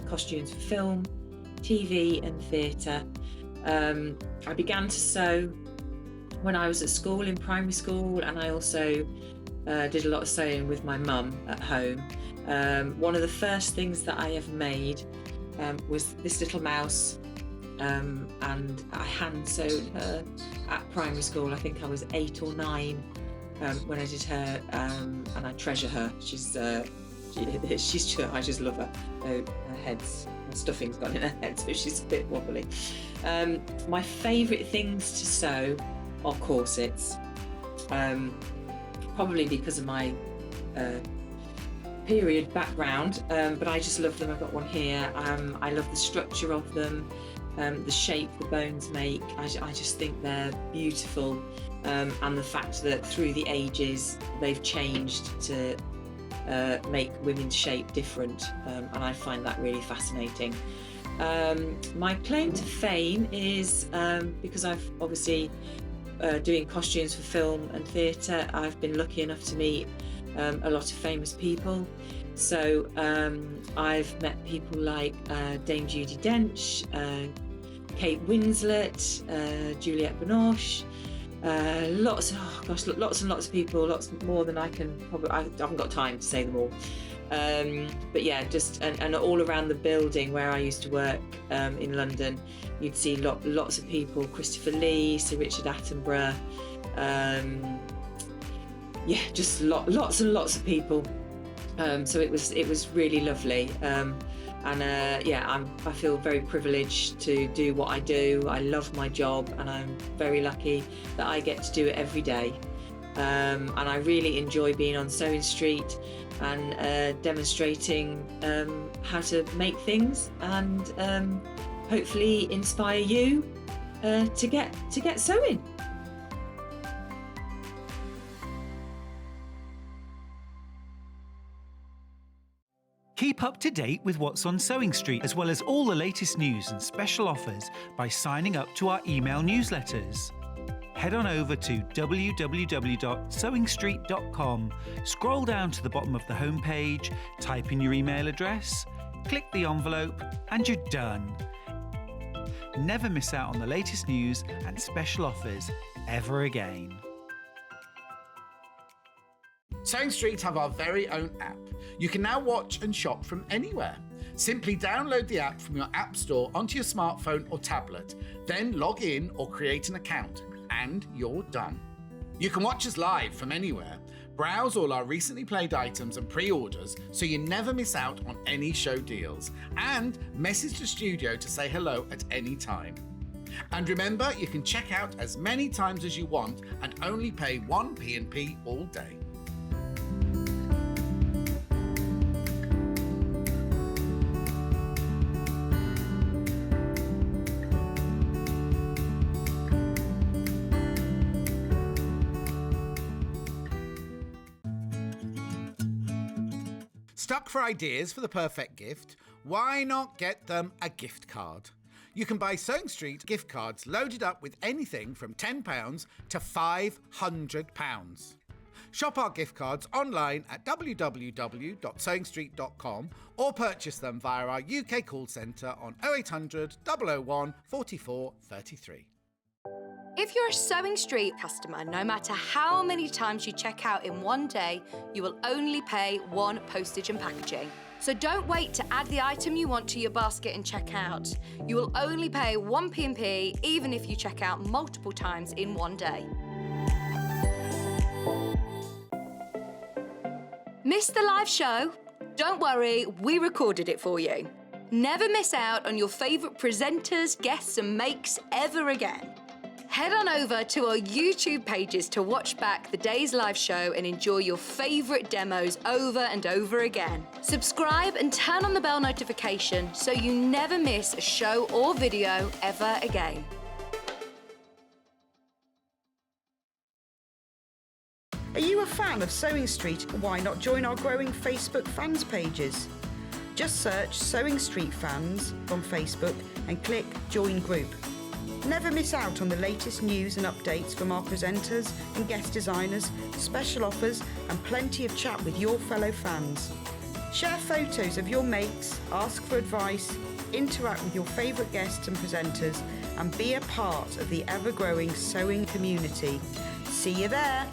costumes for film, TV and theatre. I began to sew when I was at school, in primary school, and I also did a lot of sewing with my mum at home. One of the first things that I ever made was this little mouse, and I hand sewed her at primary school. I think I was 8 or 9 when I did her, and I treasure her. She's I just love her. Her head's, her stuffing's gone in her head, so she's a bit wobbly. My favourite things to sew are corsets, probably because of my period background, but I just love them. I've got one here. I love the structure of them, the shape the bones make. I just think they're beautiful, and the fact that through the ages they've changed to make women's shape different, and I find that really fascinating. My claim to fame is because I've obviously doing costumes for film and theatre, I've been lucky enough to meet a lot of famous people. So I've met people like Dame Judi Dench, Kate Winslet, Juliette Binoche, lots and lots of people, lots more than I can probably, I haven't got time to say them all. But yeah, just and all around the building where I used to work in London, you'd see lots of people: Christopher Lee, Sir Richard Attenborough, yeah, just lots and lots of people. So it was really lovely, and yeah, I feel very privileged to do what I do. I love my job, and I'm very lucky that I get to do it every day. And I really enjoy being on Sewing Street and demonstrating how to make things, and hopefully inspire you to get sewing. Keep up to date with what's on Sewing Street, as well as all the latest news and special offers by signing up to our email newsletters. Head on over to www.sewingstreet.com, scroll down to the bottom of the homepage, type in your email address, click the envelope, and you're done. Never miss out on the latest news and special offers ever again. Sewing Street have our very own app. You can now watch and shop from anywhere. Simply download the app from your app store onto your smartphone or tablet, then log in or create an account, and you're done. You can watch us live from anywhere, browse all our recently played items and pre-orders so you never miss out on any show deals, and message the studio to say hello at any time. And remember, you can check out as many times as you want and only pay 1 P&P all day. Stuck for ideas for the perfect gift? Why not get them a gift card? You can buy Sewing Street gift cards loaded up with anything from £10 to £500. Shop our gift cards online at www.sewingstreet.com or purchase them via our UK call centre on 0800 001 44 33. If you're a Sewing Street customer, no matter how many times you check out in one day, you will only pay one postage and packaging. So don't wait to add the item you want to your basket and check out. You will only pay one P&P even if you check out multiple times in one day. Missed the live show? Don't worry, we recorded it for you. Never miss out on your favourite presenters, guests and makes ever again. Head on over to our YouTube pages to watch back the day's live show and enjoy your favourite demos over and over again. Subscribe and turn on the bell notification so you never miss a show or video ever again. Are you a fan of Sewing Street? Why not join our growing Facebook fans pages? Just search Sewing Street Fans on Facebook and click Join Group. Never miss out on the latest news and updates from our presenters and guest designers, special offers and plenty of chat with your fellow fans. Share photos of your makes, ask for advice, interact with your favourite guests and presenters and be a part of the ever-growing sewing community. See you there!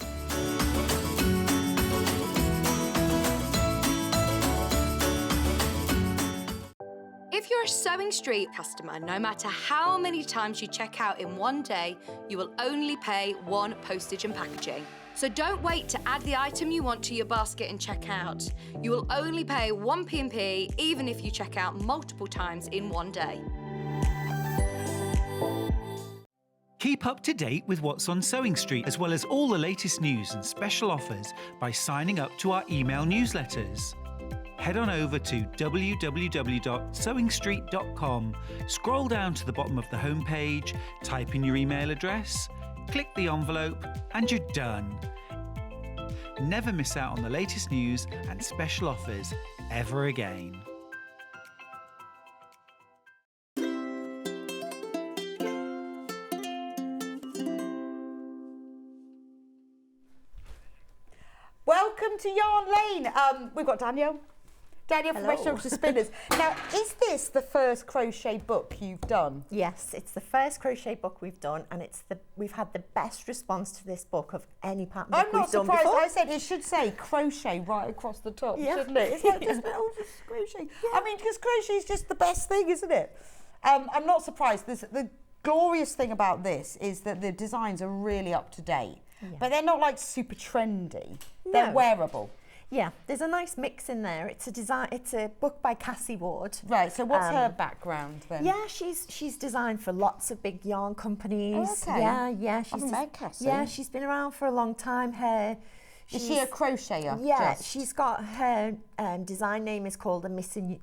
If you're a Sewing Street customer, no matter how many times you check out in one day, you will only pay one postage and packaging. So don't wait to add the item you want to your basket and check out. You will only pay one P&P even if you check out multiple times in one day. Keep up to date with what's on Sewing Street, as well as all the latest news and special offers by signing up to our email newsletters. Head on over to www.sewingstreet.com, scroll down to the bottom of the homepage, type in your email address, click the envelope, and you're done. Never miss out on the latest news and special offers ever again. Welcome to Yarn Lane. We've got Danielle. Danielle from Restaurants to Spinners. Now, is this the first crochet book you've done? Yes, it's the first crochet book we've done, and we've had the best response to this book of any pattern book we've done before. I'm not surprised. I said it should say crochet right across the top, shouldn't it? It's like just crochet. Yeah. I mean, because crochet is just the best thing, isn't it? I'm not surprised. The glorious thing about this is that the designs are really up to date, but they're not like super trendy. They're wearable. Yeah, there's a nice mix in there. It's a book by Cassie Ward. Right, so what's her background then? Yeah, she's designed for lots of big yarn companies. Oh, okay. Yeah. I've met Cassie. Yeah, she's been around for a long time. Is she a crocheter? Yeah, she's got her design name is called the Missing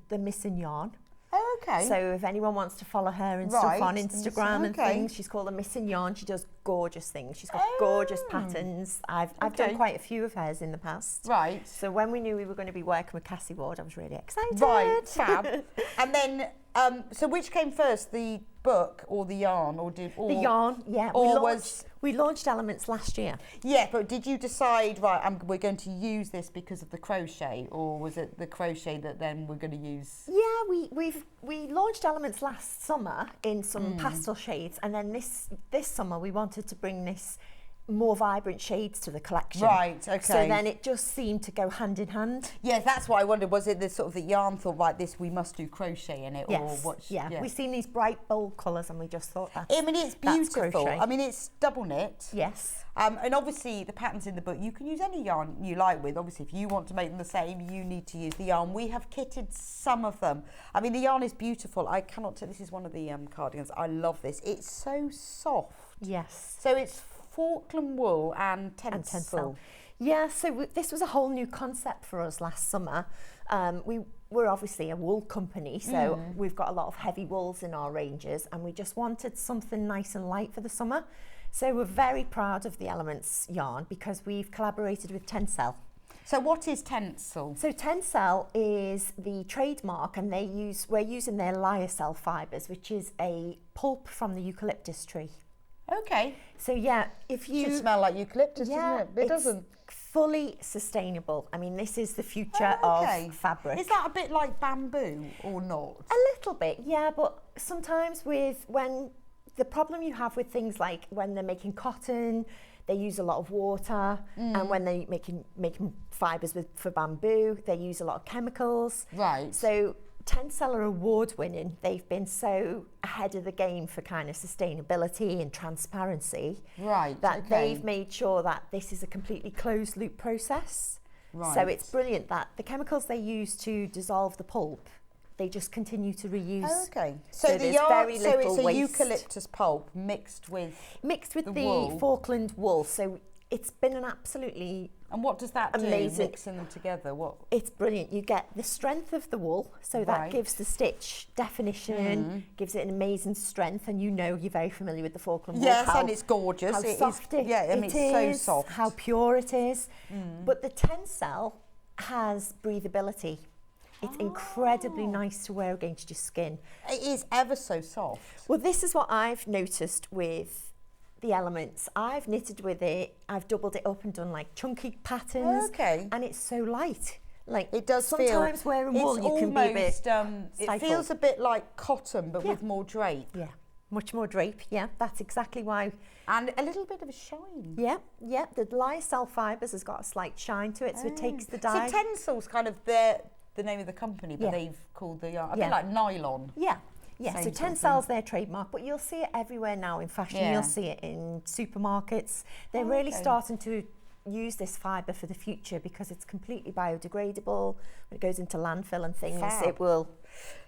Yarn. Oh, okay. So if anyone wants to follow her and stuff on Instagram and things, she's called the Missing Yarn. She does gorgeous things. She's got gorgeous patterns. I've done quite a few of hers in the past. Right. So when we knew we were going to be working with Cassie Ward, I was really excited. Right, fab. And then, so which came first, the book or the yarn, the yarn? Yeah. We launched Elements last year. Yeah, but did you decide, right, we're going to use this because of the crochet, or was it the crochet that then we're going to use? Yeah, we launched Elements last summer in some pastel shades, and then this summer we wanted to bring this more vibrant shades to the collection. Right, okay. So then it just seemed to go hand in hand. Yeah, that's what I wondered. Was it the sort of the yarn thought, right, this, we must do crochet in it? Yes, or what? Yeah, we've seen these bright, bold colours and we just thought I mean, it's beautiful. Crochet. I mean, it's double knit. Yes. And obviously the patterns in the book, you can use any yarn you like with. Obviously, if you want to make them the same, you need to use the yarn. We have kitted some of them. I mean, the yarn is beautiful. I cannot tell, this is one of the cardigans. I love this. It's so soft. Yes. So it's Falkland wool and tencel. Yeah, so this was a whole new concept for us last summer. We're obviously a wool company, so we've got a lot of heavy wools in our ranges, and we just wanted something nice and light for the summer. So we're very proud of the Elements yarn because we've collaborated with Tencel. So what is Tencel? So Tencel is the trademark, and we're using their lyocell fibres, which is a pulp from the eucalyptus tree. Okay. So yeah, if you Should smell like eucalyptus, yeah, doesn't it? It doesn't. Fully sustainable. I mean, this is the future of fabric. Is that a bit like bamboo or not? A little bit, yeah, but sometimes when the problem you have with things like when they're making cotton, they use a lot of water, and when they're making fibres for bamboo, they use a lot of chemicals. Right. So Tencel are award winning. They've been so ahead of the game for kind of sustainability and transparency. Right. That they've made sure that this is a completely closed loop process. Right. So it's brilliant that the chemicals they use to dissolve the pulp, they just continue to reuse. Okay. So the there's yarn, very so little it's a waste. eucalyptus pulp mixed with the wool. Falkland wool. So it's been an absolutely And what does that amazing. do, mixing them together? What? It's brilliant. You get the strength of the wool, so that Right. gives the stitch definition, gives it an amazing strength, and you know you're very familiar with the Falkland wool. Yes, and it's gorgeous. How It is- soft yeah, I mean, it's so is, soft. how pure it is. But the Tencel has breathability. It's incredibly nice to wear against your skin. It is ever so soft. Well, this is what I've noticed with the elements. I've knitted with it, I've doubled it up and done like chunky patterns. Okay. And it's so light. Like It does sometimes feel. wearing wool, it's you can be a bit it stifled. feels a bit like cotton, but Yeah. with more drape. Yeah, much more drape. Yeah, that's exactly why. And a little bit of a shine. Yeah, yeah. The lyocell fibres has got a slight shine to it, so it takes the dye. So Tencel's kind of the name of the company, but Yeah. they've called the yarn a Yeah. bit like nylon. Yeah. Yeah, so Same sort of Tencel's their trademark, but you'll see it everywhere now in fashion. Yeah. You'll see it in supermarkets. They're really starting to use this fibre for the future because it's completely biodegradable. When it goes into landfill and things, Fab. it will.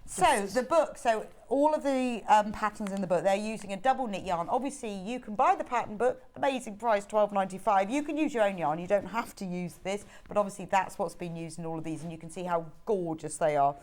So the book, so all of the patterns in the book, they're using a double knit yarn. Obviously, you can buy the pattern book, amazing price, $12.95. You can use your own yarn. You don't have to use this, but obviously that's what's been used in all of these, and you can see how gorgeous they are.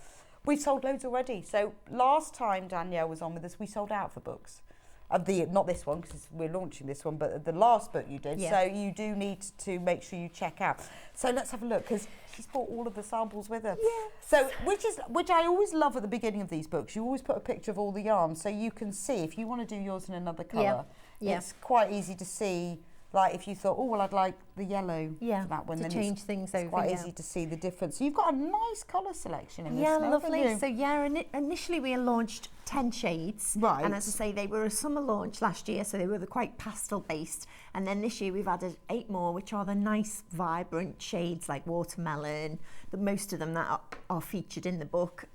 We've sold loads already. So last time Danielle was on with us, we sold out for books. Not this one, because we're launching this one, but the last book you did. Yeah. So you do need to make sure you check out. So let's have a look, because she's brought all of the samples with her. Yes. So which I always love at the beginning of these books. You always put a picture of all the yarn, so you can see if you want to do yours in another colour. Yeah. It's quite easy to see. Like if you thought, oh well, I'd like the yellow Yeah, for that one, to then change things over, it's quite yeah. easy to see the difference. So you've got a nice colour selection in this. Yeah, now, haven't lovely. you? So yeah, initially we launched 10 shades. Right. And as I say, they were a summer launch last year, so they were quite pastel based. And then this year we've added 8 more, which are the nice, vibrant shades like watermelon. Most of them that are featured in the book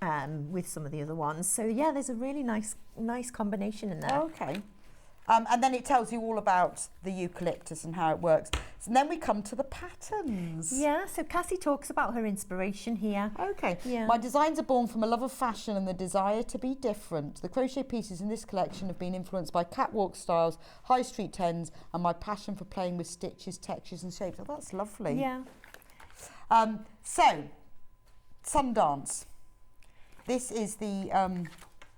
with some of the other ones. So yeah, there's a really nice combination in there. Okay. And then it tells you all about the eucalyptus and how it works. So then we come to the patterns. Yeah, so Cassie talks about her inspiration here. Okay. Yeah. My designs are born from a love of fashion and the desire to be different. The crochet pieces in this collection have been influenced by catwalk styles, high street trends, and my passion for playing with stitches, textures and shapes. Oh, that's lovely. Yeah. So, Sundance. This is the...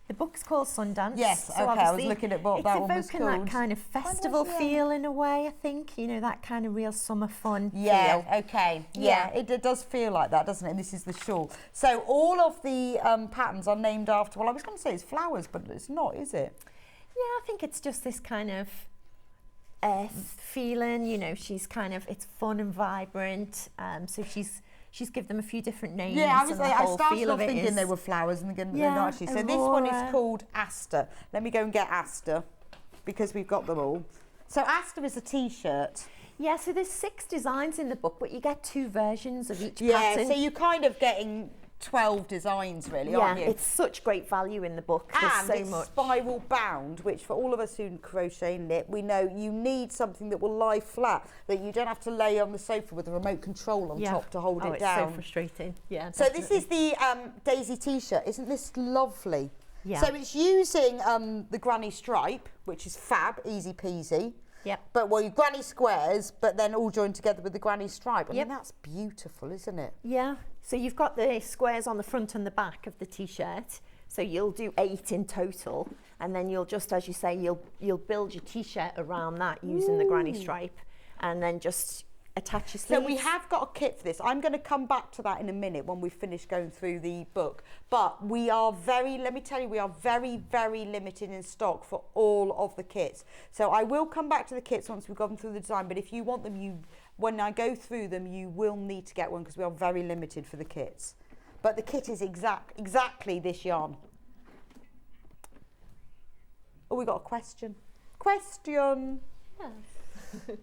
The book's called Sundance. Yes, so okay, I was obviously looking at what that one was It's evoking called. that kind of festival feel in a way, I think. You know, that kind of real summer fun Yeah, feel. okay. Yeah. Yeah, it does feel like that, doesn't it? And this is the shawl. So all of the patterns are named after, well, I was going to say it's flowers, but it's not, is it? Yeah, I think it's just this kind of earth feeling. You know, she's kind of, it's fun and vibrant. So she's given them a few different names. Yeah, and the I whole started feel off of it thinking is- they were flowers and again, they're Yeah, not actually. So this one is Aurora. called Aster. Let me go and get Aster because we've got them all. So Aster is a T-shirt. Yeah, so there's 6 designs in the book, but you get 2 versions of each Yeah, pattern. so you're kind of getting 12 designs really, yeah, aren't you? it's such great value in the book. There's And so it's much. spiral bound, which for all of us who crochet and knit, we know you need something that will lie flat, that you don't have to lay on the sofa with a remote control on top to hold it it's down. so frustrating. Yeah. So this is the Daisy T-shirt. Isn't this lovely? Yeah. So it's using the granny stripe, which is fab, easy peasy. Yep. But well, your granny squares, but then all joined together with the granny stripe. I Yep. mean, that's beautiful, isn't it? Yeah. So you've got the squares on the front and the back of the T-shirt. So you'll do 8 in total, and then you'll just, as you say, you'll build your T-shirt around that using the granny stripe, and then just attach your So sleeves. we have got a kit for this. I'm going to come back to that in a minute when we've finished going through the book. But we are let me tell you, we are very, very limited in stock for all of the kits. So I will come back to the kits once we've gone through the design. But if you want them, when I go through them, you will need to get one because we are very limited for the kits. But the kit is exactly this yarn. Oh, we got a question. Question. Yes.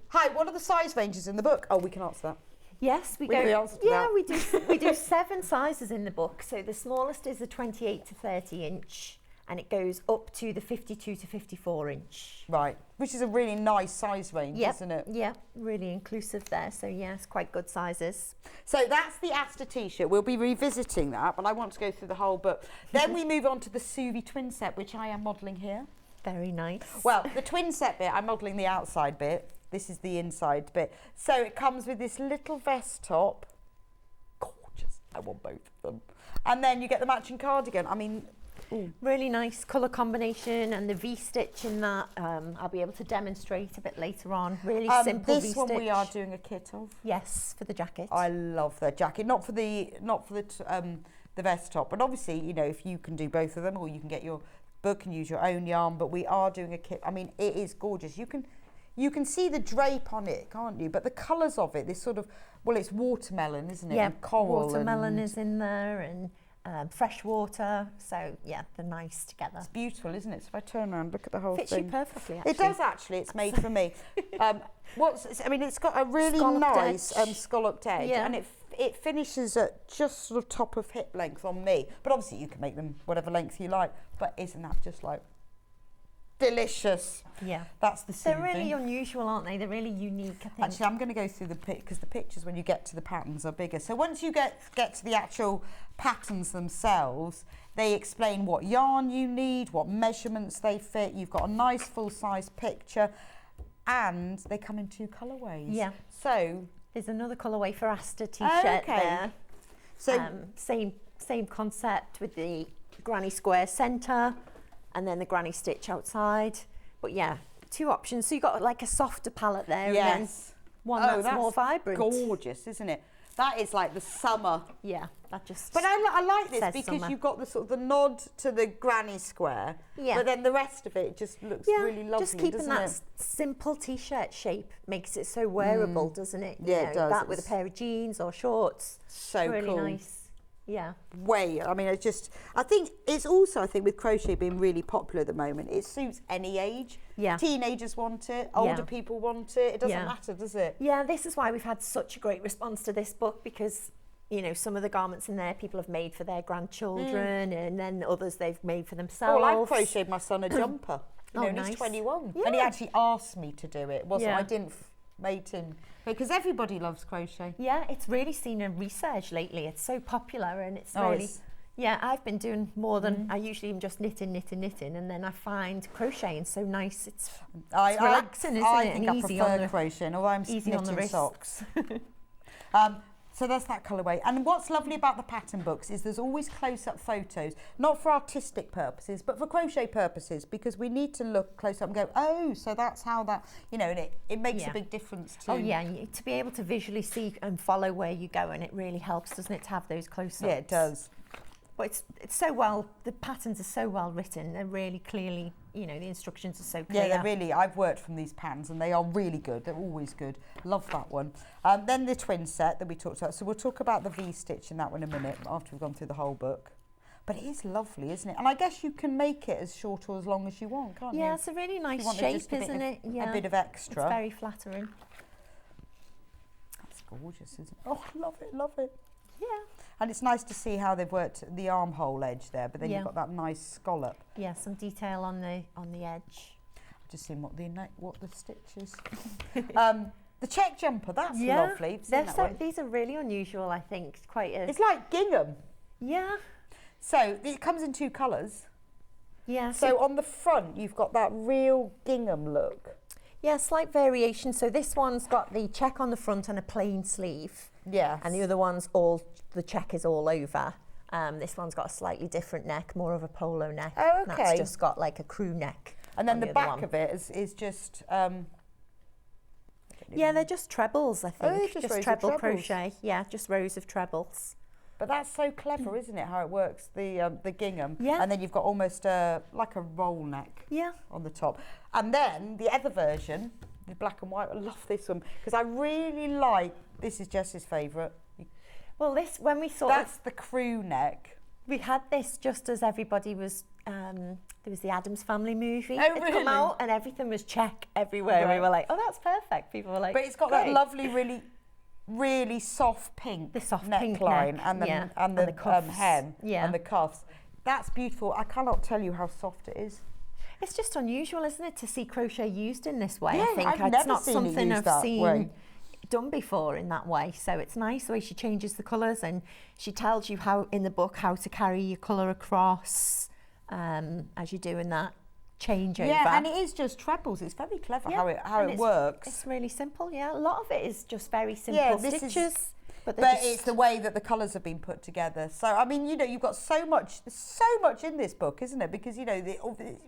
Hi, what are the size ranges in the book? Oh, we can answer that. Yes, we know the go. answer to Yeah, that. we do 7 sizes in the book. So the smallest is a 28 to 30 inch, and it goes up to the 52 to 54 inch. Right, which is a really nice size range, Yep. isn't it? Yeah, really inclusive there. So yes, quite good sizes. So that's the Asta t-shirt. We'll be revisiting that, but I want to go through the whole book. Then we move on to the Suvi twin set, which I am modelling here. Very nice. Well, the twin set bit, I'm modelling the outside bit. This is the inside bit. So it comes with this little vest top. Gorgeous. I want both of them. And then you get the matching cardigan. I mean, really nice colour combination, and the V-stitch in that. I'll be able to demonstrate a bit later on. Really simple this V-stitch. one we are doing a kit of. Yes, for the jacket. I love their jacket. Not for the vest top, but obviously, you know, if you can do both of them, or you can get your book and use your own yarn. But we are doing a kit. I mean, it is gorgeous. You can see the drape on it, can't you? But the colours of it, this sort of, well, it's watermelon, isn't it? Yeah, and coral. watermelon is in there, and fresh water. So yeah, they're nice together. It's beautiful, isn't it? So if I turn around, look at the whole Fits thing. you perfectly, actually. It does actually. It's made for me. It's got a really Scalloped nice edge. Scalloped edge, Yeah. and it finishes at just sort of top of hip length on me. But obviously you can make them whatever length you like. But isn't that just like delicious? Yeah. That's the They're Suvi. really unusual, aren't they? They're really unique, I think. Actually, I'm going to go through the because the pictures when you get to the patterns are bigger. So once you get to the actual patterns themselves, they explain what yarn you need, what measurements they fit. You've got a nice full-size picture, and they come in 2 colourways. Yeah. So there's another colourway for Asta t-shirt there. So same concept with the granny square centre, and then the granny stitch outside. But yeah, 2 options. So you've got like a softer palette there, and then one that's more vibrant. Gorgeous, isn't it? That is like the summer. Yeah, that just. But I like this says because summer. you've got the sort of the nod to the granny square. Yeah. But then the rest of it just looks really lovely, just keeping doesn't that it? simple t-shirt shape makes it so wearable, doesn't it? Yeah, it does. That with a pair of jeans or shorts. So really cool. nice. Yeah. I mean, I think it's also, with crochet being really popular at the moment, it suits any age. Yeah. Teenagers want it, older people want it. It doesn't matter, does it? Yeah, this is why we've had such a great response to this book, because, you know, some of the garments in there people have made for their grandchildren, and then others they've made for themselves. Well, I crocheted my son a jumper. And nice. he's 21. Yeah. And he actually asked me to do it. Yeah. I didn't make him. Because everybody loves crochet. Yeah, it's really seen a resurge lately. It's so popular, and it's Oh, really... it's- Yeah, I've been doing more than... I usually am just knitting, and then I find crocheting so nice. It's relaxing, isn't I it? think And I easy prefer on the... crocheting, although I'm easy on the knitting wrists. socks. So that's that colourway. And what's lovely about the pattern books is there's always close-up photos, not for artistic purposes, but for crochet purposes, because we need to look close up and go, oh, so that's how that, you know, and it makes a big difference to... Oh, yeah, to be able to visually see and follow where you go, and it really helps, doesn't it, to have those close-ups? Yeah, it does. But it's so well, the patterns are so well written. They're really clearly, you know, the instructions are so clear. Yeah, they're really, I've worked from these patterns and they are really good. They're always good. Love that one. Then the twin set that we talked about. So we'll talk about the V-stitch in that one in a minute after we've gone through the whole book. But it is lovely, isn't it? And I guess you can make it as short or as long as you want, can't you? Yeah, it's a really nice wanted shape, just a bit isn't of- it? Yeah. A bit of extra. It's very flattering. That's gorgeous, isn't it? Oh, I love it, love it. Yeah. And it's nice to see how they've worked the armhole edge there, but then Yeah. you've got that nice scallop. Yeah, some detail on the edge. I've just seen what the stitch is. The check jumper, that's lovely. You've seen that one. These are really unusual, I think. Quite a... It's like gingham. Yeah. So it comes in 2 colours. Yeah. So on the front, you've got that real gingham look. Yeah, slight variation. So this one's got the check on the front and a plain sleeve. Yeah. And the other one's the check is all over. This one's got a slightly different neck, more of a polo neck. Oh, And okay. that's just got like a crew neck. And then on the other back one. of it is just Yeah, they're just trebles, I think. Oh, they're just rows of treble trebles. crochet. Yeah, just rows of trebles. But that's so clever, isn't it, how it works, the gingham. Yeah. And then you've got almost like a roll neck Yeah. on the top. And then the other version, the black and white, I love this one, because I really like, this is Jess's favourite. Well, this, when we saw That's the crew neck. we had this just as everybody was, there was the Addams Family movie. Oh, It'd really? come out and everything was check everywhere. Right. We were like, oh, that's perfect. People were like, But it's got great. that lovely, really soft pink The soft neckline pink neck, and the, yeah. and the, And the cuffs. hem Yeah. and the cuffs. That's beautiful. I cannot tell you how soft it is. It's just unusual, isn't it, to see crochet used in this way? Yeah, I think I've it's never not seen it something used I've that seen way. done before in that way. So it's nice the way she changes the colours, and she tells you how in the book how to carry your colour across as you're doing that changeover. Yeah, and it is just trebles. It's very clever how and it works. It's really simple. Yeah, a lot of it is just very simple Yeah, this is- stitches. But it's the way that the colours have been put together. So, I mean, you know, you've got so much in this book, isn't it? Because, you know,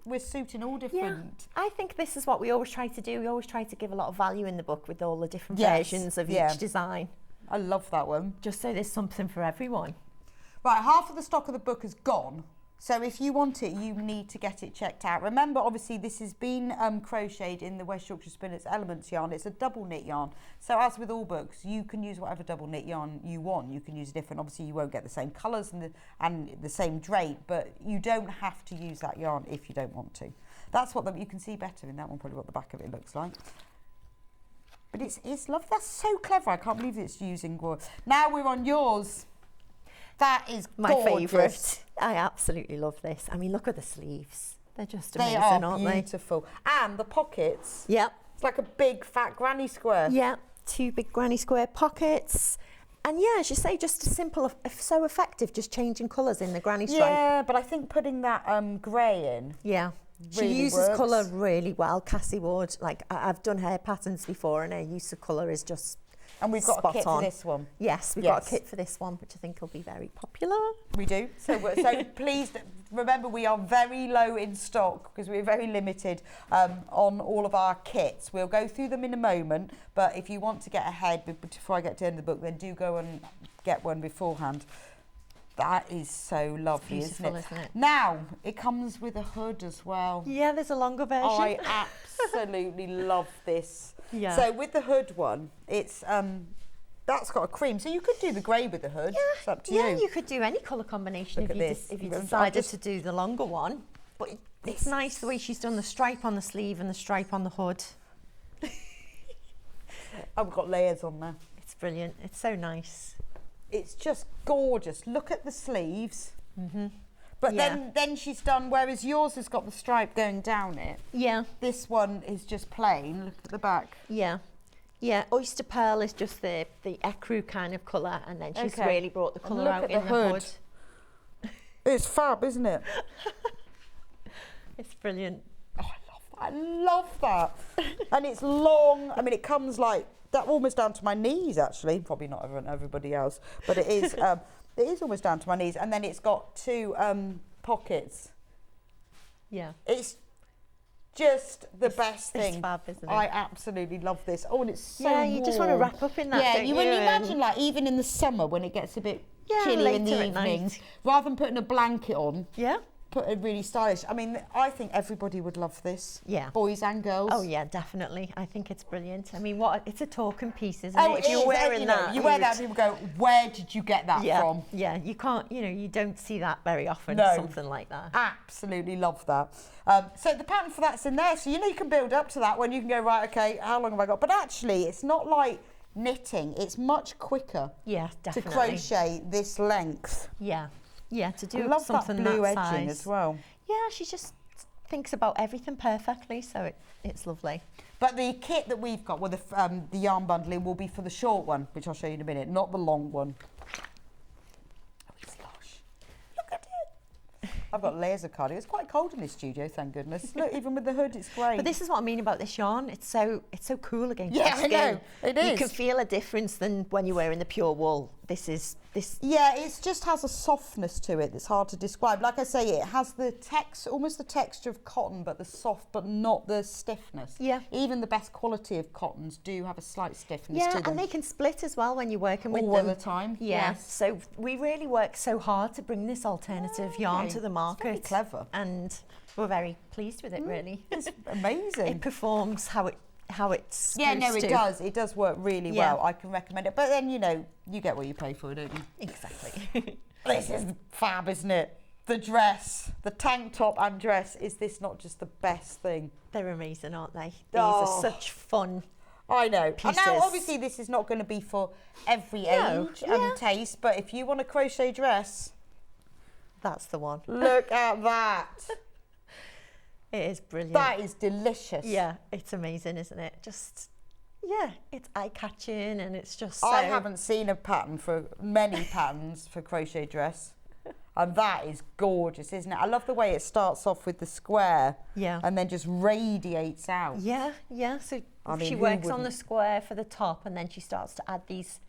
we're suiting all different... I think this is what we always try to do. We always try to give a lot of value in the book with all the different Yes, versions of yeah. each design. I love that one. Just so there's something for everyone. Right, half of the stock of the book is gone. So if you want it, you need to get it checked out. Remember, obviously, this has been crocheted in the West Yorkshire Spinners Elements yarn. It's a double knit yarn. So as with all books, you can use whatever double knit yarn you want. You can use different. Obviously, you won't get the same colours and the same drape, but you don't have to use that yarn if you don't want to. That's what you can see better in that one, probably what the back of it looks like. But it's lovely. That's so clever. I can't believe it's using wool. Now we're on yours. That is My gorgeous. favourite. I absolutely love this. I mean, look at the sleeves. They're just They amazing, are aren't they? beautiful. And the pockets. Yep. It's like a big fat granny square. Yeah, 2 big granny square pockets. And yeah, as you say, just a simple, so effective, just changing colours in the granny stripe. Yeah, but I think putting that grey in. Yeah. Really She uses works. colour really well, Cassie Wood. Like, I've done her patterns before and her use of colour is just And we've got spot a kit on. for this one. Yes, we've got Yes. a kit for this one, which I think will be very popular. We do. So please remember, we are very low in stock because we're very limited on all of our kits. We'll go through them in a moment, but if you want to get ahead before I get to the end of the book, then do go and get one beforehand. That is so lovely, It's beautiful, isn't it? isn't it? Now, it comes with a hood as well. Yeah, there's a longer version. I absolutely love this. Yeah. So with the hood one, it's that's got a cream. So you could do the grey with the hood. It's up to Yeah, you. you could do any colour combination Look if at you, this. if you I'll decided just- to do the longer one. But it's nice the way she's done the stripe on the sleeve and the stripe on the hood. I've got layers on there. It's brilliant. It's so nice. It's just gorgeous. Look at the sleeves. But Yeah. then she's done, whereas yours has got the stripe going down it. Yeah, This one is just plain. Look at the back. yeah. Yeah, oyster pearl is just the ecru kind of colour, and then she's Okay. really brought the And colour look out at in the the hood. hood. It's fab, isn't it? It's brilliant. Oh, I love that. And it's long. I mean, it comes like that, almost down to my knees, actually. Probably not everybody else, but it is. It is almost down to my knees, and then it's got 2 pockets. Yeah. It's just the best it's thing. fab, isn't it? I absolutely love this. Oh, and it's so Yeah, you just want to warm. wrap up in that, Yeah, don't you you? when you And- imagine, like, even in the summer when it gets a bit Yeah, chilly in the later at night. evenings, rather than putting a blanket on, Yeah. put a really stylish. I mean, I think everybody would love this. Yeah. Boys and girls. Oh yeah, definitely. I think it's brilliant. I mean, it's a talking piece, isn't Oh, it? it If you're is, wearing you know, that, you wear would- that, and people go, "Where did you get that yeah, from?" yeah. You can't, you don't see that very often. No. Something like that. Absolutely love that. So the pattern for that's in there. So you can build up to that when you can go, right, okay, how long have I got? But actually, it's not like knitting. It's much quicker Yeah, to definitely. crochet this length. Yeah, yeah. To I do love that something blue that edging size as well. Yeah, she just thinks about everything perfectly, so it's lovely. But the kit that we've got with the yarn bundling will be for the short one, which I'll show you in a minute, not the long one. Oh, it's lush. Look at it. I've got layers of cardigan. It's quite cold in this studio, thank goodness. Look, even with the hood, it's great. But this is what I mean about this yarn. It's so cool against Yeah, your I skin. know, it You is. can feel a difference than when you're wearing the pure wool. Yeah, it just has a softness to it that's hard to describe. Like I say, it has almost the texture of cotton, but the soft, but not the stiffness. Yeah. Even the best quality of cottons do have a slight stiffness Yeah, to them. and they can split as well when you're working with them. All the time. Yeah. Yes. So we really work so hard to bring this alternative yarn to the market. It's very clever. And we're very pleased with it, really. It's amazing. It performs how it's supposed it to. does. It does work really well. I can recommend it. But then, you get what you pay for, don't you? Exactly. This is fab, isn't it? The dress, the tank top and dress. Is this not just the best thing? They're amazing, aren't they? These are such fun. I know. Pieces. And now, obviously, this is not going to be for every age and taste, but if you want a crochet dress, that's the one. Look at that. It is brilliant. That is delicious. Yeah, it's amazing, isn't it? Just, it's eye-catching and it's just so... I haven't seen a pattern for many patterns for crochet dress. And that is gorgeous, isn't it? I love the way it starts off with the square and then just radiates out. Yeah. So she who works on the wouldn't? square for the top and then she starts to add these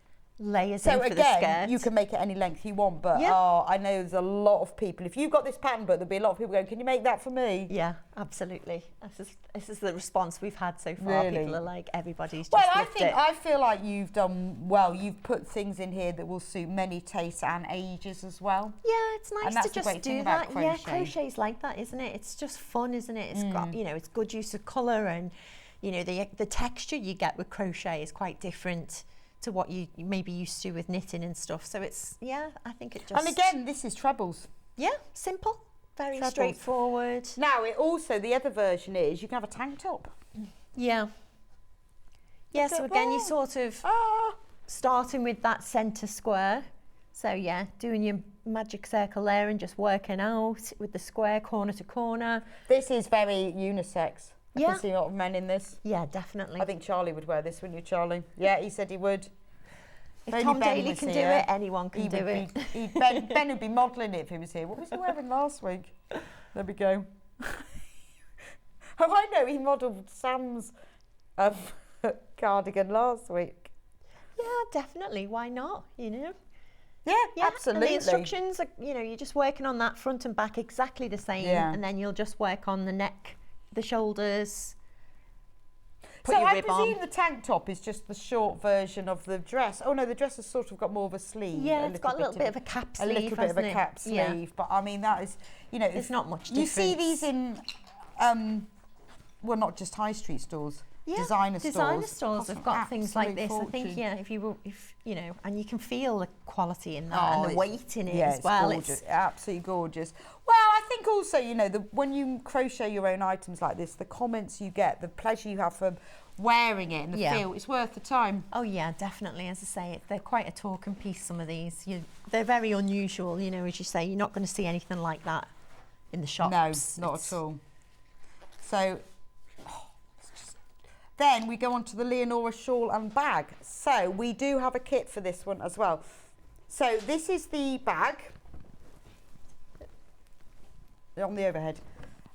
layers So in for the again, skirt. you can make it any length you want, but I know there's a lot of people. If you've got this pattern book, there'll be a lot of people going, can you make that for me? Yeah, absolutely. This is the response we've had so far. Really? People are like, everybody's just Well, loved it. I feel like you've done well. You've put things in here that will suit many tastes and ages as well. Yeah, it's And nice that's to the great just thing do about that. Yeah, crochet. crochet's like that, isn't it? It's just fun, isn't it? It's got, it's good use of colour and, the texture you get with crochet is quite different to what you may be used to with knitting and stuff. So it's, I think it just... And again, this is trebles. Yeah, simple, very Trebles. straightforward. Now, it also, the other version is you can have a tank top. Yeah. Yeah, Look so at again, you're that. sort of starting with that centre square. So yeah, doing your magic circle there and just working out with the square corner to corner. This is very unisex. I Yeah. can see a lot of men in this. Yeah, definitely. I think Charlie would wear this, wouldn't you, Charlie? Yeah, he said he would. If Only Tom Ben Daly was can do here. it, anyone can He do would it. Ben would be modelling it if he was here. What was he wearing last week? There we go. I know, he modelled Sam's cardigan last week. Yeah, definitely. Why not? Yeah, Yeah, absolutely. And the instructions are, you're just working on that front and back exactly the same, and then you'll just work on the neck, the shoulders. Put So your I rib presume on. the tank top is just the short version of the dress. Oh no, the dress has sort of got more of a sleeve. Yeah, it's got a little bit of a cap sleeve, A little bit of a hasn't it? cap sleeve. Yeah. But I mean, that is, There's not much You see difference. these in, well, not just high street stores. Yeah, designer stores cost have an got things like absolute this. I think, fortune. if and you can feel the quality in that Oh, and the it's- weight in it yeah, as well. It's gorgeous, absolutely gorgeous. Well, I think also, when you crochet your own items like this, the comments you get, the pleasure you have from wearing it and the feel, it's worth the time. Oh yeah, definitely. As I say, they're quite a talking piece. Some of these, they're very unusual. As you say, you're not going to see anything like that in the shops. No, not at all. So. Then we go on to the Leonora shawl and bag. So we do have a kit for this one as well. So this is the bag on the overhead.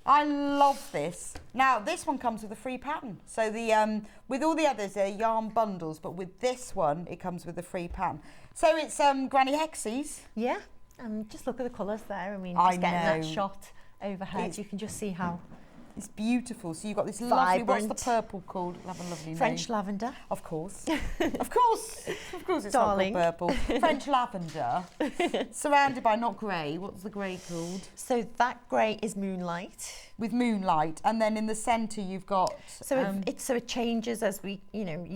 I love this. Now this one comes with a free pattern. So the with all the others they're yarn bundles, but with this one it comes with a free pattern. So it's Granny Hexies. Yeah, and just look at the colours there. I mean, I just getting that know. shot overhead, you can just see how It's beautiful. So you've got this lovely, what's the Vibrant. purple called? Have a lovely French name. lavender. Of course. Of course it's Darling. not called purple. French lavender. Surrounded by not grey. What's the grey called? So that grey is moonlight. With moonlight. And then in the centre you've got... So it changes as we,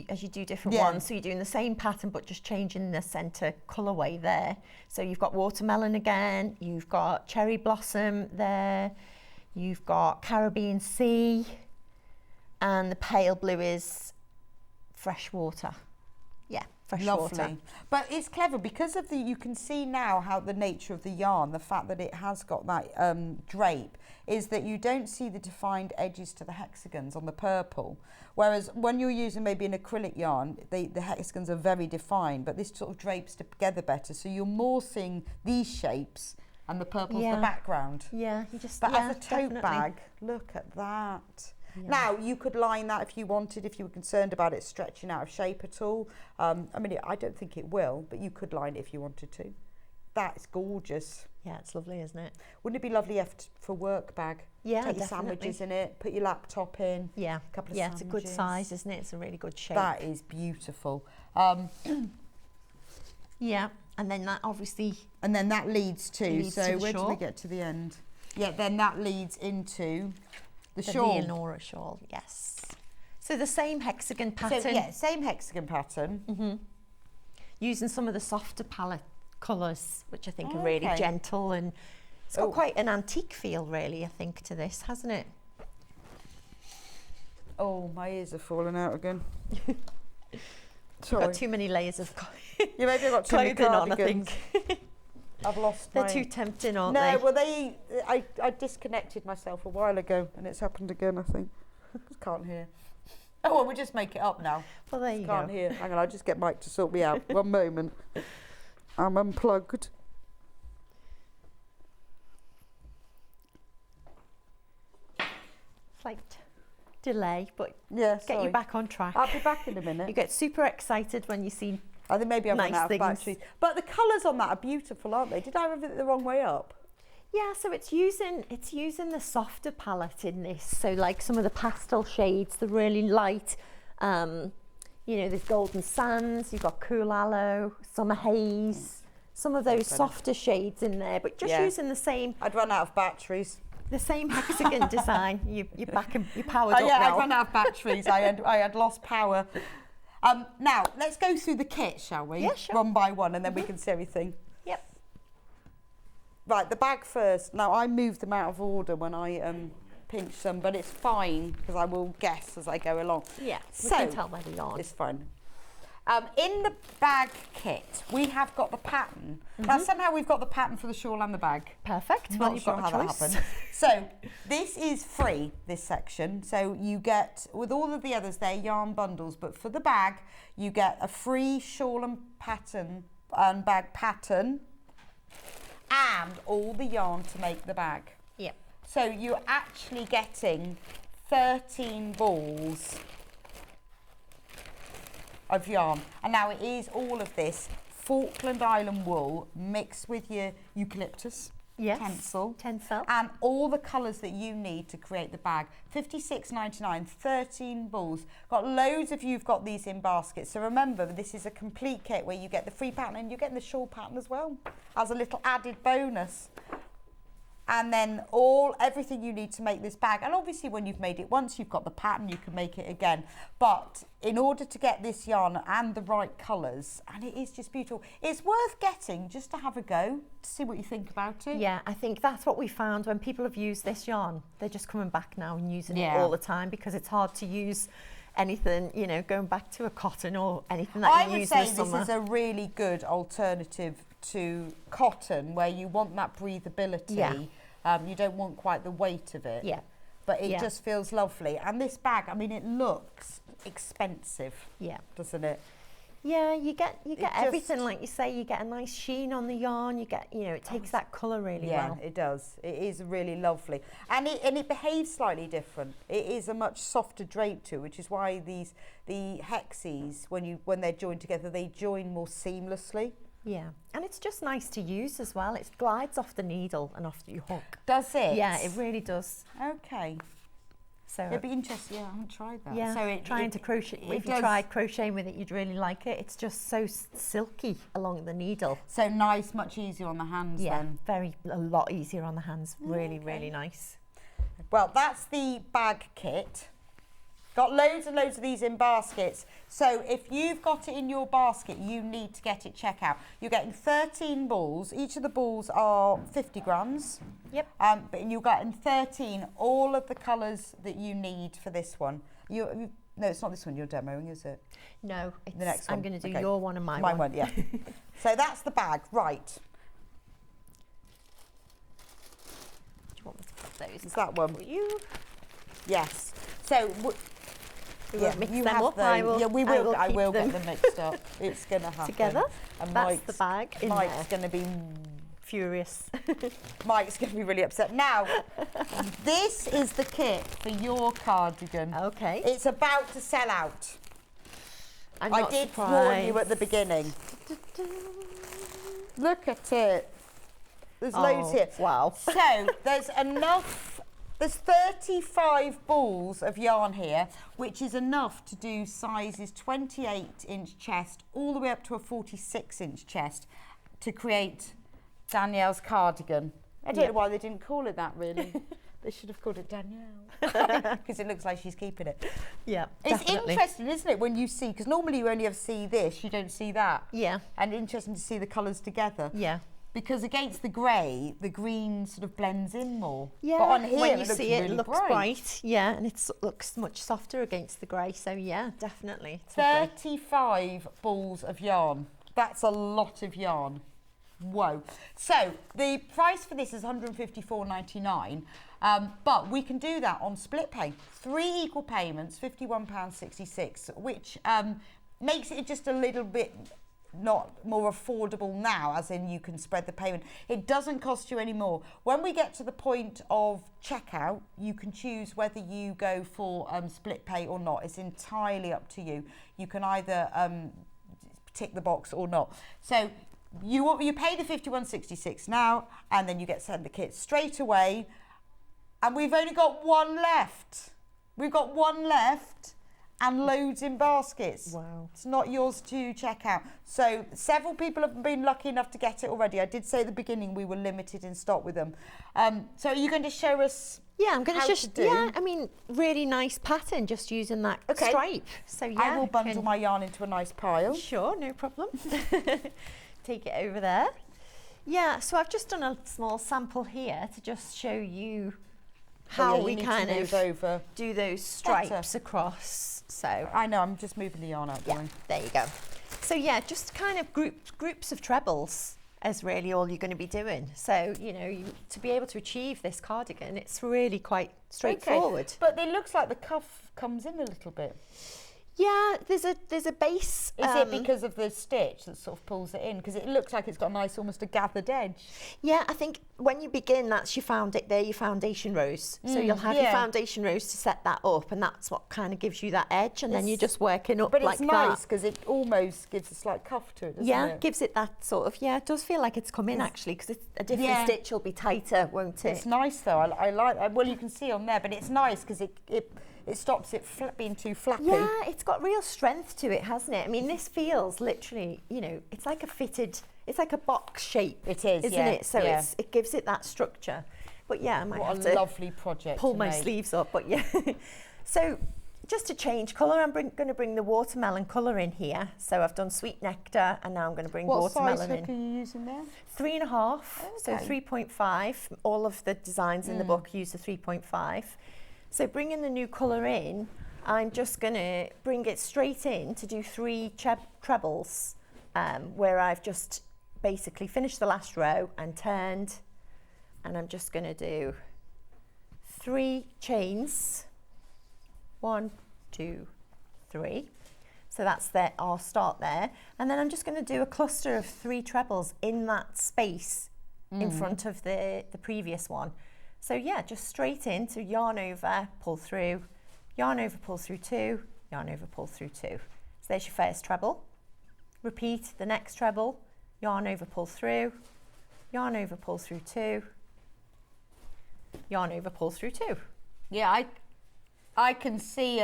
as you do different Yeah. ones. So you're doing the same pattern, but just changing the centre colourway there. So you've got watermelon again. You've got cherry blossom there. You've got Caribbean Sea, and the pale blue is fresh water. Yeah, fresh water. Lovely. But it's clever because of you can see now how the nature of the yarn, the fact that it has got that drape, is that you don't see the defined edges to the hexagons on the purple. Whereas when you're using maybe an acrylic yarn, the hexagons are very defined, but this sort of drapes together better. So you're more seeing these shapes and the purple's the background. Yeah, you just. But yeah, as a tote definitely. bag, look at that. Now, you could line that if you wanted, if you were concerned about it stretching out of shape at all. I mean, I don't think it will, but you could line it if you wanted to. That's gorgeous. Yeah, it's lovely, isn't it? Wouldn't it be lovely for work bag? Yeah, Take your definitely. sandwiches in it, put your laptop in. Yeah, a couple of yeah, it's a good sandwiches. size, isn't it? It's a really good shape. That is beautiful. Yeah, and then that obviously... And then that leads to, to so the where do shawl. we get to the end? Yeah, then that leads into the The shawl. Leonora shawl, yes. So the same hexagon pattern. So, yeah, same hexagon pattern. Using some of the softer palette colours, which I think are really Okay. gentle, and it's got quite an antique feel, really, I think, to this, hasn't it? Oh, my ears are falling out again. Got too many layers of Yeah, maybe I've got too many clothing on, I cardigans. think. I've lost They're my... too tempting, aren't No, they? well, I disconnected myself a while ago, and it's happened again, I think. Just can't hear. Oh, well, we'll just make it up now. Well, there you Can't go. hear. Hang on, I'll just get Mike to sort me out. One moment. I'm unplugged. Slight delay, but Yeah, get sorry. you back on track. I'll be back in a minute. You get super excited when you see... I think maybe I've run nice out of things. batteries. But the colours on that are beautiful, aren't they? Did I have it the wrong way up? Yeah, so it's using the softer palette in this. So like some of the pastel shades, the really light, you know, there's golden sands, you've got cool aloe, summer haze, some of those softer shades in there, but just using the same I'd run out of batteries. hexagon design. You're back and you're powered up Yeah, now. I'd run out of batteries. I had lost power. Now, let's go through the kit, shall we? Yeah, sure. One by one, and then we can see everything. Yep. Right, the bag first. Now, I moved them out of order when I pinched them, but it's fine because I will guess as I go along. Yeah, we So, can tell by the yarn. It's fine. In the bag kit, we have got the pattern. Now, somehow we've got the pattern for the shawl and the bag. Perfect. Not Well, you've sure got how a that choice. happened. So this is free, this section. So you get, with all of the others, they're yarn bundles, but for the bag, you get a free shawl and pattern and bag pattern and all the yarn to make the bag. Yep. So you're actually getting 13 balls of yarn. And now it is all of this Falkland Island wool mixed with your eucalyptus, Yes. tencel, and all the colours that you need to create the bag. $56.99, 13 balls. Got loads of you've got these in baskets. So remember, this is a complete kit where you get the free pattern and you're getting the shawl pattern as well as a little added bonus. And then everything you need to make this bag. And obviously when you've made it once, you've got the pattern, you can make it again. But in order to get this yarn and the right colours, and it is just beautiful, it's worth getting just to have a go, to see what you think about it. Yeah, I think that's what we found when people have used this yarn. They're just coming back now and using it Yeah. all the time because it's hard to use anything, you know, going back to a cotton or anything that I you would use say in the this summer. is a really good alternative to cotton, where you want that breathability. Yeah. You don't want quite the weight of it. Yeah. But it Yeah. just feels lovely. And this bag, I mean, it looks expensive, Yeah. doesn't it? Yeah, you get just- everything, like you say, you get a nice sheen on the yarn, you get, you know, it takes that colour really Yeah, well. it does. It is really lovely. And it behaves slightly different. It is a much softer drape too, which is why the hexes, when they're joined together, they join more seamlessly. Yeah, and it's just nice to use as well. It glides off the needle and off your hook. Does it? Yeah, it really does. Okay. So It'd be interesting. Yeah, I haven't tried that. yeah, So trying to crochet. If you does- tried crocheting with it, you'd really like it. It's just so silky along the needle. So nice, much easier on the hands Yeah, then. a lot easier on the hands. Really, really nice. Well, that's the bag kit. Got loads and loads of these in baskets. So if you've got it in your basket, you need to get it checkout. You're getting 13 balls. Each of the balls are 50 grams. Yep. But you're getting 13, all of the colours that you need for this one. No, it's not this one you're demoing, is it? No, it's, The next I'm one. going to do Okay. your one and my My one. one, yeah. So that's the bag, right. Do you want me to put those? It's that one. For you. Yes. So We won't mix you them have up. them. I will. Yeah, we will. I keep will them get them mixed up. It's going to happen. together. And That's the bag in Mike's there. going to be furious. Mike's going to be really upset. Now, this is the kit for your cardigan. Okay. It's about to sell out. I'm I not did surprised. warn you at the beginning. Look at it. There's loads here. Wow. So there's enough. There's 35 balls of yarn here, which is enough to do sizes 28-inch chest all the way up to a 46-inch chest to create Danielle's cardigan. I don't know why they didn't call it that, really. They should have called it Danielle, because it looks like she's keeping it. Yeah, It's definitely. interesting, isn't it, when you see, because normally you only ever see this, you don't see that. Yeah. And interesting to see the colours together. Yeah. Because against the grey, the green sort of blends in more. Yeah, But on here, when you it looks see it, really it looks bright. bright. Yeah, and it looks much softer against the grey. So yeah, definitely. It's lovely. 35 balls of yarn. That's a lot of yarn. Whoa. So the price for this is £154.99, but we can do that on split pay. 3 equal payments, £51.66, which makes it just a little bit not more affordable now, as in you can spread the payment. It doesn't cost you any more. When we get to the point of checkout, you can choose whether you go for split pay or not. It's entirely up to you. You can either tick the box or not. So you pay the £51.66 now, and then you get sent the kit straight away. And we've only got one left. We've got one left. And loads in baskets. Wow. It's not yours to check out. So several people have been lucky enough to get it already. I did say at the beginning we were limited in stock with them. So are you going to show us? Yeah, I'm going how to just do? yeah. I mean, really nice pattern, just using that Okay. stripe. So yeah, I will bundle my yarn into a nice pile. Sure, no problem. Take it over there. Yeah, so I've just done a small sample here to just show you how you we need to kind move of over do those stripes across. So I know, I'm just moving the yarn out. yeah, there you go. So yeah, just kind of groups of trebles is really all you're going to be doing. So you know, to be able to achieve this cardigan, it's really quite straightforward. Okay. But it looks like the cuff comes in a little bit. Yeah, there's a base. Is it because of the stitch that sort of pulls it in? Because it looks like it's got a nice, almost a gathered edge. Yeah, I think when you begin, that's your foundation rows. So you'll have your foundation rows to set that up, and that's what kind of gives you that edge, and then you're just working up like that. But it's nice because it almost gives a slight cuff to it, doesn't Yeah, it? gives it that sort of, yeah, it does feel like it's come in actually, because a different stitch will be tighter, won't it? It's nice though. I like. Well, you can see on there, but it's nice because it stops it being too flappy. Yeah, it's got real strength to it, hasn't it? I mean, this feels literally, you know, it's like it's like a box shape. It is, isn't it? So it gives it that structure. But yeah, I might have to lovely project. pull my sleeves up. But yeah, so just to change colour, I'm going to bring the watermelon colour in here. So I've done sweet nectar, and now I'm going to bring watermelon size hook in. are you using there? 3.5, so 3.5. All of the designs in the book use the 3.5. So bringing the new colour in, I'm just going to bring it straight in to do 3 trebles, where I've just basically finished the last row and turned, and I'm just going to do 3 chains. 1, 2, 3. So that's there. I'll start there, and then I'm just going to do a cluster of 3 trebles in that space in front of the previous one. So yeah, just straight in to yarn over, pull through, yarn over, pull through 2, yarn over, pull through 2. So there's your first treble. Repeat the next treble, yarn over, pull through, yarn over, pull through 2, yarn over, pull through 2. Yeah, I can see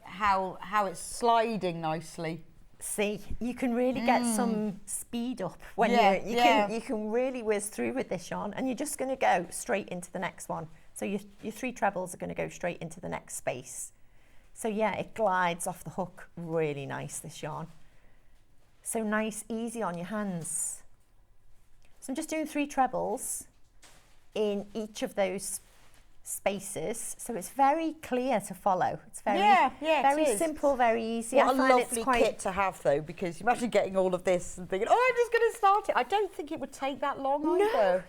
how it's sliding nicely. See, you can really get some speed up when you can really whiz through with this yarn, and you're just going to go straight into the next one. So your 3 trebles are going to go straight into the next space. So yeah, it glides off the hook really nice, this yarn. So nice, easy on your hands. So I'm just doing 3 trebles in each of those spaces, so it's very clear to follow. It's very very simple, very easy. What I a find lovely it's quite kit to have though, because you imagine getting all of this and thinking, oh, I'm just going to start it. I don't think it would take that long either.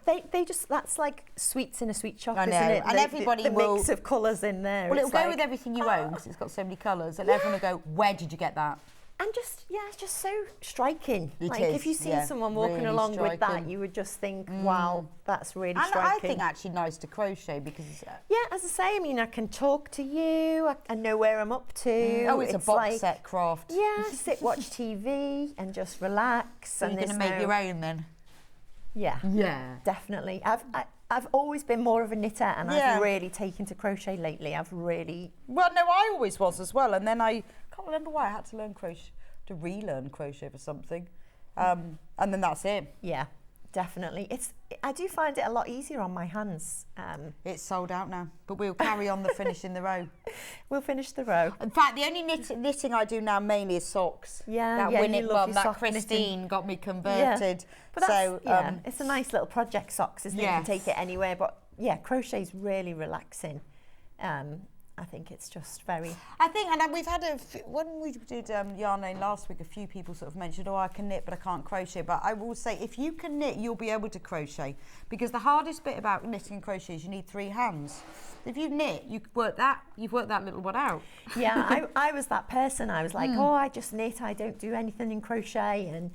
they just, that's like sweets in a sweet shop, I know. isn't it? And everybody the will, mix of colours in there. Well, it'll it's go like, with everything you own because it's got so many colours, and everyone will go, where did you get that? And just, it's just so striking. It like is, if you see yeah, someone walking really along with that, striking. you would just think, wow, that's really And striking. I think actually nice to crochet because Yeah, as I say, I mean, I can talk to you, I know where I'm up to. it's a box like, set craft. Yeah, sit, watch TV and just relax. So and you're going to there's make your own then? Yeah, Yeah. definitely. I've always been more of a knitter, and Yeah. I've really taken to crochet lately. I've really... Well, no, I always was as well. And then I can't remember why I had to learn crochet, to relearn crochet for something. And then that's it. Yeah, definitely. I do find it a lot easier on my hands. It's sold out now, but we'll carry on the finishing the row. We'll finish the row. In fact, the only knitting I do now mainly is socks. Yeah, that yeah, winning you love one, your that sock Christine knitting. got me converted. But that's, So it's a nice little project socks, isn't it? You Yes. can take it anywhere. But yeah, crochet's really relaxing. I think it's just very... I think, and we've had when we did Yarn Lane last week, a few people sort of mentioned, I can knit, but I can't crochet. But I will say, if you can knit, you'll be able to crochet. Because the hardest bit about knitting and crochet is you need 3 hands. If you knit, you've worked that little one out. Yeah, I was that person. I was like, I just knit, I don't do anything in crochet. And,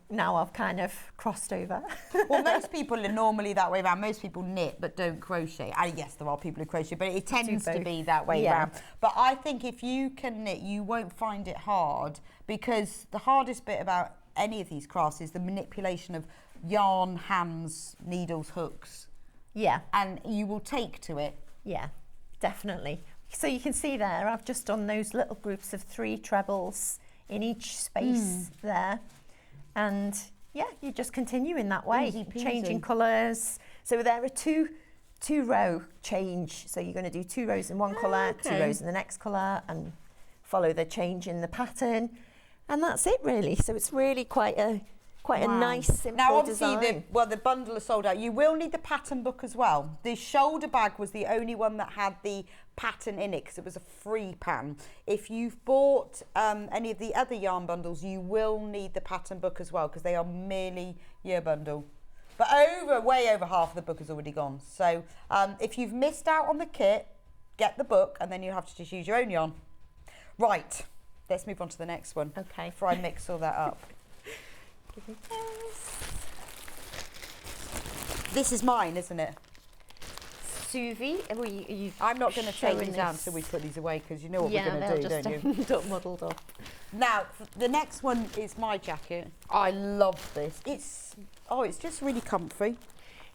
now I've kind of crossed over. Well, most people are normally that way around. Most people knit but don't crochet. And yes, there are people who crochet, but it tends to be that way around. But I think if you can knit, you won't find it hard, because the hardest bit about any of these crafts is the manipulation of yarn, hands, needles, hooks. Yeah. And you will take to it. Yeah, definitely. So you can see there, I've just done those little groups of 3 trebles in each space there. And yeah, you just continue in that way, Easy peasy. changing colours. So there are two row change. So you're going to do 2 rows in one colour, 2 rows in the next colour, and follow the change in the pattern. And that's it really. So it's really quite a nice, simple now, obviously, design. the bundle is sold out. You will need the pattern book as well. The shoulder bag was the only one that had the pattern in it because it was a free pattern. If you've bought any of the other yarn bundles, you will need the pattern book as well because they are merely year bundle. But way over half of the book is already gone. So if you've missed out on the kit, get the book and then you have to just use your own yarn. Right, let's move on to the next one. Okay. Before I mix all that up. This is mine, isn't it? Suvi, I'm not going to take these down until we put these away because you know what we're going to do, don't you? Don't muddled up. Now, the next one is my jacket. I love this. It's just really comfy.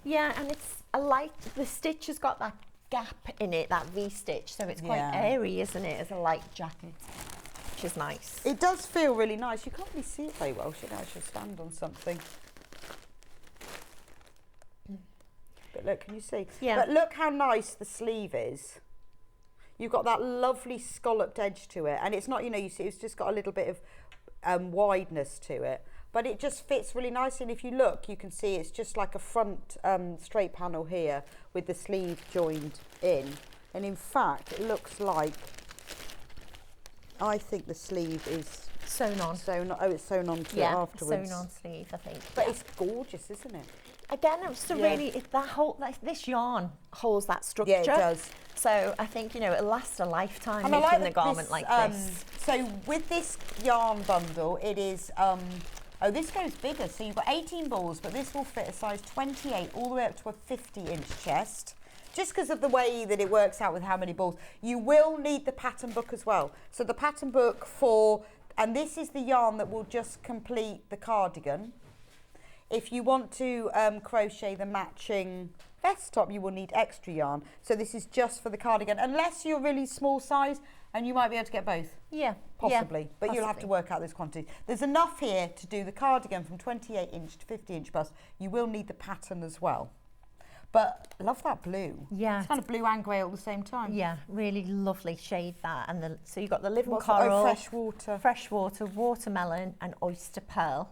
Yeah, and it's a light, the stitch has got that gap in it, that V-stitch, so it's quite airy, isn't it, as a light jacket, which is nice. It does feel really nice. You can't really see it very well, should I? I should stand on something. But look, can you see? Yeah. But look how nice the sleeve is. You've got that lovely scalloped edge to it. And it's not, you see, it's just got a little bit of wideness to it. But it just fits really nicely. And if you look, you can see it's just like a front straight panel here with the sleeve joined in. And in fact, it looks like, I think the sleeve is sewn on. It's sewn onto it afterwards. Sewn on sleeve, I think. But it's gorgeous, isn't it? Again, it's this yarn holds that structure. Yeah, it does. So I think, it'll last a lifetime And making the garment like this. So with this yarn bundle, it is, this goes bigger. So you've got 18 balls, but this will fit a size 28 all the way up to a 50-inch chest. Just because of the way that it works out with how many balls. You will need the pattern book as well. So the pattern book and this is the yarn that will just complete the cardigan. If you want to crochet the matching vest top, you will need extra yarn. So this is just for the cardigan, unless you're really small size, and you might be able to get both. Yeah. Possibly, but you'll have to work out this quantity. There's enough here to do the cardigan from 28-inch to 50-inch bust. You will need the pattern as well. But I love that blue. Yeah. It's kind of blue and grey all at the same time. Yeah, really lovely shade that. And so you've got the living What's coral, freshwater, watermelon, and oyster pearl.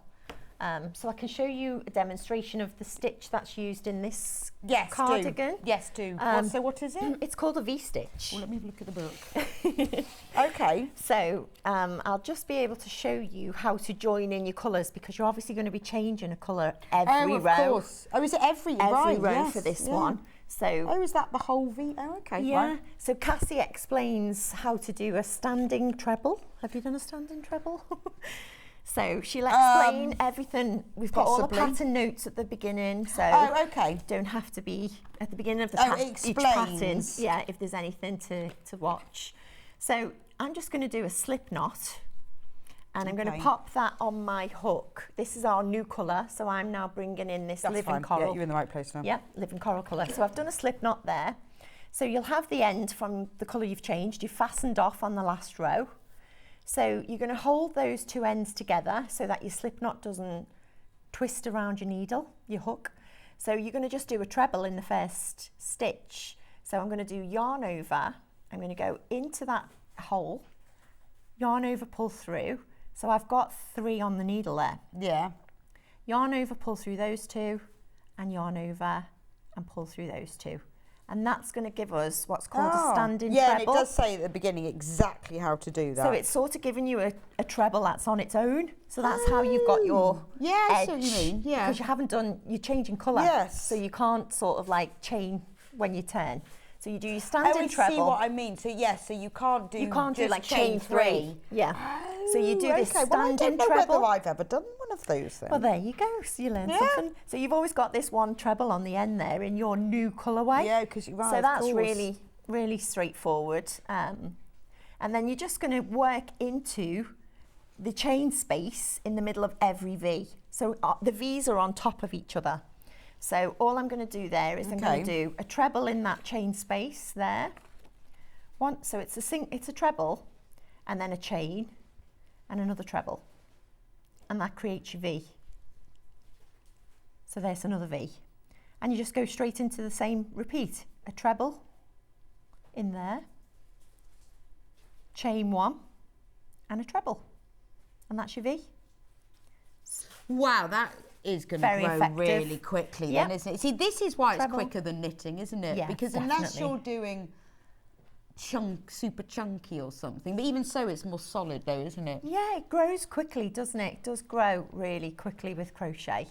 So I can show you a demonstration of the stitch that's used in this cardigan. Yes, do. So what is it? It's called a V-stitch. Well, let me have a look at the book. Okay. So I'll just be able to show you how to join in your colours, because you're obviously going to be changing a colour every row. Of course. Oh, is it every row? Every row for this one. So is that the whole V? Oh, okay. yeah. Right. So Cassie explains how to do a standing treble. Have you done a standing treble? So she'll explain everything. We've got all the possibly. pattern notes at the beginning, so okay. don't have to be at the beginning of the it each pattern. explains. Yeah, if there's anything to watch. So I'm just going to do a slip knot, and I'm going to pop that on my hook. This is our new colour, so I'm now bringing in this living coral. Yeah, you're in the right place now. Yeah, living coral colour. So I've done a slip knot there. So you'll have the end from the colour you've changed. You've fastened off on the last row. So you're going to hold those two ends together so that your slip knot doesn't twist around your needle, your hook. So you're going to just do a treble in the first stitch. So I'm going to do yarn over. I'm going to go into that hole, yarn over, pull through. So I've got 3 on the needle there. Yeah. Yarn over, pull through those 2, and yarn over and pull through those 2. And that's going to give us what's called a standing treble. treble. And it does say at the beginning exactly how to do that. So it's sort of giving you a treble that's on its own. So that's how you've got your I edge. see what you mean. Yeah. Because you haven't done, you're changing colour. Yes. So you can't sort of like chain when you turn. So you do your standing treble. see what I mean. So yes, so you can't do. You can't do just like chain 3. Yeah. So you do this well, I standing don't know treble. whether I've ever done one of those then. Well, there you go. So you learn something. So you've always got this one treble on the end there in your new colourway. Yeah, because you're right. So of that's course. really, really straightforward. And then you're just going to work into the chain space in the middle of every V. So the V's are on top of each other. So all I'm going to do there is I'm going to do a treble in that chain space there. So it's a treble, and then a chain, and another treble. And that creates your V. So there's another V. And you just go straight into the same repeat. A treble in there, chain 1, and a treble. And that's your V. Wow, that is going to Very grow effective. really quickly then, isn't it? See, this is why Treble. it's quicker than knitting, isn't it? Yeah, because unless definitely. you're doing super chunky or something, but even so, it's more solid though, isn't it? Yeah, it grows quickly, doesn't it? It does grow really quickly with crochet.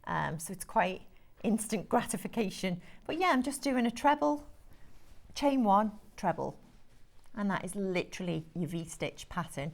So it's quite instant gratification. But yeah, I'm just doing a treble, chain 1, treble. And that is literally your V-stitch pattern.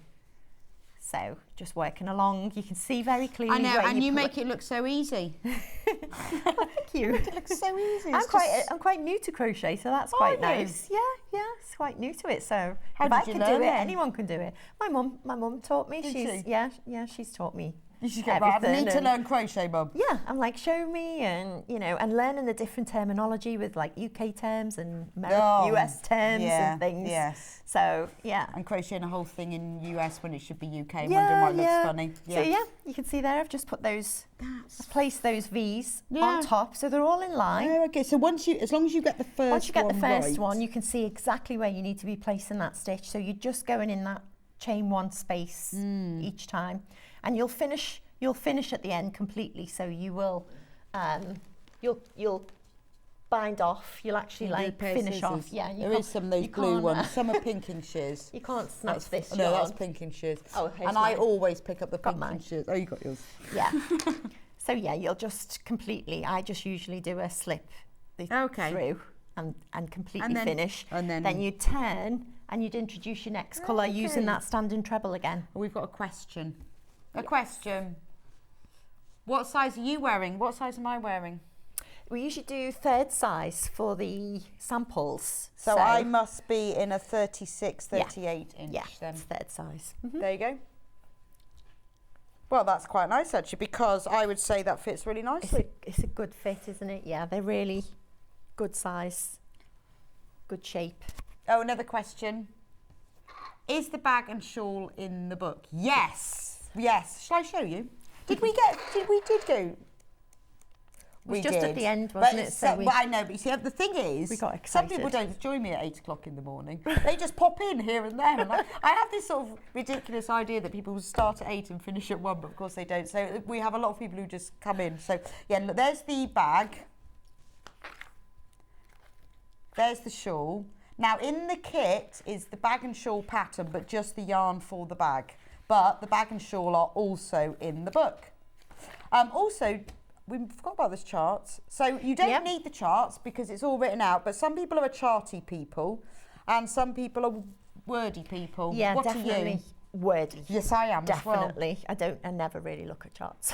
So just working along, you can see very clearly. I know, where and you put make it look so easy. Thank you. It looks so easy. I'm quite new to crochet, so that's quite nice. Yeah, it's quite new to it. So How if I did you can learn do it, then? anyone can do it. My mum taught me. Did She's she? she's taught me. You should get right. I need to learn crochet, Mum. Yeah, I'm like, show me, and and learning the different terminology with like UK terms and US terms and things. Yes. So yeah. And crocheting a whole thing in US when it should be UK. Wondering why it looks funny. So yeah, you can see there. I've just put those. I've placed those V's on top, so they're all in line. Oh, okay. So as long as you get the first Once you get the first right. one, you can see exactly where you need to be placing that stitch. So you're just going in that chain 1 space each time, and you'll finish at the end completely. So you will, you'll bind off. You'll actually like finish off. Yeah, there is some of those blue ones. Some are pink and shears. You can't snap this. No, that's pink and shears. Oh, here's and I mine. always pick up the pink mine. and shears. Oh, you got yours. Yeah. So yeah, you'll just completely. I just usually do a slip through and completely finish. And then you turn and you'd introduce your next colour using that standing treble again. We've got a question. A question. What size are you wearing? What size am I wearing? We usually do 3rd size for the samples. So I must be in a 36, 38 inch yeah, then. it's 3rd size. There you go. Well, that's quite nice actually, because I would say that fits really nicely. It's a good fit, isn't it? Yeah, they're really good size, good shape. Oh, another question. Is the bag and shawl in the book? Yes. Yes. Shall I show you? We did go. It was just did. at the end, wasn't it? But I know, but you see, the thing is, we got some excited. people don't join me at 8 o'clock in the morning. They just pop in here and there. And I have this sort of ridiculous idea that people will start at 8 and finish at 1, but of course they don't. So we have a lot of people who just come in. So yeah, look, there's the bag. There's the shawl. Now in the kit is the bag and shawl pattern, but just the yarn for the bag. But the bag and shawl are also in the book. Also, we forgot about this charts. So you don't need the charts because it's all written out, but some people are a charty people and some people are wordy people. Yeah, what definitely. Are you? Wordy. Yes, I am Definitely. as well. I never really look at charts.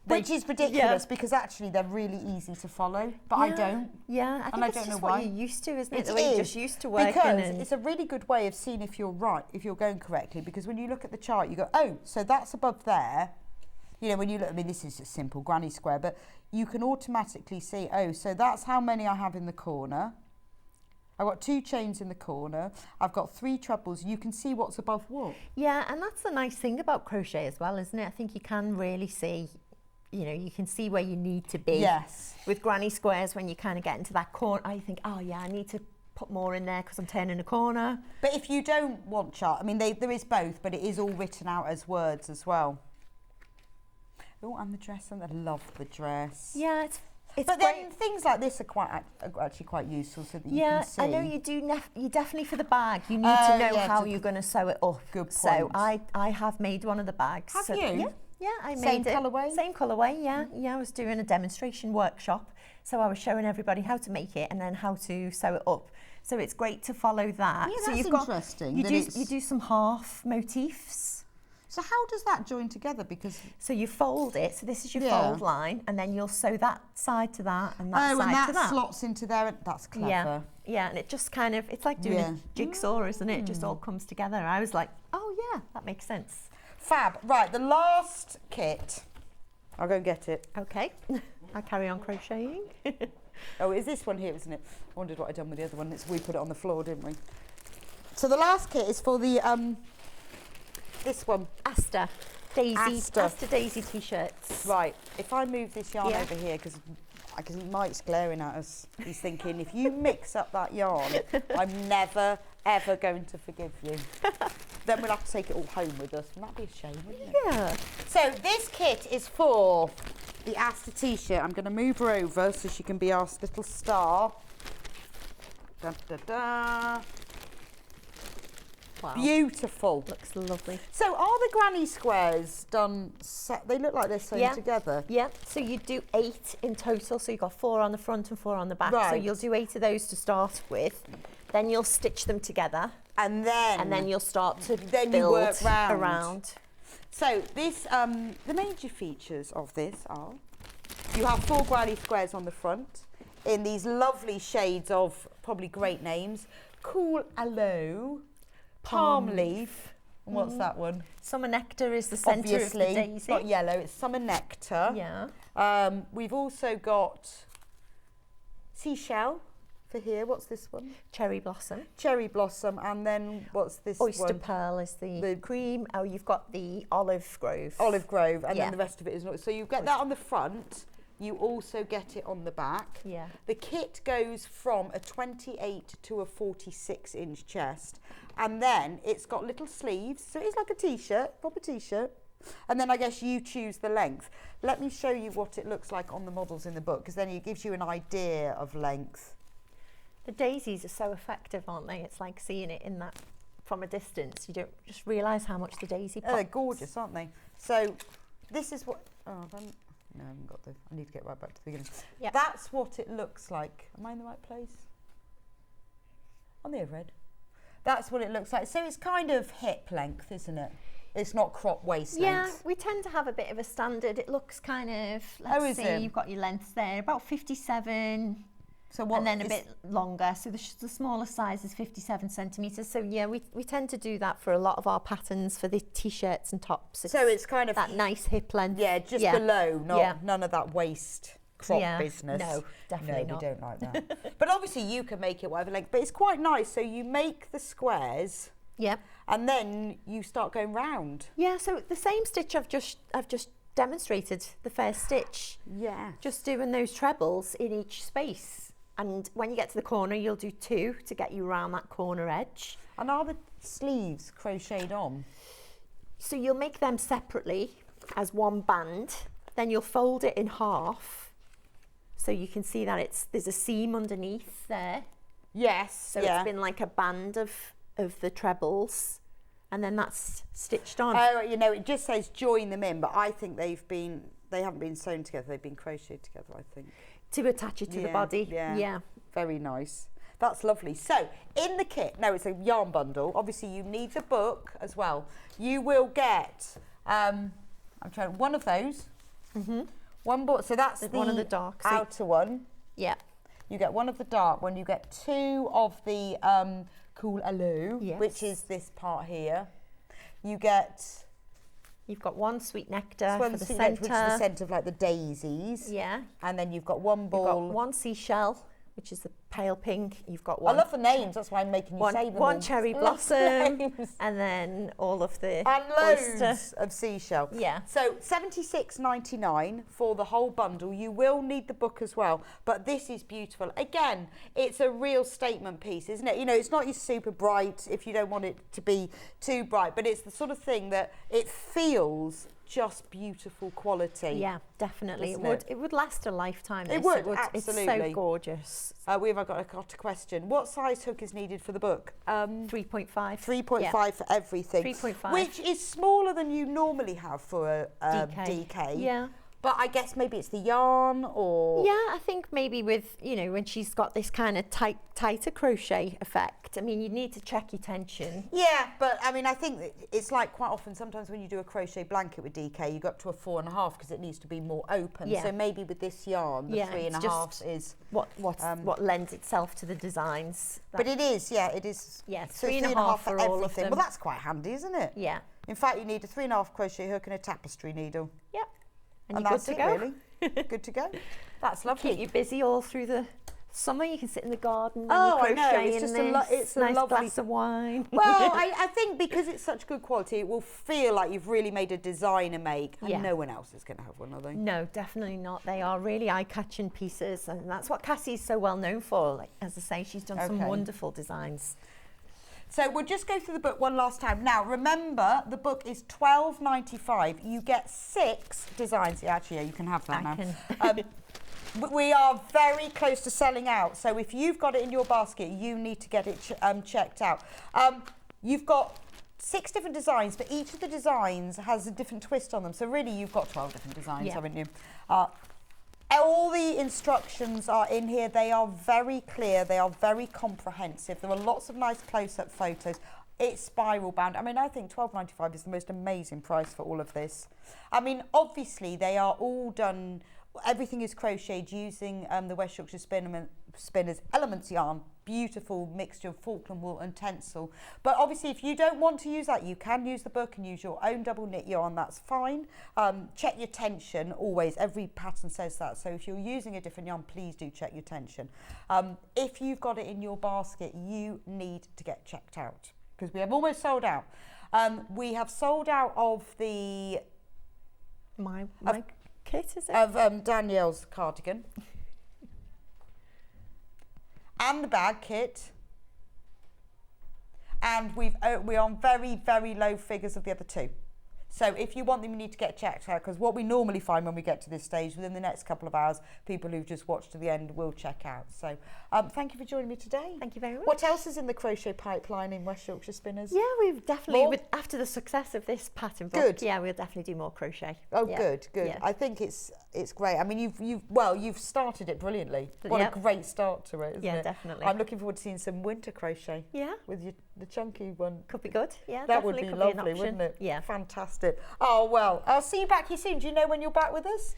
Which is ridiculous because actually they're really easy to follow, but I don't. Yeah, I think it's just what you're used to, isn't it? The way you're just used to working. Because it's a really good way of seeing if you're right, if you're going correctly, because when you look at the chart, you go, oh, so that's above there. You know, when you look, I mean, this is a simple granny square, but you can automatically see, oh, so that's how many I have in the corner. I've got 2 chains in the corner. I've got 3 trebles. You can see what's above what. Yeah, and that's the nice thing about crochet as well, isn't it? I think you can really see, you know, you can see where you need to be. Yes. With granny squares, when you kind of get into that corner, I think, oh yeah, I need to put more in there because I'm turning a corner. But if you don't want chart, I mean, there is both, but it is all written out as words as well. Oh, and the dress, and I love the dress. Yeah, it's but great. then things like this are actually quite useful so that you can see. I know you do. You definitely for the bag. You need to know how you're going to sew it up. Good point. So I have made one of the bags. Have so, you? Yeah, I Same made it. colourway? Same colourway. Yeah, yeah. I was doing a demonstration workshop, so I was showing everybody how to make it and then how to sew it up. So it's great to follow that. Yeah, so that's you've interesting. You do some half motifs. So how does that join together? Because so you fold it. So this is your fold line, and then you'll sew that side to that and that side and that to that. slots into there. That's clever. Yeah, yeah, and it just kind of, it's like doing a jigsaw, isn't it? It just all comes together. I was like, oh yeah, that makes sense. Fab. Right, the last kit. I'll go and get it. Okay, I carry on crocheting. Oh, it's this one here, isn't it? I wondered what I'd done with the other one. We put it on the floor, didn't we? So the last kit is for the this one. Aster Daisy t-shirts. Right, if I move this yarn over here, because Mike's glaring at us, he's thinking, if you mix up that yarn, I'm never, ever going to forgive you. Then we'll have to take it all home with us, and that'd be a shame, wouldn't it? Yeah. So this kit is for the Aster t-shirt. I'm going to move her over so she can be our little star. Da, da, da. Wow. Beautiful. Looks lovely. So are the granny squares done, they look like they're sewn together? Yeah, so you do 8 in total, so you've got 4 on the front and 4 on the back. Right. So you'll do 8 of those to start with, then you'll stitch them together. And then you'll start to then build you work around. So this, the major features of this are, you have 4 granny squares on the front in these lovely shades of probably great names. Cool Aloe, Palm Leaf, and what's that one? Summer Nectar is the centre of the daisy. It's not yellow, it's Summer Nectar. Yeah. We've also got Seashell for here. What's this one? Cherry Blossom. Cherry Blossom, and then what's this Oyster one? Pearl is the cream. Oh, you've got the Olive Grove. Olive Grove, and then the rest of it is not. So you get that on the front. You also get it on the back. Yeah. The kit goes from a 28 to a 46-inch chest, and then it's got little sleeves, so it's like a t-shirt, proper t-shirt. And then I guess you choose the length. Let me show you what it looks like on the models in the book, because then it gives you an idea of length. The daisies are so effective, aren't they? It's like seeing it in that from a distance. You don't just realise how much the daisy pops. Oh, they're gorgeous, aren't they? So this is what. Oh, no, I haven't got the. I need to get right back to the beginning. Yep. That's what it looks like. Am I in the right place? On the overhead. That's what it looks like. So it's kind of hip length, isn't it? It's not crop waist length. Yeah, we tend to have a bit of a standard. It looks kind of. Let's see, you've got your lengths there, about 57. So what? And then a bit longer. So the smaller size is 57 centimetres. So yeah, we tend to do that for a lot of our patterns for the t-shirts and tops. So it's kind of that nice hip length. Yeah, just below, none of that waist crop business. No, definitely not. We don't like that. But obviously you can make it whatever length. But it's quite nice. So you make the squares. Yeah. And then you start going round. Yeah. So the same stitch I've just demonstrated the first stitch. Yeah. Just doing those trebles in each space. And when you get to the corner, you'll do 2 to get you around that corner edge. And are the sleeves crocheted on? So you'll make them separately as one band. Then you'll fold it in half. So you can see that there's a seam underneath there. Yes. So it's been like a band of the trebles. And then that's stitched on. Oh, it just says join them in, but I think they've been they haven't been sewn together, they've been crocheted together, I think. To attach it to the body. Yeah. Very nice. That's lovely. So, in the kit, no, it's a yarn bundle. Obviously, you need the book as well. You will get, one of those. One book, so that's one of the dark outer one. Yeah. You get one of the dark one. You get two of the cool aloo, which is this part here. You've got one sweet nectar for the centre. centre. Which is the scent of like the daisies. Yeah. And then you've got one ball. You've got one seashell, which is the pale pink. You've got one. I love the names, that's why I'm making you say them all. One cherry blossom, and then all of the and oyster. loads of seashell. Yeah. So $76.99 for the whole bundle. You will need the book as well, but this is beautiful. Again, it's a real statement piece, isn't it? You know, it's not your super bright if you don't want it to be too bright, but it's the sort of thing that it feels just beautiful quality. Yeah, definitely. It would last a lifetime. It would, absolutely. absolutely. It's so gorgeous. We've got a question. What size hook is needed for the book? 3.5. 3.5 for everything. 3.5. Which is smaller than you normally have for a DK. Yeah. But I guess maybe it's the yarn or... Yeah, I think maybe with, when she's got this kind of tighter crochet effect, I mean, you need to check your tension. Yeah, but I mean, I think it's like quite often, sometimes when you do a crochet blanket with DK, you go up to a 4.5 because it needs to be more open. Yeah. So maybe with this yarn, the 3.5 is... What lends itself to the designs. But it is, it is. Yeah, so 3.5 for all of everything. them. Well, that's quite handy, isn't it? Yeah. In fact, you need a 3.5 crochet hook and a tapestry needle. Yep. And you're that's good to it, go. really. Good to go. That's lovely. Keep you busy all through the summer. You can sit in the garden and Oh, you I know. crochet It's in just this, a nice lovely glass of wine. Well, I think because it's such good quality, it will feel like you've really made a designer make, and no one else is going to have one, are they? No, definitely not. They are really eye-catching pieces, and that's what Cassie's so well known for. Like, as I say, she's done some wonderful designs. So we'll just go through the book one last time. Now, remember, the book is $12.95. You get 6 designs. Yeah, actually, you can have that now. We are very close to selling out. So if you've got it in your basket, you need to get it checked out. You've got 6 different designs, but each of the designs has a different twist on them. So really, you've got 12 different designs, haven't you? All the instructions are in here. They are very clear. They are very comprehensive. There are lots of nice close-up photos. It's spiral bound. I mean, I think $12.95 is the most amazing price for all of this. I mean, obviously, they are all done... Everything is crocheted using the West Yorkshire Spinners Elements yarn. Beautiful mixture of Falkland wool and tencel. But obviously, if you don't want to use that, you can use the book and use your own double knit yarn. That's fine. Check your tension always. Every pattern says that. So if you're using a different yarn, please do check your tension. If you've got it in your basket, you need to get checked out because we have almost sold out. We have sold out of the... My kit, is it? Of Danielle's cardigan. And the bag kit. And we're on very, very low figures of the other 2. So if you want them, you need to get checked out because what we normally find when we get to this stage, within the next couple of hours, people who've just watched to the end will check out. So thank you for joining me today. Thank you very much. What else is in the crochet pipeline in West Yorkshire Spinners? Yeah, we've definitely, after the success of this pattern book, Good. we'll definitely do more crochet. Oh, good. Yeah. I think it's great. I mean, you've started it brilliantly. What a great start to it, isn't it? Yeah, definitely. I'm looking forward to seeing some winter crochet. Yeah. With the chunky one. Could be good. Yeah, that would be could lovely, be wouldn't it? Yeah. Fantastic. Oh, well, I'll see you back here soon. Do you know when you're back with us?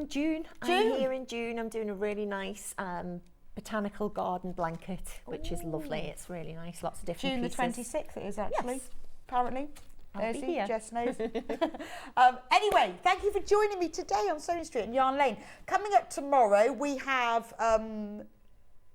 June. I'm here in June. I'm doing a really nice botanical garden blanket, which is lovely. It's really nice. Lots of different June pieces. the 26th it is actually, apparently. I'll be here. Jess knows. Anyway, thank you for joining me today on Sewing Street and Yarn Lane. Coming up tomorrow, we have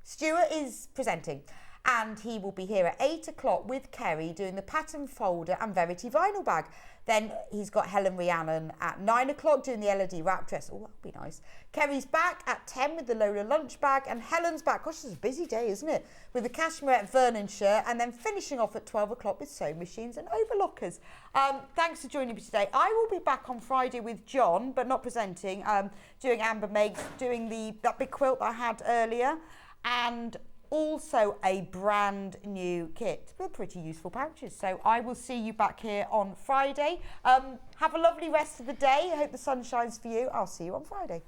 Stuart is presenting. And he will be here at 8 o'clock with Kerry doing the pattern folder and Verity vinyl bag. Then he's got Helen Rhiannon at 9 o'clock doing the LED wrap dress. Oh, that'll be nice. Kerry's back at 10 with the Lola lunch bag. And Helen's back, gosh, it's a busy day, isn't it? With the Cashmerette Vernon shirt. And then finishing off at 12 o'clock with sewing machines and overlockers. Thanks for joining me today. I will be back on Friday with John, but not presenting, doing Amber Meg's, doing that big quilt that I had earlier. And also a brand new kit with pretty useful pouches. So I will see you back here on Friday. Have a lovely rest of the day. I hope the sun shines for you. I'll see you on Friday.